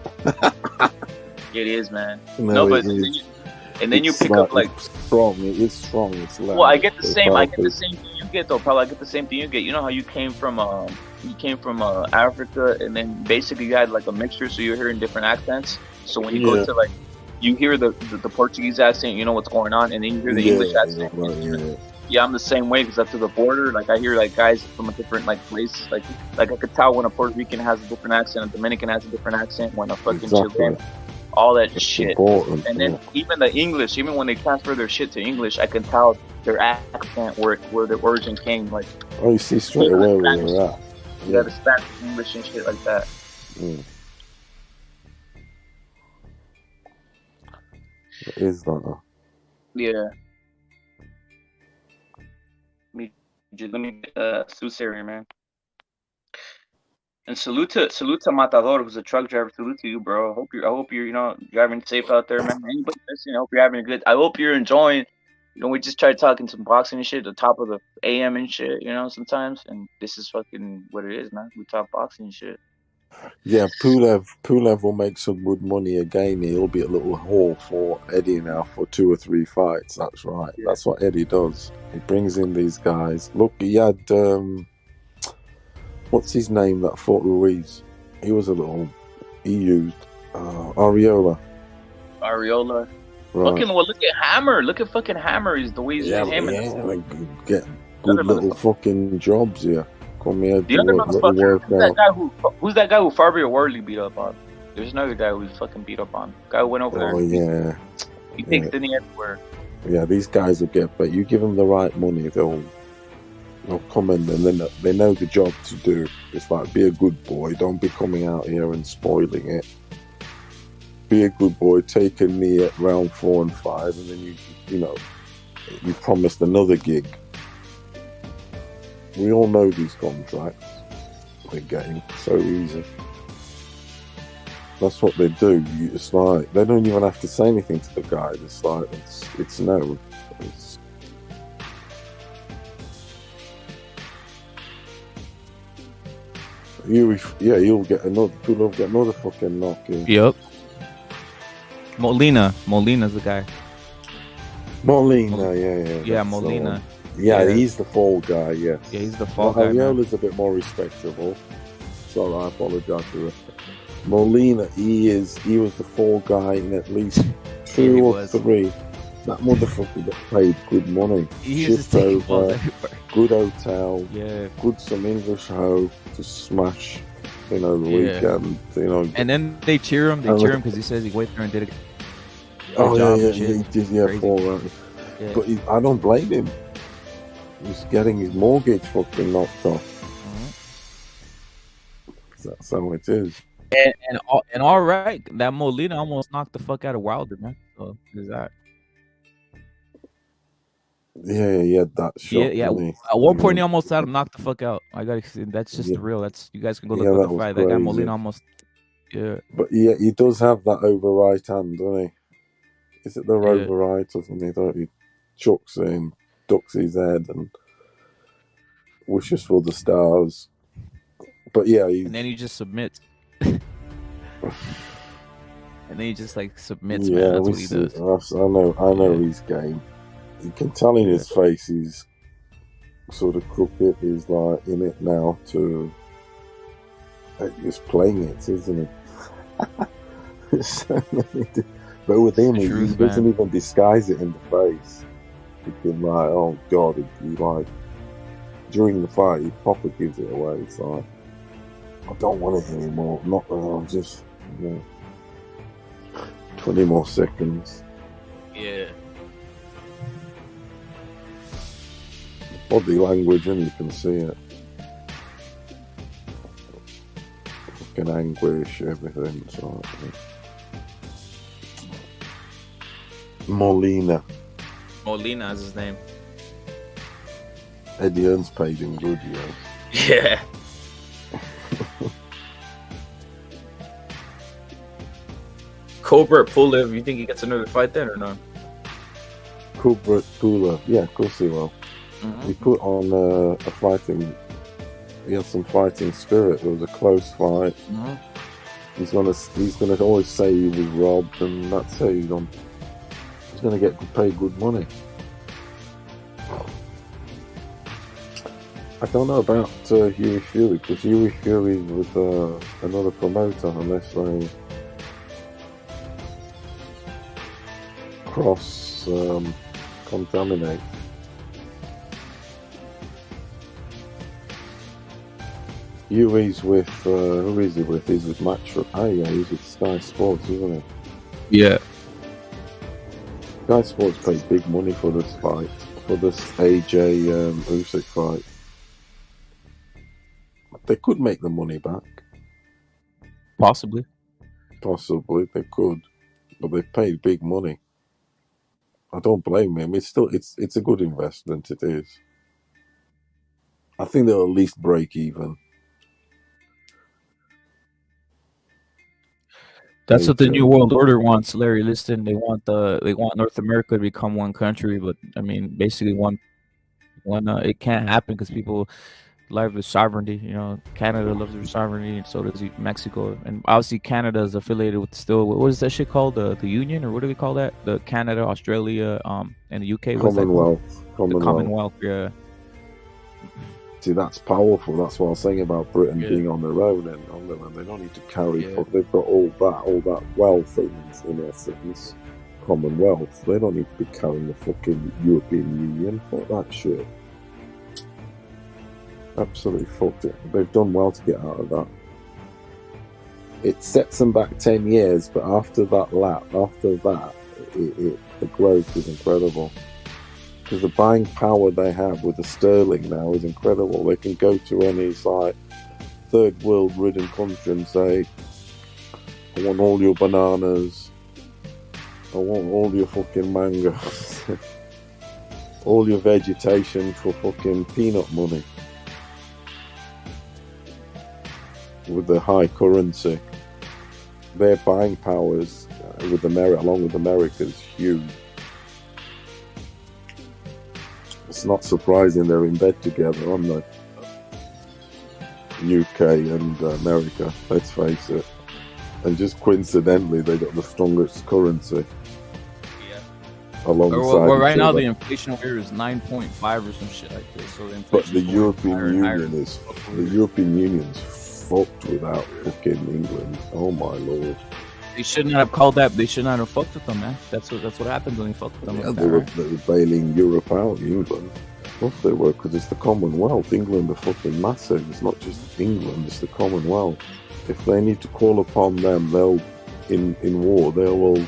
It is, man. No, but then you pick up like strong. It is strong. It's loud. Well, I get the same thing you get though. Probably I get the same thing you get. You know how you came from Africa, and then basically you had like a mixture, so you're hearing different accents. So when you go to like, you hear the Portuguese accent, you know what's going on, and then you hear the English accent. Yeah, I'm the same way, because after the border, like I hear like guys from a different like place, like I could tell when a Puerto Rican has a different accent, a Dominican has a different accent, when a fucking Chilean, all that shit. Important, and then even the English, even when they transfer their shit to English, I can tell their accent where their origin came. Like, oh, you see straight away where they're at. Yeah, the Spanish, English, and shit like that. Mm. It is that. Yeah. Let me get Sue's area, man. And salute to Matador, who's a truck driver. Salute to you, bro. I hope you're driving safe out there, man. Anybody listening, I hope you're having a good. I hope you're enjoying. We just tried talking some boxing and shit, the top of the AM and shit, sometimes. And this is fucking what it is, man. We talk boxing and shit. Yeah, Pulev will make some good money again. He'll be a little whore for Eddie now for 2 or 3 fights. That's right. Yeah. That's what Eddie does. He brings in these guys. Look, he had what's his name that fought Ruiz? He used Ariola. Right. Fucking look at Hammer. Look at fucking Hammer. He's the way he's him. Like, get good little fucking jobs here. The other motherfucker, who's that guy who Fabio Wardley beat up on? There's another guy who fucking beat up on. Guy who went over there. Oh, yeah. He takes the knee everywhere. Yeah, these guys will get, but you give them the right money, they'll come in, and then they know the job to do. It's like, be a good boy, don't be coming out here and spoiling it. be a good boy, take a knee at round 4 and 5, and then you promised another gig. We all know these contracts. They're getting so easy. That's what they do. It's like they don't even have to say anything to the guy. It's like it's known. You'll get another fucking knock in. Yep. Molina's the guy. Molina, Yeah, Molina. Yeah, he's the fall guy. Yeah, he's the fall guy. Ariola's a bit more respectable. Sorry, I apologize for that. Molina, he was the fall guy in at least 2 or 3. That motherfucker got paid good money. Shift over, good hotel, good some English hoe to smash, the weekend, And then they cheer him. They cheer him because he says he went there and did a job. He did, 4 rounds. Yeah. But I don't blame him. He's getting his mortgage fucking knocked off. That's how it is. And all right, that Molina almost knocked the fuck out of Wilder, man. So is that? Yeah, that shot. Yeah. At one point, he almost had him knocked the fuck out. I gotta. That's just the real. That's you guys can go look at the fight. That guy Molina almost. Yeah. But he does have that over right hand, doesn't he? Is it the over right or something? He chucks it in, ducks his head, and wishes for the stars. But yeah, and then he just submits. And then he just submits. Yeah, man. That's what he does. I know his game. You can tell in his face he's sort of crooked. He's like in it now to just playing it, isn't he? But with him, he doesn't even disguise it in the face. He can oh god, he during the fight he proper gives it away. It's like, I don't want it anymore. I'm just 20 more seconds. Yeah. Body language, and you can see it. Fucking anguish, everything. So, Molina is his name. Eddie Hearn's paid him good, Yeah. Kubrat Pulev, you think he gets another fight then or not? Kubrat Pulev, yeah, of course he will. He put on a fighting. He had some fighting spirit. It was a close fight. He's gonna always say he was robbed, and that's how he's gonna get paid good money. I don't know about Huey Fury, because Huey Fury is with another promoter, unless they cross contaminate. Huey's with who is he with? He's with Match. He's with Sky Sports, isn't he? Yeah. Sky Sports paid big money for this fight, for this AJ Usyk fight. They could make the money back. Possibly they could, but they paid big money. I don't blame him. It's a good investment. It is. I think they'll at least break even. That's what the New World Order wants, Larry. Listen, they want North America to become one country, but I mean, basically one. It can't happen because people love their sovereignty. Canada loves their sovereignty, and so does Mexico. And obviously, Canada is affiliated with what is that shit called? The Union, or what do they call that? The Canada, Australia, and the UK. Commonwealth. The Commonwealth. Yeah. See, that's powerful. That's what I was saying about Britain being on their own, and they don't need to carry. They've got all that wealth in essence, Commonwealth. They don't need to be carrying the fucking European Union. Fuck that shit. Absolutely fucked it. They've done well to get out of that. It sets them back 10 years, but after that, the growth is incredible. Because the buying power they have with the sterling now is incredible. They can go to any third world ridden country and say, I want all your bananas. I want all your fucking mangoes. All your vegetation for fucking peanut money. With the high currency. Their buying powers with along with America is huge. It's not surprising they're in bed together, aren't they? UK and America, let's face it. And just coincidentally, they got the strongest currency. Yeah. Alongside Well, right each now other. the inflation here is 9.5 or some shit like this. So the But the inflation's European higher and higher. Union's fucked without fucking England. Oh my lord! They should not have called that. They should not have fucked with them, man. That's what happens when you fuck with them. Yeah, like they that, were right? bailing Europe out, England. Of course they were, because it's the Commonwealth. England are fucking massive. It's not just England; it's the Commonwealth. If they need to call upon them, they'll in war they will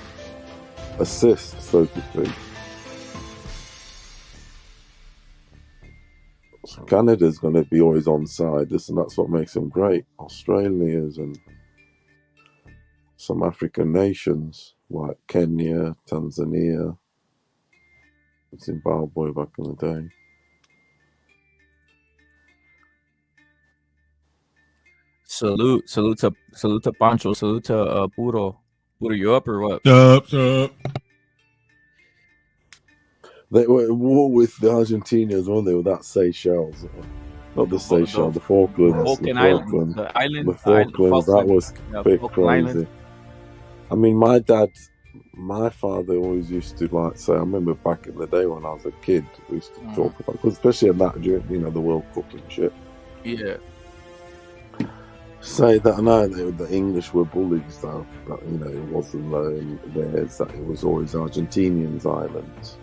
assist, so to speak. So Canada's going to be always on side. That's what makes them great. Australians and some African nations like Kenya, Tanzania, Zimbabwe back in the day. Salute to Pancho, salute to Puro. Puro, you up or what? Sup. They were at war with the Argentinians, weren't they, with that Seychelles? Not the Seychelles, the Falklands. Falkland the Islands. Falklands. The The Falklands, that was yeah, a bit Falkland crazy. Islands. I mean, my father always used to like say, I remember back in the day when I was a kid, we used to talk about, because especially in that, the World Cup and shit. Yeah. Say that I know the English were bullies, though. That it wasn't theirs. That it was always Argentinians' islands.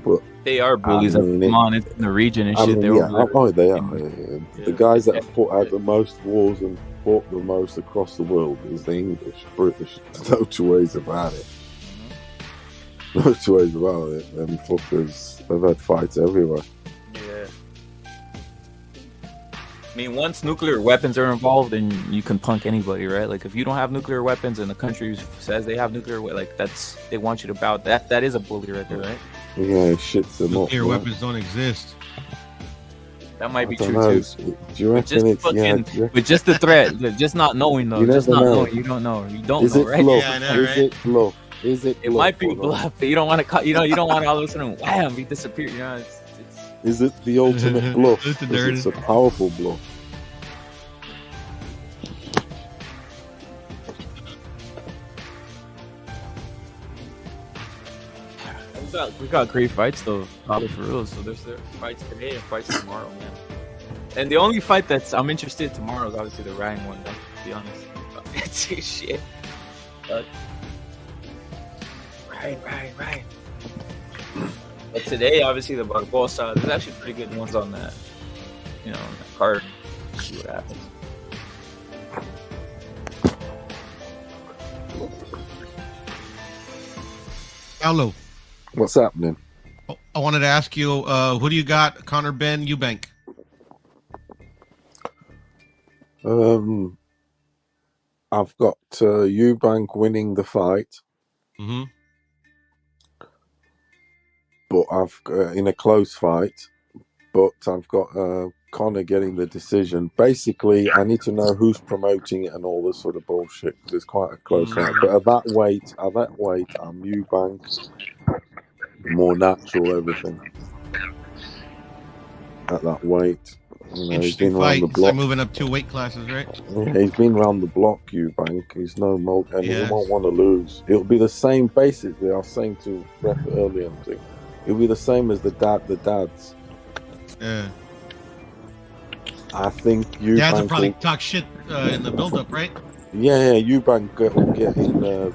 But They are bullies. I mean, Come on, it's in the region and shit. they are. The guys that have fought out the most wars and fought the most across the world is the English, British. There's no two ways about it. No two ways about it. Them fuckers, they've had fights everywhere. Yeah. I mean, once nuclear weapons are involved, then you can punk anybody, right? Like, if you don't have nuclear weapons and the country says they have nuclear, they want you to bow. That is a bully right there, right? Yeah, it shits them up. Nuclear weapons don't exist. That might be I don't true know. too. Do you reckon it's With just the threat, just not knowing though. You Just never not know. knowing. You don't know. You don't Is know, it right? bluff? Yeah, I know, Is right? it bluff? Is it? It bluff might be or not? bluff, but you don't want to. You don't want to all of a sudden wham, he disappeared. You know, it's Is it the ultimate bluff? It's the 'Cause dirty. it's a powerful bluff. we got great fights though, probably for real. So there's fights today and fights tomorrow, man. And the only fight I'm interested in tomorrow is obviously the Ryan one, though, to be honest. It's shit. Right. But today, obviously, the Barbosa, there's actually pretty good ones on that, on that card. See what happens. Hello. What's happening? I wanted to ask you, who do you got? Conor Ben Eubank. I've got Eubank winning the fight, Mm-hmm. but I've in a close fight. But I've got Conor getting the decision. Basically, I need to know who's promoting it and all this sort of bullshit, because it's quite a close fight. But at that weight, I'm Eubank. More natural, everything. At that weight, he's been Interesting around fight. the It's block. like moving up 2 weight classes, right? Yeah, he's been around the block, Eubank. He's no more, and Yes. he won't want to lose. It'll be the same, basically. I was saying to Rep earlier, it'll be the same as the dads. Yeah. I think Eubank. Dads will probably talk shit in the build-up, right? Yeah, Eubank will get in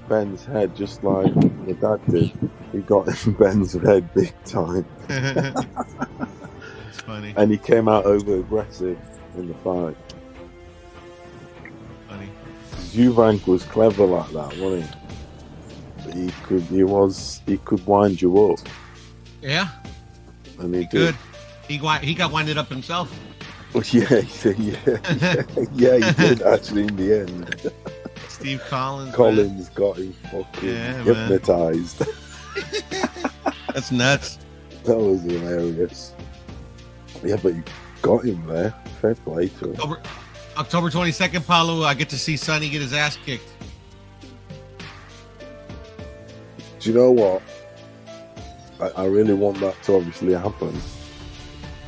Ben's head just like the dad did. He got in Ben's head big time. It's funny. And he came out over aggressive in the fight. Funny. Eubank was clever like that, wasn't he? He could wind you up, Yeah, and he good. did. He got winded up himself. Yeah, he did actually in the end. Steve Collins. Collins got him fucking hypnotized. That's nuts. That was hilarious. Yeah, but you got him there. Fair play to him. October 22nd, Paulo, I get to see Sonny get his ass kicked. Do you know what? I really want that to obviously happen.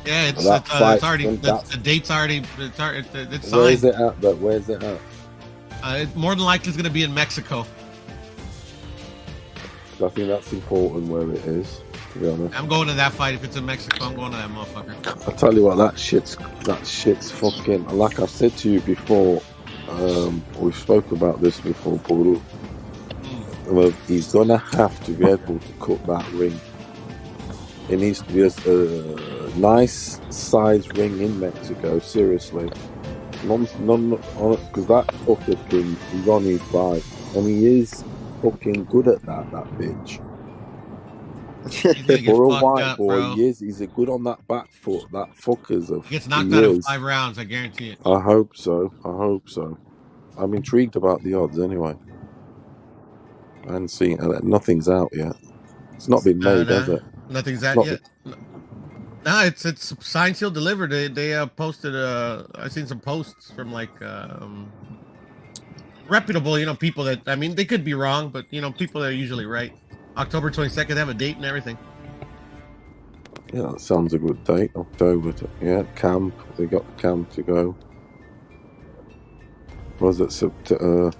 Yeah, it's already the date's already it's signed. Where's it at? Though? Where's it at? More than likely, it's going to be in Mexico. I think that's important where it is. To be honest, I'm going to that fight. If it's in Mexico, I'm going to that motherfucker. I tell you what, that shit's fucking. Like I said to you before, we've spoke about this before, Paul. He's gonna have to be able to cut that ring. It needs to be a nice size ring in Mexico. Seriously, none, because that fucker he's on his bike, and he is fucking good at that bitch. For a white boy, he's a good on that back foot. That fucker's a. He gets knocked out in 5 rounds. I guarantee it. I hope so. I'm intrigued about the odds anyway. I haven't seen nothing's out yet. It's not been made, has it? Nothing's out yet. No, it's signed, sealed, delivered. They posted. I seen some posts from like reputable, people that they could be wrong, but people that are usually right. October 22nd, they have a date and everything. Yeah, that sounds a good date. October. Yeah, camp. They got the camp to go. Was it September,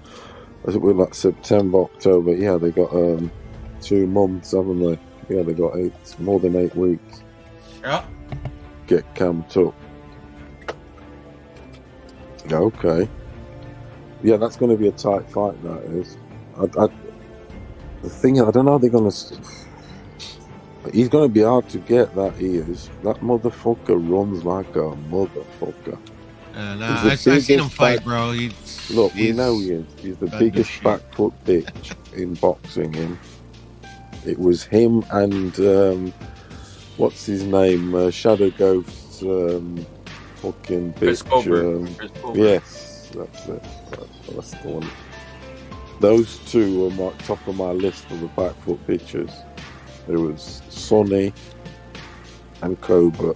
October? Yeah, they got 2 months, haven't they? Yeah, they got more than 8 weeks. Yeah. Get camped up. Okay. Yeah, that's going to be a tight fight. That is. The thing, I don't know how they're going to. He's going to be hard to get. That he is. That motherfucker runs like a motherfucker. I seen him fight, bro. We know he is. He's the biggest back foot bitch in boxing. It was him and what's his name? Shadow Ghost's fucking bitch. Yes, that's it. That's the one. Those two are top of my list of the back foot bitches. There was Sonny and Cobra.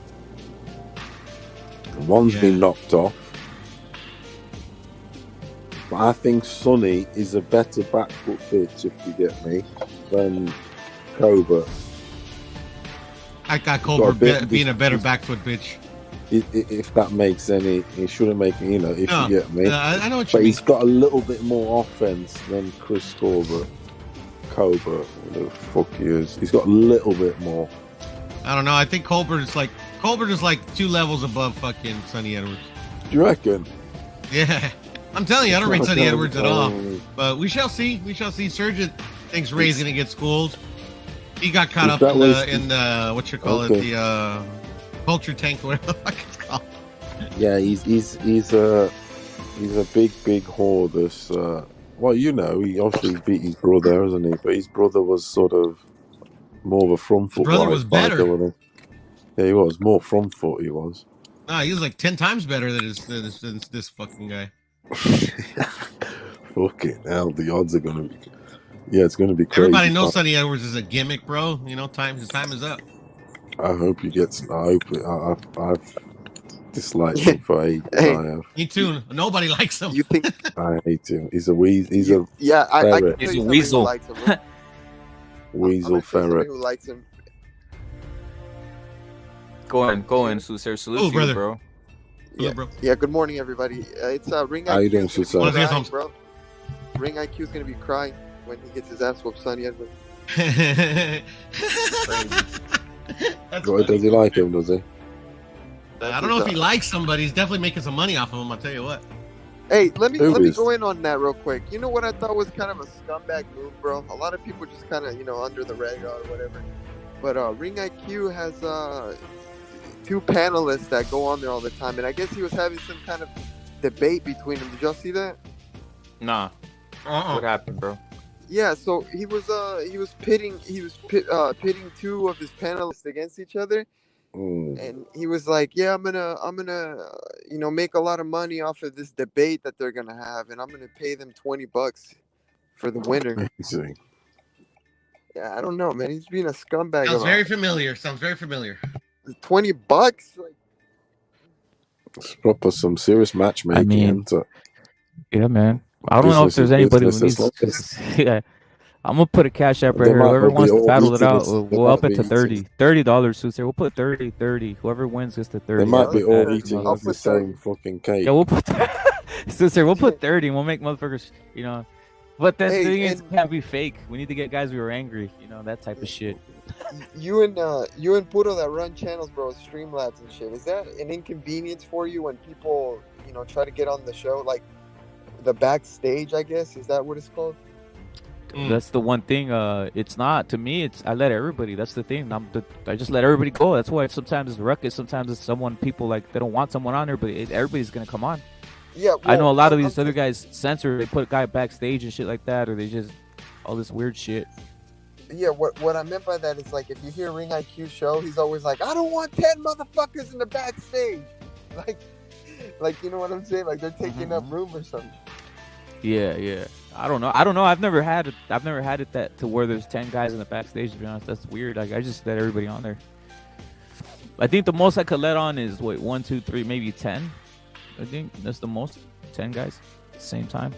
One's been knocked off. But I think Sonny is a better back foot bitch, if you get me, than Cobra. I got Cobra being a better back foot bitch. If that makes any, it shouldn't make if you get me. I know what you mean. But he's got a little bit more offense than Chris Cobra. The fuck he is. He's got a little bit more. I don't know. I think Colbert is like 2 levels above fucking Sonny Edwards. Do you reckon? Yeah, I'm telling you, I don't rate Sonny Edwards at all. But we shall see. Surgeon thinks Ray's gonna get schooled. He got caught up in the what you call it, the culture tank, whatever the fuck it's called. Yeah, he's a big whore. This he obviously beat his brother, hasn't he? But his brother was sort of more of a front foot. His brother was better. Yeah, he was more front foot. He was. Nah, he was like 10 times better than this fucking guy. Fucking hell, the odds are gonna be. Yeah, it's gonna be crazy. Everybody knows Sonny Edwards is a gimmick, bro. His time is up. I hope he gets. I've disliked him for ages. Me too. Nobody likes him. You think? I hate him. He's a weasel. He's a I can He's a weasel. Weasel ferret. Who likes him? Go on, Suser. Salute to you, bro. Yeah, bro. Yeah. Good morning, everybody. It's Ring IQ. How you doing, Suser? Bro. Ring IQ is gonna be crying when he gets his ass whooped, Sonny Edwards. Does he like him? Does he? I don't know if he likes him, but he's definitely making some money off of him. I'll tell you what. Hey, let me go in on that real quick. You know what I thought was kind of a scumbag move, bro? A lot of people just kind of, under the radar or whatever. But Ring IQ has 2 panelists that go on there all the time, and I guess he was having some kind of debate between them. Did y'all see that? Nah. What happened, bro? Yeah, so he was pitting 2 of his panelists against each other, And he was like, "Yeah, I'm gonna, make a lot of money off of this debate that they're gonna have, and I'm gonna pay them $20 for the winner." Yeah, I don't know, man. He's being a scumbag. Sounds very familiar. Sounds very familiar. $20, like. It's proper some serious matchmaking. I mean, yeah, man. I don't know if there's anybody who needs. Yeah. I'm gonna put a cash app right here. Whoever wants to battle it out, we'll up it to $30. $30, we'll put 30. Whoever wins gets the 30. They might be all eating off the same fucking cake. Yeah, we'll put we'll put 30 and we'll make motherfuckers, But the thing is, it can't be fake. We need to get guys who are angry, that type of shit. You and Puro that run channels, bro, Streamlabs and shit. Is that an inconvenience for you when people, try to get on the show, like the backstage? I guess is that what it's called? That's the one thing. It's not to me. I let everybody. That's the thing. I just let everybody go. That's why sometimes it's ruckus. Sometimes it's people like they don't want someone on there, but everybody's gonna come on. Yeah, I know a lot of these other guys censor. They put a guy backstage and shit like that, or they just all this weird shit. Yeah, what I meant by that is like if you hear Ring IQ show, he's always like, "I don't want 10 motherfuckers in the backstage," like you know what I'm saying? Like they're taking up room or something. Yeah. I don't know. I've never had it that to where there's 10 guys in the backstage. To be honest, that's weird. Like I just let everybody on there. I think the most I could let on is 1, 2, 3, maybe 10. I think that's the most. 10 guys at the same time.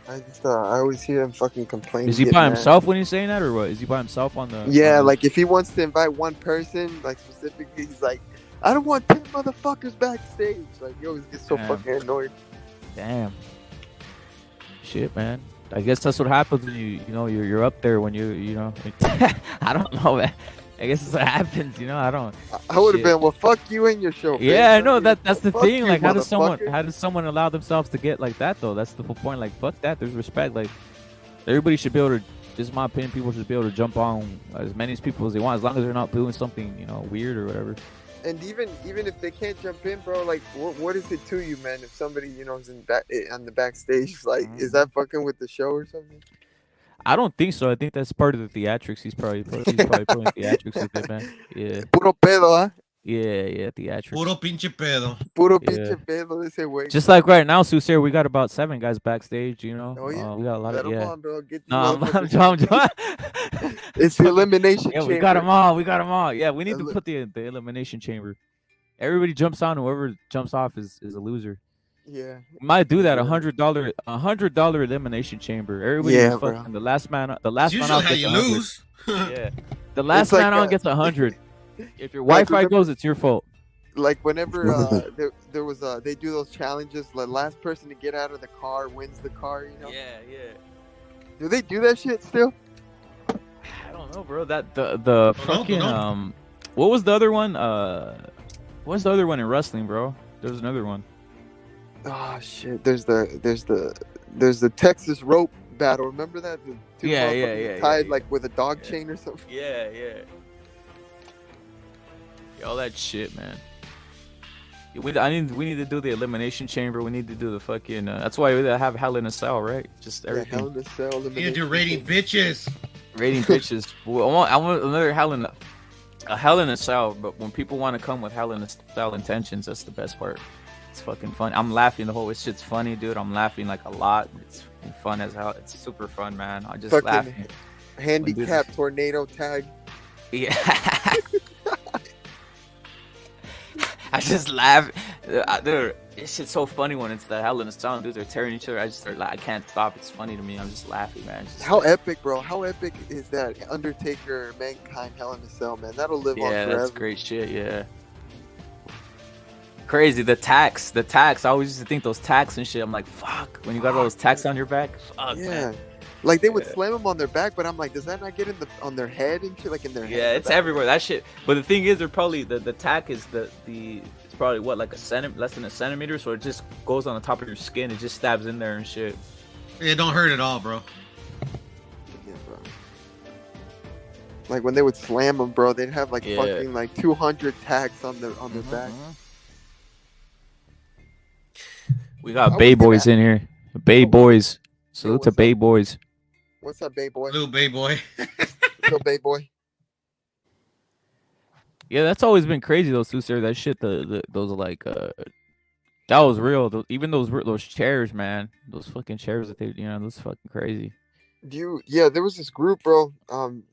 I always hear him fucking complain. Is he by himself when he's saying that, or what? Is he by himself on the? Yeah, like if he wants to invite one person, like specifically, he's like, "I don't want 10 motherfuckers backstage." Like he always gets so fucking annoyed. Damn. Shit, man. I guess that's what happens when you're up there when I don't know, man. I guess that's what happens, I don't. I would have been, well, fuck you and your show. Yeah, I know that's the thing. Like, how does someone allow themselves to get like that though? That's the whole point. Like, fuck that. There's respect. Like, everybody should be able to. Just my opinion. People should be able to jump on as many people as they want, as long as they're not doing something weird or whatever. And even if they can't jump in, bro, like what is it to you, man? If somebody is on the backstage, like is that fucking with the show or something? I don't think so. I think that's part of the theatrics. He's probably putting theatrics with it, man. Yeah. Puro pedo, huh? Yeah, theatrics. Puro pinche pedo. Puro pinche pedo. They say, wait. Just like right now, Suser, we got about 7 guys backstage. Oh yeah. We got a lot of on, bro. Get It's the elimination chamber. We got them all. Yeah, we need to put the elimination chamber. Everybody jumps on. Whoever jumps off is a loser. Yeah. We might do that. $100 elimination chamber. Everybody fucking the last man off gets 100. Yeah. The last man on gets 100. If your Wi-Fi goes, it's your fault. Like whenever there was they do those challenges, the last person to get out of the car wins the car, Yeah. Do they do that shit still? I don't know, bro. That the fucking what was the other one? What's the other one in wrestling, bro? There's another one. Oh shit! There's the Texas rope battle. Remember that? The two tied like with a dog chain or something. Yeah. All that shit, man. We need to do the elimination chamber. We need to do the fucking. That's why we have Hell in a Cell, right? Just everything. Hell in a Cell. You need to do rating bitches. Rating bitches. Well, I want another Hell in a Cell. But when people want to come with Hell in a Cell intentions, that's the best part. It's fucking fun. I'm laughing the whole shit's funny, dude. I'm laughing like a lot. It's fun as hell. It's super fun, man. I just laughing. Handicap tornado tag. Yeah. I just laugh. Dude, this shit's so funny when it's the Hell in a Cell. Dudes are tearing each other. I can't stop. It's funny to me. I'm just laughing, man. How epic, bro. How epic is that Undertaker, Mankind, Hell in a Cell, man? That'll live on forever. Yeah, that's great shit, yeah. Crazy. The tax. I always used to think those tacks and shit. I'm like, fuck. When you got all those tacks on your back, fuck, man. Like they would slam them on their back, but I'm like, does that not get on their head and shit? Like in their head? Yeah, it's everywhere. That shit. But the thing is, they're probably the tack is it's probably what, like less than a centimeter, so it just goes on the top of your skin. It just stabs in there and shit. It don't hurt at all, bro. Yeah, bro. Like when they would slam them, bro, they'd have like fucking like 200 tacks on their back. We got Bay Boys in here. Bay Boys. Salute to Bay Boys. What's up, Bay Boy? Little Bay Boy. Little Bay Boy. Yeah, that's always been crazy though, Suser. That shit, those like that was real. Even those chairs, man. Those fucking chairs that they, those fucking crazy. Yeah, there was this group, bro.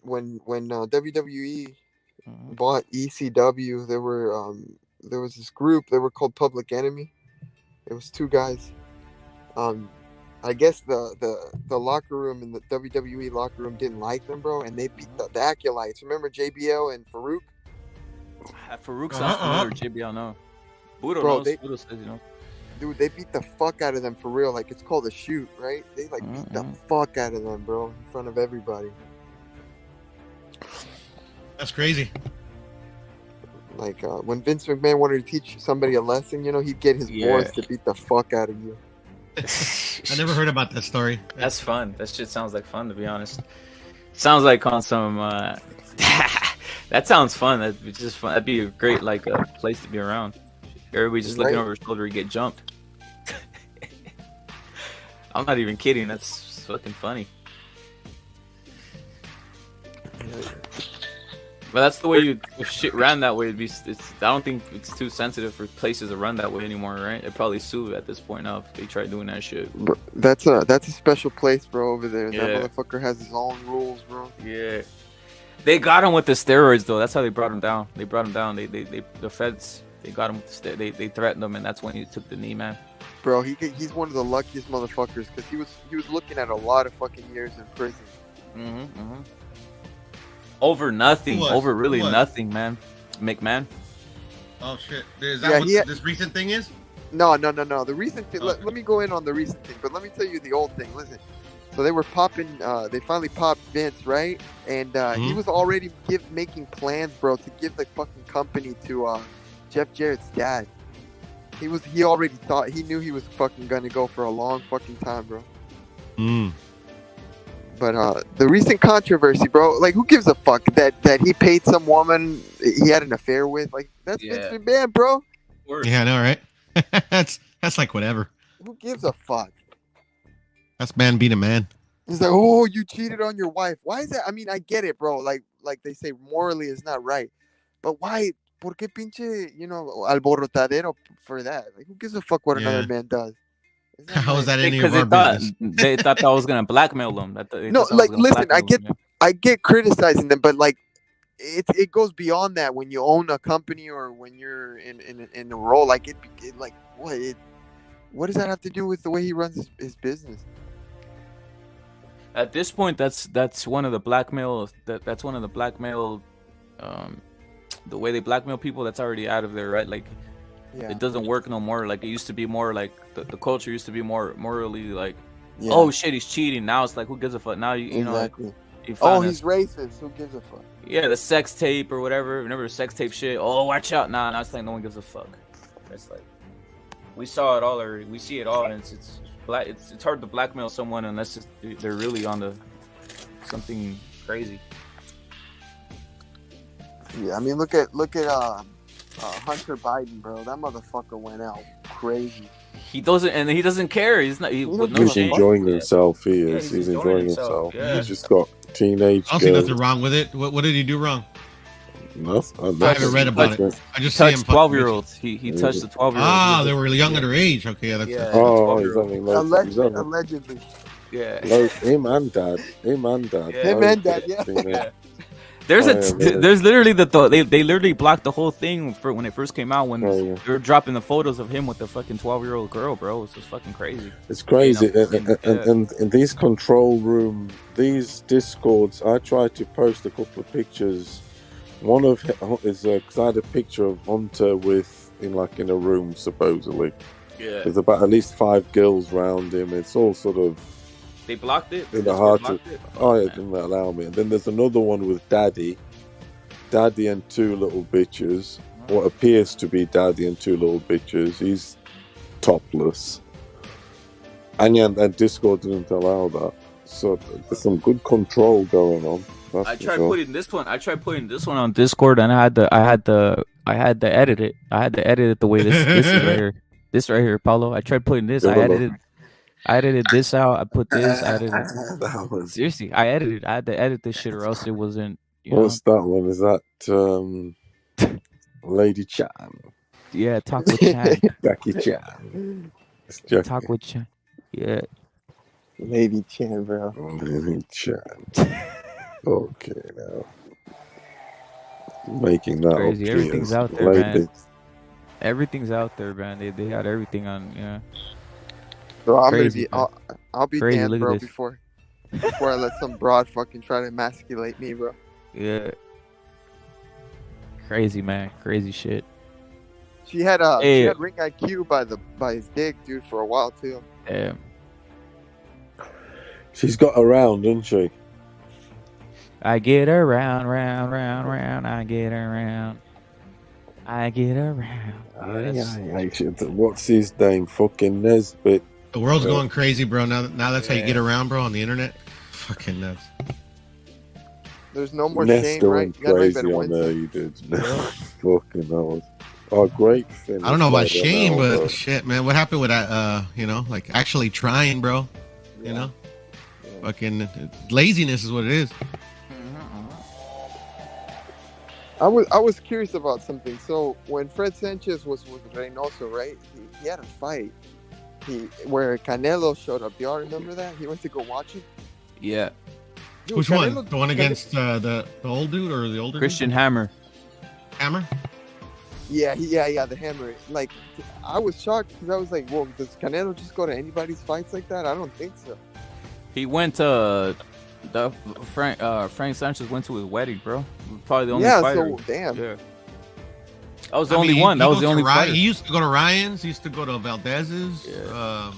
When WWE bought ECW, there was this group. They were called Public Enemy. It was two guys. I guess the locker room in the WWE locker room didn't like them, bro, and they beat the Acolytes. Remember JBL and Farouk? Farouk sounds familiar. JBL, no. Budo Bro, knows. Budo says, Dude, they beat the fuck out of them for real. Like, it's called a shoot, right? They beat the fuck out of them, bro, in front of everybody. That's crazy. Like, when Vince McMahon wanted to teach somebody a lesson, he'd get his boys to beat the fuck out of you. I never heard about that story. That's fun. That shit sounds like fun, to be honest. Sounds like on some. That sounds fun. That'd be just fun. That'd be a great place to be around. Everybody just looking over his shoulder to get jumped. I'm not even kidding. That's fucking funny. But that's the way if shit ran that way. I don't think it's too sensitive for places to run that way anymore, right? It'd probably sue at this point now if they try doing that shit. Bro, that's a special place, bro, over there. Yeah. That motherfucker has his own rules, bro. Yeah. They got him with the steroids, though. That's how they brought him down. The feds, they got him with the they threatened him, and that's when he took the knee, man. Bro, he's one of the luckiest motherfuckers because he was looking at a lot of fucking years in prison. Over nothing. Over really nothing, man. McMahon. Oh shit! Is that what this recent thing is? No. The recent thing. Let me go in on the recent thing, but let me tell you the old thing. Listen. So they were popping. They finally popped Vince, right? And he was already making plans, bro, to give the fucking company to Jeff Jarrett's dad. He already thought he knew he was fucking gonna go for a long fucking time, bro. But the recent controversy, bro, like who gives a fuck that he paid some woman he had an affair with? Like that's Vince McMahon, bro. Yeah, I know, right? that's like whatever. Who gives a fuck? That's man being a man. He's like, oh, you cheated on your wife. Why is that? I mean, I get it, bro. Like they say, morally it's not right. But why? ¿Por qué pinche, alborotadero for that? Like, who gives a fuck what another man does? How is that any of our business? They thought that was gonna blackmail them. No, like, listen, I get criticizing them, but like, it goes beyond that when you own a company or when you're in a role. Like, what does that have to do with the way he runs his business? At this point, that's one of the blackmail. That's one of the blackmail. The way they blackmail people, that's already out of there, right? Like, it doesn't work no more. Like, it used to be more like the culture used to be more morally like, oh shit, he's cheating. Now it's like, who gives a fuck? Now you know. Oh, he's racist. Who gives a fuck? Yeah, the sex tape or whatever. Remember the sex tape shit? Oh, watch out! Nah, it's like no one gives a fuck. It's like we saw it all, or we see it all, and it's hard to blackmail someone unless they're really on the something crazy. Yeah, I mean, look at Hunter Biden, bro. That motherfucker went out crazy. He doesn't care. He's not. He's enjoying himself. He is. He's enjoying himself. Yeah. He's just got teenage. I don't see nothing wrong with it. What did he do wrong? Nothing. I haven't read about it. I just touched 12-year-olds. He touched the 12-year-olds. Ah, they were young underage. Okay, that's allegedly. Yeah. Him and dad. Yeah. There's literally they literally blocked the whole thing for when it first came out when they were dropping the photos of him with the fucking 12-year-old girl, bro. It's just fucking crazy. It's crazy, and in these control room, these discords, I tried to post a couple of pictures. One of is because I had a picture of Hunter in a room supposedly. Yeah. There's about at least 5 girls around him. It's all sort of. They blocked it? In the heart of, it didn't allow me. And then there's another one with Daddy and 2 little bitches. What appears to be Daddy and 2 little bitches. He's topless. And Discord didn't allow that. So there's some good control going on. I tried putting this one on Discord, and I had to edit it. I had to edit it the way this is right here. This right here, Paulo. I tried putting this. I edited this out. I put this. I edited. Seriously, I edited. I had to edit this shit, or else it wasn't. What's that one? Is that Lady Chan. Yeah, talk with Chan. Jackie Chan. Talk with Chan. Yeah. Lady Chan, bro. Lady Chan. Okay, now. Making that Crazy. up. Everything's Cheers. out there, Lady. man. Everything's out there, man. They had everything on, yeah. Bro, I'm Crazy, gonna be. I'll be Crazy, damned, look at bro. this. Before I let some broad fucking try to emasculate me, bro. Yeah. Crazy, man. Crazy shit. She had Hey. she had ring IQ by his dick, dude, for a while too. Damn. She's got around, doesn't she? I get around, round, round, round. I get around. I get around. What's his name? Fucking Nesbitt. The world's going crazy, bro. Now that's how you get around, bro, on the internet. Fucking nuts. There's no more Nesta shame, right? went You gotta make crazy better on wins. there, you did. Fucking hell. Oh, great finish. I don't know about later shame, now, but bro. shit, man. What happened with that? You know, like actually trying, bro. You know, fucking laziness is what it is. I was curious about something. So when Fred Sanchez was with Reynoso, right? He had a fight. Where Canelo showed up. Do y'all remember that? He went to go watch it. Yeah. Dude, Which Canelo- one? The one against the old dude or the older Christian dude? Hammer. Hammer? Yeah, the Hammer. Like, I was shocked because I was like, "Whoa, does Canelo just go to anybody's fights like that?" I don't think so. He went to Frank Sanchez went to his wedding, bro. Probably the only fighter. So damn. Yeah. That was the only one. That was the only fighter. He used to go to Ryan's. He used to go to Valdez's. Yeah.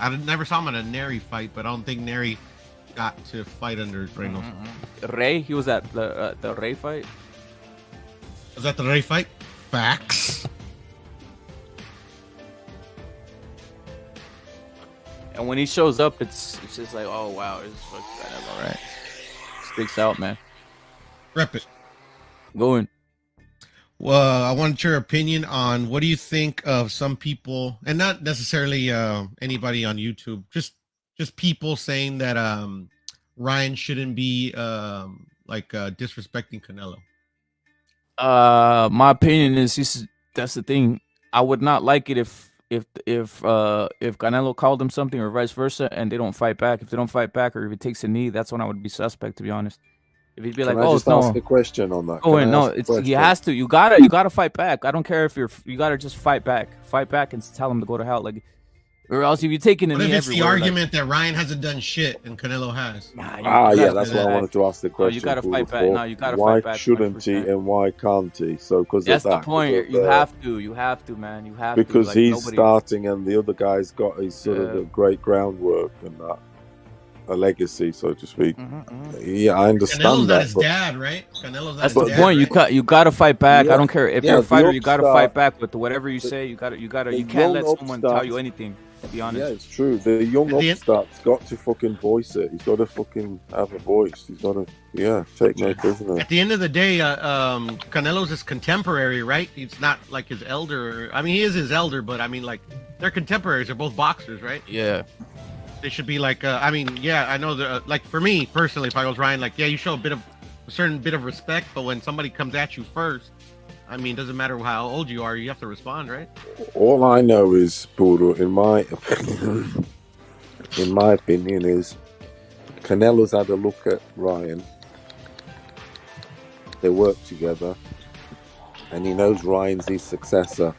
I never saw him at a Neri fight, but I don't think Neri got to fight under Reynoso. Ray, he was at the Ray fight. Was that the Ray fight? Facts. And when he shows up, it's just like, oh wow, it's fucking Canelo, right? Sticks out, man. Rep it. Going. Well, I want your opinion on what do you think of some people, and not necessarily anybody on YouTube, just people saying that Ryan shouldn't be disrespecting Canelo. My opinion is that's the thing. I would not like it if Canelo called him something or vice versa, and they don't fight back. If they don't fight back, or if he takes a knee, that's when I would be suspect, to be honest. If he'd be Can like, I "Oh just no," ask a question on that. oh Can I no, ask a it's he question? has to. You gotta fight back. I don't care if you gotta just fight back and tell him to go to hell. Like, or else if you're taking a What knee if it's the everywhere, argument that Ryan hasn't done shit and Canelo has? Yeah, that's why I wanted to ask the question. you gotta fight back. No, you gotta why fight back. shouldn't he 100%. and why can't he? So because That's of the that, point. 'cause of You the- have to, man. You have because to. Like, he's nobody- starting and the other guy's got his sort of a great groundwork and that, a legacy, so to speak. Yeah, I understand Canelo's that. not his but- dad, right? Canelo's not That's his the dad, point. right? You gotta fight back. Yeah. I don't care if Yeah, you're a the fighter. You gotta upstart- fight back with whatever you say. You gotta. You can't let young someone upstart- tell you anything. To be honest. Yeah, it's true. The young At the end- upstart's got to fucking voice it. He's got to fucking have a voice. He's got to, take no prisoner. At the end of the day, Canelo's his contemporary, right? He's not like his elder. I mean, he is his elder, but I mean, like, they're contemporaries. They're both boxers, right? Yeah. They should be like, I mean, yeah, I know that, like, for me personally, if I was Ryan, like, yeah, you show a certain bit of respect, but when somebody comes at you first, I mean, it doesn't matter how old you are, you have to respond, right? All I know is, Budo, in my opinion, is Canelo's had a look at Ryan. They work together, and he knows Ryan's his successor.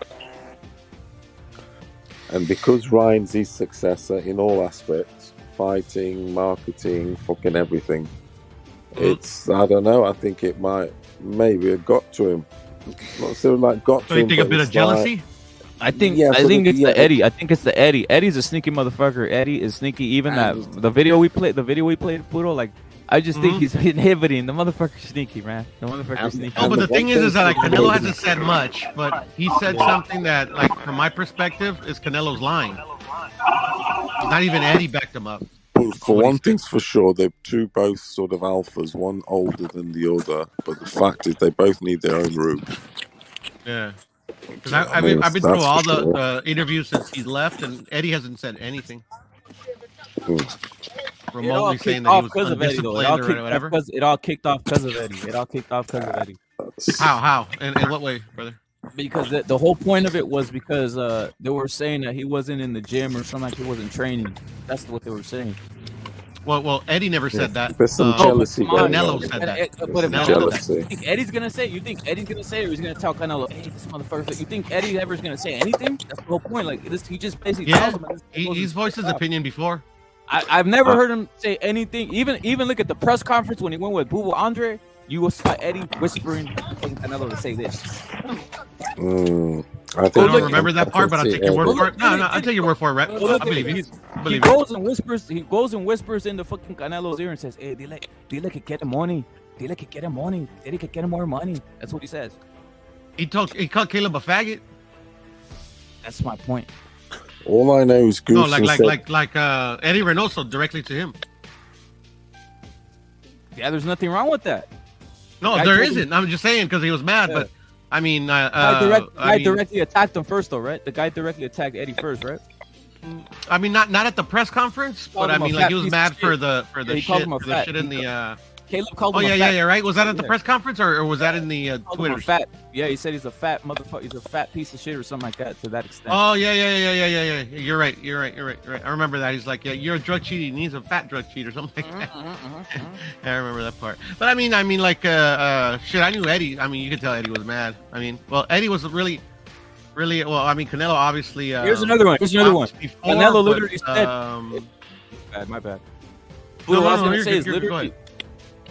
And because Ryan's his successor in all aspects, fighting, marketing, fucking everything, it's, I don't know, I think it maybe have got to him. Not so like got So to you him, think a but bit of it's jealousy? like- I think Yeah, I so think the- it's yeah, the Eddie. I think it's the Eddie. Eddie's a sneaky motherfucker. Eddie is sneaky. Even the video we played, Pluto, like I just think he's inhibiting. The motherfucker's sneaky, man. The motherfucker's sneaky. Oh, but the thing is that like Canelo hasn't said much, but he said something that, like, from my perspective, is Canelo's lying. Not even Eddie backed him up. Well, for one thing's for sure, they're both sort of alphas, one older than the other. But the fact is, they both need their own room. Yeah. Because I I've mean, been through that's all for sure. the interviews since he's left, and Eddie hasn't said anything. Remotely saying that he was undisciplined or whatever. It all kicked off because of Eddie. How? In what way, brother? Because the whole point of it was because they were saying that he wasn't in the gym or something, like he wasn't training. That's what they were saying. Well, Eddie never said that. There's some jealousy going Canelo on. said that. But if Jealousy. you think Eddie's gonna say? You think Eddie's gonna say, or he's gonna tell Canelo, "Hey, this motherfucker"? You think Eddie ever's gonna say anything? That's the whole point. Like this, he just basically tells him. He's voiced his opinion before. I've never heard him say anything. Even look at the press conference when he went with Boo Andre. You will saw Eddie whispering Canelo to say this. I don't remember that part, but I'll take your word for it. No, I'll take your word for it, Rep. I believe you. He goes and whispers. He goes and whispers into fucking Canelo's ear and says, "Hey, dile que quiere money. Dile que quiere money. Dile que quiere more money." That's what he says. He called Caleb a faggot. That's my point. All I know is Goose. No, like Eddie Reynoso directly to him. Yeah, there's nothing wrong with that. No, there isn't. I'm just saying because he was mad, but I mean, guy directly attacked him first, though, right? The guy directly attacked Eddie first, right? I mean, not at the press conference, but I mean, like he was mad for the shit in the. Caleb called him. Yeah, right. Was that at the press conference or was that in the Twitter? Fat. Yeah, he said he's a fat motherfucker. He's a fat piece of shit or something like that. To that extent. Oh yeah. You're right. I remember that. He's like, yeah, you're a drug cheat. He's a fat drug cheat or something like that. I remember that part. But I mean, like, shit. I knew Eddie. I mean, you could tell Eddie was mad. I mean, well, Eddie was really. Well, I mean, Canelo obviously. Here's another one. Before, Canelo literally said. My bad. What I was gonna say is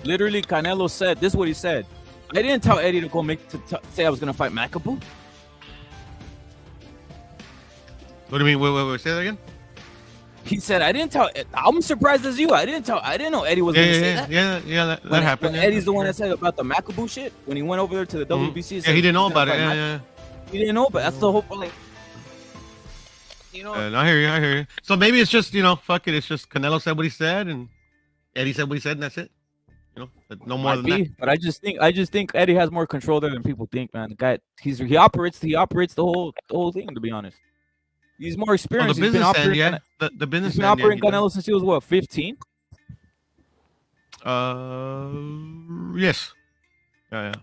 literally, Canelo said, this is what he said. I didn't tell Eddie to go say I was going to fight Makabu. What do you mean? Wait, say that again? He said, I didn't tell, I'm surprised as you. I didn't know Eddie was going to say that. Yeah, that happened. Eddie's the one that said about the Makabu shit when he went over there to the WBC. Yeah, he didn't know about it. Yeah. He didn't know, but that's the whole point. You know, I hear you. So maybe it's just, fuck it. It's just Canelo said what he said and Eddie said what he said and that's it. No more than that. But I just think Eddie has more control there than people think, man. The guy, he operates the whole thing. To be honest, he's more experienced. The business end, yeah. The business end. He's been operating Canelo since he was what, 15? Yes. Yeah.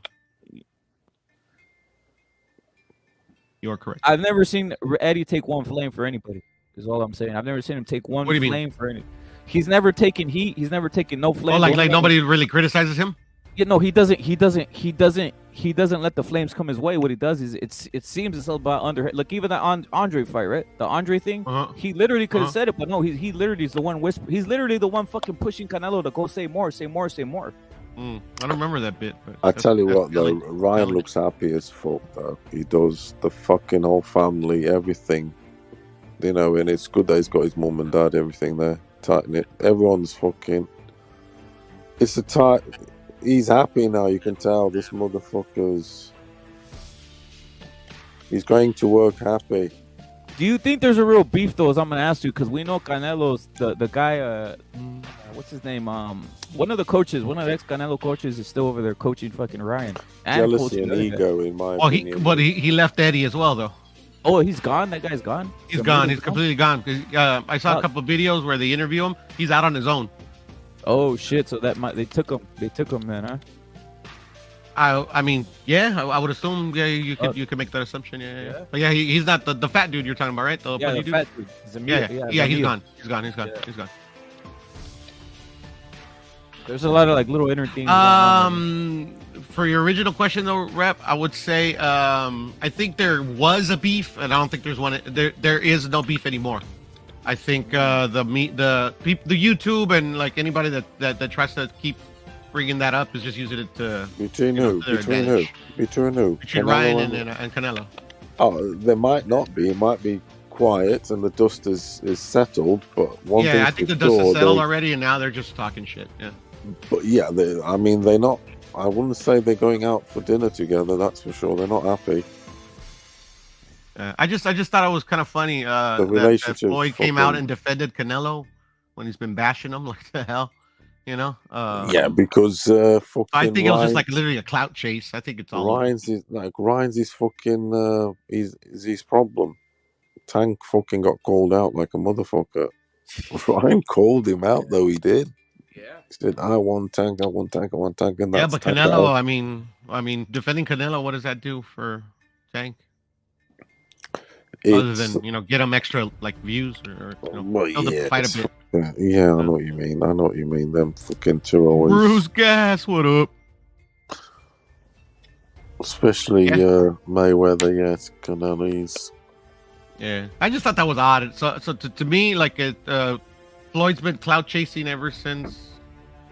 You are correct. I've never seen Eddie take one flame for anybody. Is all I'm saying. I've never seen him take one flame for any. He's never taken heat. He's never taken no flame. Oh, like nobody really criticizes him. Yeah, no, he doesn't let the flames come his way. What he does is it seems it's all about under. Like even the Andre fight, right? The Andre thing. He literally could have said it, but no, he literally is the one He's literally the one fucking pushing Canelo to go say more. I don't remember that bit. But I tell you what, though, Ryan looks happy as fuck. Though he does, the fucking whole family, everything. And it's good that he's got his mum and dad, everything there. Tighten it. Everyone's fucking. It's a tight. He's happy now. You can tell this motherfucker's. He's going to work happy. Do you think there's a real beef though? As I'm gonna ask you, because we know Canelo's the guy. What's his name? One of the coaches, one of the ex-Canelo coaches, is still over there coaching fucking Ryan. Jealousy and ego, in my opinion. But he left Eddie as well, though. Oh, he's gone. That guy's gone. He's gone. He's completely gone. I saw a couple of videos where they interview him. He's out on his own. Oh shit! So they took him. They took him, man. Huh? I mean, yeah. I would assume. Yeah, you could make that assumption. Yeah. But yeah, he's not the fat dude you're talking about, right? The fat dude. Yeah, he's gone. He's gone. There's a lot of like little inner things. For your original question though, Rep, I would say I think there was a beef, and I don't think there's one. There is no beef anymore. I think the YouTube and like anybody that tries to keep bringing that up is just using it to between who? Between Ryan and Canelo. Oh, there might not be. It might be quiet and the dust is settled. But one thing I think the dust is settled already, and now they're just talking shit. Yeah. But yeah, they're not. I wouldn't say they're going out for dinner together. That's for sure. They're not happy. I just thought it was kind of funny. That Floyd came out and defended Canelo when he's been bashing him like the hell, yeah, because I think it was just like literally a clout chase. I think it's all Ryan's is fucking his problem. Tank fucking got called out like a motherfucker. Ryan called him out though. He did. Yeah. He said, I want Tank, I want Tank, I want Tank, and Yeah, that's but Tank Canelo, out. I mean, defending Canelo, what does that do for Tank? Other It's than get him extra like views or well, build up the yeah, fight a bit. yeah, I know what you mean. I know what you mean. Them fucking two always, Bruce Gas, what up? especially Mayweather. Yes, Canelo's. Yeah, I just thought that was odd. So to me, like Floyd's been clout chasing ever since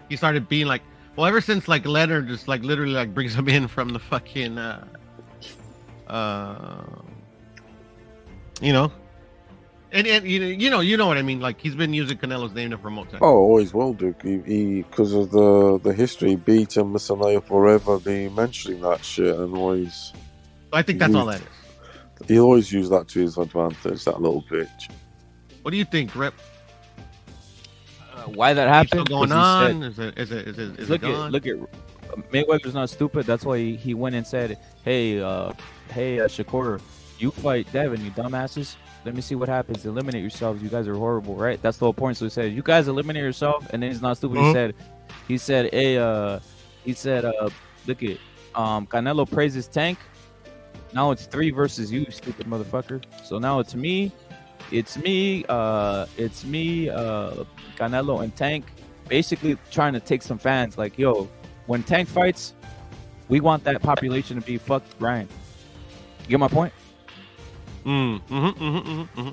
he started being like, well, ever since like Leonard just like literally like brings him in from the fucking and you know what I mean. Like he's been using Canelo's name to promote that. Oh, always will do. He because of the history, beat him, Mississippi forever. Be mentioning that shit and always. I think that's all that is. He always used that to his advantage. That little bitch. What do you think, Rip? Why that happened? Still going on? Is it gone? Look at Mayweather's not stupid. That's why he went and said, "Hey, Shakur, you fight Devin, you dumbasses. Let me see what happens. Eliminate yourselves. You guys are horrible, right?" That's the whole point. So he said, "You guys eliminate yourself," and then he's not stupid. He said, "Hey, look at Canelo praises Tank. Now it's 3 versus you, stupid motherfucker. So now it's me, Canelo and Tank, basically trying to take some fans. Like, yo, when Tank fights, we want that population to be fucked Ryan. You get my point?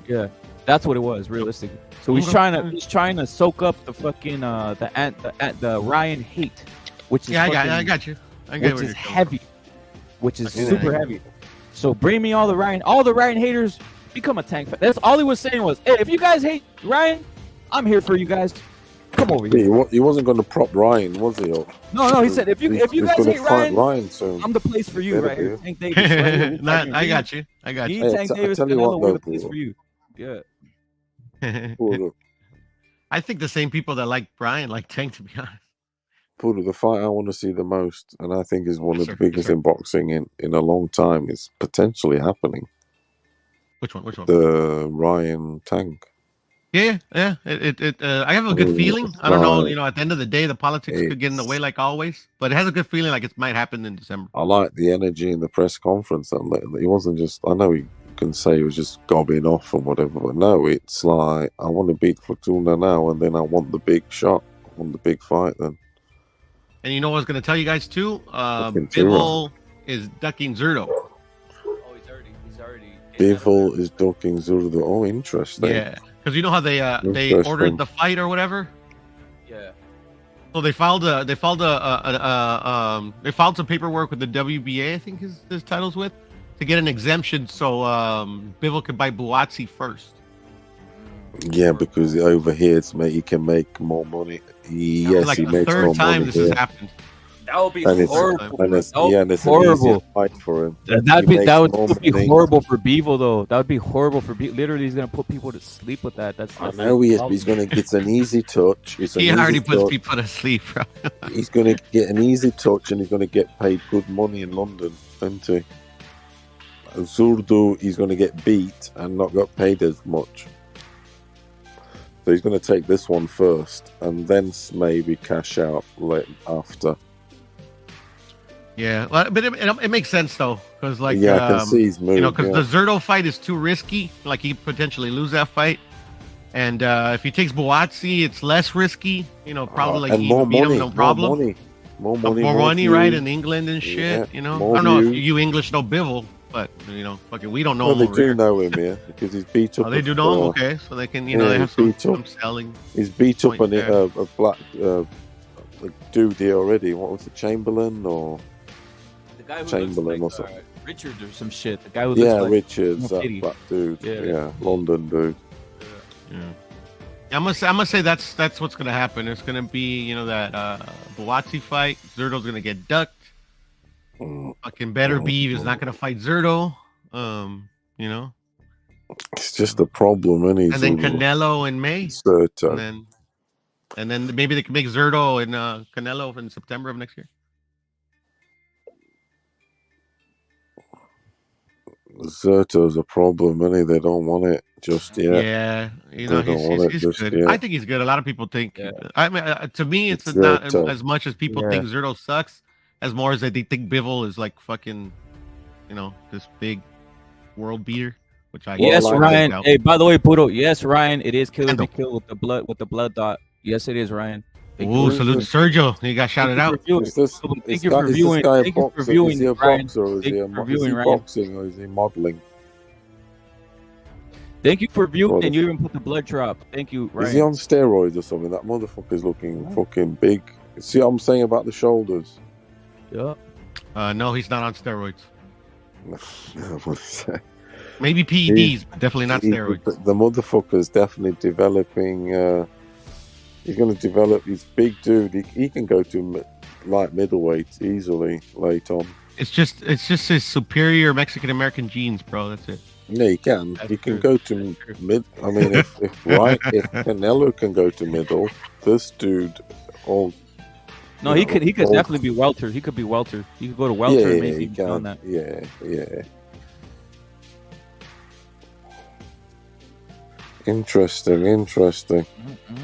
Yeah, that's what it was, realistically. So he's trying to soak up the fucking the Ryan hate, which is I got you. Which is heavy, which is super heavy. So bring me all the Ryan haters. Become a Tank fan. That's all he was saying was, hey, if you guys hate Ryan, I'm here for you guys. Come over here. He wasn't going to prop Ryan, was he? No. He said, if you guys hate Ryan, soon. I'm the place for you right here. Tank Davis. Right I got you. Tank Davis, Canelo, we're the place for you. Yeah. I think the same people that like Brian like Tank, to be honest. Pudu, the fight I want to see the most, and I think is one of the biggest in boxing in a long time, is potentially happening. Which one? The Ryan Tank. Yeah. I have a good feeling. I don't know. At the end of the day, the politics could get in the way, like always. But it has a good feeling, like it might happen in December. I like the energy in the press conference. He wasn't just. I know he can say he was just gobbing off and whatever, but no, it's like, I want to beat Fortuna now, and then I want the big shot. I want the big fight then. And you know what I was going to tell you guys too? Bivol is ducking Zurdo. Oh, he's already. Bivol is ducking Zurdo. Oh, interesting. Yeah, because you know how they ordered the fight or whatever. Yeah. So they filed some paperwork with the WBA, I think his title's with, to get an exemption so Bivol could buy Buatsi first. Yeah, because over here he can make more money. Yes, like he the makes third more time money. this has happened. That would be horrible. And it's horrible. An easier fight for him. That would be horrible for Bivol, though. That would be horrible for Bivol. Literally, he's gonna put people to sleep with that. That's I know he is. But he's gonna get an easy touch. He already puts people to sleep, bro. He's gonna get an easy touch, and he's gonna get paid good money in London, isn't he? Zurdo, he's gonna get beat and not got paid as much. So he's going to take this one first, and then maybe cash out after. Yeah, well, but it makes sense though, because I can see his move. Because the Zurdo fight is too risky. Like he potentially lose that fight, and if he takes Buatsi, it's less risky. Probably and he more beat money, him, no problem. More money, right? In England and shit. I don't know if you English know Bivol. But fucking, we don't know well, him. They do know him, yeah, because he's beat up. Oh, they do know him. Okay, so they can, they have some selling. He's beat up a black dude here already. What was it, Chamberlain or the guy who Chamberlain looks like, or something? Richards or some shit. The guy who looks like Richards, that black dude. Yeah, London dude. Yeah. I'm gonna say that's what's gonna happen. It's gonna be that Buatsi fight. Zurdo's gonna get ducked. Fucking Better Beef is not gonna fight Zurdo. It's just a problem, isn't it? And then Canelo in May. And then maybe they can make Zurdo and Canelo in September of next year. Zurdo's a problem, isn't it? They don't want it. just yet. Yeah, They don't want it he's just good. yet. I think he's good. A lot of people think. Yeah. I mean, to me, it's It's not Zerto. as much as people think Zerto sucks, as more as they think Bivol is like fucking, this big world beater. Which I Yes, like Ryan. out. Hey, by the way, Puto. Yes, Ryan. It is Killer Be Killed with the blood dot. Yes, it is, Ryan. Ooh, salute Sergio. He got shouted out. Thank you for viewing. Thank you for viewing, Is he a Ryan. boxer or is he boxing or is he modeling? Thank you for viewing, and you even put the blood drop. Thank you, Ryan. Is he on steroids or something? That motherfucker's looking fucking big. See what I'm saying about the shoulders? Yeah. No, he's not on steroids. No, Maybe PEDs, but definitely not steroids. The motherfucker's definitely developing. He's going to develop. He's big dude. He can go to light middleweight easily late on. It's just his superior Mexican American genes, bro. That's it. Yeah, he can. He can go to mid. I mean, if Canelo can go to middle, this dude, No, he could definitely be welter. He could be welter. He could go to welter. Yeah, and maybe he can. that. Yeah. Interesting.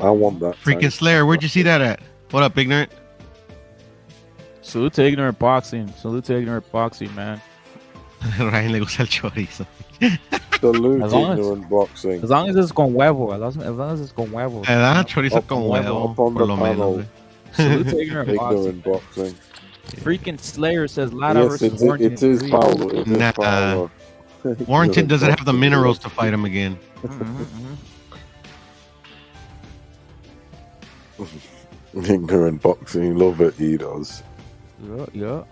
I want that. Freaking Slayer, where'd you see that at? What up, ignorant? Salute to ignorant boxing. Salute to ignorant boxing, man. Ryan le gusta el chorizo. Salute ignorant boxing. As long as it's con huevo. As long as it's con huevo. Chorizo con huevo. Up on the panel. Salute to ignorant boxing. Freaking Slayer says Lara versus Warrington. It is power. Nah. Warrington doesn't have the minerals to fight him again. Ignorant boxing, love it. He does. Yeah.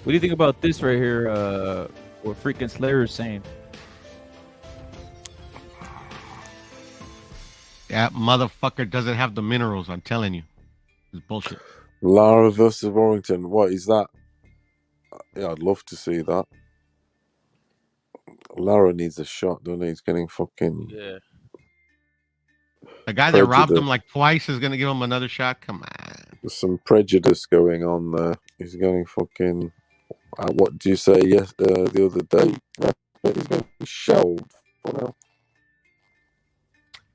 What do you think about this right here? What freaking Slayer is saying? That motherfucker doesn't have the minerals. I'm telling you, it's bullshit. Lara versus Warrington. What is that? Yeah, I'd love to see that. Lara needs a shot, doesn't he? He's getting fucking. Yeah. The guy that robbed him like twice is gonna give him another shot. Come on. There's some prejudice going on there. He's getting fucking. What do you say? Yes, the other day. He's getting shelved.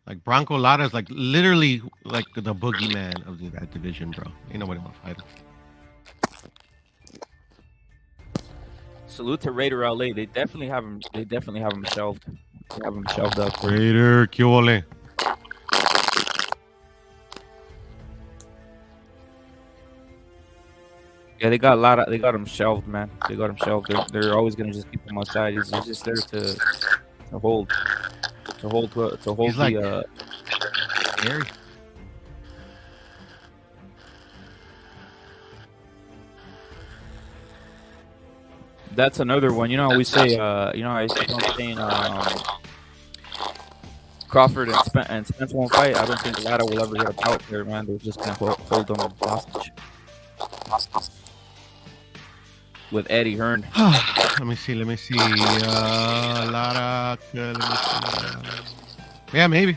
Like Bronco Lara is like literally like the boogeyman of that division, bro. Ain't nobody want to fight him. Salute to Raider LA. They definitely have him. They definitely have him shelved. They have him shelved up. Raider, que ole. Yeah, they got a lot of. They got him shelved, man. They got him shelved. They're always gonna just keep him outside. He's just there to hold. He's like, scary. That's another one. You know, we say, I keep on saying Crawford and Spence won't fight. I don't think Lara will ever get a bout there, man. They're just gonna hold them hostage. With Eddie Hearn. Let me see. Lara. Let me see. Yeah, maybe.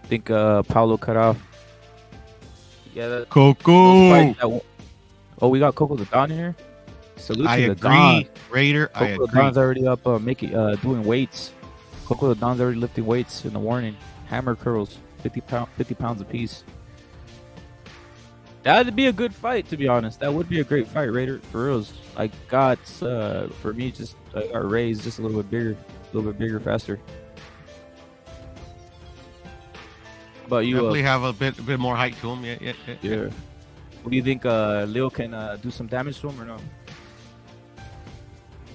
I think Paulo cut off. Yeah, Coco. We got Coco the Don in here. Salute I to agree, the Don. Raider. Coco I agree. the Don's already up, doing weights. Coco the Don's already lifting weights in the warning. Hammer curls, 50 pounds a piece. That'd be a good fight, to be honest. That would be a great fight, Raider. For reals. I got, for me, just our raised just a little bit bigger, faster. But you definitely have a bit more height to him. Yeah. What do you think? Leo can do some damage to him or no?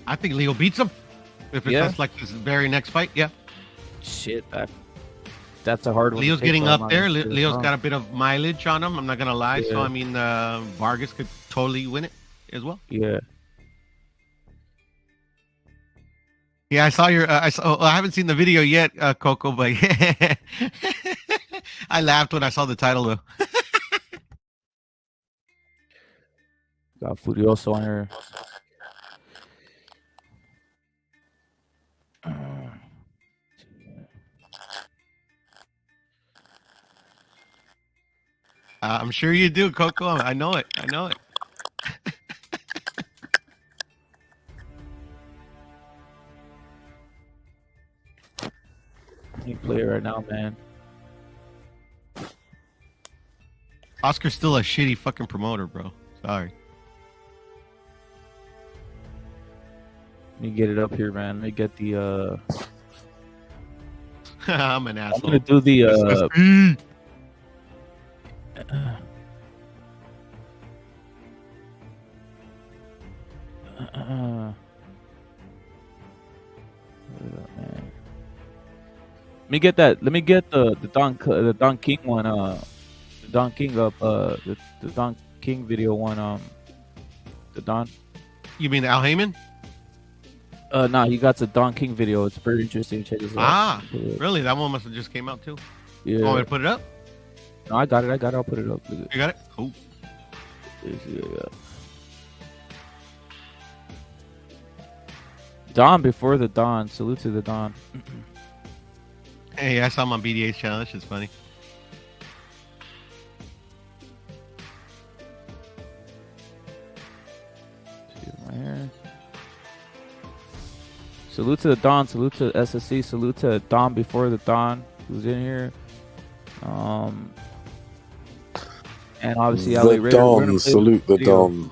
I think Leo beats him. If it's just like this very next fight, yeah. Shit, that's a hard one. Leo's getting up there. Leo's got a bit of mileage on him. I'm not gonna lie. Yeah. So I mean, Vargas could totally win it as well. Yeah. Yeah, I saw your. I haven't seen the video yet, Coco, but I laughed when I saw the title though. Got Furioso on here. I'm sure you do, Coco. I know it. I know it. You play it right now, man. Oscar's still a shitty fucking promoter, bro. Sorry. Let me get it up here, man. Let me get the I'm an asshole. I'm gonna do the Let me get that. Let me get the Don King one. The Don King up. The Don King video one. The Don. You mean Al Heyman? Nah, he got the Don King video. It's pretty interesting. Check this out. Ah, really? That one must have just came out too. Yeah. You want me to put it up? No, I got it. I'll put it up. You got it? Cool. Yeah. Don before the Don. Salute to the Don. Hey, I saw him on BDA's channel. That shit's funny. Right here. Salute to the Don. Salute to SSC. Salute to Don before the Don, who's in here. And obviously LA Raider. Don, salute the Don.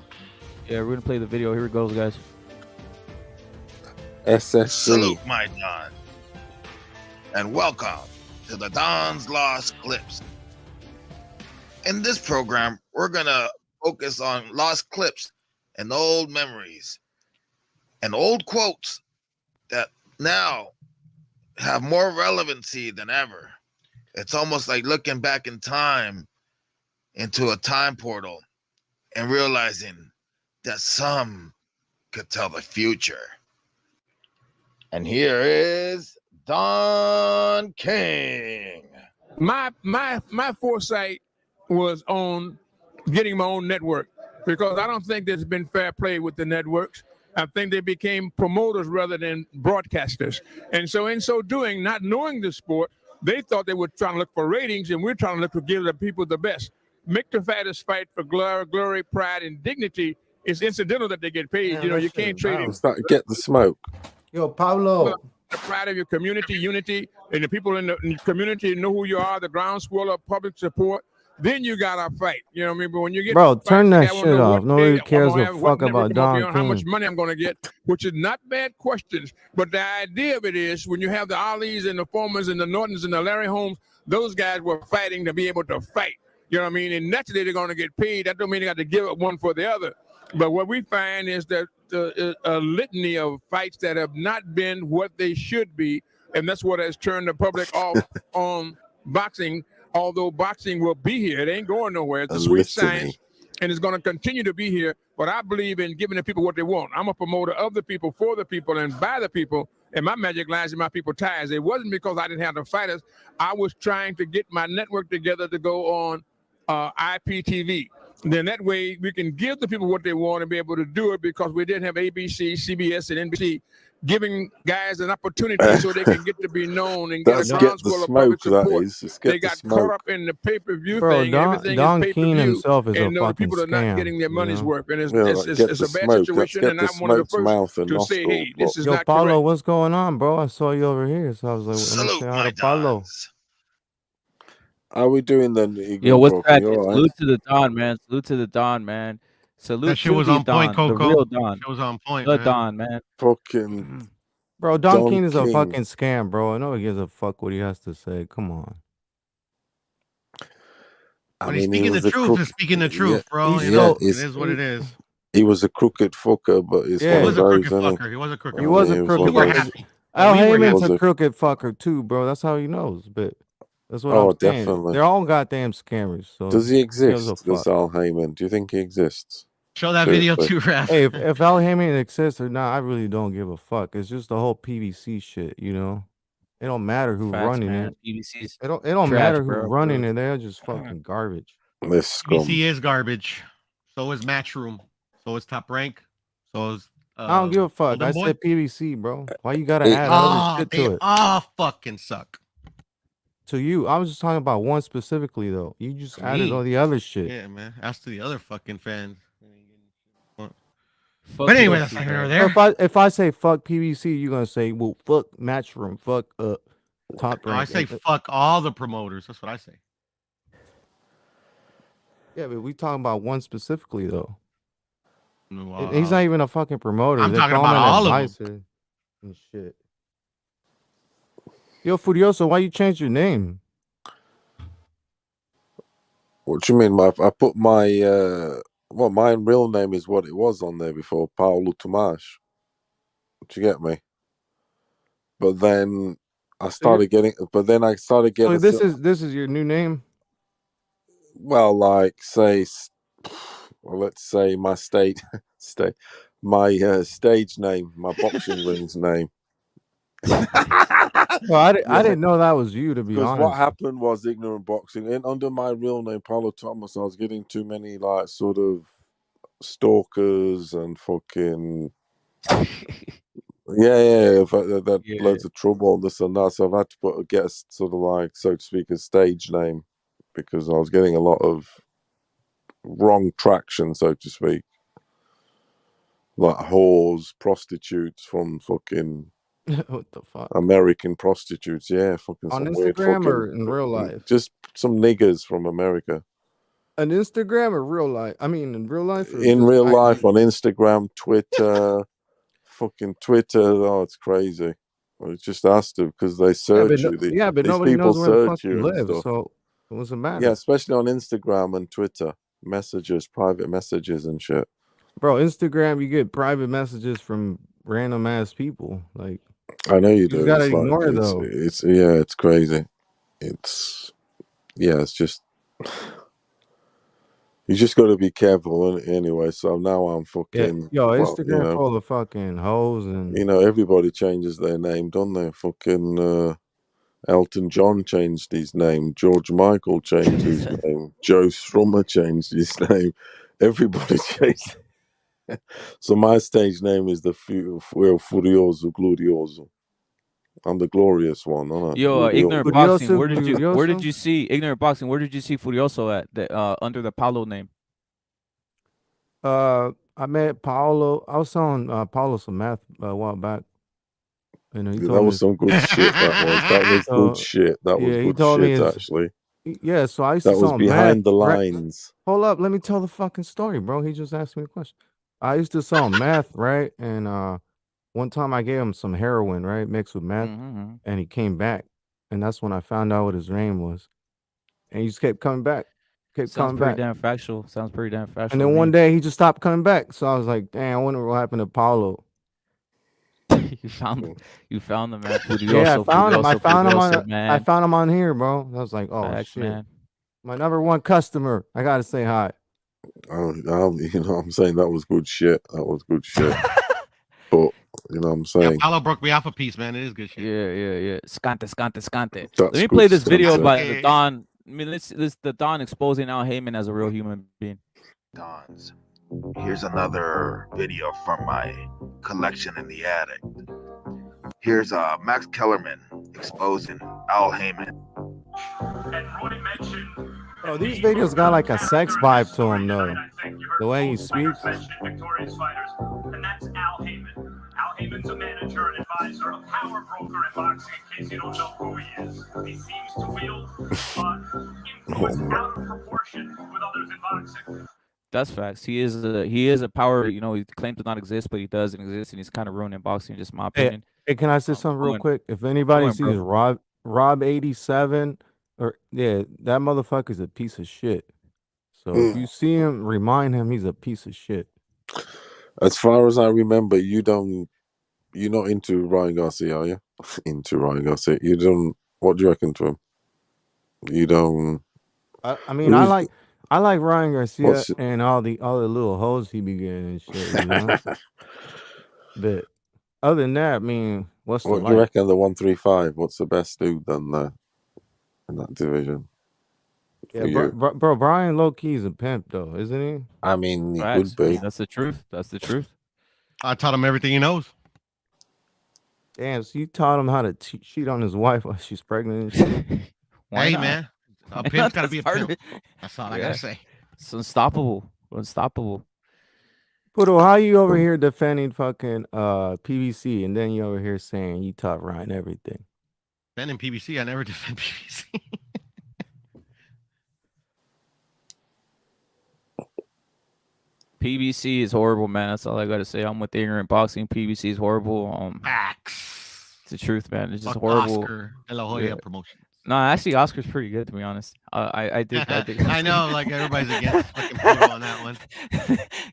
Yeah, we're gonna play the video. Here it goes, guys. SSC. Salute my Don. And welcome to the Don's Lost Clips. In this program, we're going to focus on lost clips and old memories and old quotes that now have more relevancy than ever. It's almost like looking back in time into a time portal and realizing that some could tell the future. And here is Don King. My foresight was on getting my own network because I don't think there's been fair play with the networks. I think they became promoters rather than broadcasters. And so in so doing, not knowing the sport, they thought they were trying to look for ratings, and we're trying to look to give the people the best. Make the fighters fight for glory, pride, and dignity. It's incidental that they get paid. Man, you know, you can't trade it. Get the smoke. Yo, Pablo. The pride of your community, unity, and the people in the community know who you are, the groundswell of public support. Then you gotta fight. You know what I mean? But when you get Bro, turn that fight, shit off. Nobody cares a fuck about Don how King. much money I'm gonna get, which is not bad questions. But the idea of it is when you have the Alis and the Formans and the Nortons and the Larry Holmes, those guys were fighting to be able to fight. You know what I mean? And naturally they're gonna get paid. That don't mean they got to give up one for the other. But what we find is that a litany of fights that have not been what they should be, and that's what has turned the public off on boxing. Although boxing will be here, it ain't going nowhere. It's a sweet science, and it's going to continue to be here. But I believe in giving the people what they want. I'm a promoter of the people, for the people, and by the people. And my magic lies in my people ties. It wasn't because I didn't have the fighters. I was trying to get my network together to go on IPTV. Then that way we can give the people what they want and be able to do it because we didn't have ABC, CBS, and NBC giving guys an opportunity so they can get to be known and get a groundswell of public support. They got caught up in the pay-per-view thing. Everything is pay-per-view, himself is and a fucking people are scam, not getting their money's worth. And it's a a bad situation, and I'm one of the first to say, hey, this is not Paulo, correct. what's going on, bro? I saw you over here, so I was like, let me say hi to Paulo. How we doing then? Yo, what's cracking? Salute to the Don, man. Salute to the Don, man. Salute That shit to was the on point, Don, the Coco. real Don. It was on point, The man. Don, man. Fucking Bro, Don King is a fucking scam, bro. Nobody gives a fuck what he has to say. Come on. When he's speaking the truth, he's speaking the truth, bro. You know, it is what it is. He was a crooked fucker, but he's He was a crooked fucker. He was a crooked. He was a crooked fucker. Al Heyman's a crooked fucker too, bro. That's how he knows. But that's what I'm saying. Definitely. They're all goddamn scammers. So does he exist? Does This Al Heyman? Do you think he exists? Show that video too, Raph. Hey, if Al Heyman exists or not, I really don't give a fuck. It's just the whole PVC shit, you know. It don't matter who's running it. PVC's it don't matter who's running it. They're just fucking garbage. PVC is garbage. So is Matchroom. So is Top Rank. So is. I don't give a fuck. I said PVC, bro. Why you gotta add other shit to it? All fucking suck. to you. I was just talking about one specifically though. You just added all the other shit. Yeah, man. Ask to the other fucking fans. Fuck But anyway, UFC, that's neither man. here nor So there. if I say fuck PBC, you're gonna say, well, fuck Matchroom, fuck Top No, I Rank. say fuck all the promoters. That's what I say. Yeah, but we talking about one specifically though. No, He's not even a fucking promoter. I'm They talking throw him about an all of them. advisor and shit. Yo, Furioso, why you changed your name? What do you mean? I put my my real name is what it was on there before, Paulo Tomás. Do you get me? But then I started getting. But then I started getting. So this is your new name? Well, like say, well, let's say my stage name, my boxing ring's name. Well, I didn't know that was you, to be Because honest. what happened was Ignorant Boxing, and under my real name, Paulo Thomas, I was getting too many like sort of stalkers and fucking loads of trouble, this and that. So I've had to get a sort of like, so to speak, a stage name because I was getting a lot of wrong traction, so to speak, like whores, prostitutes from fucking. What the fuck? American prostitutes, yeah, fucking On some weird Instagram fucking, or in real life? just some niggers from America. On Instagram or real life? I mean, in real life? Or In just real IG? life, on Instagram, Twitter, fucking Twitter. Oh, it's crazy. I just asked them because they search you. But These nobody people knows where the search fuck you you and live, stuff. so it doesn't matter. Yeah, especially on Instagram and Twitter, messages, private messages and shit. Bro, Instagram, you get private messages from random ass people. Like, I know you do. You gotta It's like, ignore though. It's crazy. It's just. You just got to be careful anyway. So now I'm fucking. Instagram full of fucking hoes and. Everybody changes their name, don't they? Fucking Elton John changed his name. George Michael changed his name. Joe Strummer changed his name. Everybody changed. So my stage name is the Furioso Glorioso. I'm the glorious one, aren't I? Yo, Ignorant Furioso, Boxing. Where did Furioso? you see Ignorant Boxing? Where did you see Furioso at? Under the Paulo name. I met Paolo. I was selling Paolo some meth a while back. You know, he Yeah, told that me was some good shit. That was good shit. That was he good told me shit, actually. Yeah, so I used That to was sell behind meth. the lines. Hold up, let me tell the fucking story, bro. He just asked me a question. I used to sell meth, right? And one time I gave him some heroin, right, mixed with meth, and he came back, and that's when I found out what his name was. And he just kept coming back, Sounds pretty damn factual. Sounds pretty damn factual. And then one day he just stopped coming back. So I was like, damn, I wonder what happened to Paulo. you found the man. Furioso, Yeah, I found him. I found him Furioso, on. man. I found him on here, bro. I was like, oh Facts, shit, man. my number one customer. I gotta say hi. I'm saying that was good shit. That was good shit. But I'm saying. Paulo broke me off a piece, man. It is good shit. Yeah. Skante. That's Let me play good this video Skante. by the Don. I mean, let's the Don exposing Al Heyman as a real human being. Dons. Here's another video from my collection in the attic. Here's Max Kellerman exposing Al Heyman. Bro, these videos got like a sex vibe to them, though. The way he speaks. Victorious fighters, and that's Al Heyman. Al Heyman's a manager and advisor, a power broker in boxing, in case you don't know who he is. He seems to wield influence out of proportion with others in boxing. That's facts. He is a power. He claims to not exist, but he doesn't exist, and he's kind of ruining boxing, just my opinion. Hey, can I say something real on. quick? If anybody Go on, sees Rob 87, that motherfucker's a piece of shit. So if you see him, remind him he's a piece of shit. As far as I remember, you're not into Ryan Garcia, are you? Into Ryan Garcia. You don't. What do you reckon to him? You don't. I mean, I like Ryan Garcia and all the little hoes he be getting and shit, But other than that, I mean, what do you reckon the 135? What's the best dude then there in that division? Yeah, bro, Brian low key is a pimp though, isn't he? I mean, he Facts. could be. That's the truth. I taught him everything he knows. Damn, so you taught him how to cheat on his wife while she's pregnant and shit? Why Hey not? man, a Why pimp's not? gotta be a That's part of pimp. it. That's all I Yeah. gotta say. It's unstoppable. Unstoppable. Puto, how you over here defending fucking PVC, and then you over here saying you taught Ryan everything? Ben in PBC, I never defend PBC. PBC is horrible, man. That's all I gotta say. I'm with ignorant boxing. PBC is horrible. Facts. It's the truth, man. It's just Fuck horrible. Oscar De La Hoya promotion. No, actually, Oscar's pretty good, to be honest. I did. I know, like everybody's against fucking Pluto on that one.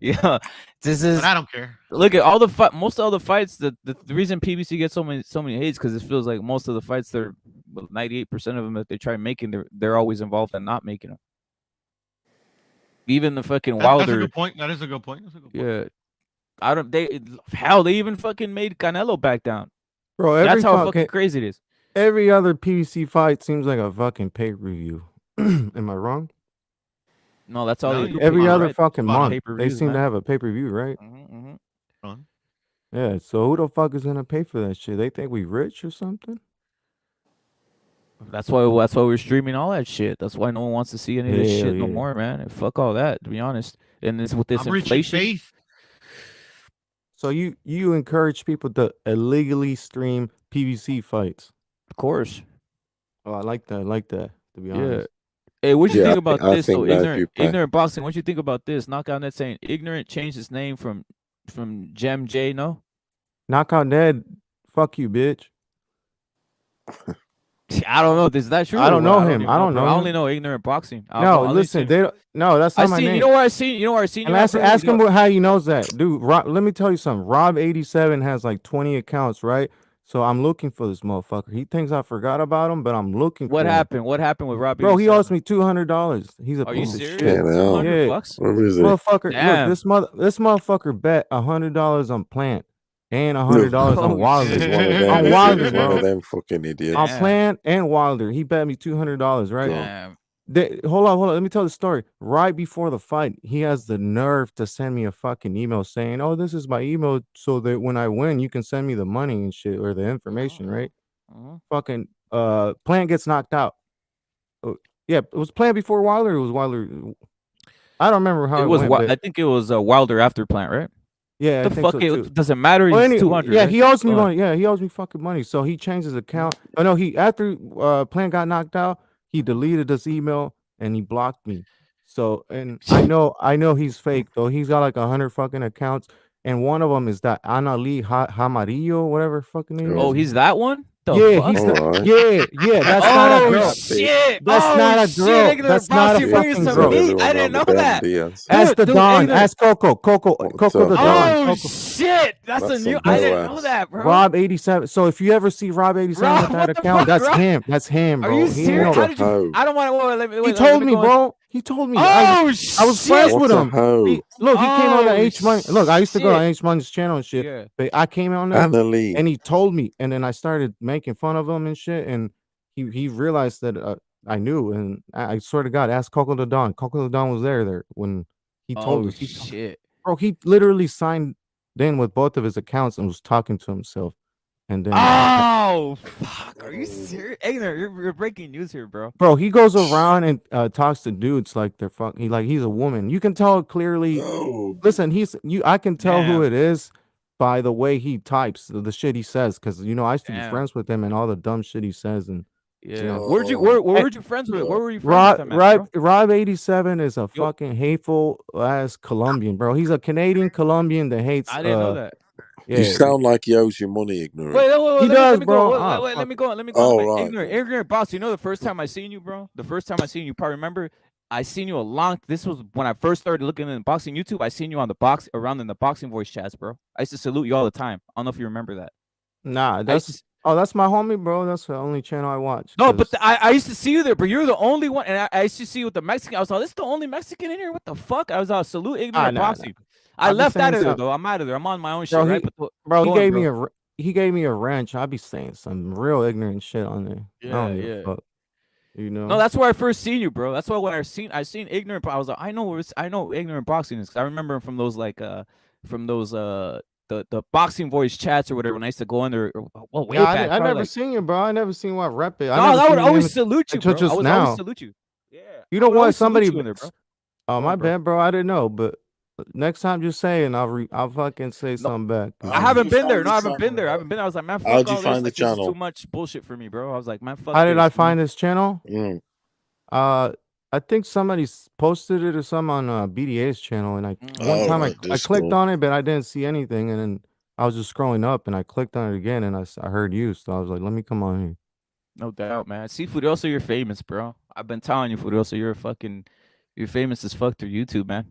Yeah, this is. But I don't care. Look at all the fight. Most of all the fights. The reason PBC gets so many hates because it feels like most of the fights, they're 98% of them that they try making, they're always involved in not making them. Even the fucking Wilder. That's a good point. That is a good point. That's a good point. Yeah, they even fucking made Canelo back down. Bro, That's how fucking crazy it is. Every other PVC fight seems like a fucking pay-per-view. Am I wrong? No, that's all they do. Every other Right? fucking month, they Pay-per-views, seem to man. have a pay-per-view, right? Mm-hmm. Yeah, so who the fuck is gonna pay for that shit? They think we rich or something? That's why we're streaming all that shit. That's why no one wants to see any of this Hell shit no yeah. more, man. And fuck all that, to be honest. And this with this I'm rich in inflation. faith. So you encourage people to illegally stream PVC fights? Of course. Oh, I like that. To be honest. Hey, what you Yeah, think about I this? think So that if you pay- ignorant boxing. What you think about this? Knockout Net saying ignorant changed his name from Gem J. No. Knockout Ned, fuck you, bitch. I don't know. Is that true? I don't know him. even I don't bro. know I him. only know ignorant boxing. No, listen, no, that's not my name. You know where I seen you. And ask him how he knows that, dude. Let me tell you something. Rob87 has like 20 accounts, right? So I'm looking for this motherfucker. He thinks I forgot about him, but I'm looking for What him. happened? What happened with Rob? Bro, he owes me $200. He's a Are you piece of serious? shit. hell. Yeah, $200? What is it? motherfucker. Damn. Look, this motherfucker bet $100 on Plant and $100 on Wilder. He's one of them. On Wilder, He's one bro. of them fucking idiots. On Plant and Wilder, he bet me $200, right? Damn. Hold on. Let me tell the story. Right before the fight, he has the nerve to send me a fucking email saying, "Oh, this is my email, so that when I win, you can send me the money and shit or the information." Right? Fucking Plant gets knocked out. Oh, yeah, it was Plant before Wilder. It was Wilder. I don't remember how It was. went, but I think it was Wilder after Plant, right? yeah, I The think fuck so it too. doesn't matter. Well, He's 200. yeah, right? he owes me Go on. money. Yeah, he owes me fucking money. So he changed his account. Oh no, after Plant got knocked out, he deleted his email and he blocked me. So and I know he's fake though. He's got like 100 fucking accounts, and one of them is that Anali Hamarillo, whatever fucking name. Oh, he's that one. The Yeah, fuck? he's Alright. yeah. That's not a Oh girl. shit! That's Oh, not a shit, girl. ignorant That's not a boxing, bring us fucking some girl. meat. Everyone I didn't on know the that. Diaz. Ask the Dude, Don. ignorant. Ask Coco What's the up, Don. Oh Coco. shit! That's That's a new. some I bro didn't know ass. that, bro. Rob87. So if you ever see Rob87 Rob, with what that the account, fuck, that's Rob? him. That's him, Are bro. you He ain't serious? no- How What's did a you? hoe? I don't want to. Let me. He Wait, told let me, go on. bro. He told me. Oh I was friends shit! with What's a him. hoe? Look, he came on the Oh, H Money. Look, I used to go on shit. H Money's channel and shit. Yeah. But I came on there Anna Lee. and he told me, and then I started making fun of him and shit. And he realized that I knew. And I swear to God, ask Coco the Don. Coco the Don was there when he told Oh us. shit! Bro, he literally signed in with both of his accounts and was talking to himself. And then, Oh fuck! Are you serious? Ignorant. You're breaking news here, bro. bro, he goes around and talks to dudes like they're he's a woman. You can tell clearly. Listen, I can tell who it is by the way he types the shit he says, because I used to be Damn. friends with him and all the dumb shit he says. And Yeah. Where were you friends with? Where were you friends Rob with him at, bro? Rob87 is a fucking hateful ass Colombian, bro. He's a Canadian Colombian that hates. I didn't know that. Yeah, You sound like he owes you money, ignorant. Wait, He let does, me bro. go. Wait, let me go. Oh, Wait, right. ignorant boss. You know the first time I seen you, bro. The first time I seen you, probably remember. I seen you This was when I first started looking in boxing YouTube. I seen you on the around in the boxing voice chats, bro. I used to salute you all the time. I don't know if you remember that. nah, I used to, that's my homie, bro. That's the only channel I watch. no, but 'cause- I used to see you there, but you're the only one. And I used to see you with the Mexican. I was like, this is the only Mexican in here. What the fuck? I was salute ignorant nah. boxing. I I'll be left saying out of there something. though. I'm out of there. I'm on my own shit, Bro, right? he gave me he gave me a wrench. I'd be saying some real ignorant shit on there. I don't give a fuck. No, that's where I first seen you, bro. That's why when I seen ignorant. I was like, I know ignorant boxing is. 'Cause I remember him from those the boxing voice chats or whatever. When I used to go in there, well, way Yeah, back. I probably never like, seen you, bro. I never seen what rep it. I no, never I seen would you always even salute you, until bro. I just was always now. salute you. Yeah, You I know would what? always salute Somebody. you in there, bro. Oh, Go my on, bro. bad, bro. I didn't know, but next time just say and I'll fucking say No, something back. You I know? haven't been there. No, I haven't been there. I haven't been there. I was like, man, fuck How'd you all this. find the Like, this is too channel? much bullshit for me, bro. I was like, man, fuck How did I this. You know? find this channel? Mm. I think somebody posted it or something on BDA's channel, and one All time right, I clicked Discord. on it, but I didn't see anything, and then I was just scrolling up, and I clicked on it again, and I heard you, so I was like, let me come on here. No doubt, man. See, Furioso, you're famous, bro. I've been telling you, Furioso, you're famous as fuck through YouTube, man.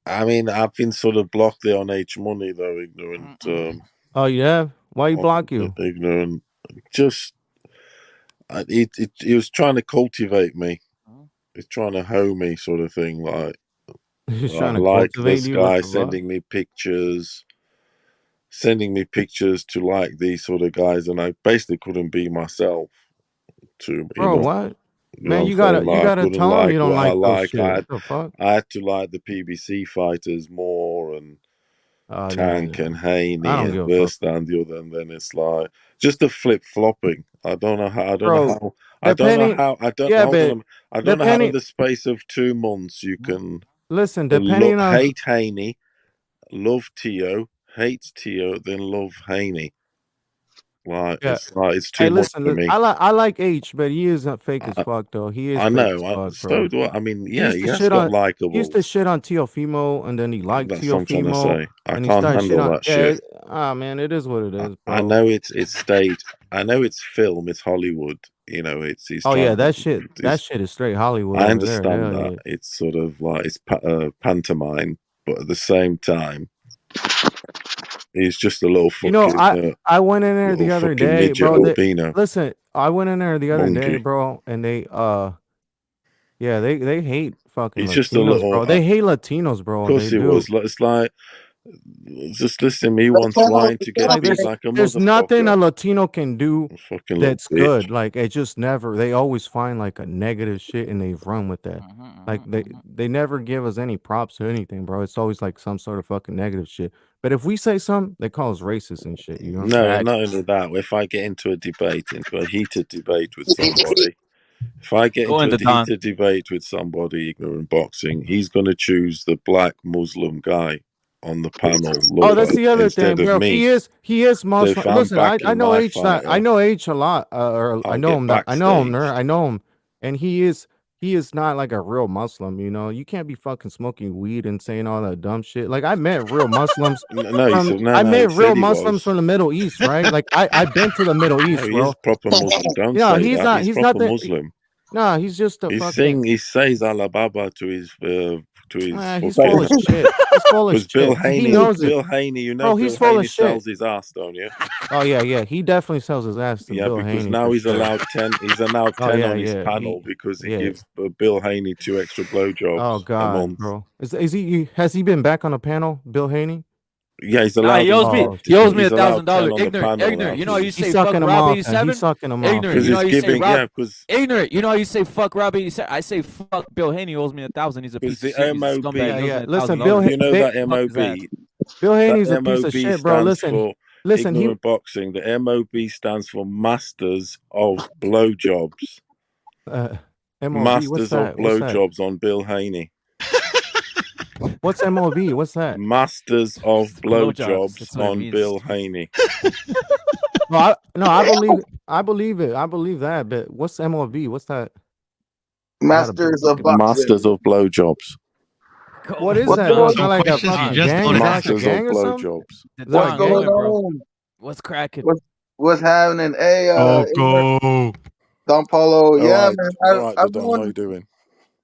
I mean, I've been sort of blocked there on H Money though, ignorant. Oh, yeah? Why you block you? Ignorant. Just he was trying to cultivate me. He's trying to hoe me, sort of thing. Like, He's trying to like cultivate this you. What guy the fuck? sending me pictures to like these sort of guys, and I basically couldn't be myself. Bro, what? You Man, know you what I'm saying? gotta Like, I couldn't tell him like you don't what I like those like. shit. What the fuck? I had to like the PBC fighters more, and Tank and Haney I don't and give a this that, and the other, and then it's like just the flip flopping. I don't know how. Bro, I don't know depending- how. I don't. yeah, hold but on. I don't know how in depending- the space of 2 months you can Listen, depending on hate Haney, love Tio, hate Tio, then love Haney. Like, Yeah. it's too Hey, much listen, for me. I like H, but he is fake as fuck though. He is I fake know. as fuck, So bro. do I. I mean, He yeah, used he to has shit got on He used likeable. to shit on Teofimo, and then he liked That's what I'm trying to Teofimo, say. I and he can't started shit handle on. that shit. Man, it is what it is, bro. I know it's stage. I know it's film. It's Hollywood. You know, he's Oh yeah, trying. that shit is straight Hollywood I over there. understand Hell that yeah. it's sort of like it's pantomime, but at the same time, he's just a little fucking. You know, I went in there the other day, midget bro. albino. Listen, I went in there the other day, Monkey. bro, and they they hate fucking He's Latinos, just a little. bro. They hate Latinos, bro. Of course They he do. was. It's like, just listen. He wants Ryan to get Like beat like a there's nothing motherfucker. a Latino can do Fucking little that's bitch. good. Like it just never. They always find like a negative shit and they run with that. Like they never give us any props or anything, bro. It's always like some sort of fucking negative shit. But if we say something, they call us racist and shit. You know? No, not only that. If I get into a heated debate with somebody, if I get Go into into a Don. heated debate with somebody ignorant boxing, he's going to choose the black Muslim guy on the panel. Oh, that's the other thing, instead of bro. me. He is So Muslim. if I'm Listen, I backing know my H. I fighter, know H a lot. Or I I'll know get him. I know him. backstage. I know him, and he is not like a real Muslim. You know, you can't be fucking smoking weed and saying all that dumb shit. Like I met real Muslims. No, he said, I met he real said he Muslims was. from the Middle East, right? Like I've been to the Middle No, East, he bro. is proper Muslim. Don't Yeah, say he's that. not. He's He's not proper the. Muslim. Nah, he's just a fucking. He says Allah Baba to his He's full of shit. He's full of Because Bill shit. He Haney, knows it. Bill Haney, you know, Bro, Bill he's full Haney of shit. sells his ass, don't you? Oh yeah. He definitely sells his ass to Yeah, Bill because Haney. now for he's sure. allowed 10. He's allowed 10 Oh, yeah, on his yeah, panel because he yeah. gives Bill Haney 2 extra blowjobs Oh a God, month. bro. Is he? Has he been back on the panel, Bill Haney? Yeah, he's Nah, allowed. he owes me. He owes me He's allowed 10 $1,000. on the Ignorant, panel now. You know how you say He's fuck sucking him Rob off. 87? He's sucking him off. Ignorant. Because You know he's how you say giving, Rob. because Ignorant. You know how you say fuck Rob 87? I say fuck Bill Haney owes me 1,000. He's a piece the of shit. He's a MOB. scumbag. He owes me Listen, $1,000. you know that Fuck his ass. MOB. Bill Haney's That a piece of MOB shit, bro. stands Listen, for ignorant boxing. The MOB stands for Masters of Blowjobs. MOB. Masters What's that? of Blowjobs on Bill Haney. What's MOB? What's that? Masters of Blowjobs. That's Blowjobs what it on means. Bill Haney. I believe it. I believe that. But what's MOB? What's that? Masters of boxing. Masters of Blowjobs. What is What's that? going Is that on? like a Questions, you fucking just gang? don't Is that like a Masters of gang or something? Blowjobs. The What's Don, going go in, bro. on? What's cracking? What's happening? Hey, Coco. Don Paulo. All Yeah, right, man. all right, I've Don. known How you doing?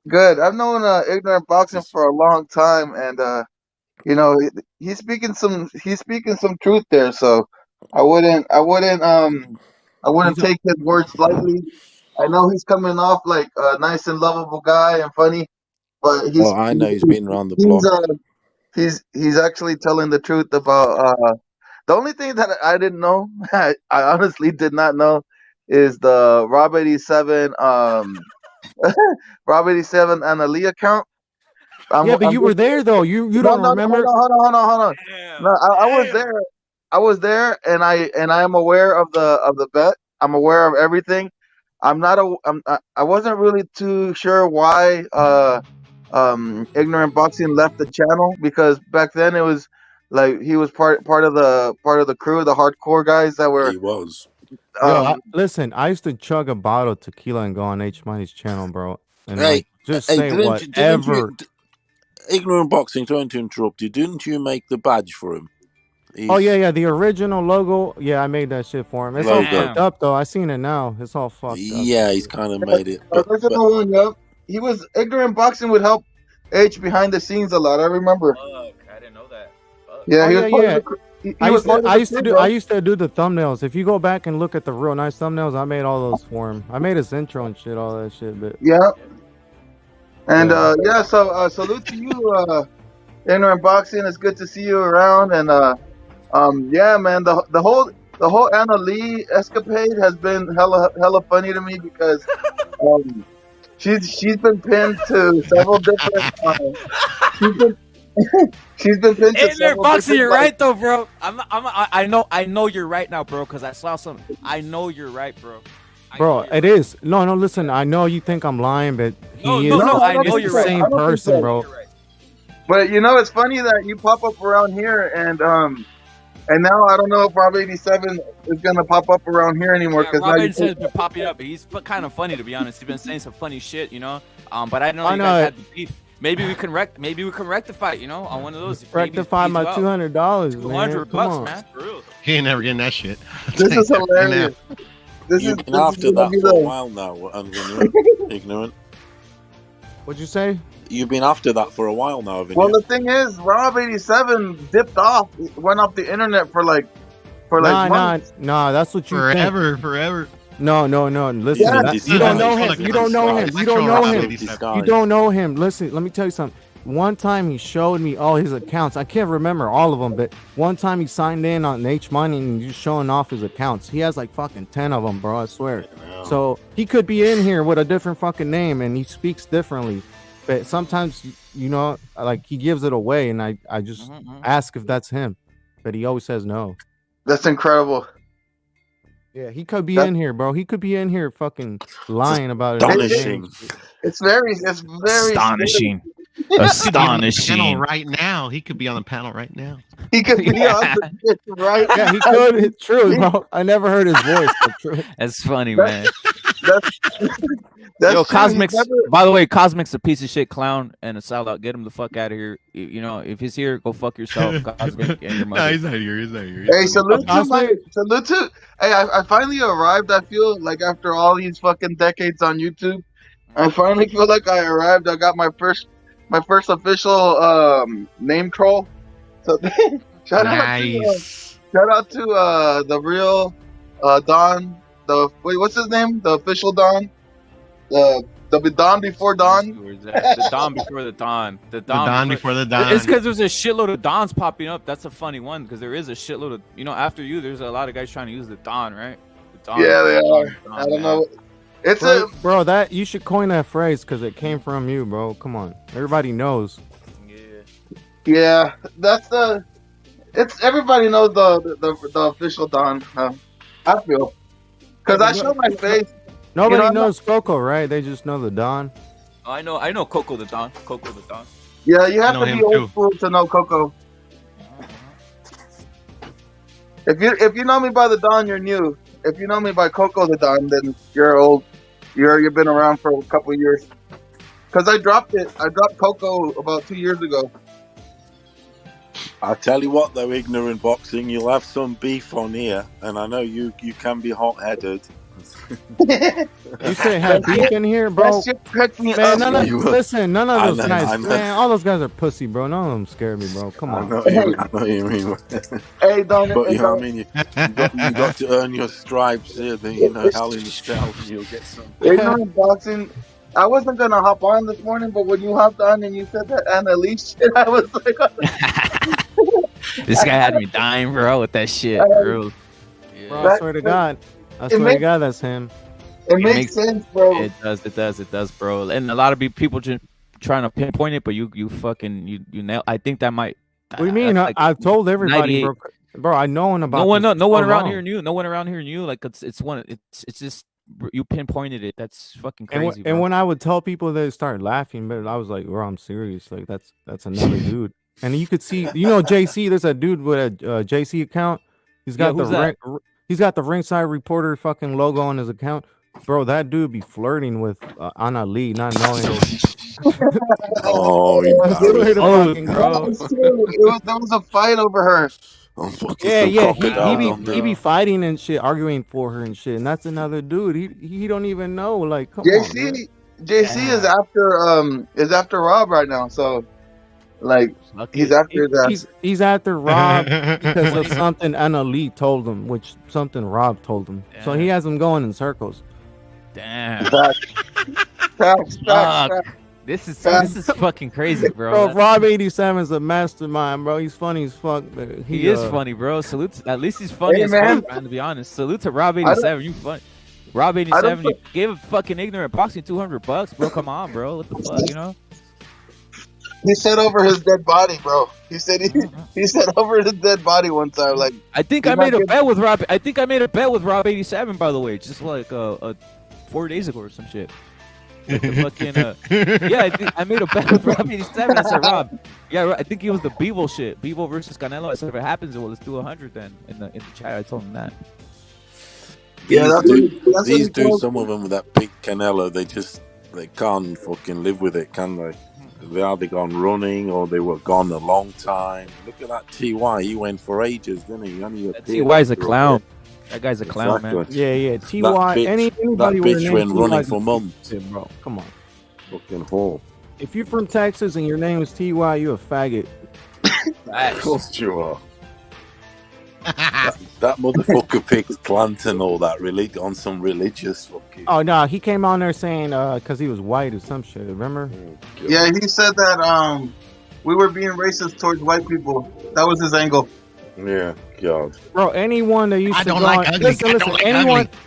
good. I've known ignorant boxing for a long time, and you know, he's speaking some truth there. So I wouldn't take his words lightly. I know he's coming off like a nice and lovable guy and funny, but Well, I know he's been around the block. he's actually telling the truth about the only thing that I didn't know, I honestly did not know, is the Rob 87 Rob 87 Analia account. Yeah, but you were there though. You don't remember? Hold on. No, I was there. I was there, and I am aware of the bet. I'm aware of everything. I wasn't really too sure why Ignorant Boxing left the channel, because back then it was like he was part of the crew, the hardcore guys that were. He was. Yo, listen, I used to chug a bottle of tequila and go on H Money's channel, bro, and like just say whatever. Ignorant Boxing, trying to interrupt you, didn't you make the badge for him? Oh yeah, the original logo. Yeah, I made that shit for him. It's all fucked up though. I seen it now. It's all fucked up. Yeah, he's kind of made it. Original one, yep. He was Ignorant Boxing would help H behind the scenes a lot. I remember. Fuck, I didn't know that. Fuck. Yeah, he was part of the I used to do the thumbnails. If you go back and look at the real nice thumbnails, I made all those for him. I made his intro and shit, all that shit. But yeah. And so salute to you, Ignorant Boxing. It's good to see you around. And yeah, man, the whole Anna Lee escapade has been hella funny to me, because she's been pinned to several different. She's been pinned to several Boxing, different, you're right though, bro. I know you're right now, bro, because I saw some. I know you're right, bro. Bro, it is. No, listen. I know you think I'm lying, but he is. I know you're the same person, bro. But it's funny that you pop up around here, and now I don't know if Rob 87 is gonna pop up around here anymore, because Rob 87 has been popping up. He's kind of funny, to be honest. He's been saying some funny shit, But I know you guys had the beef. Maybe we can rectify it, on one of those. Rectify my $200, man. $200, man. For real. He ain't never getting that shit. This is hilarious. You've been after that for a while now, Ignorant. What'd you say? You've been after that for a while now, haven't Well, you? the thing is, Rob 87 dipped off, went off the internet for months. Nah, that's what you forever. No. Listen, you don't know him. You don't know him. You don't know him. You don't know him. Listen, let me tell you something. One time he showed me all his accounts. I can't remember all of them, but one time he signed in on H Money and he's showing off his accounts. He has like fucking 10 of them, bro. I swear. So he could be in here with a different fucking name and he speaks differently. But sometimes, like he gives it away, and I just ask if that's him, but he always says no. That's incredible. Yeah, he could be in here, bro. He could be in here fucking lying about it. Astonishing. It's very astonishing. Astonishing. Right now, he could be on the panel right now. He could be on the right. Yeah, he could. It's true, bro. I never heard his voice. But true. That's funny, man. That's Yo, Cosmic's. By the way, Cosmic's a piece of shit clown and a sellout. Get him the fuck out of here. If he's here, go fuck yourself, Cosmic, and your mother. No, he's not here. Hey, salute to. Hey, I finally arrived. I feel like after all these fucking decades on YouTube, I finally feel like I arrived. I got my first official name troll. So shout out to the real Don. What's his name? The official Don. The Don before Don. The Don before the Don. The Don before the Don. It's because there's a shitload of Dons popping up. That's a funny one, because there is a shitload of after you. There's a lot of guys trying to use the Don, right? The Don, yeah, they are. I don't know. It's bro. That you should coin that phrase because it came from you, bro. Come on, everybody knows. Yeah, that's it's everybody knows the official Don. I feel because I show my face. Nobody knows Coco, right? They just know the Don. I know Coco the Don. Coco the Don. Yeah, you have to be old school to know Coco. If you know me by the Don, you're new. If you know me by Coco the Don, then you're old. You've been around for a couple of years. Because I dropped it. I dropped Coco about 2 years ago. I tell you what, though, Ignorant Boxing, you'll have some beef on here, and I know you can be hot-headed. You say have beef in here, bro? Man, listen, none of those guys, man, all those guys are pussy, bro. None of them scare me, bro. Come on. I know what you mean. Hey, Don, but you know what I mean? You got to earn your stripes here, then hell in the cell, you'll get some. Ignorant Boxing. I wasn't gonna hop on this morning, but when you hopped on and you said that Anna Lee shit, I was like, this guy had me dying, bro, with that shit, bro. Bro, I swear to God. I swear to God, that's him. It makes sense, bro. It does, bro. And a lot of people trying to pinpoint it, but you fucking you nail. I think that might. What do you mean? Like I've told everybody, 98. bro. I know about No one, this no for one so around long. here knew. No one around here knew. Like it's just you pinpointed it. That's fucking And, crazy. and when I would tell people, they start laughing, but I was like, bro, I'm serious. Like that's another dude. And you could see, JC. There's a dude with a JC account. He's got who's that? he's got the Ringside Reporter fucking logo on his account. Bro, that dude be flirting with Anna Lee, not knowing it. Oh, fucking bro. There was a fight over her. He be fighting and shit, arguing for her and shit, and that's another dude. He don't even know. Like, come on, man. JC is after Rob right now, so like he's after that. He's after Rob because of something Anna Lee told him, which something Rob told him. Damn. So he has him going in circles. Damn. Facts. This is fucking crazy, bro. Bro, Rob 87 is a mastermind, bro. He's funny as fuck. But He is funny, bro. Salute. At least he's funny as fuck, man. To be honest, salute to Rob 87. You funny. Rob 87, you gave a fucking ignorant boxing $200, bro. Come on, bro. What the fuck, He said over his dead body, bro. He said he said over his dead body one time. Like I think I made a bet with Rob. I think I made a bet with Rob 87, by the way, just like 4 days ago or some shit. Like the fucking, yeah, I made a bet with Rob 87. I said, Rob, yeah, I think it was the Beeble shit. Beeble versus Canelo. I said, if it happens, well, let's do 100 then. In the chat, I told him that. Yeah, these dudes, some of them with that big Canelo, they can't fucking live with it, can they? They either gone running or they were gone a long time. Look at that TY. He went for ages, didn't he? TY is a clown. That guy's a clown, man. Yeah. TY. Anybody that bitch went running for months. Bro, come on. Fucking whore. If you're from Texas and your name is TY, you a faggot. Of course you are. that motherfucker picked plant and all that on some religious fucking. Oh no, he came on there saying because he was white or some shit. Remember? Yeah, he said that we were being racist towards white people. That was his angle. Yeah, God. Bro, anyone that used to go on, listen,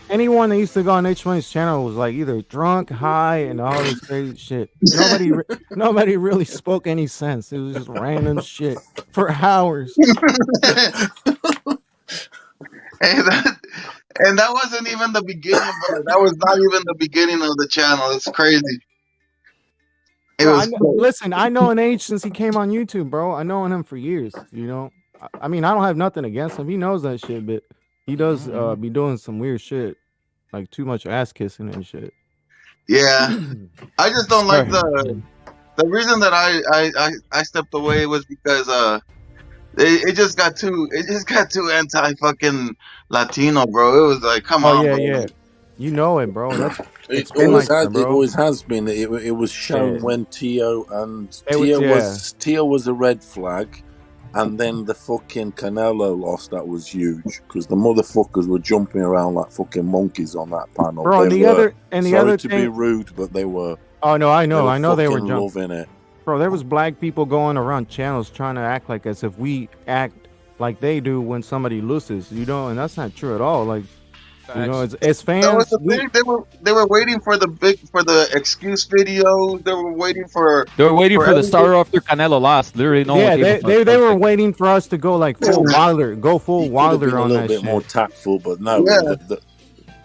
anyone that used to go on H1's channel was like either drunk, high, and all this crazy shit. Nobody really spoke any sense. It was just random shit for hours. And that wasn't even the beginning, bro. That was not even the beginning of the channel. It's crazy. Listen, I know an age since he came on YouTube, bro. I known him for years. I mean, I don't have nothing against him. He knows that shit, but he does be doing some weird shit, like too much ass kissing and shit. Yeah, I just don't like the reason that I stepped away was because it just got too anti fucking Latino, bro. It was like, come on, bro. Yeah. You know it, bro. It always has been. It was shown when Tio was a red flag. And then the fucking Canelo loss, that was huge because the motherfuckers were jumping around like fucking monkeys on that panel. Bro, the other thing, to be rude, but they were. Oh no, I know they were loving it. Bro, there was black people going around channels trying to act like as if we act like they do when somebody loses, and that's not true at all. Like, it's fans. That was the thing. They were waiting for the excuse video. They were waiting for the star after Canelo lost. Literally, no one gave a fuck. They were waiting for us to go like full Wilder, Wilder on that shit. A little bit more tactful, but no,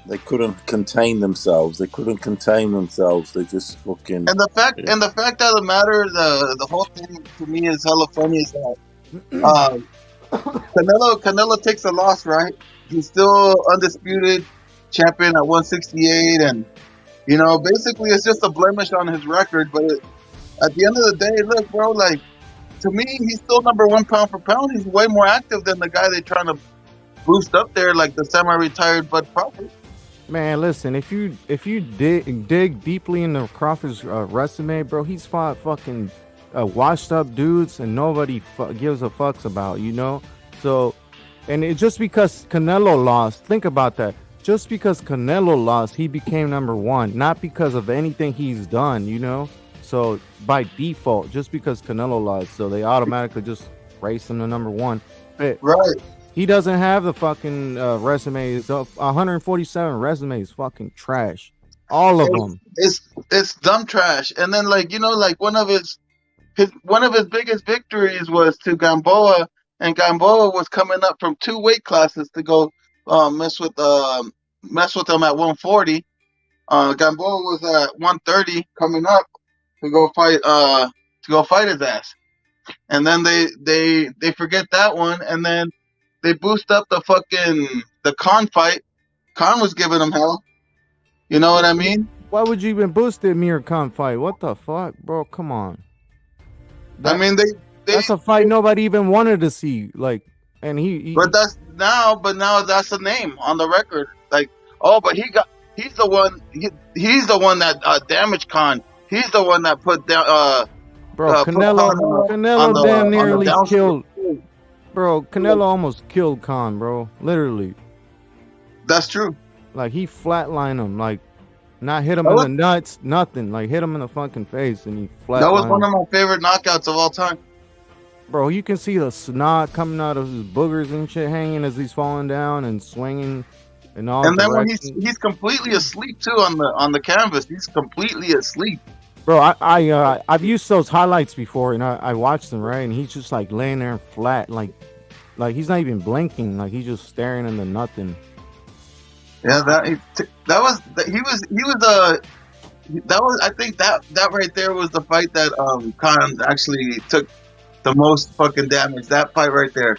they couldn't contain themselves. They just fucking. And the fact of the matter, the whole thing to me is hella funny. Is that Canelo takes a loss, right? He's still undisputed champion at 168, and basically it's just a blemish on his record. But at the end of the day, look, bro, like to me, he's still number one pound for pound. He's way more active than the guy they're trying to boost up there, like the semi-retired Bud Crawford. Man, listen, if you dig deeply into Crawford's resume, bro, he's fought fucking washed up dudes, and nobody gives a fucks about, So. And just because Canelo lost, think about that. Just because Canelo lost, he became number one, not because of anything he's done, So by default, just because Canelo lost, so they automatically just race him to number one. But right. He doesn't have the fucking resumes. 147 resumes, fucking trash. All of them. It's dumb trash. And then like one of his biggest victories was to Gamboa, and Gamboa was coming up from 2 weight classes to go mess with him at 140. Gamboa was at 130 coming up to go fight his ass. And then they forget that one, and then they boost up the Khan fight. Khan was giving him hell. You know what I mean? Why would you even boost the Amir Khan fight? What the fuck, bro? Come on. I mean, that's a fight nobody even wanted to see. Like, and he But now that's the name on the record. Like, but he's the one that damaged Khan. He's the one that put down bro, Canelo damn nearly killed. Bro, Canelo almost killed Khan, bro. Literally. That's true. Like, he flatlined him. Like, not hit him in the nuts, nothing. Like, hit him in the fucking face, and he flatlined. That was one of my favorite knockouts of all time. Bro, you can see the snot coming out of his boogers and shit hanging as he's falling down and swinging and all. And then when he's completely asleep too on the canvas, he's completely asleep. Bro, I've used those highlights before, and I watched them, right? And he's just like laying there flat, like he's not even blinking, like he's just staring into nothing. Yeah, I think that right there was the fight that Khan actually took the most fucking damage. That fight right there.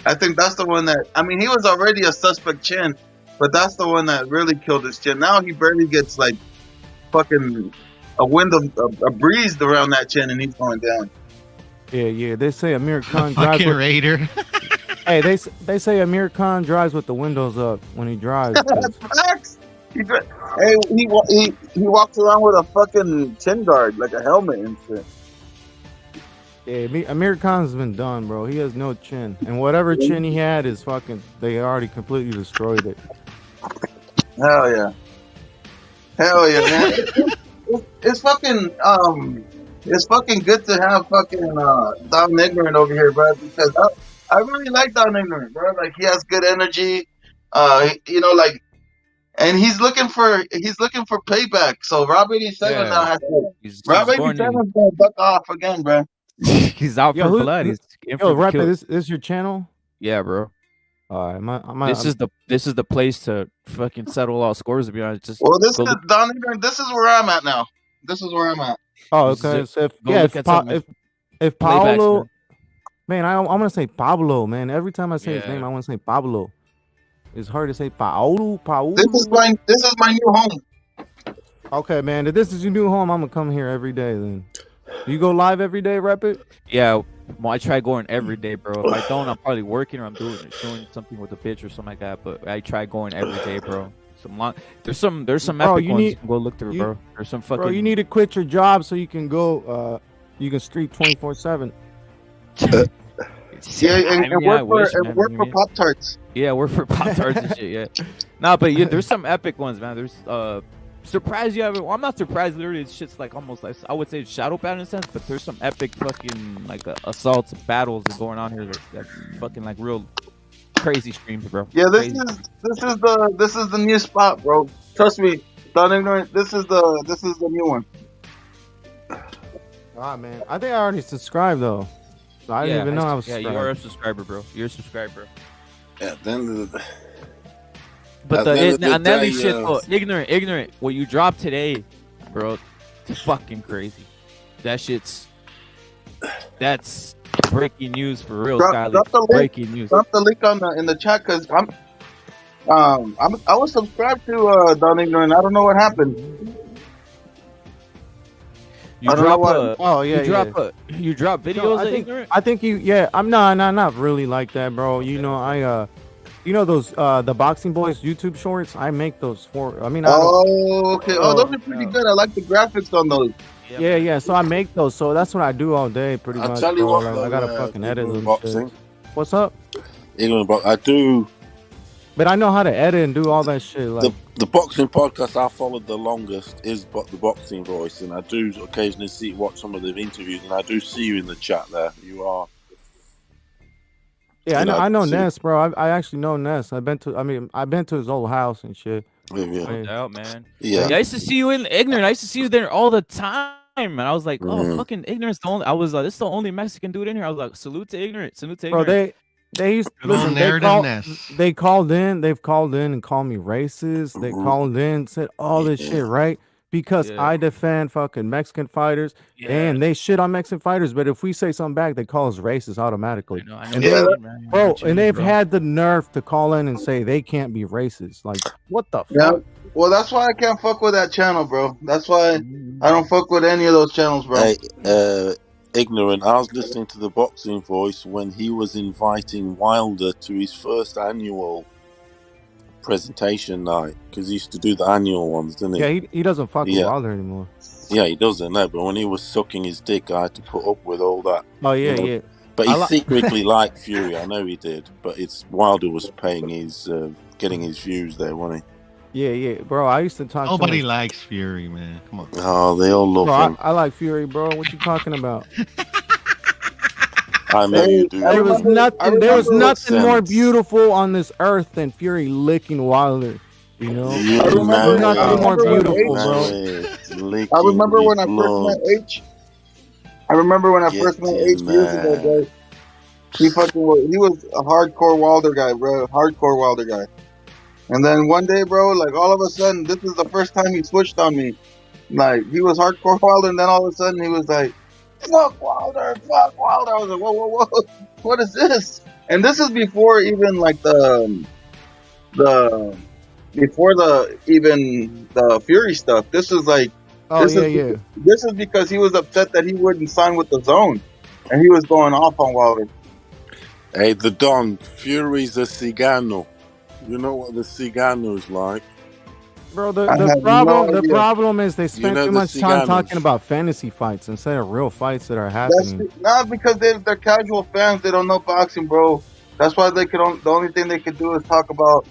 I think that's the one that, I mean, he was already a suspect chin, but that's the one that really killed his chin. Now he barely gets like fucking a breeze around that chin, and he's going down. Yeah. They say Amir Khan drives Fucking Raider. Hey, they say Amir Khan drives with the windows up when he drives. Facts. He walks around with a fucking chin guard, like a helmet and shit. Yeah, Amir Khan's been done, bro. He has no chin, and whatever chin he had is fucking. They already completely destroyed it. Hell yeah, man. It's fucking it's fucking good to have fucking Don Ignorant over here, bro. Because I really like Don Ignorant, bro. Like, he has good energy, like, and he's looking for payback. So Rob 87 now has to. Rob 87's gonna duck off again, bro. He's out for blood. He's Rapper, this is your channel? Yeah, bro. All right, this is the place to fucking settle all scores. To be honest, This is Don Ignorant. This is where I'm at now. This is where I'm at. Oh, okay. So if Paolo, man, I want to say Pablo, man. Every time I say his name, I want to say Pablo. It's hard to say Paolo. This is my new home. Okay, man. If this is your new home, I'm gonna come here every day. Then you go live every day, Rapid? Yeah. Well, I try going every day, bro. If I don't, I'm probably working or I'm doing something with a bitch or something like that. But I try going every day, bro. There's some epic ones you can go look through, bro. There's some fucking. Bro, you need to quit your job so you can go. You can streak 24/7. Work for Pop Tarts. Yeah, work for Pop Tarts and shit. Yeah. Nah, but there's some epic ones, man. There's surprised you haven't. Well, I'm not surprised. Literally, it's shit's like almost like, I would say shadow battle in a sense, but there's some epic fucking like assaults and battles going on here. That's fucking like real crazy streams, bro. Yeah, this is the new spot, bro. Trust me, Don Ignorant. This is the new one. Ah, man, I think I already subscribed though. So I didn't even know I was. Yeah, you are a subscriber, bro. You're a subscriber. Yeah, then. But the shit, though, ignorant. What you dropped today, bro, it's fucking crazy. That's breaking news for real, Skyler. Breaking news. Drop the link in the chat, because I was subscribed to Don Ignorant. I don't know what happened. You drop videos. No, I think you. Yeah, I'm not really like that, bro. You know, you know those the Boxing Boys YouTube shorts? I make those for. I mean. Okay. Those are pretty good. I like the graphics on those. Yeah. So I make those. So that's what I do all day, pretty much. Tell you what, I gotta fucking edit them. Boxing. What's up? I do. But I know how to edit and do all that shit. Like the boxing podcast I followed the longest is the Boxing Voice, and I do occasionally watch some of the interviews, and I do see you in the chat there. You are. Yeah, I know Ness, bro. I actually know Ness. I've been to his old house and shit. No doubt, man. Yeah. Yeah, I used to see you in Ignorant. I used to see you there all the time. And I was like, oh, Mm. fucking Ignorant's the only. I was like, this is the only Mexican dude in here. I was like, salute to Ignorant. Salute to Bro, Ignorant. they used Good old listen. narrativeness. They called in. They've called in and called me racist. They called in, said all this shit, right? Because Yeah. I defend fucking Mexican fighters, and they shit on Mexican fighters. But if we say something back, they call us racist automatically. I know And what they, you mean, man. I know bro, what you and mean, they've bro. had the nerve to call in and say they can't be racist. Like, what the Yeah. fuck? Well, that's why I can't fuck with that channel, bro. That's why I don't fuck with any of those channels, bro. Hey, Ignorant. I was listening to the Boxing Voice when he was inviting Wilder to his first annual presentation night, because he used to do the annual ones, didn't he? Yeah, he doesn't fuck with Wilder anymore. Yeah, he doesn't know. But when he was sucking his dick, I had to put up with all that. Oh yeah, you know. yeah. But he secretly liked Fury. I know he did. But it's Wilder was paying his, getting his views there, wasn't he? Yeah, bro. I used to talk. Nobody to him. likes Fury, man. Come on. Oh, they all love Bro, him. I like Fury, bro. What you talking about? I know you do. There was nothing. There was nothing more Sense. beautiful on this earth than Fury licking Wilder. You know, Yeah, I remember, nothing more beautiful, bro. I remember when I first met H. I remember when I first met H years ago, bro. He was a hardcore Wilder guy, bro. Hardcore Wilder guy. And then one day, bro, like all of a sudden, this is the first time he switched on me. Like he was hardcore Wilder, and then all of a sudden he was like, "Fuck Wilder, fuck Wilder." I was like, "Whoa, what is this?" And this is before even like before the Fury stuff. This is like, this is because he was upset that he wouldn't sign with the Zone, and he was going off on Wilder. Hey, the Don, Fury's a Cigano. You know what the Cigano's like? Bro, I the have problem no the idea. problem is they spend know too the much time Ciganos. talking about fantasy fights instead of real fights that are That's happening. not because they're casual fans. They don't know boxing, bro. That's why the only thing they could do is talk about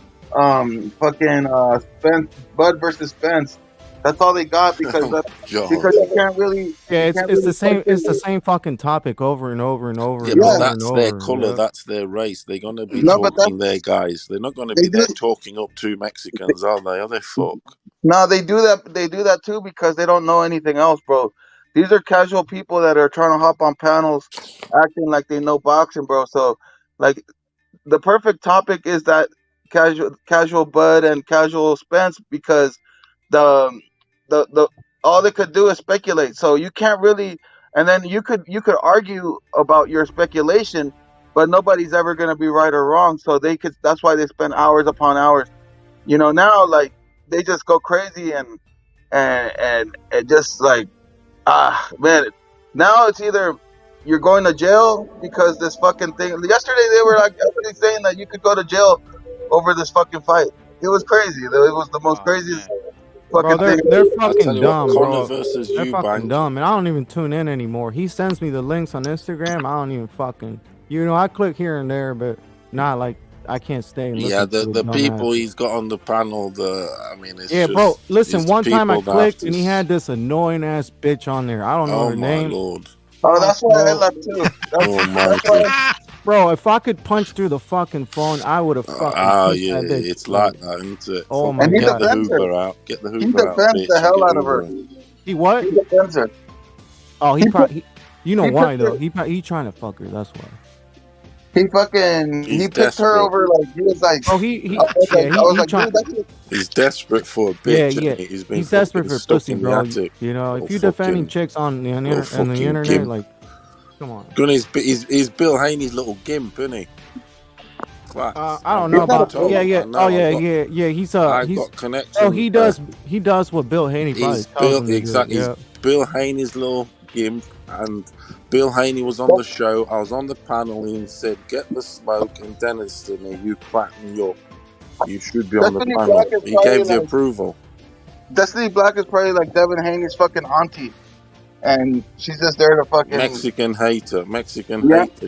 Spence, Bud versus Spence. That's all they got because you can't really. Yeah, you can't it's really the same. touch It's the it. same fucking topic over and over and over Yeah, and but over that's and their over. colour, yeah. that's their race. They're going to be No, but talking their guys. They're not going to They be there do- talking up to Mexicans, are they? Are they fuck? No, they do that. They do that too because they don't know anything else, bro. These are casual people that are trying to hop on panels, acting like they know boxing, bro. So, like, the perfect topic is that casual Bud and casual Spence because the all they could do is speculate. So you can't really, and then you could argue about your speculation, but nobody's ever gonna be right or wrong. So that's why they spend hours upon hours. You know, now like they just go crazy and just like man. Now it's either you're going to jail because this fucking thing. Yesterday they were like actually saying that you could go to jail over this fucking fight. It was crazy. It was the most craziest fucking Bro, thing. they're I'll fucking tell you dumb, what, bro. Conor versus They're fucking Eubank. dumb, and I don't even tune in anymore. He sends me the links on Instagram. I don't even fucking, I click here and there, but not like I can't stay and listen Yeah, to the people dumbass. he's got on the panel, it's Yeah, just, bro. Listen, it's one time I people that have clicked to and he had this annoying ass bitch on there. I don't know Oh her my name. lord. Oh, that's why I bro. left too. Almighty. Bro, if I could punch through the fucking phone, I would have fucking punched Yeah, that bitch. it's like that, isn't it? Oh Fucking my he get god. the defends her. Hoover out. Get the He Hoover out, defends bitch. the and hell get out of her. Hoover in. He what? He defends her. Oh, He you know he why picked though? her. He trying to fuck her. That's why. He He's picked her desperate. over like he was like. Oh, I was like, trying. dude, that's it. He's desperate for a Yeah, bitch, yeah. and he's been He's desperate fucking for stuck pussy, in the bro. attic. You know, if Little you defending fucking- chicks on the little fucking internet, gimp. like, come on. Good, he's Bill Haney's little gimp, isn't he? I don't know about. Yeah. Oh yeah. He's I've he's. got connections. Oh, he does what Bill Haney probably He's tells Bill him to exactly. do. Yeah. He's Bill Haney's little gimp, and Bill Haney was on the show. I was on the panel, and he said, "Get the smoke," and Dennis to me, "You crack me up. You should be on the Destiny panel." Black is He probably gave the like approval. Destiny Black is probably like Devin Haney's fucking auntie, and she's just there to fucking Mexican hater,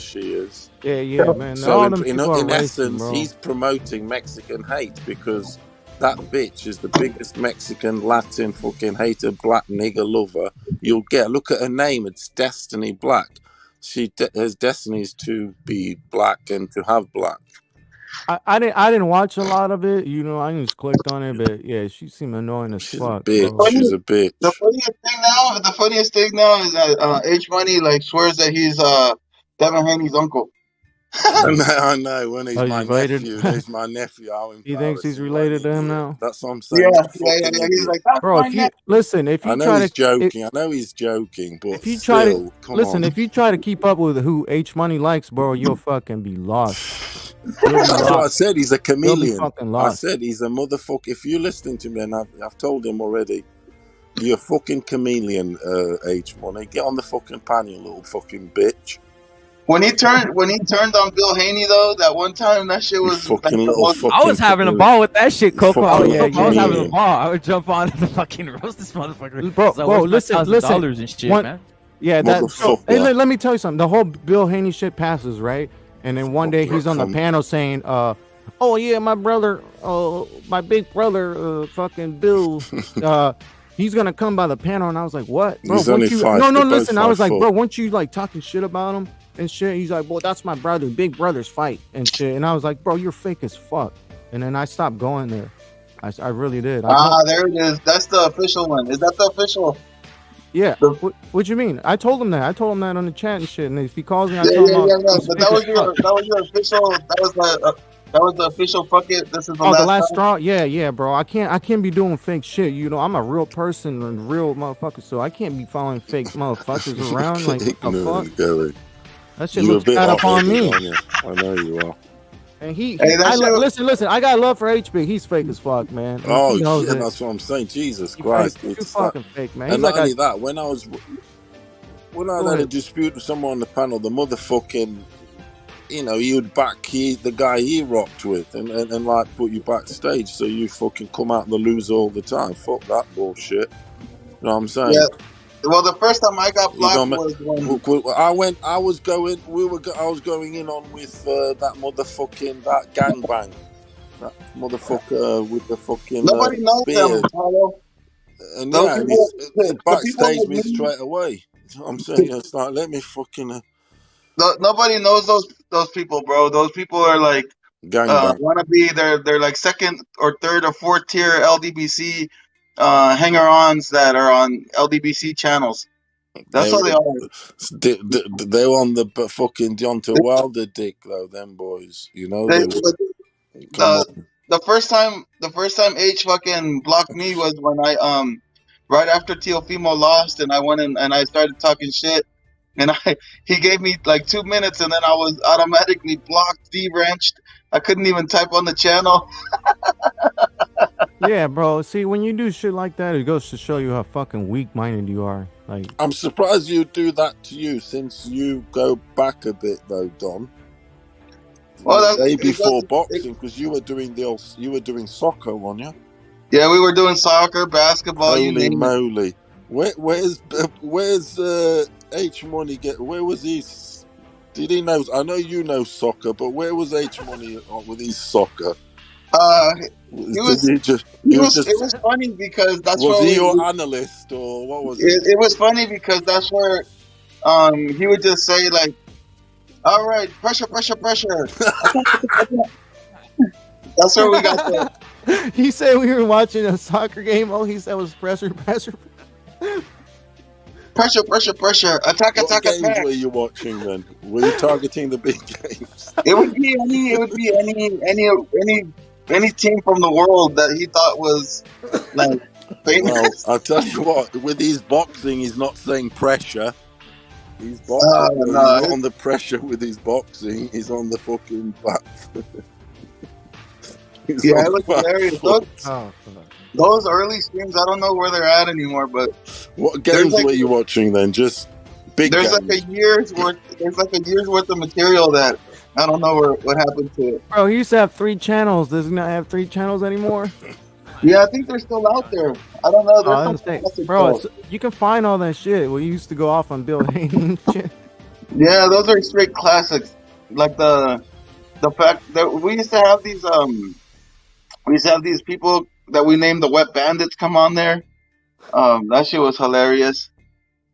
she is. Yeah, man. So All in, them in, people are in racist, essence, bro. he's promoting Mexican hate because that bitch is the biggest Mexican Latin fucking hater, black nigger lover you'll get. Look at her name; it's Destiny Black. Her destiny is to be black and to have black. I didn't watch a lot of it. You know, I just clicked on it, but yeah, she seemed annoying as fuck, bro. She's a bitch. The funniest thing now is that H Money like swears that he's Devin Haney's uncle. I know. When he's Oh, my he's related? nephew, he's my nephew. How He thinks he's embarrassing when related he to him do it. now. That's what I'm saying. Yeah, He's a fucking He's idiot. like, that's Bro, my if you nephew. listen, if I you know try he's to, joking. I know he's joking, but if you try still, to come listen, on. if you try to keep up with who H Money likes, bro, you'll fucking be lost. You'll be That's what I lost. said. He's a You'll be chameleon. fucking I lost. said he's a motherfucker. If you're listening to me, and I've told him already, you're a fucking chameleon, H Money. Get on the fucking pan, you little fucking bitch. When he turned on Bill Haney though, that one time, that shit was like fucking the little most. fucking I was having a ball with that shit, Coco. I was having a chameleon. ball. I would jump on the fucking roast this motherfucker. Bro, So bro, where's my listen. $1,000 and shit, man. Yeah, that. So, Motherfucker. hey, let me tell you something. The whole Bill Haney shit passes, right? And then one day he's on the panel saying, "Oh yeah, my brother, my big brother, fucking Bill, he's gonna come by the panel." And I was like, "What, bro? He's only five- No, they're both listen." I was 5 like, foot. "Bro, weren't you like talking shit about him and shit?" He's like, "Well, that's my brother. Big brothers fight and shit." And I was like, "Bro, you're fake as fuck." And then I stopped going there. I really did. There it is. That's the official one. Is that the official? Yeah. What you mean? I told him that. I told him that on the chat and shit. And if he calls me, I Yeah. told him. But that was your official. That was the official. Fuck it. This is the The last last time. straw. Yeah, bro. I can't be doing fake shit. You know, I'm a real person and real motherfucker, so I can't be following fake motherfuckers around. Like, what the fuck? Going. That shit You're looks a bit bad up on me. hot-headed, aren't you? I know you are. And listen. I got love for HB. He's fake as fuck, man. Oh He knows shit, it. that's what I'm saying. Jesus He Christ, fake. Too it's fucking fake, man. And He's not like only that, when I Go had a ahead. dispute with someone on the panel, the motherfucking, you know, he would back the guy he rocked with, and like put you backstage, so you fucking come out the loser all the time. Fuck that bullshit. You know what I'm saying? Yeah. Well, the first time I got You blocked know, was when I was going in on with that motherfucking, that gangbang, that motherfucker with the fucking nobody knows beard. them, Paulo. And Those yeah, people- he the people backstage like me me- straight away. You know what I'm saying? It's like, let me fucking Nobody knows those people, bro. Those people are like gangbang. wannabe. They're like second or third or fourth tier LDBC hanger-ons that are on LDBC channels. That's all they are. They were on the fucking Deontay Wilder dick though. Them boys, you know. Come on. The first time H fucking blocked me was when I right after Teofimo lost, and I went in and I started talking shit, and he gave me like 2 minutes, and then I was automatically blocked, de-wrenched. I couldn't even type on the channel. Yeah, bro. See, when you do shit like that, it goes to show you how fucking weak-minded you are. Like, I'm surprised you do that to you, since you go back a bit though, Don. Well, Way before boxing, because you were doing soccer, weren't you? Yeah, we were doing soccer, basketball, you Holy name it. moly! Where's H Money get? Where was he? Did he know? I know you know soccer, but where was H Money with his soccer? It was funny because that's was where he your analyst or what was it? It was funny because that's where he would just say like, "All right, pressure." That's where we got there. He said we were watching a soccer game. All he said was pressure. Pressure. Attack. What games were you watching then? Were you targeting the big games? It would be any team from the world that he thought was like famous. Well, I'll tell you what. With his boxing, he's not saying pressure. He's boxing. He's not on the pressure with his boxing. He's on the fucking back. Yeah, it was hilarious. Those early streams, I don't know where they're at anymore, but what games were you watching then? Just big games? There's like a year's worth of material that I don't know what happened to it. Bro, he used to have 3 channels. Does he not have 3 channels anymore? Yeah, I think they're still out there. I don't know. Bro, you can find all that shit. We used to go off on Bill Haney and shit. Yeah, those are straight classics. Like the fact that we used to have these people that we named the Wet Bandits come on there. That shit was hilarious.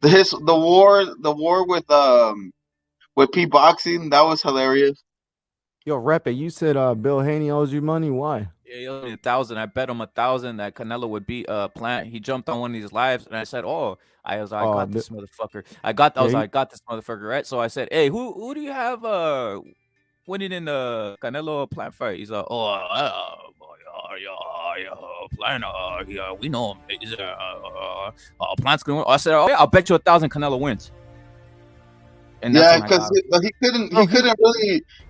The war with P Boxing, that was hilarious. Yo, Rep It, you said Bill Haney owes you money. Why? Yeah, he owed me 1,000. I bet him 1,000 that Canelo would beat Plant. He jumped on one of these lives, and I said, "Oh, I Oh, got this motherfucker. I got yeah, I got this motherfucker, right?" So I said, "Hey, who do you have winning in the Canelo Plant fight?" He's like, "Oh, Plant. Yeah, we know him. He's Plant's gonna win." I said, "Oh yeah, I'll bet you 1,000 Canelo wins." And that's Yeah, when I got him. because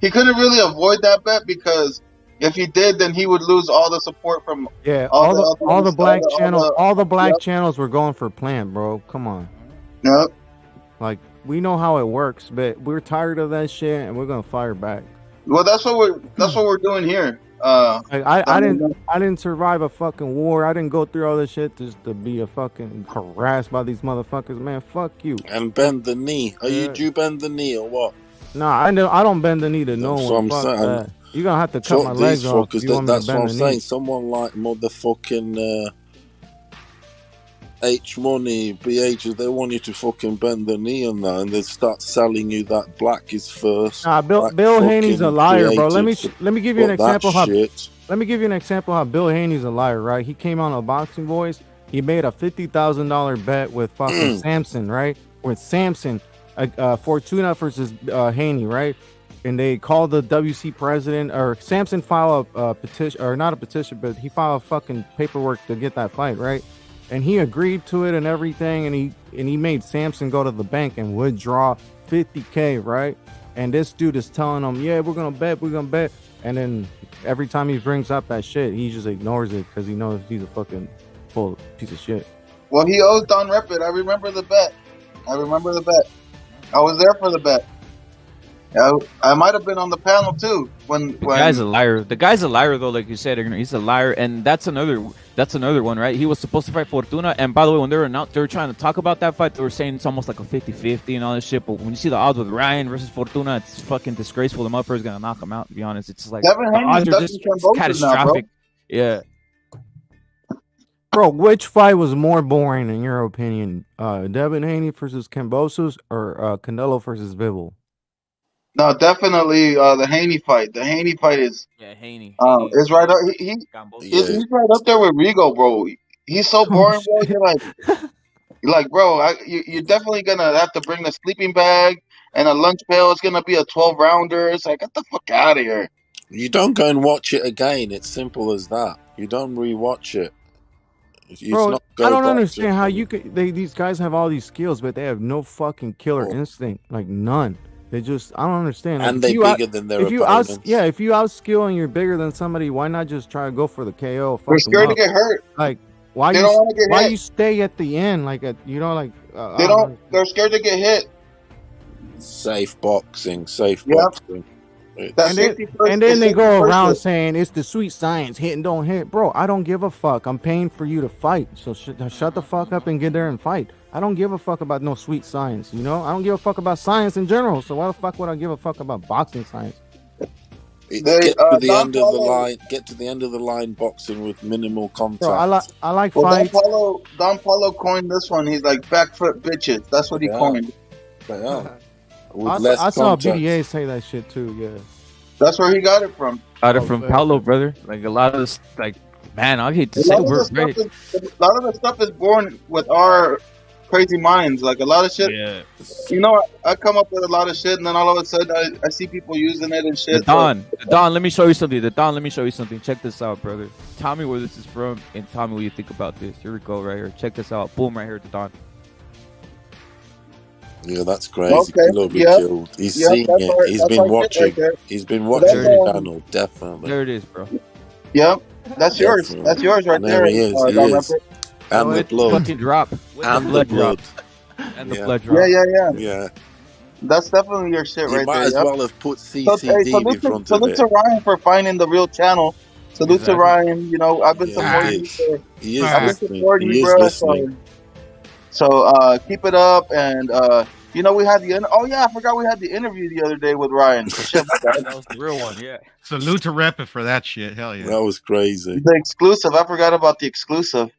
he couldn't really avoid that bet because if he did, then he would lose all the support from Yeah, all the all the black Yep. channels were going for Plant, bro. Come on. Yep. Like we know how it works, but we're tired of that shit, and we're gonna fire back. Well, that's what we're doing here. I didn't survive a fucking war. I didn't go through all this shit just to be a fucking harassed by these motherfuckers, man. Fuck you. And bend the knee. Do you bend the knee or what? Nah, I don't bend the knee to no That's one. what I'm Fuck saying. that. You're gonna have to cut my Fuck legs these off fuckers. if you want me That's to what bend I'm the knee. saying. Someone like motherfucking H Money, BH, they want you to fucking bend the knee on that, and they start selling you that black is first. Nah, Bill Haney's a liar, bro. Let me give you an example how. Let me give you an example how Bill Haney's a liar, right? He came on a Boxing Voice. He made a $50,000 bet with fucking Samson, right? With Samson, Fortuna versus Haney, right? And they called the WC president, or Samson filed a petition, or not a petition, but he filed fucking paperwork to get that fight, right? And he agreed to it and everything, and he made Samson go to the bank and withdraw $50K, right? And this dude is telling him, yeah, we're gonna bet, and then every time he brings up that shit, he just ignores it because he knows he's a fucking full piece of shit. Well, he owes Don Repit. I remember the bet. I was there for the bet. I might have been on the panel too when The guy's a liar. The guy's a liar, though. Like you said, he's a liar, and that's another one, right? He was supposed to fight Fortuna, and by the way, when they were trying to talk about that fight, they were saying it's almost like a 50-50 and all this shit. But when you see the odds with Ryan versus Fortuna, it's fucking disgraceful. The motherfucker's gonna knock him out. To be honest, it's just like Devin the Haney's odds are just catastrophic. Yeah. Bro, which fight was more boring in your opinion? Devin Haney versus Kambosos or Canelo versus Bivol? No, definitely the Haney fight. The Haney fight is Haney. Is right up. He's right up there with Rigo, bro. He's so boring, bro. You're like, bro, you're definitely gonna have to bring the sleeping bag and a lunch pail. It's gonna be a 12-rounder. It's like, get the fuck out of here. You don't go and watch it again. It's simple as that. You don't rewatch it. Bro, I don't understand how you could. These guys have all these skills, but they have no fucking killer instinct. Like none. They just, I don't understand. Like, And they're bigger than their opponents. If you outskill and you're bigger than somebody, why not just try to go for the KO? They're scared to get hurt. Like, why They don't wanna get hit. you stay at the end? Like, They're scared to get hit. Safe boxing. And then they go around saying it's the sweet science, hit and don't hit. Bro, I don't give a fuck. I'm paying for you to fight. So shut the fuck up and get there and fight. I don't give a fuck about no sweet science, you know? I don't give a fuck about science in general. So why the fuck would I give a fuck about boxing science? Get to the end of the line. Get to the end of the line boxing with minimal contact. Bro, I like fights. fights. Don Paulo coined this one. He's like back foot bitches. That's what he coined. I saw BDA say that shit too. Yeah, that's where he got it from. Got it from Paulo, brother. Like a lot of this, like, man, I hate to say we're great. A lot of the stuff is born with our crazy minds. Like a lot of shit. Yeah. You know, I come up with a lot of shit, and then all of a sudden, I see people using it and shit. The Don, let me show you something. Check this out, brother. Tell me where this is from, and tell me what you think about this. Here we go, right here. Check this out. Boom, right here, the Don. Yeah, that's crazy. He'll be killed. He's seen it. He's been watching. He's been watching the channel. Definitely. There it is, bro. Yep, that's yours. That's yours right there. He is. He is. And the blood. Fucking drop. And the blood. And the blood drop. Yeah. That's definitely your shit right there. You might as well have put CCD in front of Salute it. to Ryan for finding the real channel. Salute to Ryan. You know, I've been supporting you. I've been supporting you, bro. So keep it up, and you know, we had I forgot we had the interview the other day with Ryan. That was the real one, yeah. Salute to Repit for that shit. Hell yeah. That was crazy. The exclusive. I forgot about the exclusive.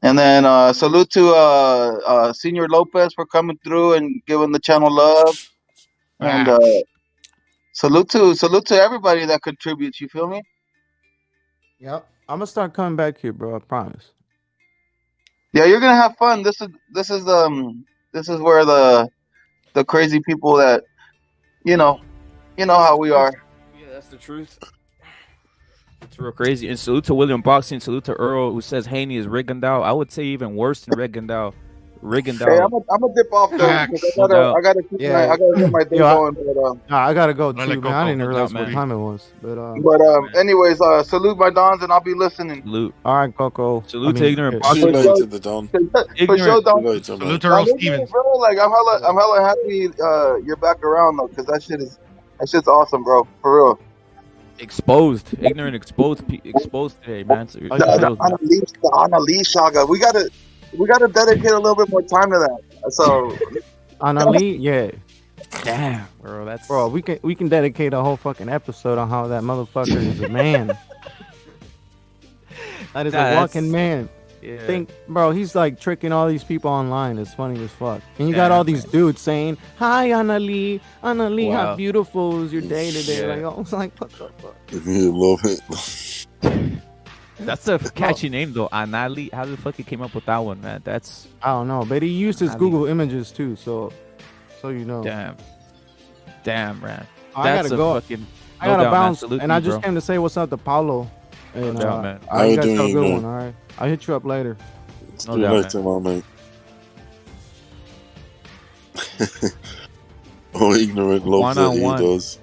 And then salute to Senior Lopez for coming through and giving the channel love. And salute to everybody that contributes. You feel me? Yep. I'm gonna start coming back here, bro. I promise. Yeah, you're gonna have fun. This is where the crazy people that you know how we are. Yeah, that's the truth. It's real crazy. And salute to William Boxing. Salute to Earl, who says Haney is Rigondeaux. I would say even worse than Rigondeaux. Hey, I'm gonna dip off though. Because I gotta get my day going. But I gotta go too, man. I didn't realize what time it was. But anyways, salute my dons, and I'll be listening. Salute. All right, Coco. Salute to Ignorant See you later, the Don. For sure, Don. Salute to Earl Stevens. Bro, like I'm hella happy you're back around though, because that shit's awesome, bro. For real. Exposed. Ignorant exposed today, man. So The Anna Lee saga. We gotta dedicate a little bit more time to that. So Anna Lee, yeah. Damn, bro. That's we can dedicate a whole fucking episode on how that motherfucker is a man. That is a walking man. Yeah. Bro, he's like tricking all these people online. It's funny as fuck. And you got all these dudes saying, "Hi, Anna Lee, how beautiful is your day today?" Like, I was like, what the fuck? You love it. That's a catchy name though, Anali. How the fuck he came up with that one, man? That's I don't know, but he used his Google Images too, so you know. Damn, man. I gotta go. I gotta bounce, and I just came to say what's up to Paulo. And no doubt, man. You guys have a good one. All right, I'll hit you up later. See you later, my mate. Ignorant love that he does.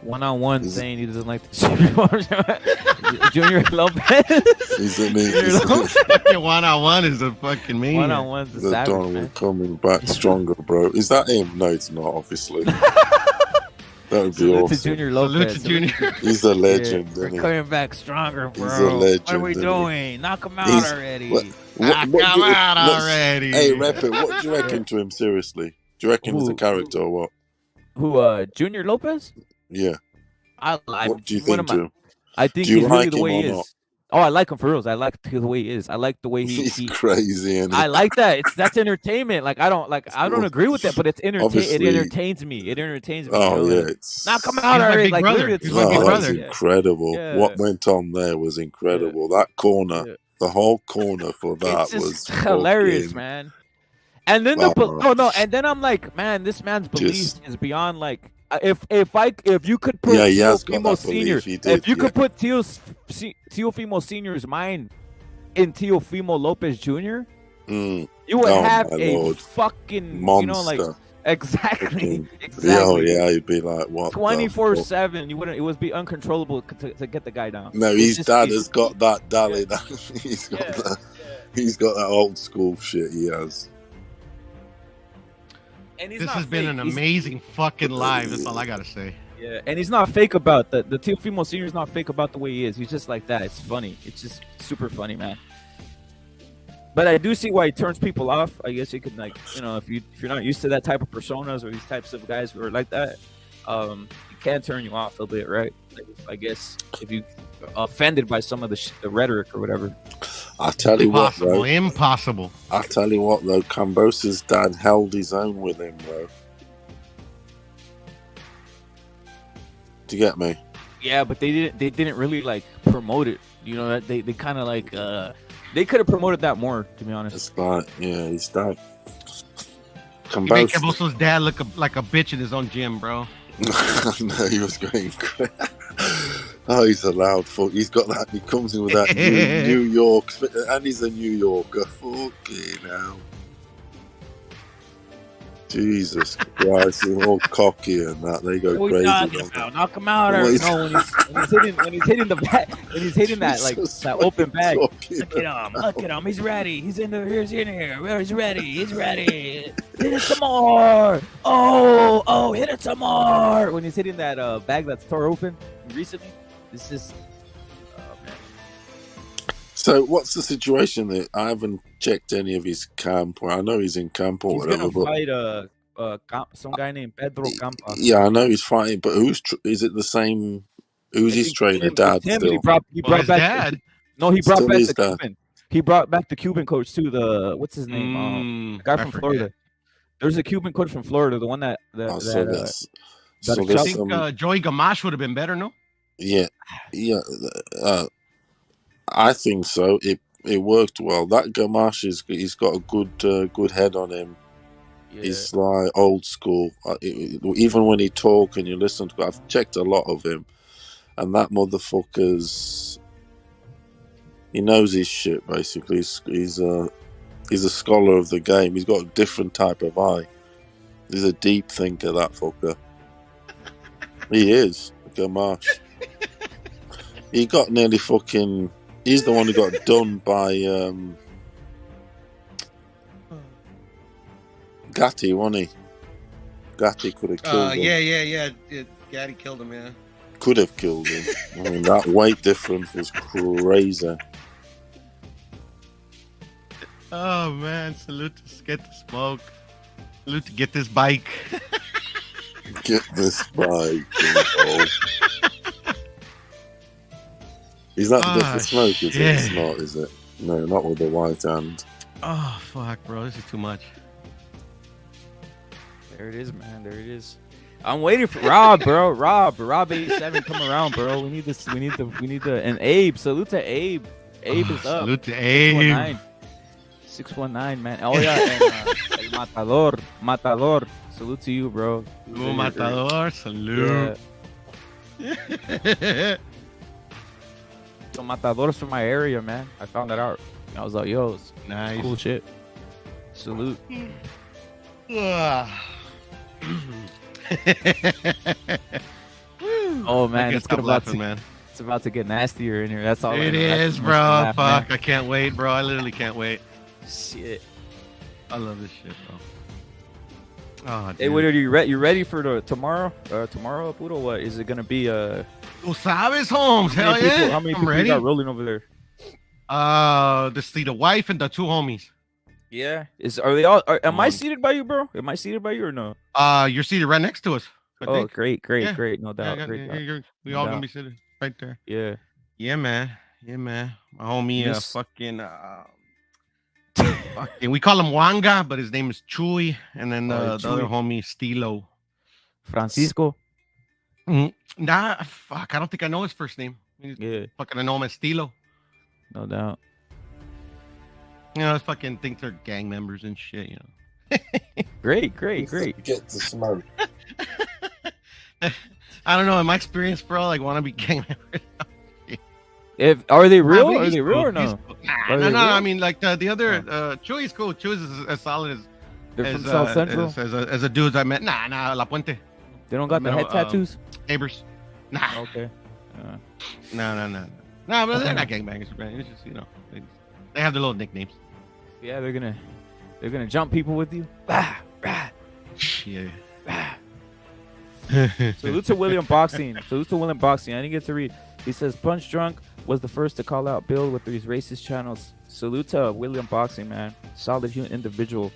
One-on-one saying he doesn't like the Junior Lopez. He's an idiot. One-on-one is a fucking man. One-on-one's a savage, Don man. will coming back stronger, bro. Is that him? No, it's not, obviously. That would be Salute awesome. to Junior Lopez. To Junior. He's a legend, We're isn't he? coming back stronger, bro. He's a legend, what are we isn't he? doing? Knock him out already. Knock him out already. Hey, Rapid, what do you reckon to him, seriously? Do you reckon he's a character or what? Who, Junior Lopez? Yeah. What do you think to him? I think Do you he's like really the him way or he not? is. Oh, I like him for reals. I like the way he is. I like the way He's crazy. And I like that. That's entertainment. Like I don't agree with that, but it's it entertains me. It entertains me. Oh, you know? yeah. Like, knock him out already. Like literally, it's That's incredible. Yeah. What went on there was incredible. That corner, the whole corner for that was hilarious, fucking... man. And then and then I'm like, man, this man's belief is beyond like. If you could put Teofimo Senior, if you could put Teofimo Senior's mind in Teofimo Lopez Jr., you would have a fucking monster. You know, like exactly. Yeah, you'd be like, what? 24/7. You wouldn't. It would be uncontrollable to get the guy down. No, his dad has got that Dally. He's got that old school shit. He has. And this has been an amazing fucking live. That's all I gotta say. Yeah, and he's not fake about the Teofimo Senior is not fake about the way he is. He's just like that. It's funny. It's just super funny, man. But I do see why he turns people off. I guess you could if you're not used to that type of personas or these types of guys who are like that, it can turn you off a little bit, right? Like I guess if you offended by some of the rhetoric or whatever. I tell you what, though. Impossible. I tell you what, though, Cambosa's dad held his own with him, bro. Do you get me? Yeah, but they didn't really like promote it. You know, they kind of like they could have promoted that more, to be honest. It's like, yeah, his dad. He made Cambosa's dad look like a bitch in his own gym, bro. No, he was going crazy. Oh, he's a loud fuck. He's got that. He comes in with that New York, and he's a New Yorker. Fucking hell. Jesus Christ, he's all cocky and that. They go crazy. Knock him out, or no? When he's hitting the back, when he's hitting that like that open bag. Look at him. He's ready. He's in here. He's ready. He's ready. Hit it some more. Oh, hit it some more. When he's hitting that bag that's tore open recently, this is. So what's the situation there? I haven't checked any of his camp. Or I know he's in camp or whatever. He's gonna fight some guy named Pedro Campa. Yeah, I know he's fighting, but is it the same? Who's his trainer? Dad still? He brought back dad. He brought back the Cuban. He brought back the Cuban coach too. What's his name? The guy from Florida. There's a Cuban coach from Florida. The one that So I there's think Joey Gamache would have been better, no? yeah. I think so. It worked well. That Gamache he's got a good head on him. Yeah. He's like old school. Even when he talk and you listen to, I've checked a lot of him, and that motherfucker's he knows his shit. Basically, he's a scholar of the game. He's got a different type of eye. He's a deep thinker. That fucker. He is Gamache. He got nearly fucking. He's the one who got done by Gatti, wasn't he? Gatti could have killed him. Yeah. Gatti killed him, yeah. Could have killed him. I mean, that weight difference was crazy. Oh man, salute to Get the Smoke. Salute to Get This Bike. Get this bike. Oh. He's not Get the Smoke, is it? It's not, is it? No, not with the white hand. Oh fuck, bro, this is too much. There it is, man. There it is. I'm waiting for Rob, bro. Rob 87 come around, bro. We need this. We need the and Abe. Salute to Abe. Abe is up. Salute to Abe. 619, man. Oh yeah, and, El Matador. Salute to you, bro. Matador, salute. Yeah. So Matador's from my area, man. I found that out. I was like, yo, it's nice, cool shit. Salute. Oh man, it's about to get nastier in here. That's all. It is, bro. Fuck, I can't wait, bro. I literally can't wait. Shit, I love this shit, bro. Oh, hey, what are you ready? You ready for the tomorrow? Tomorrow, Puto? What is it gonna be? Tu sabes, Holmes. Hell yeah. How many people you got rolling over there? The wife and the two homies. Yeah. Are they all? Am I seated by you, bro? Am I seated by you or no? You're seated right next to us. Oh, great. No doubt. We all gonna be sitting right there. Yeah. Yeah, man. My homie, fucking. We call him Wanga, but his name is Chuy, and then the other homie Stilo. Francisco. Nah, fuck. I don't think I know his first name. Yeah. Fucking I know him as Stilo. No doubt. You know, I fucking think they're gang members and shit, you know. Great. Get the smoke. I don't know. In my experience, bro, like wannabe gang members. Are they real? Are they real or no? No. I mean, like the other Chuy is cool. Chuy is as solid as. They're from South Central. As a dudes I met. Nah, La Puente. They don't got the head tattoos. Neighbors. Nah. Okay. No. No, but they're not gangbangers, man. It's just they have their little nicknames. Yeah, they're gonna jump people with you. Yeah. Salute to William Boxing. I didn't get to read. He says Punch Drunk was the first to call out Bill with these racist channels. Salute to William Boxing, man. Solid human individual.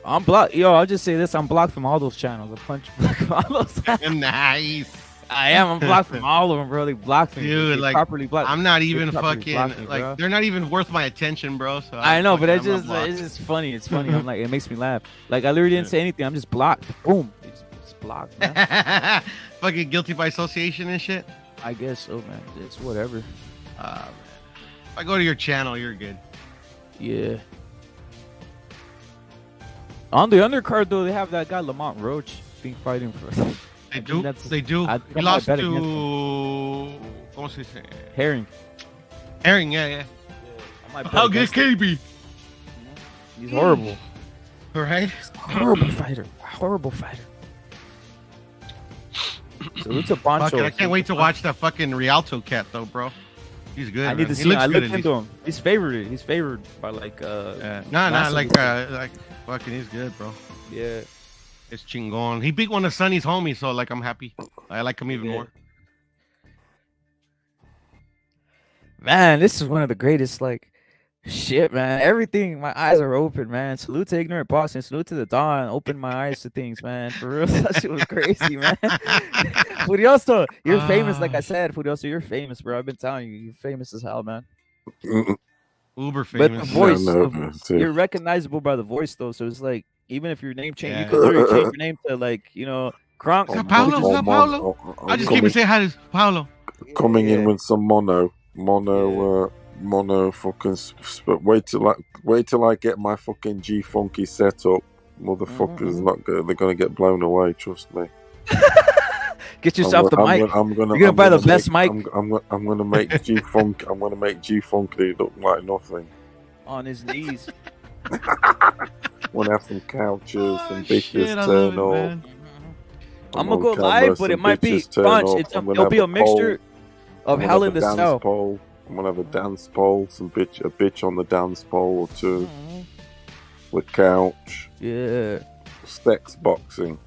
I'm blocked. Yo, I'll just say this. I'm blocked from all those channels. I punch from all those channels. Nice. I am. I'm blocked from all of them, bro. They blocked me. Dude, they like, properly blocked. I'm not even fucking, me, like, they're not even worth my attention, bro. So I know, but it's just funny. It's funny. I'm like, it makes me laugh. Like, I literally didn't say anything. I'm just blocked. Boom. It's blocked, man. Fucking guilty by association and shit. I guess so, man. It's whatever. Man. If I go to your channel, you're good. Yeah. On the undercard, though, they have that guy Lamont Roach. I think fighting for. They do. He lost to. ¿Cómo se dice? Herring, yeah. How good can he be? He's horrible. Right? Horrible fighter. So it's a Boncho. I can't wait to watch that fucking Rialto cat, though, bro. He's good. I need to see him. I looked into him. He's favored by like. Like fucking. He's good, bro. Yeah. It's chingon. He beat one of Sonny's homies, so like I'm happy. I like him even more. Man, this is one of the greatest, like, shit, man. Everything, my eyes are open, man. Salute to Ignorant Boston. Salute to the Dawn. Open my eyes to things, man. For real, that shit was crazy, man. Furioso, you're famous, like I said. Furioso, you're famous, bro. I've been telling you, you're famous as hell, man. Uber famous. But the voice, you're recognizable by the voice, though. So it's like, Even if your name change, you Yeah. could literally change your name to like Kronk. Is that Paolo? Is that Paolo? I just keep saying hi to Paolo. Coming in with some mono fucking. Wait till I get my fucking G Funky set up. Motherfuckers not good. They're gonna get blown away. Trust me. Get yourself the mic. You're gonna buy the best mic. I'm gonna make G Funk. I'm gonna make G Funky look like nothing. On his knees. Want to have some couches, some bitches turn up. I'm gonna go live, but it might be bunch. It'll be a mixture of Hell in the South. I'm gonna have a dance pole, a bitch on the dance pole or two, with couch. Yeah. Sex boxing.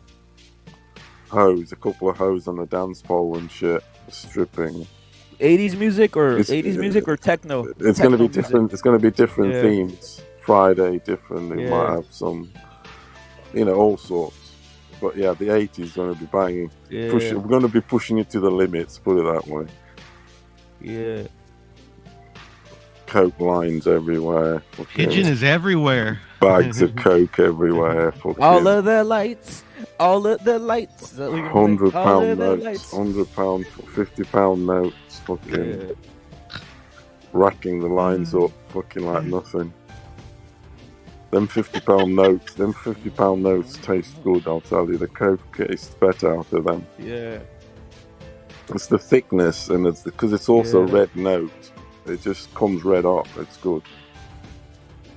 Hose, a couple of hoes on the dance pole and shit. Stripping. 80s music or 80s music or techno? It's Techno gonna be music. different. It's gonna be different Yeah. themes. Friday different. They Yeah. might have some, all sorts. But yeah, the 80s going to be banging. Yeah. We're going to be pushing it to the limits. Put it that way. Yeah. Coke lines everywhere. Pigeon is everywhere. Bags of coke everywhere. All of the lights. All of the lights. Is that what you're gonna play? All £100 of the notes. lights. £100, £50 notes. Fucking racking the lines up. Fucking like nothing. Them £50 notes. Them £50 notes taste good. I'll tell you. The coke tastes better out of them. Yeah. It's the thickness, and it's because it's also Yeah. red note. It just comes red up. It's good.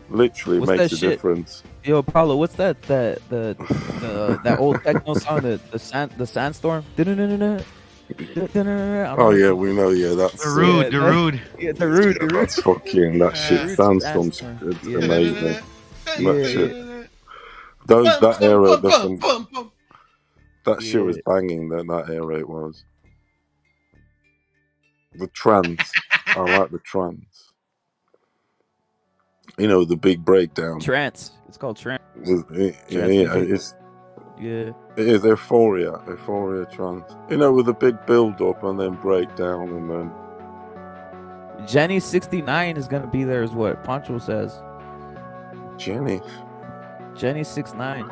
Literally What's makes that a shit? difference. Yo, Paulo, what's that? That old techno song, the Sandstorm. Oh yeah, we know. Yeah, that's Darude, Darude. Yeah, Darude. That's fucking that shit. Darude Sandstorm's Sandstorm. it's Yeah. amazing. Yeah. That shit. That era. That shit was banging. That era it was. The trance. I like the trance. The big breakdown. Trance. It's called trance. Yeah, music. it is euphoria trance. With a big build up and then breakdown and then Jenny 69 is gonna be there, is what Pancho says. Jenny 69.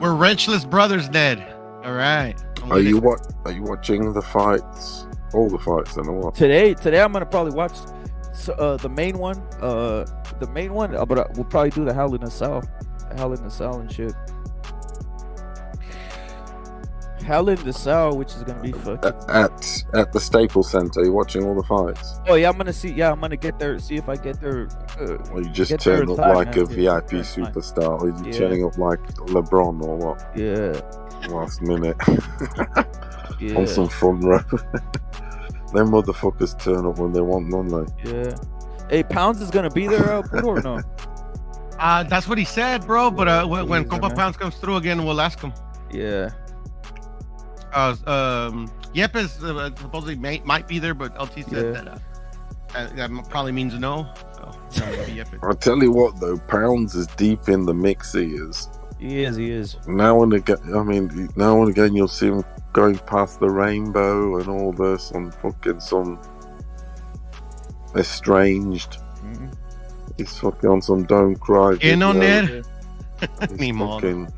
We're wrenchless brothers, Ned. All right. Are you watching the fights? All the fights then, or what? Today I'm gonna probably watch the main one. But we'll probably do the Hell in the Cell and shit. Hell in the Cell, which is gonna be fucking at the Staples Center. You're watching all the fights. Oh yeah, I'm gonna get there. See if I get there. Or you just get there turn in up time, like man. a VIP superstar, or you turning up like LeBron or what? Yeah. Last minute. Yeah. On some front row. Them motherfuckers turn up when they want, don't they? Yeah. Hey, Pounds is gonna be there, Puto, or no? That's what he said, bro. But when Yeah, Compa man. Pounds comes through again, we'll ask him. Yeah. Yepes supposedly might be there, but LT said that probably means no. So it's not gonna be Yepes. I tell you what, though, Pounds is deep in the mix. He is. He is. Now and again, you'll see him going past the rainbow and all this on fucking some estranged. He's fucking on some don't cry. You know, video. Ned.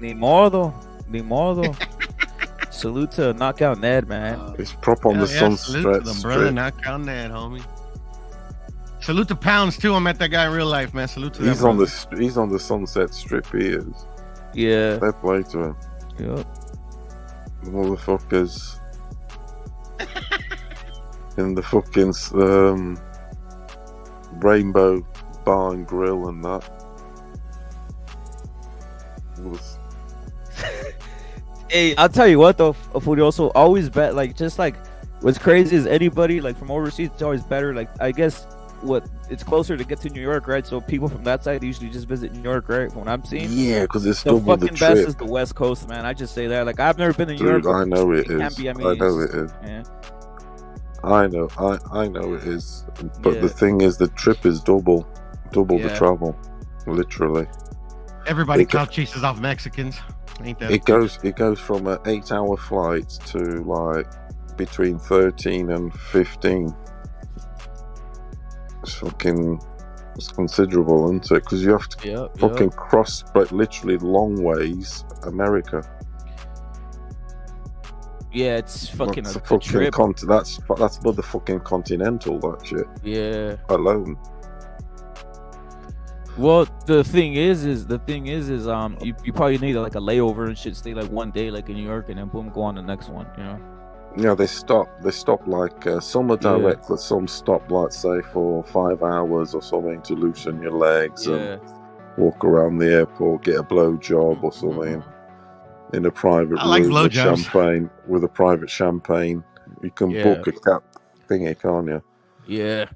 Ni modo. Salute to Knockout Ned, man. He's prop on the salute sunset to them, brother. strip. Knock on that, homie. Salute to Pounds too. I met that guy in real life, man. Salute to He's that on brother. he's on the sunset strip. He is. Yeah. Fair play to him. Yep. Motherfuckers in the fucking Rainbow Bar and Grill and that. Hey, I'll tell you what though, Furioso, always bet just like what's crazy is anybody like from overseas, it's always better. Like I guess it's closer to get to New York, right? So people from that side usually just visit New York, right? From what I'm seeing. Yeah, because it's the double the fucking best trip. is the West Coast, man. I just say that. Like I've never been to New Dude, York. I know it can't is. be, I know it is. Yeah. I know it is. But Yeah. the thing is, the trip is double the Yeah. travel, literally. Everybody It- clout chases off Mexicans. Ain't that? It goes from an 8-hour flight to like between 13 and 15. It's fucking It's considerable, isn't it? Because you have to fucking cross, but literally long ways, America. Yeah, it's fucking That's a fucking trip. that's motherfucking continental, that shit. Yeah. Alone. Well, the thing is you probably need like a layover and shit, stay like one day like in New York, and then boom, go on the next one, you know. Yeah, they stop like some are direct, but some stop like say for 5 hours or something to loosen your legs and walk around the airport, get a blow job or something in a private room with champagne, with a private champagne. You can book a cap thingy, can't you? Yeah.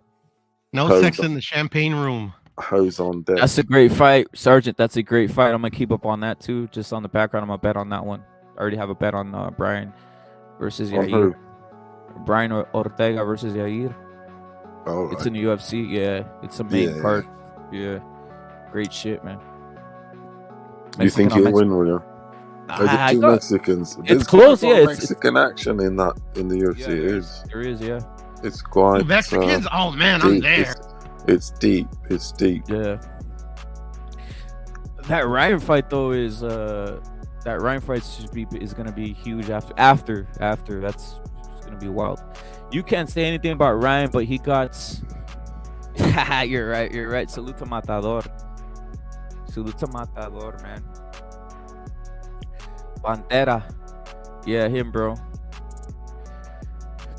No sex in the champagne room. Hose on deck. That's a great fight, Sergeant. That's a great fight. I'm gonna keep up on that too. Just on the background, I'm gonna bet on that one. I already have a bet on Brian versus On Yair. who? Brian Ortega versus Yair. Oh, it's in the UFC. Yeah, it's a main card. Yeah, great shit, man. You think you'll win, will you? I Two got- Mexicans. it's There's close, quite a lot yeah, of it's- Mexican action in the UFC. There is, yeah. It's quite Mexicans? Oh man, I'm deep. there. It's deep. It's deep. Yeah. That Ryan fight though is is gonna be huge after. That's gonna be wild. You can't say anything about Ryan, but he got. You're right. Salute to Matador, man. Pantera. Yeah, him, bro.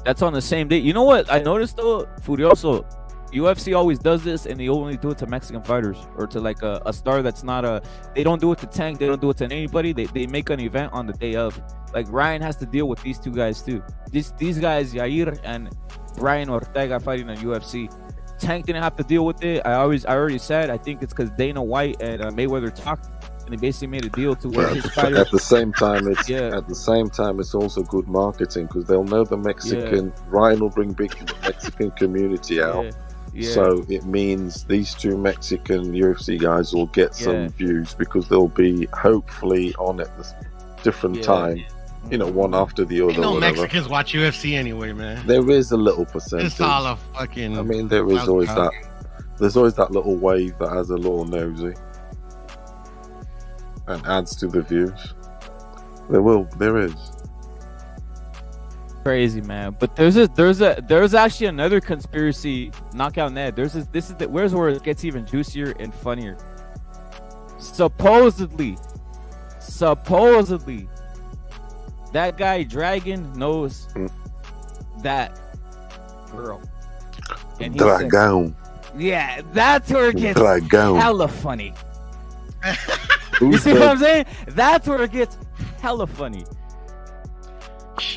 That's on the same day. You know what I noticed though, Furioso? UFC always does this, and they only do it to Mexican fighters or to like a star that's not a. They don't do it to Tank. They don't do it to anybody. They make an event on the day of. Like Ryan has to deal with these two guys too. These guys, Yair and Brian Ortega, fighting on UFC. Tank didn't have to deal with it. I already said. I think it's because Dana White and Mayweather talked, and they basically made a deal to where his fighters. At the same time, it's also good marketing because they'll know the Mexican. Ryan will bring big Mexican community out. Yeah. So it means these two Mexican UFC guys will get some views because they'll be hopefully on at this different time, you know, one after the other. Ain't no whatever. Mexicans watch UFC anyway, man. There is a little percentage. It's all a fucking. I mean, there is always that. There's always that little wave that has a little nosy and adds to the views. There is. Crazy, man. But there's actually another conspiracy. Knockout Ned. Where's where it gets even juicier and funnier. Supposedly, that guy Dragon knows that girl. And he said- Dragon. yeah, that's where it gets Dragon. hella funny. You see what I'm saying? That's where it gets hella funny.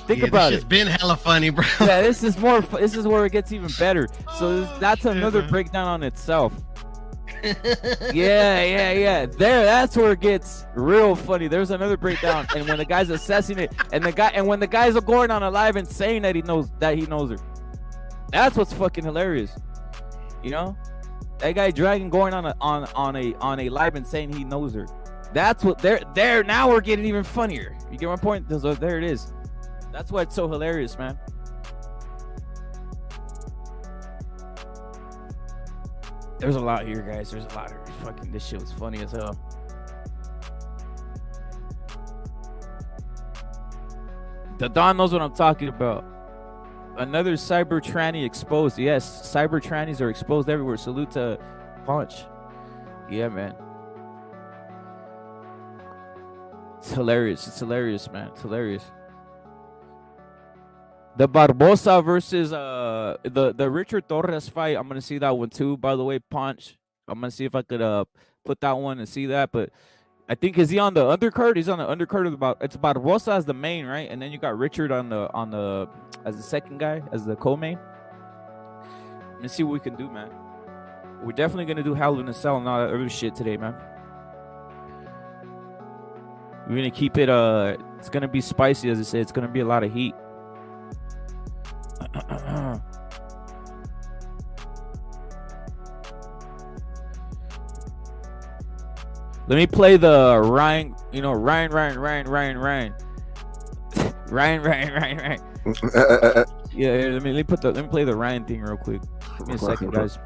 Think about It's it. been hella funny, bro. Yeah, this is more. This is where it gets even better. So that's another breakdown on itself. Yeah. That's where it gets real funny. There's another breakdown, and when the guy's assessing it, and when the guys are going on a live and saying that he knows her, that's what's fucking hilarious. You know, that guy Dragon going on a live and saying he knows her. That's what there. Now we're getting even funnier. You get my point? So there it is. That's why it's so hilarious, man. There's a lot here, guys. There's a lot of fucking. This shit was funny as hell. The Don knows what I'm talking about. Another cyber tranny exposed. Yes, cyber trannies are exposed everywhere. Salute to Punch. Yeah, man. It's hilarious. It's hilarious, man. It's hilarious. The Barbosa versus the Richard Torres fight. I'm gonna see that one too. By the way, Punch. I'm gonna see if I could put that one and see that. But I think is he on the undercard? He's on the undercard of it's Barbosa as the main, right? And then you got Richard on the as the second guy, as the co-main. Let's see what we can do, man. We're definitely gonna do Hell in a Cell and all that other shit today, man. We're gonna keep it it's gonna be spicy, as I said. It's gonna be a lot of heat. Let me play the Ryan, Ryan. Yeah, let me play the Ryan thing real quick. Give me a second, guys.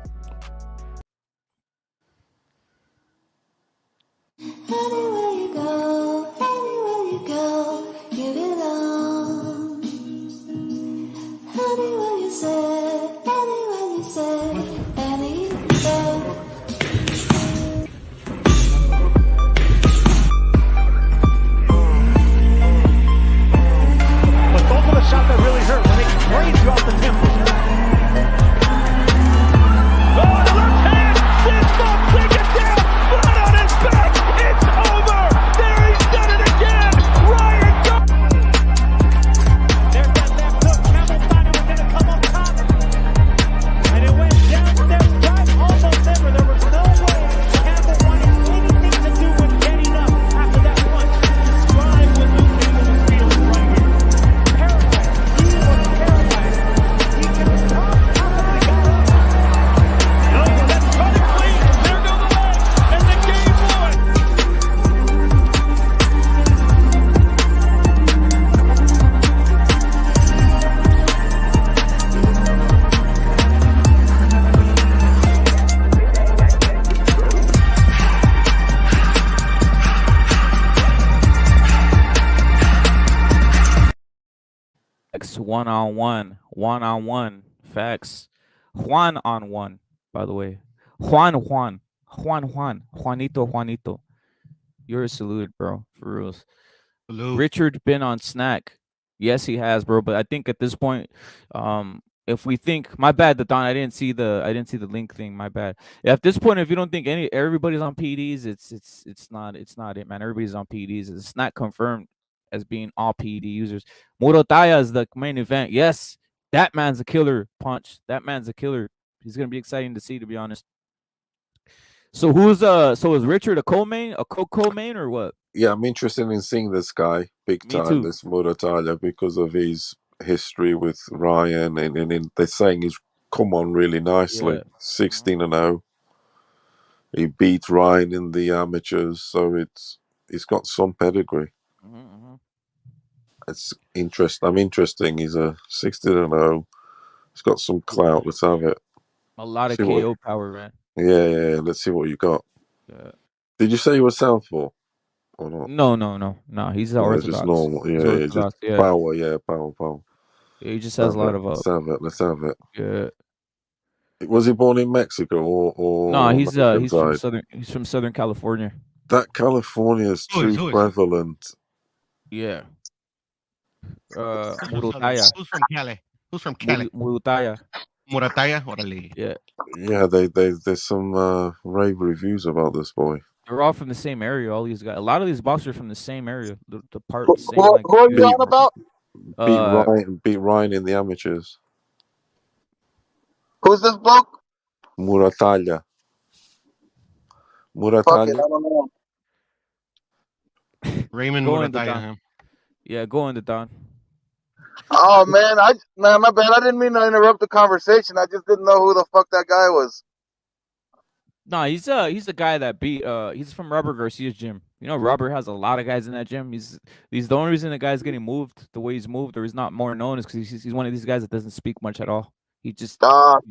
1-on-1. 1-on-1. Facts. Juan on one, by the way. Juanito. You're a salute, bro. For reals. Richard been on snack. Yes, he has, bro. But I think at this point, if we think, my bad, the Don, I didn't see the link thing. My bad. At this point, if you don't think everybody's on PDs, it's not it, man. Everybody's on PDs. It's not confirmed as being all PD users. Murotaya is the main event. Yes, that man's a killer. Punch. That man's a killer. He's gonna be exciting to see, to be honest. So is Richard a co-main, co-main, or what? Yeah, I'm interested in seeing this guy big Me time, too. this Muratalla, because of his history with Ryan, and they're saying he's come on really nicely. Yeah. 16-0. He beat Ryan in the amateurs, so he's got some pedigree. It's interesting. I'm interesting. He's a 16-0. He's got some clout. Let's have it. A lot of See what- KO power, man. Yeah. Let's see what you got. Yeah. Did you say you were southpaw or not? No. He's No, orthodox. just normal. He's Yeah, orthodox. just Yeah. power. Yeah, power. Yeah, he just has a lot of Let's have it. Yeah. Was he born in Mexico or No, he's American from side? Southern California. That California is Who is- too who is? prevalent. Yeah. Who's Murutaya. from Cali? Who's from Cali? Murutaya. Murataya, orale. Yeah. Yeah, there's some rave reviews about this boy. They're all from the same area. All these guys. A lot of these boxers are from the same area. The part Who, the same who, like who are you on about? Beat Ryan in the amateurs. Who's this bloke? Muratalla. Fuck it, I don't know. Raymond Go into Murataya. Don. Huh? Yeah, go into Don. Oh man, my bad. I didn't mean to interrupt the conversation. I just didn't know who the fuck that guy was. No, he's the guy that beat he's from Robert Garcia's gym. You know, Robert has a lot of guys in that gym. He's the only reason the guy's getting moved the way he's moved, or he's not more known, is because he's one of these guys that doesn't speak much at all. He just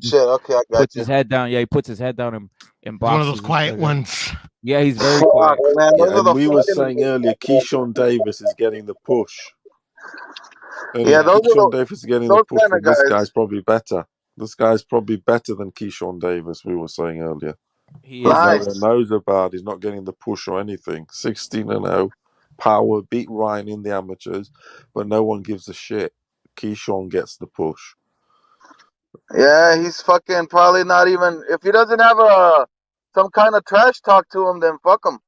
Shit. Okay, I got puts you. his head down. Yeah, he puts his head down and He's boxes. one of those quiet ones. Yeah, he's very Fuck, quiet. man, those Yeah, are and the we were fucking- saying earlier, Keyshawn Davis is getting the push. Yeah, those are Keyshawn the- Davis is getting those the push, kind of and this guys. guy's probably better. This guy's probably better than Keyshawn Davis, we were saying earlier. He But is. no Nice. one knows about. He's not getting the push or anything. 16-0, power, beat Ryan in the amateurs, but no one gives a shit. Keyshawn gets the push. Yeah, he's fucking probably not even. If he doesn't have some kind of trash talk to him, then fuck him.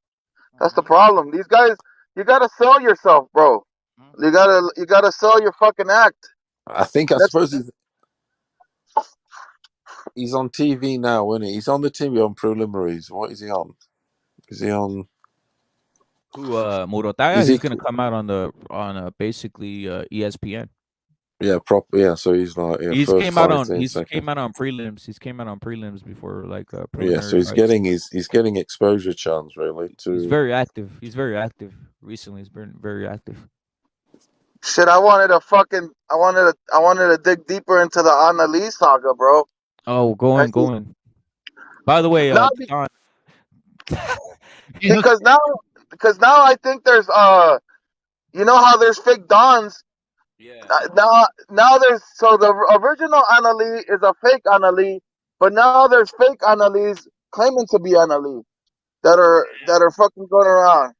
That's the problem. These guys, you gotta sell yourself, bro. You gotta sell your fucking act. I suppose he's on TV now, isn't he? He's on the TV on preliminaries. What is he on? Is he on? Who Murotaya? Is He's he- gonna come out on basically ESPN. Yeah, yeah. So he's like He's first came out on fighting, he's second. came out on prelims. He's came out on prelims before Yeah, preliminary so he's fights. getting exposure chance really. He's very active. He's very active. Recently, he's been very active. Shit, I wanted to dig deeper into the Anna Lee saga, bro. Oh, going. By the way, No, Don, because now I think there's you know how there's fake dons. Yeah. Now there's the original Anna Lee is a fake Anna Lee, but now there's fake Anna Lees claiming to be Anna Lee that are fucking going around.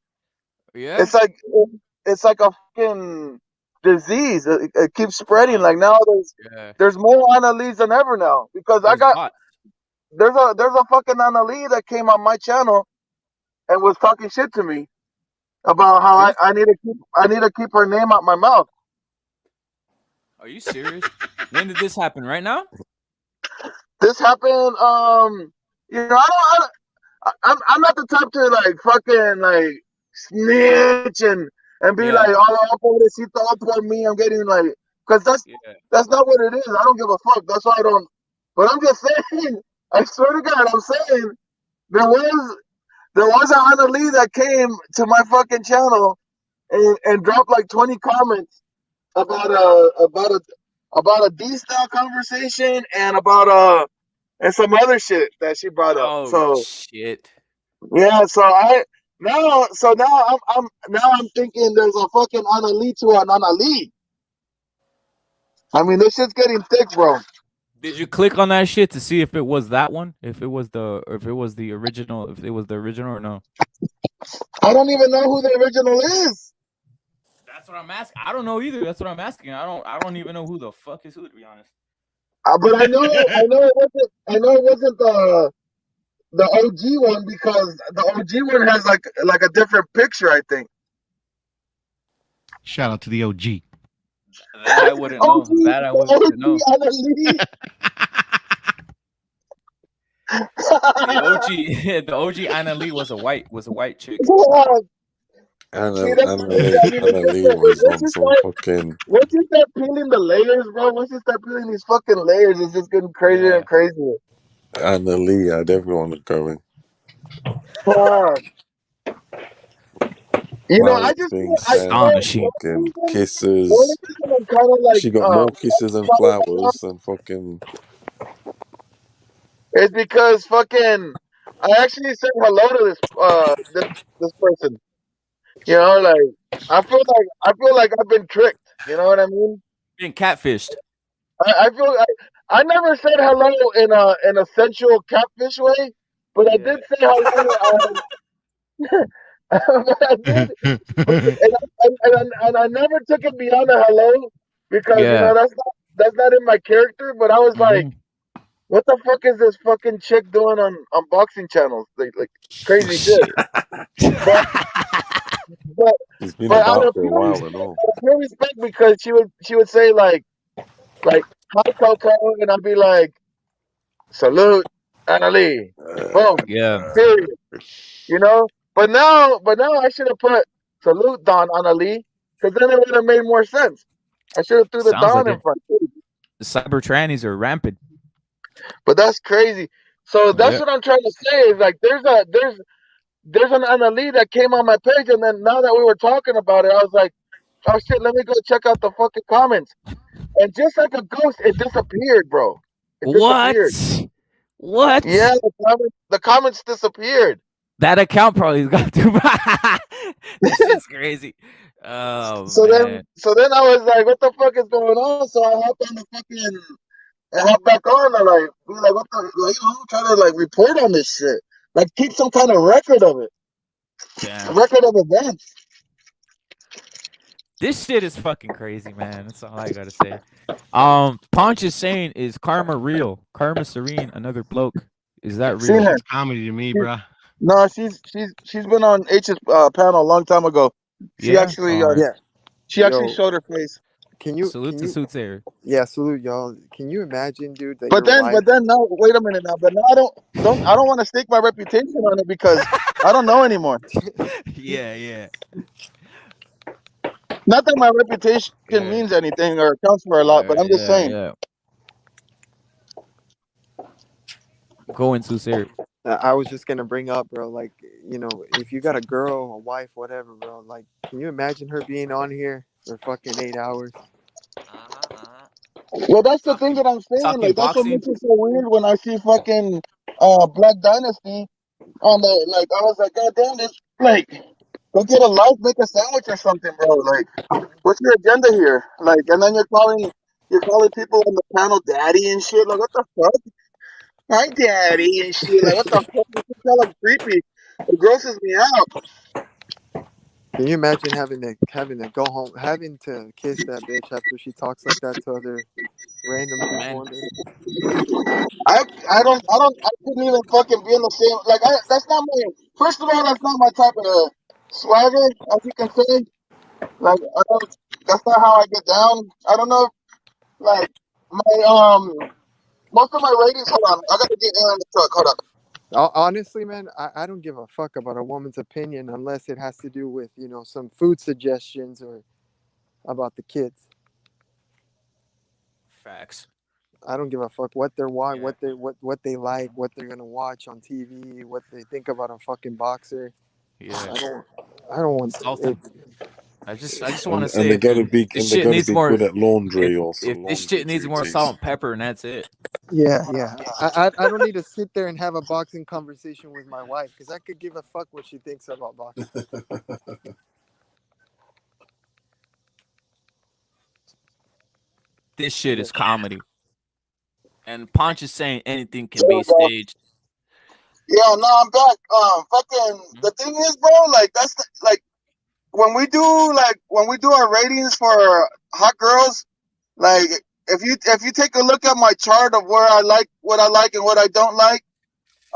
Yeah. It's like a fucking disease. It keeps spreading. Like now there's more Anna Lees than ever now because there's a fucking Anna Lee that came on my channel and was talking shit to me about how I need to keep her name out my mouth. Are you serious? When did this happen? Right now? This happened. You know, I'm not the type to like fucking like snitch and be like, oh, pobrecito, por me. I'm getting like, because that's not what it is. I don't give a fuck. That's why I don't. But I'm just saying. I swear to God, I'm saying there was an Anna Lee that came to my fucking channel and dropped like 20 comments about a D-style conversation and about and some other shit that she brought up. Oh So shit. yeah, now I'm thinking there's a fucking Anna Lee to an Anna Lee. I mean, this shit's getting thick, bro. Did you click on that shit to see if it was that one? If it was the original, if it was the original or no? I don't even know who the original is. That's what I'm asking. I don't know either. That's what I'm asking. I don't even know who the fuck is who, to be honest. But I know it wasn't the OG one because the OG one has like a different picture, I think. Shout out to the OG. That I wouldn't know. That I wouldn't know. The OG Anna Lee was a white chick. Anna Lee was on some fucking. Once you start peeling the layers, bro, once you start peeling these fucking layers, it's just getting crazier and crazier. Anna Lee had everyone going. You know, I just astonishing. Fucking kisses. She got more kisses and flowers than fucking. It's because fucking I actually said hello to this person. You know, like I feel like I've been tricked. You know what I mean? Being catfished. I feel I never said hello in a sensual catfish way, but I did say hello. I did, and I never took it beyond a hello because you know that's not in my character. But I was like, what the fuck is this fucking chick doing on boxing channels? Like crazy shit. But it's been about for a while and all. Pure respect because she would say like hi Coco, and I'd be like, salute Anna Lee. Boom. Yeah. Period. You know? But now I should have put salute Don Anna Lee, because then it would have made more sense. I should have threw the Don in front. The cyber trannies are rampant. But that's crazy. So that's what I'm trying to say is like there's an Anna Lee that came on my page, and then now that we were talking about it, I was like, oh shit, let me go check out the fucking comments. And just like a ghost, it disappeared, bro. It disappeared. What? Yeah, the comments disappeared. That account probably got too bad. This shit's crazy. Oh, so man. then I was like, what the fuck is going on? So I hopped on the fucking and hop back on and like be like, what the, like, you know, try to like report on this shit. Like keep some kind of record of it. Damn. Record of events. This shit is fucking crazy, man. That's all I gotta say. Ponch is saying, is Karma real? Karma Serene, another bloke. Is that real? It's comedy to me, bro. No, she's been on H's panel a long time ago. She actually she actually showed her face. Can you salute to Suits Air? Yeah, salute y'all. Can you imagine, dude? That but then no, wait a minute now. But now I don't want to stake my reputation on it because I don't know anymore. Yeah. Not that my reputation means anything or counts for a lot, but I'm just saying. Yeah. Go into Siri. I was just gonna bring up, bro. Like, you know, if you got a girl, a wife, whatever, bro. Like, can you imagine her being on here for fucking 8 hours? Well, that's the thing that I'm saying. Like, that's what makes it so weird when I see fucking Black Dynasty on the like. I was like, God damn, this like, go get a life, make a sandwich or something, bro. Like, what's your agenda here? Like, and then you're calling people on the panel daddy and shit. Like, what the fuck? Hi, daddy and shit. Like, what the fuck? It's kind of creepy. It grosses me out. Can you imagine having to go home, having to kiss that bitch after she talks like that to other random people? I couldn't even fucking be in the same. Like, that's not my. First of all, that's not my type of swagger, as you can say. Like, that's not how I get down. I don't know. Like, my most of my ratings. Hold on, I gotta get air in the truck. Hold up. Honestly, man, I don't give a fuck about a woman's opinion unless it has to do with, you know, some food suggestions or about the kids. Facts. I don't give a fuck what they're watching, what they like, what they're gonna watch on TV, what they think about a fucking boxer. Yeah. I don't want to. I just want to say, and they gotta be more good at laundry or if this shit needs more salt and pepper, and that's it. Yeah. I don't need to sit there and have a boxing conversation with my wife because I could give a fuck what she thinks about boxing. this shit is comedy. And Ponch is saying anything can Yeah, be bro. staged. Yeah, no, I'm back. Fucking the thing is, bro, like that's like when we do our ratings for hot girls, like if you take a look at my chart of where I like what I like and what I don't like,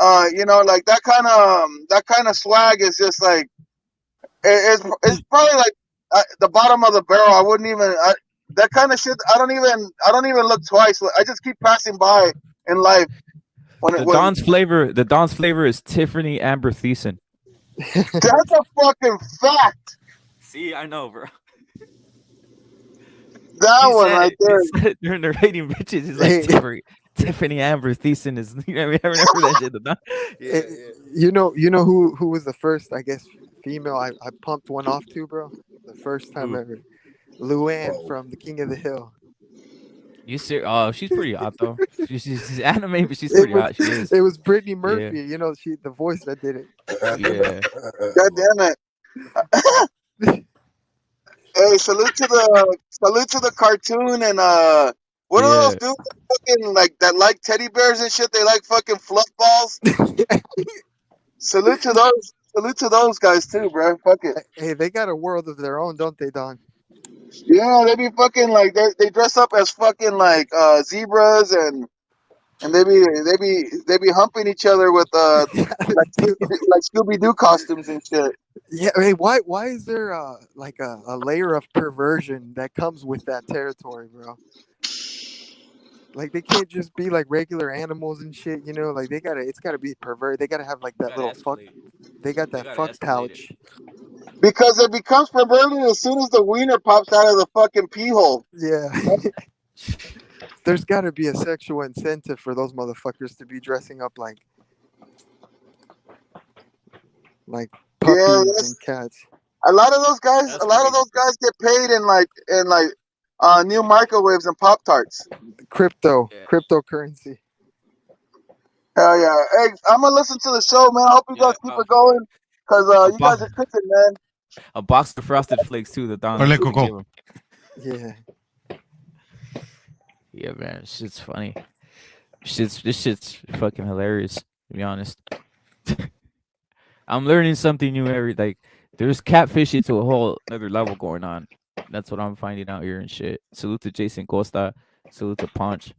like that kind of swag is just like it's probably like the bottom of the barrel. I wouldn't even that kind of shit. I don't even look twice. I just keep passing by in life. The Don's flavor is Tiffany Amber Thiessen. That's a fucking fact. See, I know, bro. That He one said right it. there. He said it during the rating bitches. He's like Tiffany Amber Thiessen is. You know, I remember that shit. The Don. Yeah, You know who was the first, I guess, female I pumped one off to, bro? The first time ever. Luann from The King of the Hill. You see? Oh, she's pretty hot though. She's anime, but she's pretty hot. She is. It was Brittany Yeah. Murphy. You know, the voice that did it. Yeah. God damn it. Hey, salute to the cartoon and what are those dudes that fucking like teddy bears and shit? They like fucking fluff balls. Salute to those guys too, bro. Fuck it. Hey, they got a world of their own, don't they, Don? Yeah, they be fucking like they dress up as fucking like zebras and they be humping each other with like Scooby Doo costumes and shit. Yeah, hey, why is there like a layer of perversion that comes with that territory, bro? Like they can't just be like regular animals and shit, you know. Like it's gotta be pervert. They gotta have like that little fuck. They got that fuck pouch. Because it becomes perverted as soon as the wiener pops out of the fucking pee hole. Yeah. There's gotta be a sexual incentive for those motherfuckers to be dressing up like puppies and cats. A lot of those guys get paid in new microwaves and Pop Tarts. Cryptocurrency. Hell yeah! Hey, I'm gonna listen to the show, man. I hope you guys keep it going, cause you guys are cooking, man. A box of Frosted Flakes too. The Don. Yeah. Yeah, man. Shit's funny. This shit's fucking hilarious. To be honest, I'm learning something new every like. There's catfishing to a whole other level going on. That's what I'm finding out here and shit. Salute to Jason Costa. Salute to Ponch.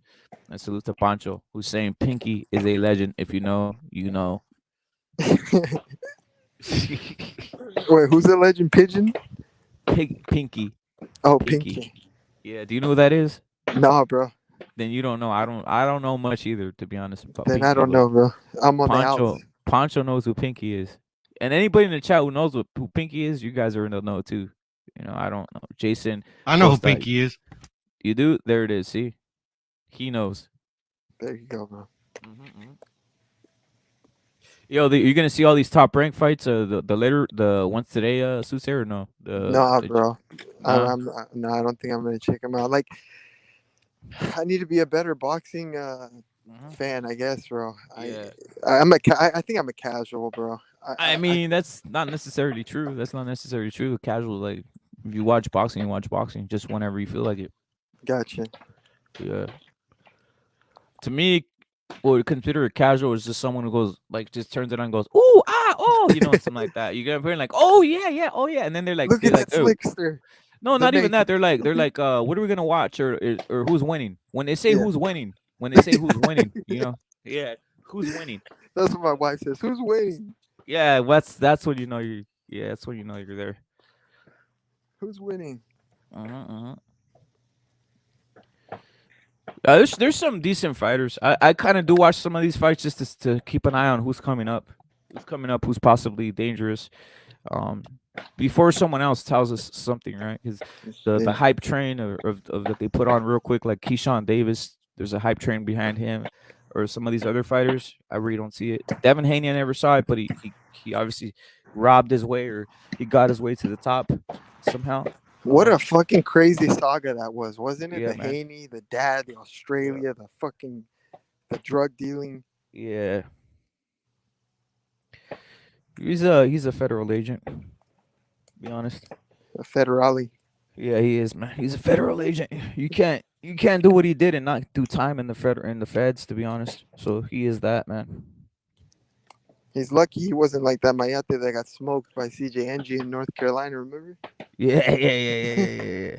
And salute to Pancho, who's saying Pinky is a legend. If you know, you know. Wait, who's the legend? Pigeon? Pinky. Oh, Pinky. Yeah. Do you know who that is? Nah, bro. Then you don't know. I don't know much either, to be honest. Then Pinky, I don't know, bro. I'm on the outs. Pancho knows who Pinky is. And anybody in the chat who knows who Pinky is, you guys are in the know too. You know, I don't know. Jason. I know who Pinky is. You do? There it is. See? He knows. There you go, bro. Yo, you're gonna see all these top rank fights. The ones today, Susair or no? Bro. I don't think I'm gonna check them out. Like, I need to be a better boxing fan, I guess, bro. Yeah. I think I'm a casual, bro. I mean, that's not necessarily true. That's not necessarily true. Casual, like if you watch boxing, you watch boxing just whenever you feel like it. Gotcha. Yeah. To me, what we consider a casual is just someone who goes like just turns it on and goes, ooh, ah, oh, you know, something like that. You get a feeling like, oh yeah, and then they're like, look at that slickster. No, not even that. They're like, what are we gonna watch or who's winning? When they say who's winning, you know, who's winning? That's what my wife says. Who's winning? Yeah, that's when you know you. Yeah, that's when you know you're there. Who's winning? There's some decent fighters. I kind of do watch some of these fights just to keep an eye on who's coming up, who's possibly dangerous, before someone else tells us something, right? Because the hype train of that they put on real quick, like Keyshawn Davis, there's a hype train behind him, or some of these other fighters, I really don't see it. Devin Haney, I never saw it, but he obviously robbed his way, or he got his way to the top somehow. What a fucking crazy saga that was, wasn't it? Yeah, the man. Haney, the dad, the Australia, the drug dealing. Yeah. He's a federal agent, to be honest. A federale. Yeah, he is, man. He's a federal agent. You can't do what he did and not do time in the feds, to be honest. So he is that, man. He's lucky he wasn't like that Mayate that got smoked by CJ Ng in North Carolina. Remember? Yeah.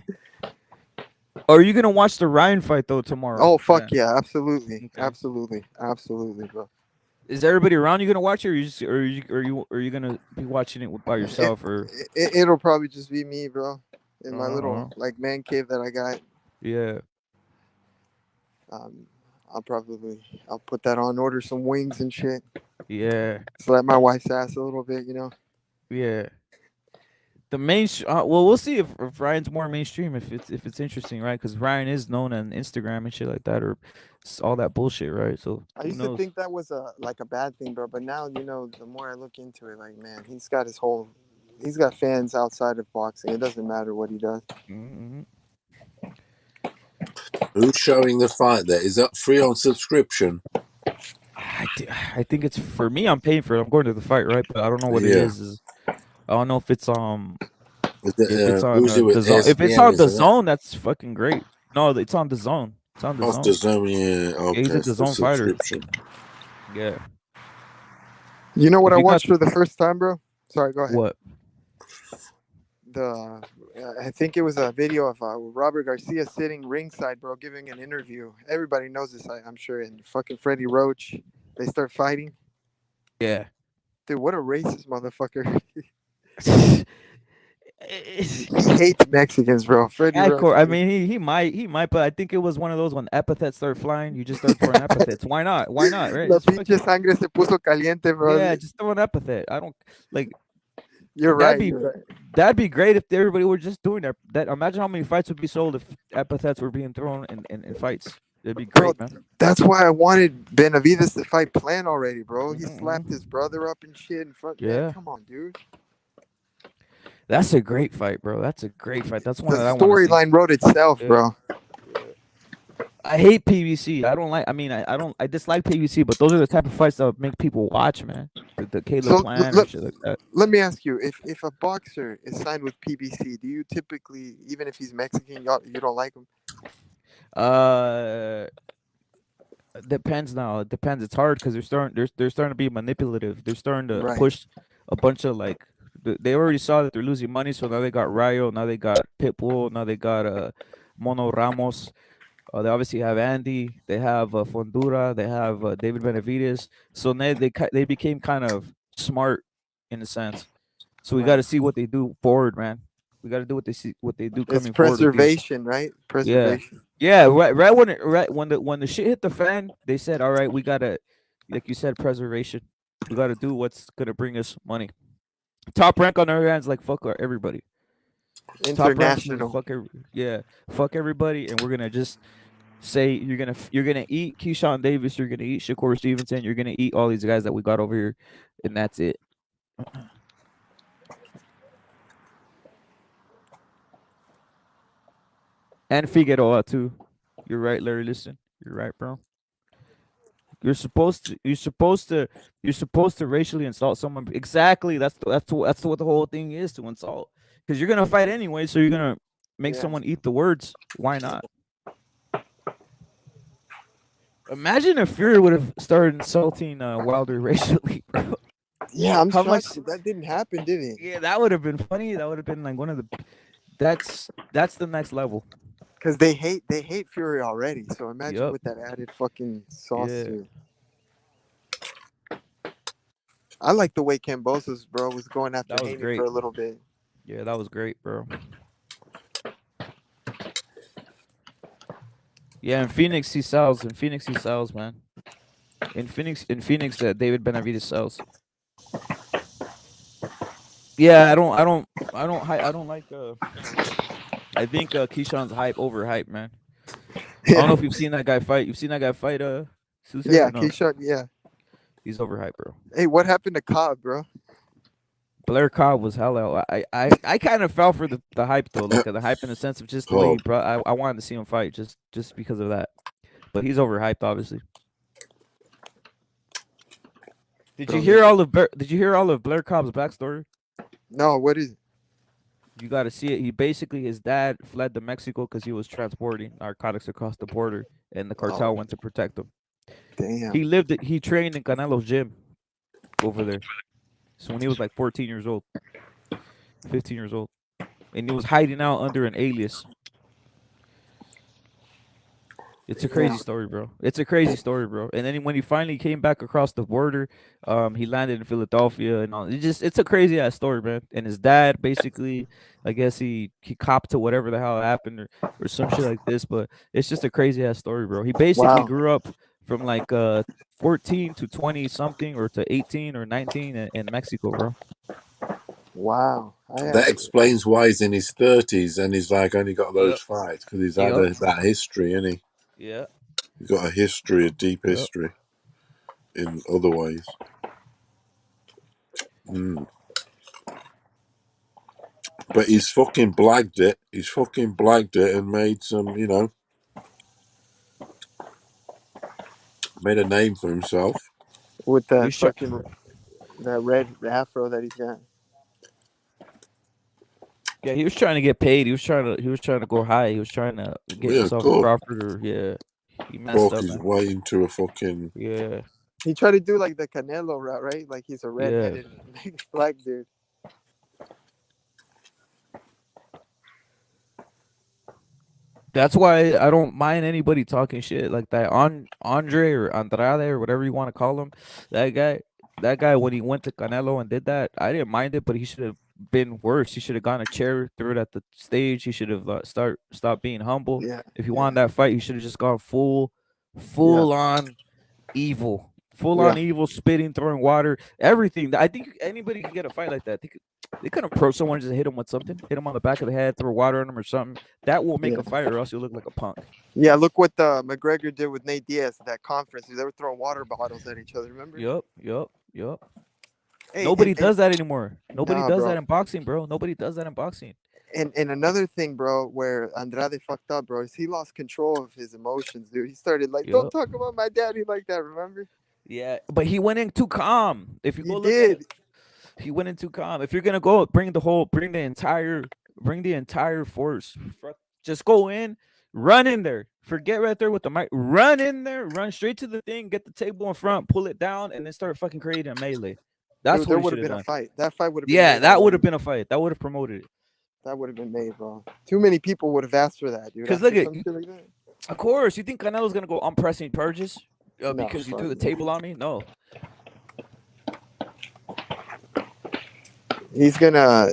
Are you gonna watch the Ryan fight though tomorrow? Oh fuck yeah, absolutely, Okay. absolutely, bro. Is everybody around you gonna watch it, or are you gonna be watching it by yourself, or? It'll probably just be me, bro, in my Uh-huh. little like man cave that I got. Yeah. I'll put that on, order some wings and shit. Yeah. Slap my wife's ass a little bit, you know. Yeah. The main well, we'll see if Ryan's more mainstream, if it's interesting, right? Because Ryan is known on Instagram and shit like that, or all that bullshit, right? So I who used to knows? think that was a bad thing, bro. But now, you know, the more I look into it, like, man, he's got fans outside of boxing. It doesn't matter what he does. Mm-hmm. Who's showing the fight there? Is that free on subscription? I think it's for me. I'm paying for it. I'm going to the fight, right? But I don't know what it is. I don't know if it's on with the zone. If it's ESPN, on the isn't it? zone, that's fucking great. No, it's on the zone. It's on the Off zone. the zone, yeah. Okay, he's a the it's the zone fighter. subscription. Yeah. You know what If I you got- watched for the first time, bro? Sorry, go ahead. What? I think it was a video of Robert Garcia sitting ringside, bro, giving an interview. Everybody knows this, I'm sure. And fucking Freddie Roach, they start fighting. Yeah. Dude, what a racist motherfucker. He hates Mexicans, bro. Freddie Roach. I mean, he might, but I think it was one of those when epithets start flying, you just start throwing epithets. Why not? Why not? Right? La Just pinche sangre se puso caliente, bro. Yeah, just throw an epithet. I don't like. You're right. You're right. That'd be great if everybody were just doing that. Imagine how many fights would be sold if epithets were being thrown in fights. It'd be great, man. That's why I wanted Benavides to fight Plan already, bro. He slapped his brother up and shit in front. Yeah. Man, come on, dude. That's a great fight, bro. That's a great fight. That's one The that I want to see. storyline wrote itself, bro. I hate PVC. I don't like. I mean, I don't. I dislike PVC, but those are the type of fights that would make people watch, man. The Caleb Plan and shit like that. Let me ask you: if a boxer is signed with PBC, do you typically, even if he's Mexican, you don't like him? Depends now. It depends. It's hard because they're starting to be manipulative. They're starting to Right. push a bunch of like. They already saw that they're losing money, so now they got Rayo. Now they got Pitbull. Now they got Mono Ramos. They obviously have Andy. They have Fondura. They have David Benavides. So now they became kind of smart in a sense. So we got to see what they do forward, man. We got to do what they do coming It's forward. with these- preservation, right? Preservation. Yeah, right when the shit hit the fan, they said, "All right, we gotta, like you said, preservation. We gotta do what's gonna bring us money." Top Rank on their hands, like fuck everybody. Top Rank's like, International. fuck everybody, and we're gonna just say you're gonna eat Keyshawn Davis, you're gonna eat Shakur Stevenson, you're gonna eat all these guys that we got over here, and that's it. And Figueroa too. You're right, Larry. Listen, you're right, bro. You're supposed to racially insult someone. Exactly. That's what the whole thing is, to insult. Because you're gonna fight anyway, so you're gonna make someone eat the words. Why not? Imagine if Fury would have started insulting Wilder racially, bro. Yeah, I'm How shocked much- that didn't happen, did it? Yeah, that would have been funny. That would have been like one of the. That's the next level. Because they hate Fury already. So imagine Yup. with that added fucking sauce Yeah. to it. I like the way Cambosos, bro, was going after That was Haney great. for a little bit. Yeah, that was great, bro. Yeah, in Phoenix he sells. In Phoenix he sells, man. In Phoenix, David Benavides sells. Yeah, I don't like. I think Keyshawn's overhyped, man. I don't know if you've seen that guy fight. You've seen that guy fight. Sousa? Yeah, No. Keyshawn, yeah. He's overhyped, bro. Hey, what happened to Cobb, bro? Blair Cobb was hella. I kind of fell for the hype though, like the hype in the sense of just the way he brought. I wanted to see him fight just because of that, but he's overhyped, obviously. Did you hear all of Blair Cobb's backstory? No, what is it? You got to see it. He basically, his dad fled to Mexico because he was transporting narcotics across the border, and the cartel went to protect him. Damn. He trained in Canelo's gym over there. So when he was like 14 years old, 15 years old, and he was hiding out under an alias. It's a crazy story, bro. It's a crazy story, bro. And then when he finally came back across the border, he landed in Philadelphia and all. It's a crazy ass story, man. And his dad basically, I guess he copped to whatever the hell happened or some shit like this. But it's just a crazy ass story, bro. He basically grew up from like 14 to 20 something or to 18 or 19 in Mexico, bro. Wow. That explains why he's in his 30s and he's like only got those fights because he's had that history, isn't he? Yeah. He's got a history, a deep history in other ways. But he's fucking blagged it. He's fucking blagged it and made some, made a name for himself. With that fucking that red afro that he's got. Yeah, he was trying to get paid. He was trying to go high. He was trying to get himself a profit or he messed up. He's way into a fucking He tried to do like the Canelo route, right? Like he's a redheaded black dude. That's why I don't mind anybody talking shit like that. Andre or Andrade or whatever you want to call him, that guy when he went to Canelo and did that, I didn't mind it, but he should have been worse. He should have gotten a chair, threw it at the stage. He should have stopped being humble. Yeah. If he wanted that fight, he should have just gone full on evil. Full on evil, spitting, throwing water, everything. I think anybody can get a fight like that. They could approach someone, just hit him with something, hit him on the back of the head, throw water on him or something. That will make a fight, or else you'll look like a punk. Yeah, look what McGregor did with Nate Diaz at that conference. They were throwing water bottles at each other, remember? Yup. Hey, Nobody does that anymore. Nobody does bro. that in boxing, bro. Nobody does that in boxing. And another thing, bro, where Andrade fucked up, bro, is he lost control of his emotions, dude. He started like, don't talk about my daddy like that, remember? Yeah, but he went in too calm. If you go look at it, he went in too calm. If you're gonna go, bring the entire force. Just go in, run in there. Forget right there with the mic. Run in there, run straight to the thing, get the table in front, pull it down, and then start fucking creating a melee. That's Dude, what there would have been done. a fight. That fight would have been Yeah, that would have been a fight. That would have promoted it. That would have been made, bro. Too many people would have asked for that, dude. Because look at, of course, you think Canelo's gonna go, I'm pressing purges because you threw the table on me? No. He's gonna,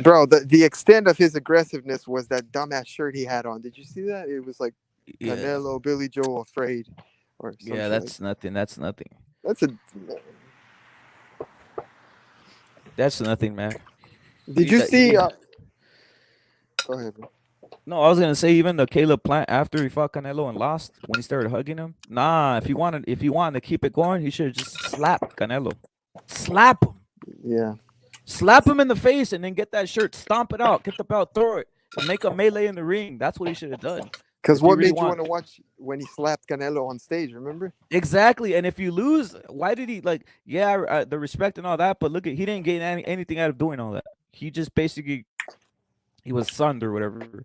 bro. The extent of his aggressiveness was that dumbass shirt he had on. Did you see that? It was like Canelo, Billy Joel, afraid, or something. Yeah, that's nothing. That's nothing. That's nothing, man. Did you see? Go ahead, bro. No, I was gonna say even the Caleb Plant after he fought Canelo and lost, when he started hugging him. Nah, if he wanted to keep it going, he should have just slapped Canelo. Slap him. Yeah. Slap him in the face and then get that shirt, stomp it out, get the belt, throw it, and make a melee in the ring. That's what he should have done. Because what made you want to watch when he slapped Canelo on stage? Remember? Exactly. And if you lose, why did he the respect and all that? But look, he didn't gain anything out of doing all that. He just basically he was sunned or whatever.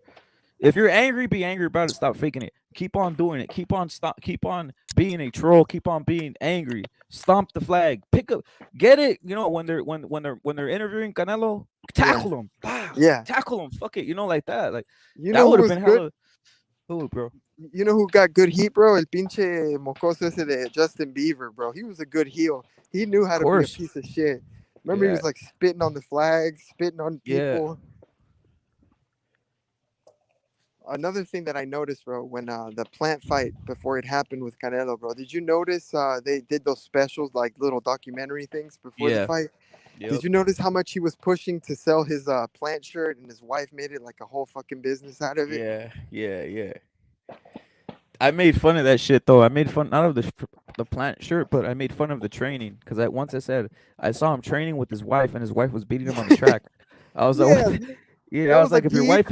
If you're angry, be angry about it. Stop faking it. Keep on doing it. Keep on being a troll. Keep on being angry. Stomp the flag. Pick up. Get it. You know when they're interviewing Canelo, tackle him. Wow. Yeah. Tackle him. Fuck it. You know, like that. Like that would have been hella. Who, bro? You know who got good heat, bro? El pinche mocoso ese de Justin Bieber, bro. He was a good heel. He knew how to be a piece of shit. Remember, he was like spitting on the flag, spitting on people. Another thing that I noticed, bro, when the Plant fight before it happened with Canelo, bro, did you notice they did those specials, like little documentary things before the fight? Yep. Did you notice how much he was pushing to sell his Plant shirt, and his wife made it like a whole fucking business out of it? Yeah. I made fun of that shit though. I made fun not of the Plant shirt, but I made fun of the training because I said I saw him training with his wife, and his wife was beating him on the track. I was like. Yeah, I was like, if your wife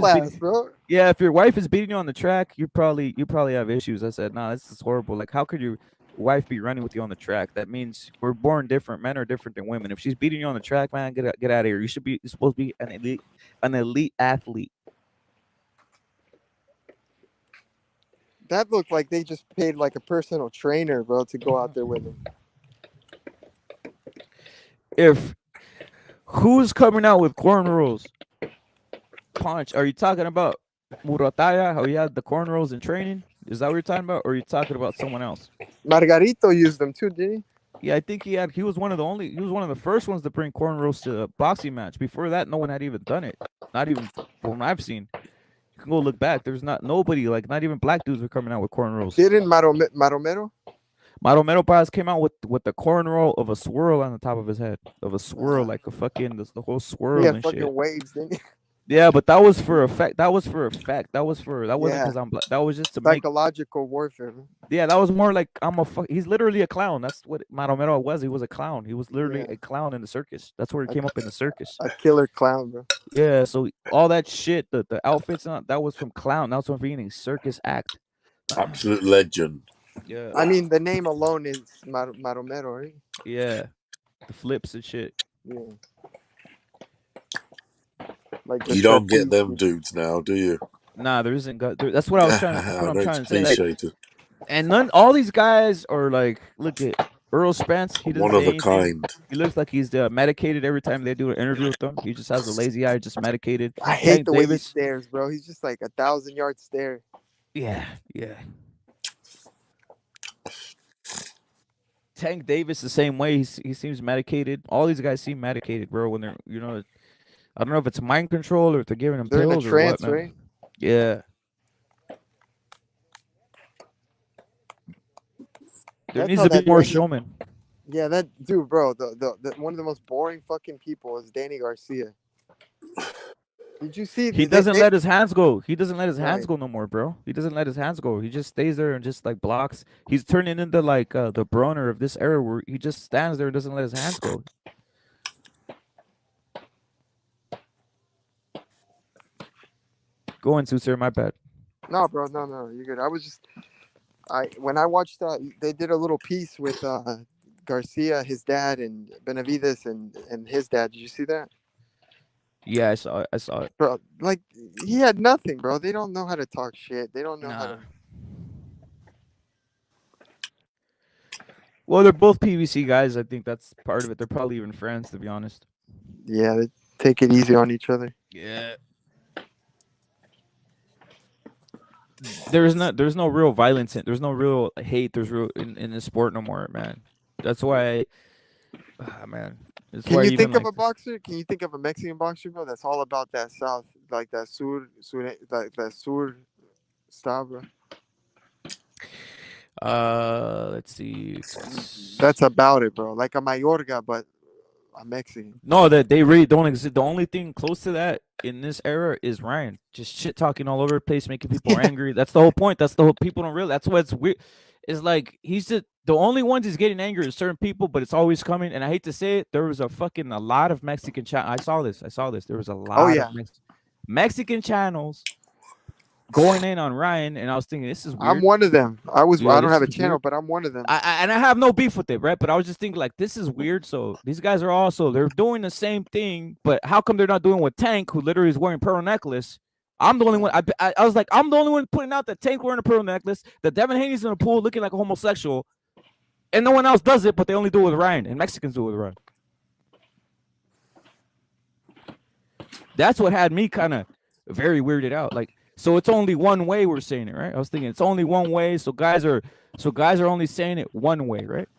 if your wife is beating you on the track, you probably have issues. I said, nah, this is horrible. Like, how could you wife be running with you on the track. That means we're born different. Men are different than women. If she's beating you on the track, man, get out of here. You're supposed to be an elite athlete. That looked like they just paid like a personal trainer, bro, to go out there with him. If who's coming out with cornrows? Punch. Are you talking about Murataya? How he had the cornrows in training? Is that what you're talking about, or are you talking about someone else? Margarito used them too, didn't he? Yeah, I think he was one of the first ones to bring cornrows to a boxing match. Before that, no one had even done it. Not even from what I've seen. You can go look back. There's nobody, like not even black dudes were coming out with cornrows. Didn't Maromero? Maromero Paz came out with the cornrow of a swirl on the top of his head. Of a swirl, like a fucking the whole swirl He and had fucking shit. waves, didn't he? Yeah, but that was for effect. That wasn't because I'm black. That was just to make psychological warfare. Man. Yeah, that was more like he's literally a clown. That's what Maromero was. He was a clown. He was literally a clown in the circus. That's where he came up in the circus. A killer clown, bro. Yeah, so all that shit, the outfits, that was from clown. That was from being a circus act. Absolute legend. Yeah. I mean, the name alone is Maromero, right? Yeah, the flips and shit. Yeah. Like you don't get them dudes now, do you? Nah, there isn't. That's what I was trying. That's what I'm trying to say. Appreciated. And all these guys are like, look at Earl Spence. He doesn't one of say a anything. kind. He looks like he's medicated every time they do an interview with him. He just has a lazy eye, just medicated. I hate Tank the way he Davis. stares, bro. He's just like 1,000-yard stare. Yeah. Tank Davis the same way. He seems medicated. All these guys seem medicated, bro. When they're, I don't know if it's mind control or if they're giving them They're pills in a trance, or what, man. right? Yeah. There needs to be more showmen. Yeah, that dude, bro. The one of the most boring fucking people is Danny Garcia. Did you see? He doesn't let his hands go. He doesn't let his hands go no more, bro. He doesn't let his hands go. He just stays there and just like blocks. He's turning into like the Bronner of this era where he just stands there and doesn't let his hands go. Go into, sir. My bad. No, bro. No. You're good. When I watched, they did a little piece with Garcia, his dad, and Benavides and his dad. Did you see that? Yeah, I saw it. Bro, like he had nothing, bro. They don't know how to talk shit. They don't know how to. Well, they're both PVC guys. I think that's part of it. They're probably even friends, to be honest. Yeah, they take it easy on each other. Yeah. There's no real violence. There's no real hate. There's real in the sport no more, man. That's why, man. Can you think of a boxer? Can you think of a Mexican boxer, bro? That's all about that South, like that sur Stabra. Let's see. That's about it, bro. Like a Mayorga, but a Mexican. No, that they really don't exist. The only thing close to that in this era is Ryan, just shit talking all over the place, making people angry. That's the whole point. That's the whole people don't realize. That's what's weird. It's like he's the only ones he's getting angry at certain people, but it's always coming. And I hate to say it, there was a lot of Mexican I saw this. There was a lot of Mexican channels going in on Ryan, and I was thinking this is weird. I'm one of them. I don't have a channel, but I'm one of them. And I have no beef with it, right? But I was just thinking like this is weird. So these guys are they're doing the same thing, but how come they're not doing with Tank, who literally is wearing pearl necklace? I'm the only one. I was like, I'm the only one putting out the Tank wearing a pearl necklace. That Devin Haney's in the pool looking like a homosexual, and no one else does it, but they only do it with Ryan, and Mexicans do it with Ryan. That's what had me kind of very weirded out. Like, so it's only one way we're saying it, right? I was thinking it's only one way. So guys are only saying it one way, right?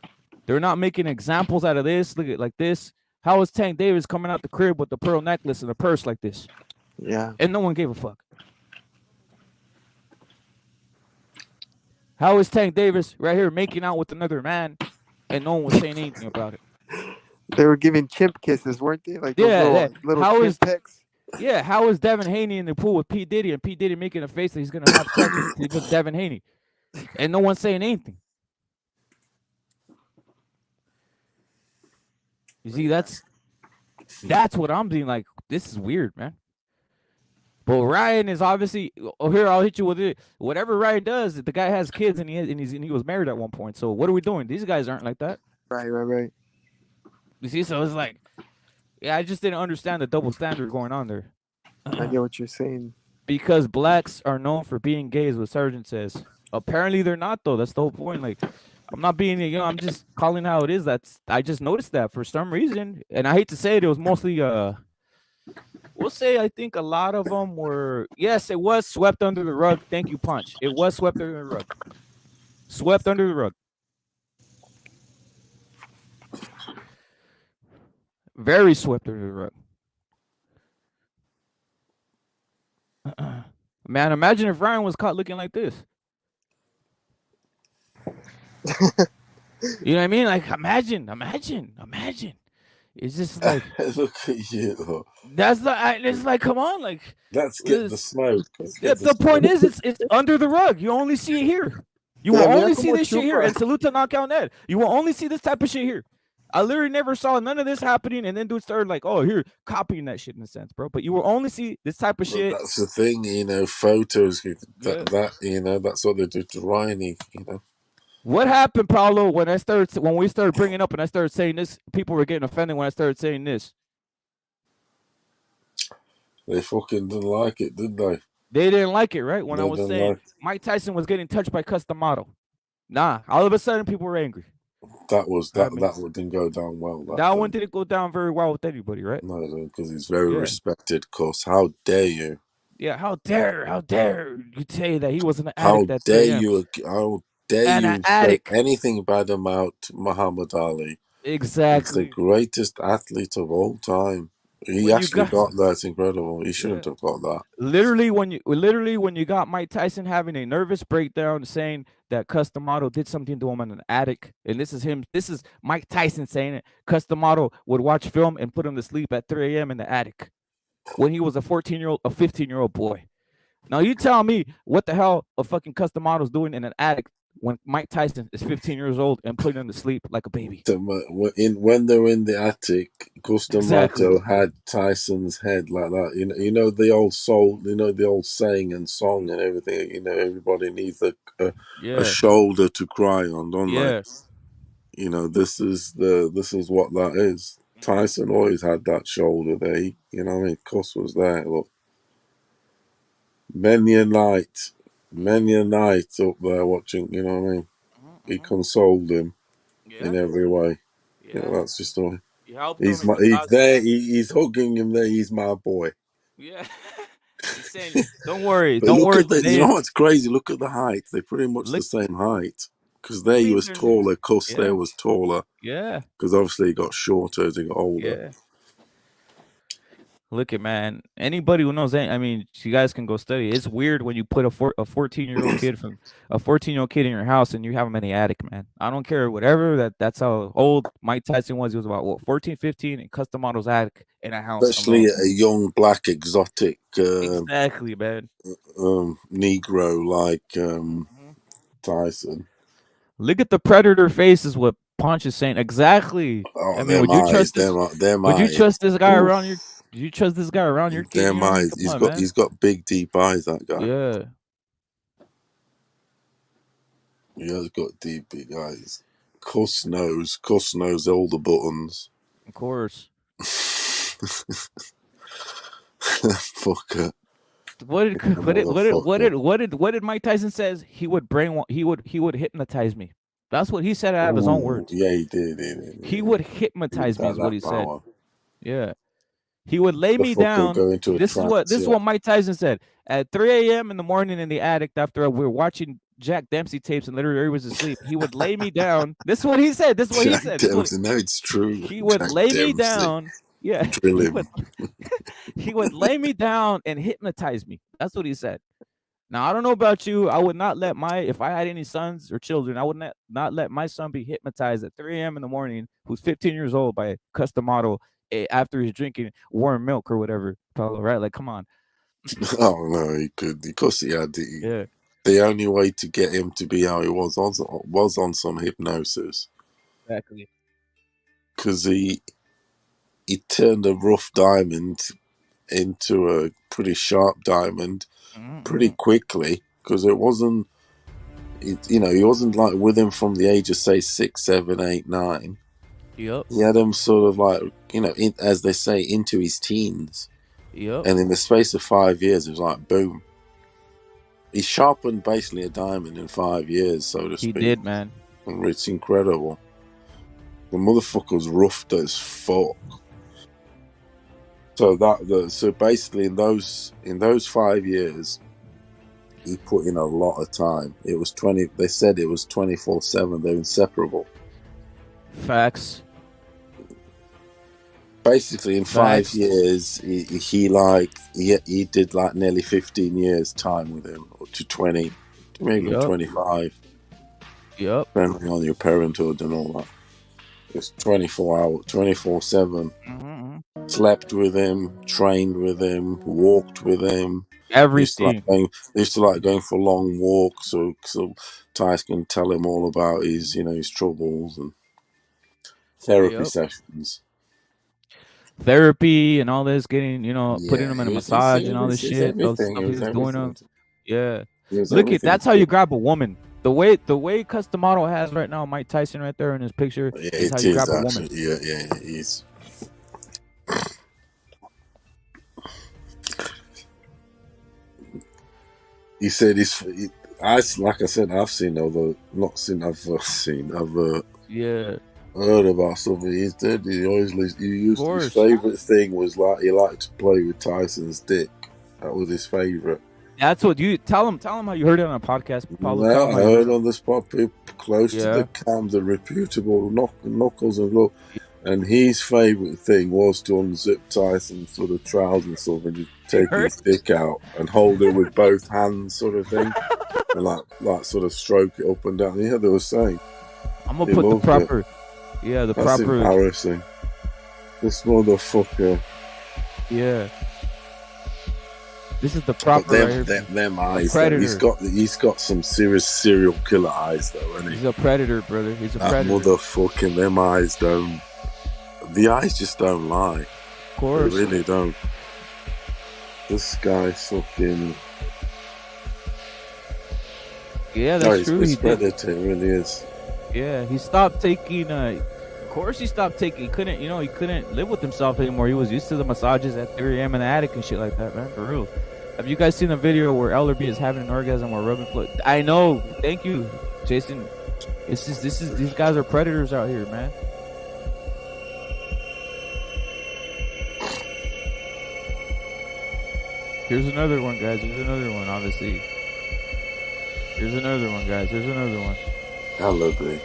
They're not making examples out of this. Look at like this. How is Tank Davis coming out the crib with the pearl necklace and a purse like this? Yeah. And no one gave a fuck. How is Tank Davis right here making out with another man and no one was saying anything about it? They were giving chimp kisses, weren't they? Like little how chimp is pecks. Yeah, how is Devin Haney in the pool with P. Diddy and P. Diddy making a face that he's gonna have sex with Devin Haney? And no one saying anything. You see, that's what I'm being like, this is weird, man. But Ryan is obviously. Oh, here I'll hit you with it. Whatever Ryan does, the guy has kids and he was married at one point. So what are we doing? These guys aren't like that. Right. You see, so it's like, yeah, I just didn't understand the double standard going on there. I get what you're saying. Because blacks are known for being gay, is what Sergeant says. Apparently they're not though. That's the whole point. Like, I'm not being, I'm just calling how it is. I just noticed that for some reason, and I hate to say it, it was mostly we'll say I think a lot of them were, yes, it was swept under the rug. Thank you, Punch. It was swept under the rug. Swept under the rug. Very swept under the rug. Man, imagine if Ryan was caught looking like this. You know what I mean? Like, imagine. It's just like, look at you. That's it's like, come on, like, let's get the smoke. The point is, it's under the rug. You only see it here. You will only see this shit here. And salute to Knockout Ned. You will only see this type of shit here. I literally never saw none of this happening, and then dudes started like, oh, here, copying that shit in a sense, bro. But you will only see this type of shit. That's the thing, photos. That that's what they do to Ryan. What happened, Paulo, when we started bringing up and I started saying this? People were getting offended when I started saying this. They fucking didn't like it, did they? They didn't like it, right? When I was saying Mike Tyson was getting touched by Customato. Nah, all of a sudden people were angry. That one didn't go down well. That one didn't go down very well with anybody, right? No, because he's very respected. Cause how dare you? Yeah, how dare you say that he was an How addict? dare you say anything bad about Muhammad Ali? Exactly. He's the greatest athlete of all time. He actually got that. It's incredible. He shouldn't have got that. Literally, when you got Mike Tyson having a nervous breakdown, saying that Customato did something to him in an attic, and this is Mike Tyson saying it. Customato would watch film and put him to sleep at 3 a.m. in the attic when he was a 15-year-old boy. Now you tell me what the hell a fucking Customato's doing in an attic when Mike Tyson is 15 years old and putting him to sleep like a baby. When they were in the attic, Customato had Tyson's head like that. You know the old soul. You know the old saying and song and everything. Everybody needs a shoulder to cry on, don't they? This is what that is. Tyson always had that shoulder there. Cuss was there. Look, many a night up there watching. You know what I mean? He consoled him in every way. That's just all. He's there. He's hugging him there. He's my boy. Yeah. He's saying, don't worry. But don't worry. You know what's crazy? Look at the height. They're pretty much the same height. Because there he was taller. Cuss there was taller. Yeah. Because obviously he got shorter as he got older. Yeah. Look at, man. Anybody who knows that, I mean, you guys can go study. It's weird when you put a 14-year-old kid in your house and you have him in the attic, man. I don't care whatever. That's how old Mike Tyson was. He was about 14, 15 in Customato's attic in a house. Especially a young black exotic exactly, man. Negro like Tyson. Look at the predator face is what Punch is saying. Exactly. Oh, I mean, would you trust this? Would you trust this guy around your? Did you trust this guy around your kid? Damn eyes. He's got big deep eyes. That guy. Yeah. He has got deep big eyes. Cuss knows all the buttons. Of course. Fucker. What did Mike Tyson says? He would hypnotize me. That's what he said out of his own words. Yeah, he did. He would hypnotize me, is what he said. Yeah. He would lay me down. This is what Mike Tyson said. At 3 a.m. in the morning in the attic after we were watching Jack Dempsey tapes and literally was asleep. He would lay me down. This is what he said. No, it's true. He would lay me down. Yeah. He would lay me down and hypnotize me. That's what he said. Now, I don't know about you. I would not let if I had any sons or children, I would not let my son be hypnotized at 3 a.m. in the morning, who's 15 years old, by Customato after he's drinking warm milk or whatever, Paulo, right? Like, come on. Oh, no, he could. Because he had the only way to get him to be how he was on some hypnosis. Exactly. Because he turned a rough diamond into a pretty sharp diamond pretty Mm-hmm. quickly, because it wasn't, he wasn't like with him from the age of say 6, 7, 8, 9. Yep. He had him sort of like, as they say, into his teens. Yep. And in the space of 5 years, it was like boom. He sharpened basically a diamond in 5 years, so to He speak. did, man. And it's incredible. The motherfucker's roughed as fuck. So basically in those 5 years, he put in a lot of time. It was 20. They said it was 24/7. They're inseparable. Facts. Basically, in Facts. 5 years, he did like nearly 15 years time with him, up to 20, maybe Yep. 25. Yep. Depending on your parenthood and all that. It's 24 hours, 24/7. Mm-hmm. Slept with him, trained with him, walked with him. Everything. They used to like going for long walks, so Tice can tell him all about his, his troubles and therapy sessions. Therapy and all this, getting, putting Yeah, him in a it's massage and all this it's shit. All the everything. stuff It he was was doing everything. them. Yeah. It was Look everything. that's how you grab a woman. The way Customato has right now, Mike Tyson right there in his picture, Yeah, is how it you is grab a woman. actually. Yeah, it is. He said like I said, I've seen other, not seen, I've seen, I've heard about something he's did. He used his favorite thing was like he liked to play with Tyson's dick. That was his favorite. That's what you tell him. Tell him how you heard it on a podcast, Paulo. No, I heard on the spot, people close to Yeah. the cam, the reputable Knuckles and look. And his favorite thing was to unzip Tyson's sort of trousers and stuff and just take his dick out and hold it with both hands, sort of thing, and like sort of stroke it up and down. Yeah, they were saying. I'm gonna put the proper. Yeah, That's proper. embarrassing. This motherfucker. Yeah. This is the proper. Them eyes. Predator. He's got some serious serial killer eyes, though, isn't he? He's a predator, brother. He's a that predator. Motherfucking them eyes don't. The eyes just don't lie. Of course. They really don't. This guy's fucking. Yeah, that's true. He's predator. It really is. Yeah, he stopped taking. Of course, he stopped taking. He couldn't. He couldn't live with himself anymore. He was used to the massages at 3 a.m. in the attic and shit like that, man. For real. Have you guys seen the video where Ellerby is having an orgasm or rubbing foot? I know. Thank you, Jason. These guys are predators out here, man. Here's another one, guys. Here's another one, obviously. Here's another one, guys. Here's another one. Ellerby.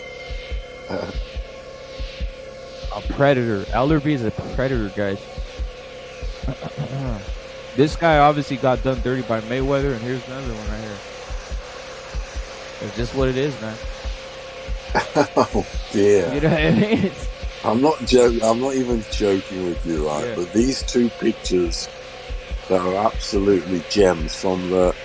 A predator. Ellerby is a predator, guys. This guy obviously got done dirty by Mayweather, and here's another one right here. It's just what it is, man. Oh dear. You know what I mean? I'm not joking. I'm not even joking with you, right? Yeah. But these two pictures that are absolutely gems from the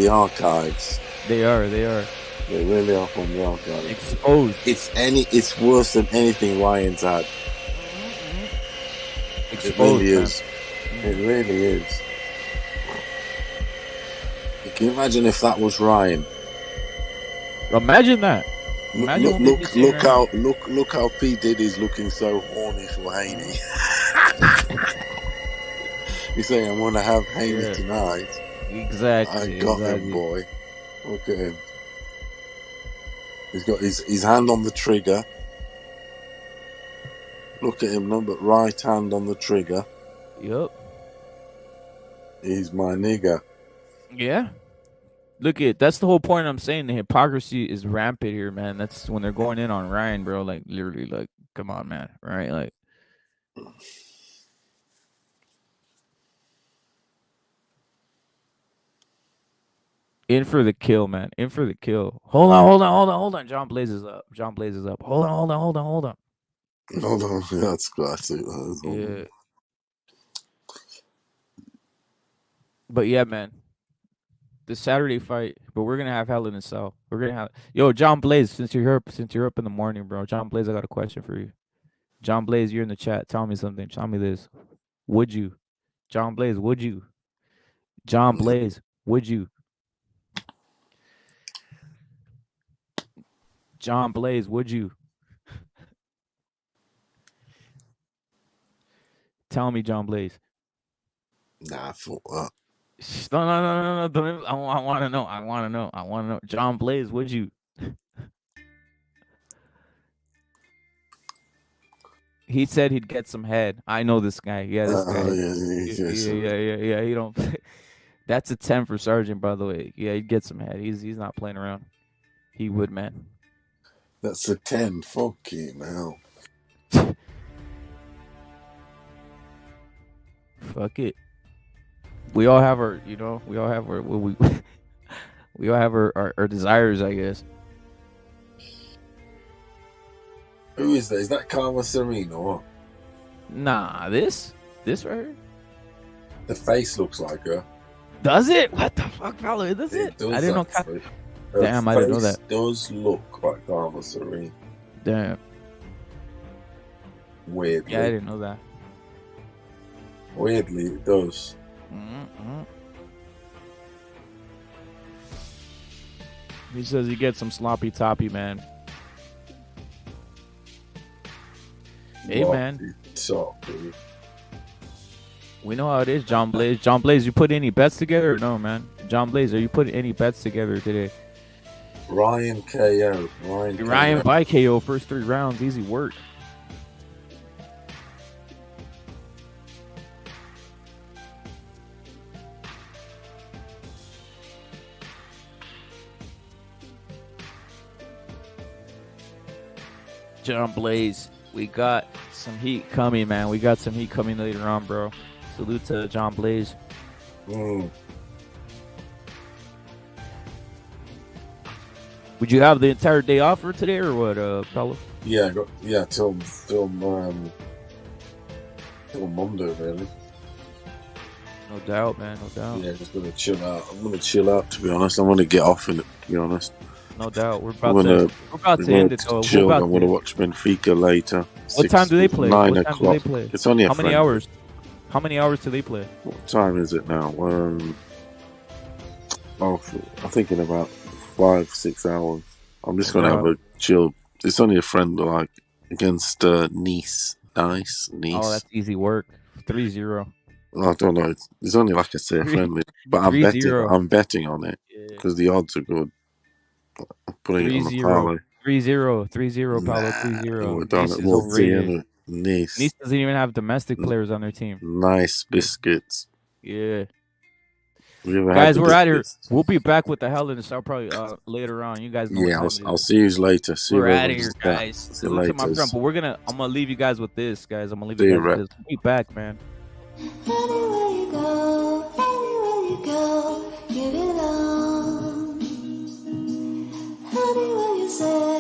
archives. They are. They really are from the archives. Exposed. It's worse than anything Ryan's had. Exposed, It really man. is. It really is. Can you imagine if that was Ryan? Imagine that. Imagine Look how P Diddy's looking so horny for Haney. He's saying, "I'm gonna have Haney tonight." Exactly. I got him, boy. Look at him. He's got his hand on the trigger. Look at him, number right hand on the trigger. Yep. He's my nigga. Yeah. That's the whole point I'm saying. The hypocrisy is rampant here, man. That's when they're going in on Ryan, bro. Like, literally, like, come on, man. Right? Like, in for the kill, man. In for the kill. Hold on. John Blaze is up. Hold on. Hold on. That's classic. Yeah. But yeah, man. The Saturday fight, but we're gonna have Hell in a Cell. We're gonna have John Blaze. Since you're up in the morning, bro. John Blaze, I got a question for you. John Blaze, you're in the chat. Tell me something. Tell me this. would you? John Blaze, would you? John Blaze, would you? John Blaze, would you? Tell me, John Blaze. Nah, fuck that. No. I want to know. I want to know. John Blaze, would you? He said he'd get some head. I know this guy. Yeah, this guy. Yeah. He don't. That's a 10 for Sergeant, by the way. Yeah, he'd get some head. He's not playing around. He would, man. That's a 10. Fucking hell. Fuck it. We all have our, we all have our, we all have our desires, I guess. Who is that? Is that Karma Serena or what? Nah, this right here. The face looks like her. Does it? What the fuck, fella? Does it? Does I didn't know. Damn, I didn't know that. Does look like Karma Serena. Damn. Weirdly. Yeah, I didn't know that. Weirdly, it does. He says he gets some sloppy toppy, man. Hey, man. Toppy. We know how it is, John Blaze. John Blaze, you put any bets together or no, man? John Blaze, are you putting any bets together today? Ryan KO. Ryan by KO first 3 rounds. Easy work. John Blaze, we got some heat coming, man. We got some heat coming later on, bro. Salute to John Blaze. Would you have the entire day off for today or what, Paulo? Yeah, till Monday, really. No doubt, man. No doubt. Yeah, just gonna chill out. I'm gonna chill out, to be honest. I'm gonna get off in it, to be honest. No doubt. We're about to end it, though. Chill. I'm gonna watch Benfica later. What time do they play? 9 o'clock. It's only How many hours? How many hours do they play? What time is it now? I think in about 5-6 hours. I'm just gonna have a chill. It's only a friend, like, against Nice. Nice. Oh, that's easy work. 3-0. I don't know. It's only, like I say, a friendly. But I'm betting on it because the odds are good. I'm putting it on the parlay. 3-0, Paulo, 3-0. We're done. We'll see. Nice. Nice doesn't even have domestic players on their team. Nice biscuits. Yeah. Guys, we're out here. We'll be back with the Hell in the Cell probably later on. You guys know. Yeah, I'll see you later. We're out of here, guys. Salute to my friend, but I'm gonna leave you guys with this, guys. I'm gonna leave you guys with this. We'll be back, man. Anywhere you go, give it all. Anywhere you say.